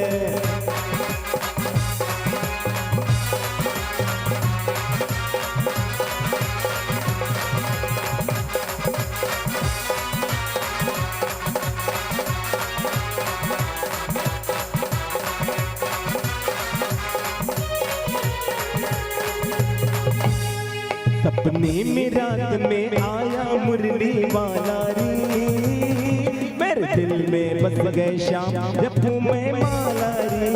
सपने में रात में आया मुरली वाला री, मेरे दिल में बस गए श्याम जपू मैं माला री,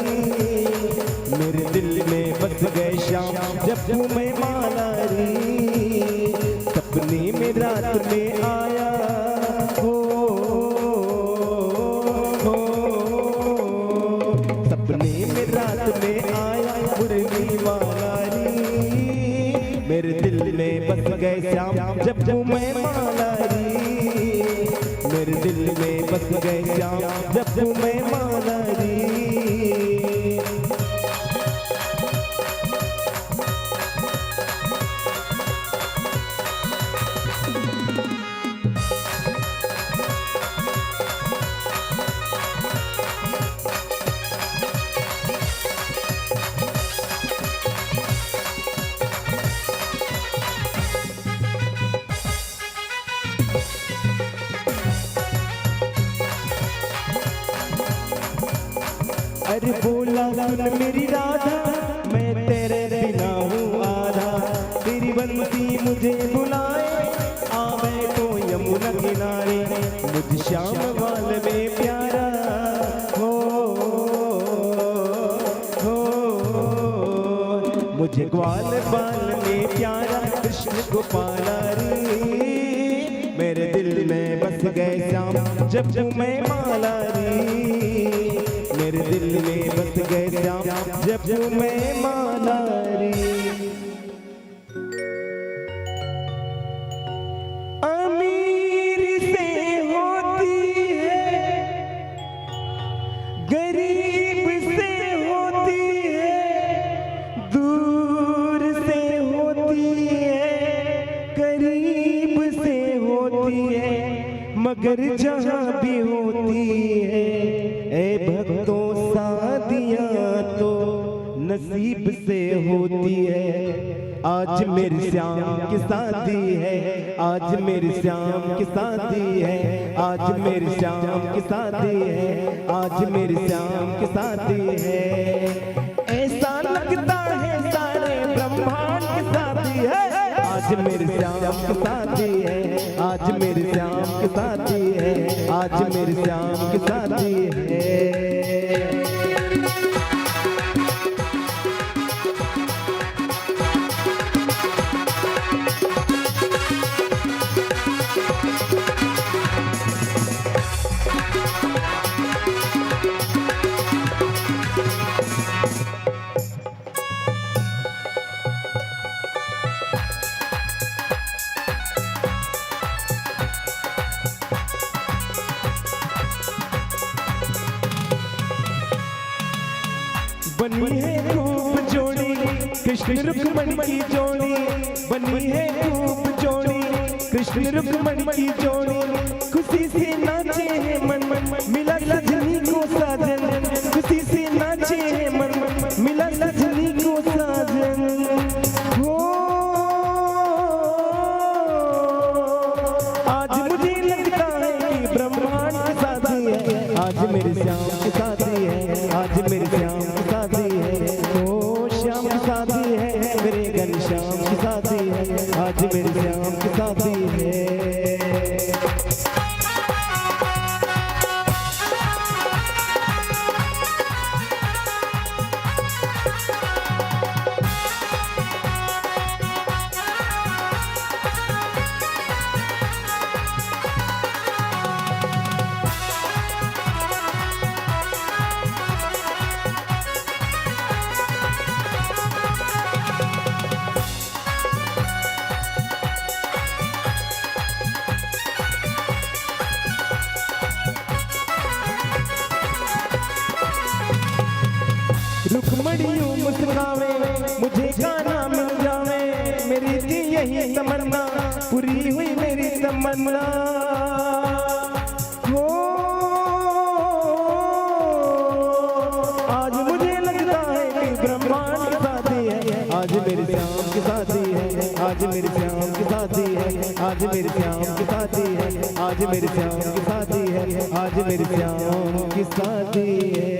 मेरे दिल में बस गए श्याम जपू मैं माला री। सपने में रात में आया हो, सपने में रात में आया मुरली वाला री, मेरे दिल में बस गए श्याम जब मैं माला री, मेरे दिल में बस गए श्याम जब मैं माला री। अरे बोला सुन मेरी राधा, मैं तेरे बिना हूँ आधा, तेरी बंसी मुझे बुलाए, आ बैठो यमुना किनारे, मुझ श्याम वाल में प्यारा हो, मुझे ग्वाल बाल में प्यारा कृष्ण गोपाला री, मेरे दिल में बस गए श्याम जब मैं माला री, मेरे दिल में बस गए श्याम जब मैं माला री। अमीर से होती है, गरीब से होती है, दूर से होती है, करीब से होती है, मगर जहाँ भी होती है, ए भक्तों शादियाँ तो नसीब से होती है। आज मेरे श्याम की शादी है, आज मेरे श्याम की शादी है, आज मेरे श्याम की शादी है, आज मेरे श्याम की शादी है। ऐसा लगता है सारे ब्रह्मांड की शादी है, आज मेरे श्याम की शादी है, आज मेरे श्याम की शादी है, आज मेरे श्याम की शादी है। बनी है खूब जोड़ी कृष्ण रुक्मणी की जोड़ी, बनी है खूब जोड़ी कृष्ण रुक्मणी की जोड़ी, खुशी से नाचे है मन मन मिला सजनी को साजन, खुशी से नाचे है मन मन मिला सजनी को साजन। रुक्मणियों मुस्कुरावे मुझे गाना मिल जावे, मेरी थी यही तमन्ना पूरी हुई मेरी तमन्ना। हो आज मुझे लगता है कि ब्रह्मांड की शादी है, आज मेरी श्याम की शादी है, आज मेरी श्याम की शादी है, आज मेरी श्याम की शादी है, आज मेरी श्याम की शादी है, आज मेरी श्याम की शादी है।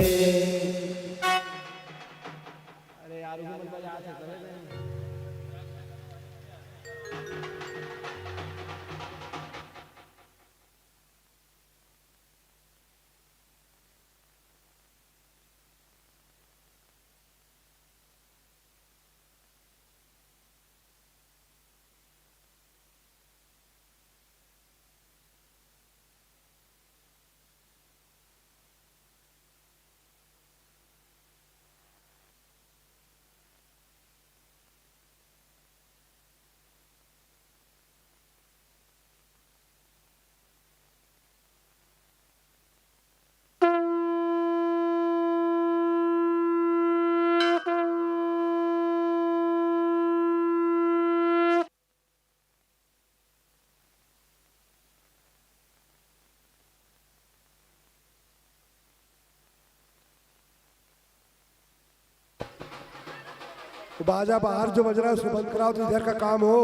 तो बाजा बाहर जो बज रहा है उसको बंद कराओ तो इधर का काम हो।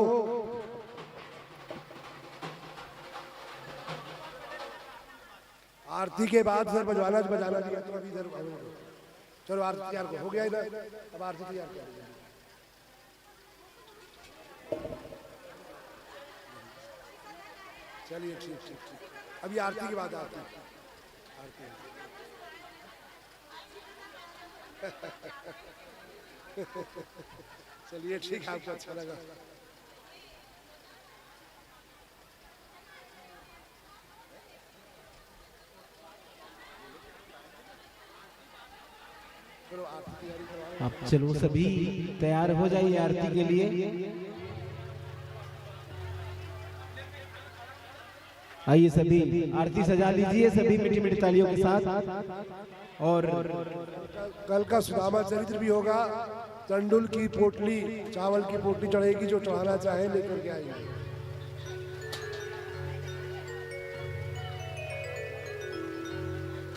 आरती के बाद सर बजवाना बजाना दिया तो अभी इधर चलो आरती तैयार हो गया इधर, अब आरती तैयार कर। चलिए ठीक ठीक ठीक, अभी आरती की बात आती आरती चलिए ठीक है, आपको अच्छा लगा। चलो आरती तैयारी करवाओ। आप चलो सभी तैयार हो जाइए आरती के लिए। आइए सभी आरती सजा लीजिए सभी मीठी मीठी तालियों के साथ। और कल का सुदामा चरित्र भी होगा। तंडुल की पोटली, चावल की पोटली चढ़ेगी, जो चढ़ाना चाहे लेकर के आएंगे।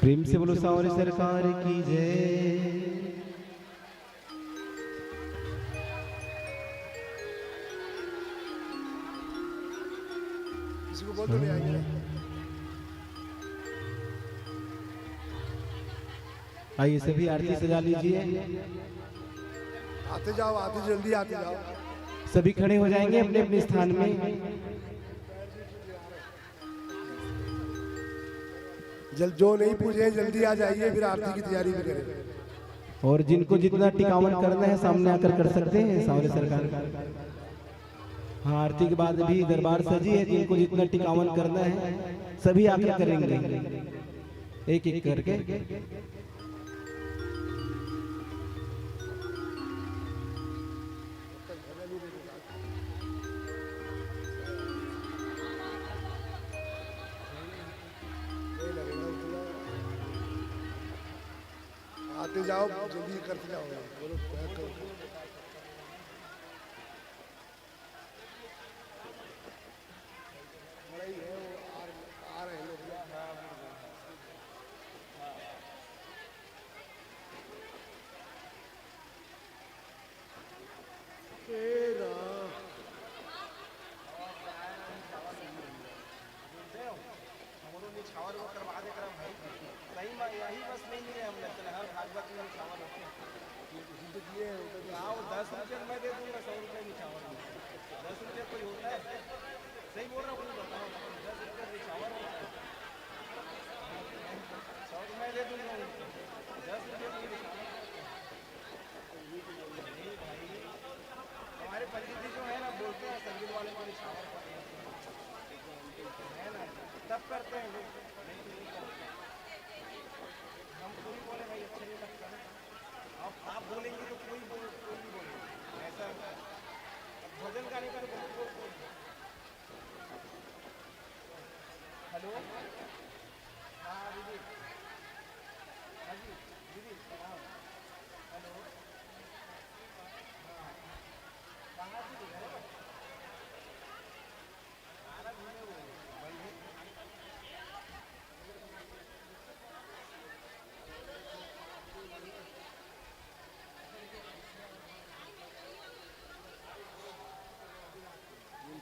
प्रेम से बोलो सावरी सरकार की जय। किसी को बोल तो ले आएंगे। आइए सभी आरती सजा लीजिए। आते जाओ, आते जल्दी आते जाओ। सभी खड़े हो जाएंगे अपने अपने स्थान में। जो नहीं पूछे जल्दी आ जाइए, फिर आरती की तैयारी भी करें। और जिनको जितना टिकावन करना है सामने आकर कर सकते हैं सावरे सरकार। हाँ, आरती के बाद भी दरबार सजी है, जिनको जितना टिकावन करना है सभी आकर करेंगे एक एक करके। आते जाओ, जल्दी करते जाओ। बोलो आ रहे हैं लोग।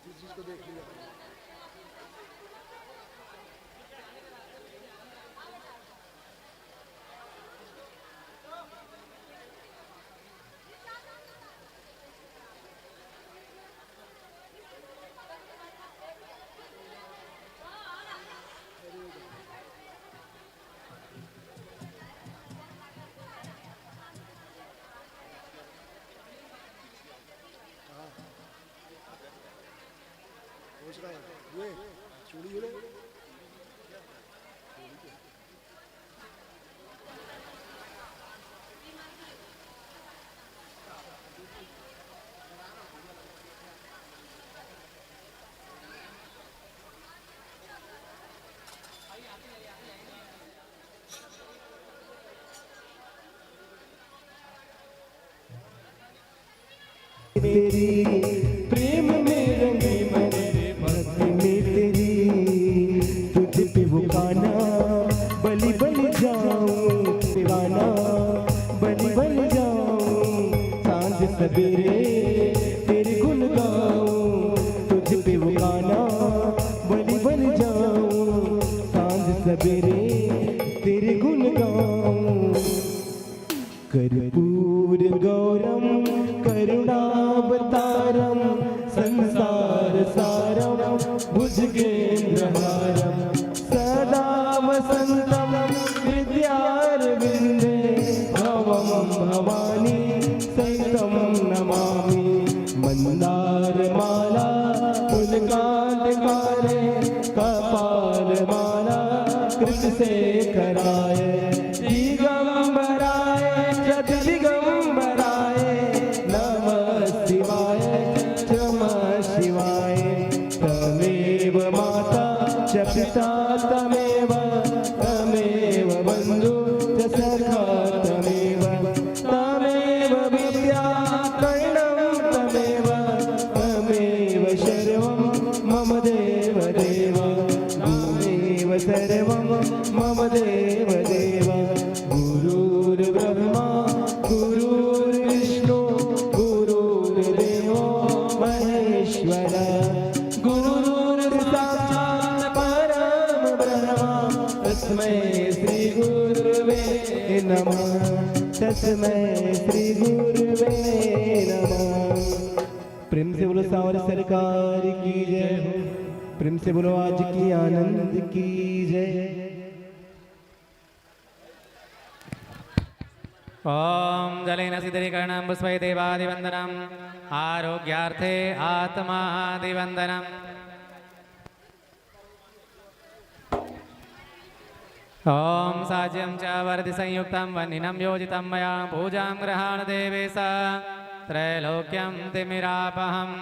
चीज को देख लिया। ये चूड़ी जुड़े तेरी प्रेम में रंगी मन भक्ति में तेरी तुझ पे वो गाना बलि बन जाऊं दीवाना बलि बन जाऊं सांझ सवेरे तेरे गुण गाऊं तुझ पे वो गाना बलि बन जाऊं सांझ सवेरे तेरे गुण गाऊं कर्पूर गौरम करुणावतारम संसार सारम भुजगेन्द्रहारम सदा वसंतम विद्यारविंदे भवम भवानी सहितम नमामि मंदार माला पुलकांतकारे कपाल माला कृत से कराए दिगंबराय जद दिगंबराय नमः शिवाय नमः शिवाय तमेव माता च पिता तमेव तमेव बन्धु च सखा तमेव तमेव विद्या कर्णं तमेव तमेव सर्वं मम देव देव तमेव सर्वं मम देव देव गुरुर्ब्रह्मा गुरुर्विष्णु गुरुर्देवो महेश्वर गुरुर्साक्षात् परम ब्रह्म तस्मै श्री गुरुवे नमः तस्मै श्री गुरुवे नमः। प्रेम से बोलो सावर सरकार की जय हो। प्रेम से बोलो आज की आनंद की जय। ॐ जलेन सिद्धीकरणं पुष्पै देवादिवन्दनम् आरोग्यार्थे आत्मादिवन्दनम् ॐ साज्यं च वर्धिसंयुक्तं वह्निनं योजितं मया पूजां गृहाण देवेश त्रैलोक्यं तिमिरापहम्।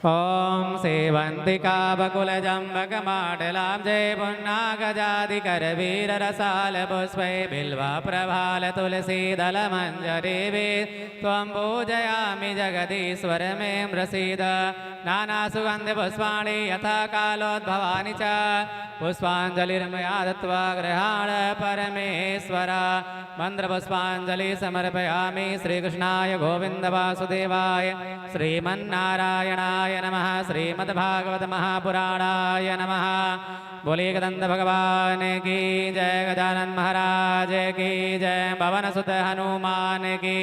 ॐ सेवन्तिका बकुलजम्बकमाटलां जय पुन्नागजादिकरवीररसाल पुष्पै बिल्वा प्रभाल तुलसी दलमञ्जरी त्वं पूजयामि जगदीश्वर मे प्रसीद नानासुगन्धिपुष्पाणि यथा कालोद्भवानि च पुष्पाञ्जलिर्मया दत्त्वा गृहाण परमेश्वर मन्त्रपुष्पाञ्जलि समर्पयामि श्रीकृष्णाय गोविन्द वासुदेवाय श्रीमन्नारायणाय नमः श्रीमद्भागवत महापुराणाय नमः। बोले गदंत भगवान की जय, गजानन महाराज की जय, पवन सुत हनुमान की,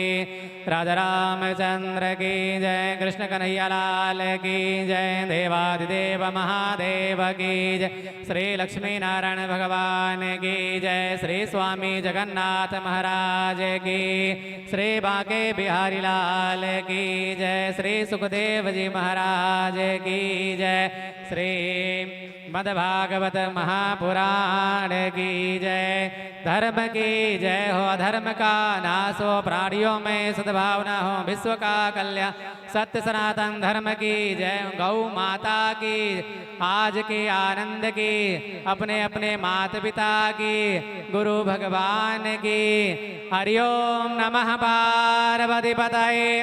राजा रामचंद्र की जय, कृष्ण कन्हैया लाल की जय, देवादिदेव महादेव की जय, श्री लक्ष्मी नारायण भगवान की जय, श्री स्वामी जगन्नाथ महाराज की, श्री बांके बिहारी लाल की जय, श्री सुखदेव जी महाराज की जय, श्री मद्भागवत महापुराण की जय। धर्म की जय हो, अधर्म का नाश हो, प्राणियों में सद्भावना हो, विश्व का कल्याण, सत्य सनातन धर्म की जय। गौ माता की आज के आनंद की, अपने अपने माता पिता की, गुरु भगवान की। हरिओम नमः पार्वती पतये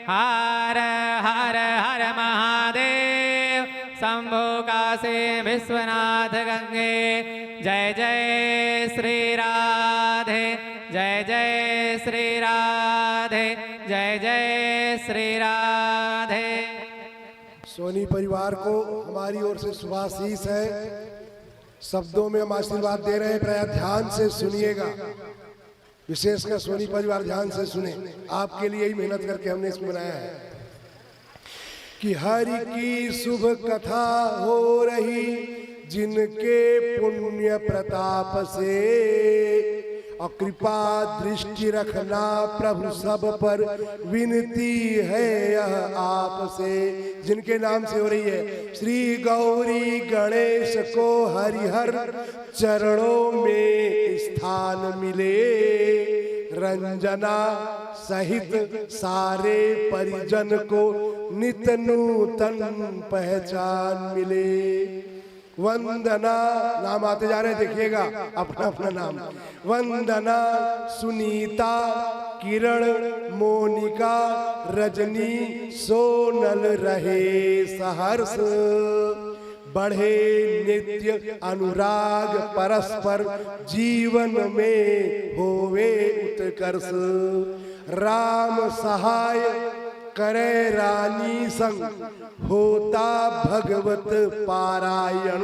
हर हर हर महादेव। शंभो काशी विश्वनाथ गंगे, जय जय श्री राधे, जय जय श्री राधे, जय जय श्री राधे। सोनी परिवार को हमारी ओर से शुभाशीष है। शब्दों में हम आशीर्वाद दे रहे हैं, प्राय ध्यान से सुनिएगा, विशेषकर सोनी परिवार ध्यान से सुने। आपके लिए ही मेहनत करके हमने इसको बनाया है कि हरि की शुभ कथा हो रही, जिनके पुण्य प्रताप से, और कृपा दृष्टि रखना प्रभु सब पर विनती है यह आपसे। जिनके नाम से हो रही है, श्री गौरी गणेश को हरिहर चरणों में स्थान मिले, रंजना सहित सारे परिजन को नित नूतन पहचान मिले। वंदना नाम आते जा रहे, देखिएगा अपना अपना नाम। वंदना, सुनीता, किरण, मोनिका, रजनी, सोनल रहे सहर्ष, बढ़े नित्य अनुराग परस्पर, जीवन में होवे उत्कर्ष। राम सहाय करे रानी संग, होता भगवत पारायण,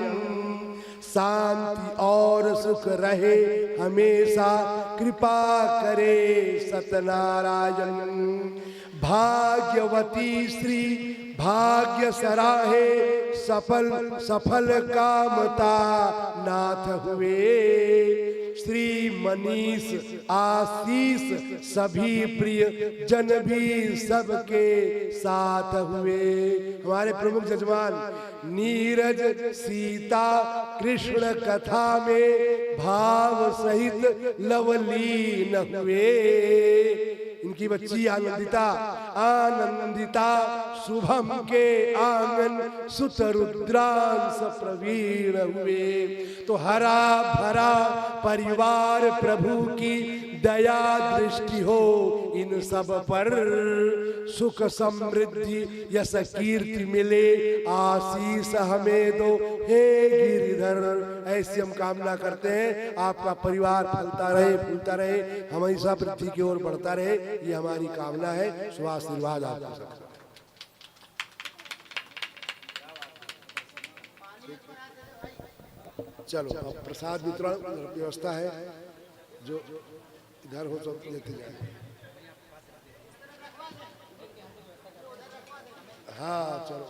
शांति और सुख रहे हमेशा, कृपा करे सतनारायण। भाग्यवती स्त्री भाग्य सराहे, सफल सफल कामता नाथ हुए, श्री मनीष आशीष सभी प्रिय जन भी सबके साथ हुए। हमारे प्रमुख जजमान नीरज सीता कृष्ण कथा में भाव सहित लवलीन हुए। इनकी बच्ची आनंदिता, आनंदिता शुभम के आंगन सुत रुद्रांश प्रवीण हुए। तो हरा भरा परिवार प्रभु की दया दृष्टि हो इन सब पर, सुख समृद्धि यश कीर्ति मिले, आशीष हमें दो हे गिरिधर। ऐसी हम कामना करते हैं, आपका परिवार फलता रहे, फूलता रहे, हमेशा पृथ्वी की ओर बढ़ता रहे, ये हमारी कामना है। शुभाशीर्वाद आपको सबका। चलो अब प्रसाद वितरण व्यवस्था है, जो इधर हो सब लेते जाए। हाँ चलो।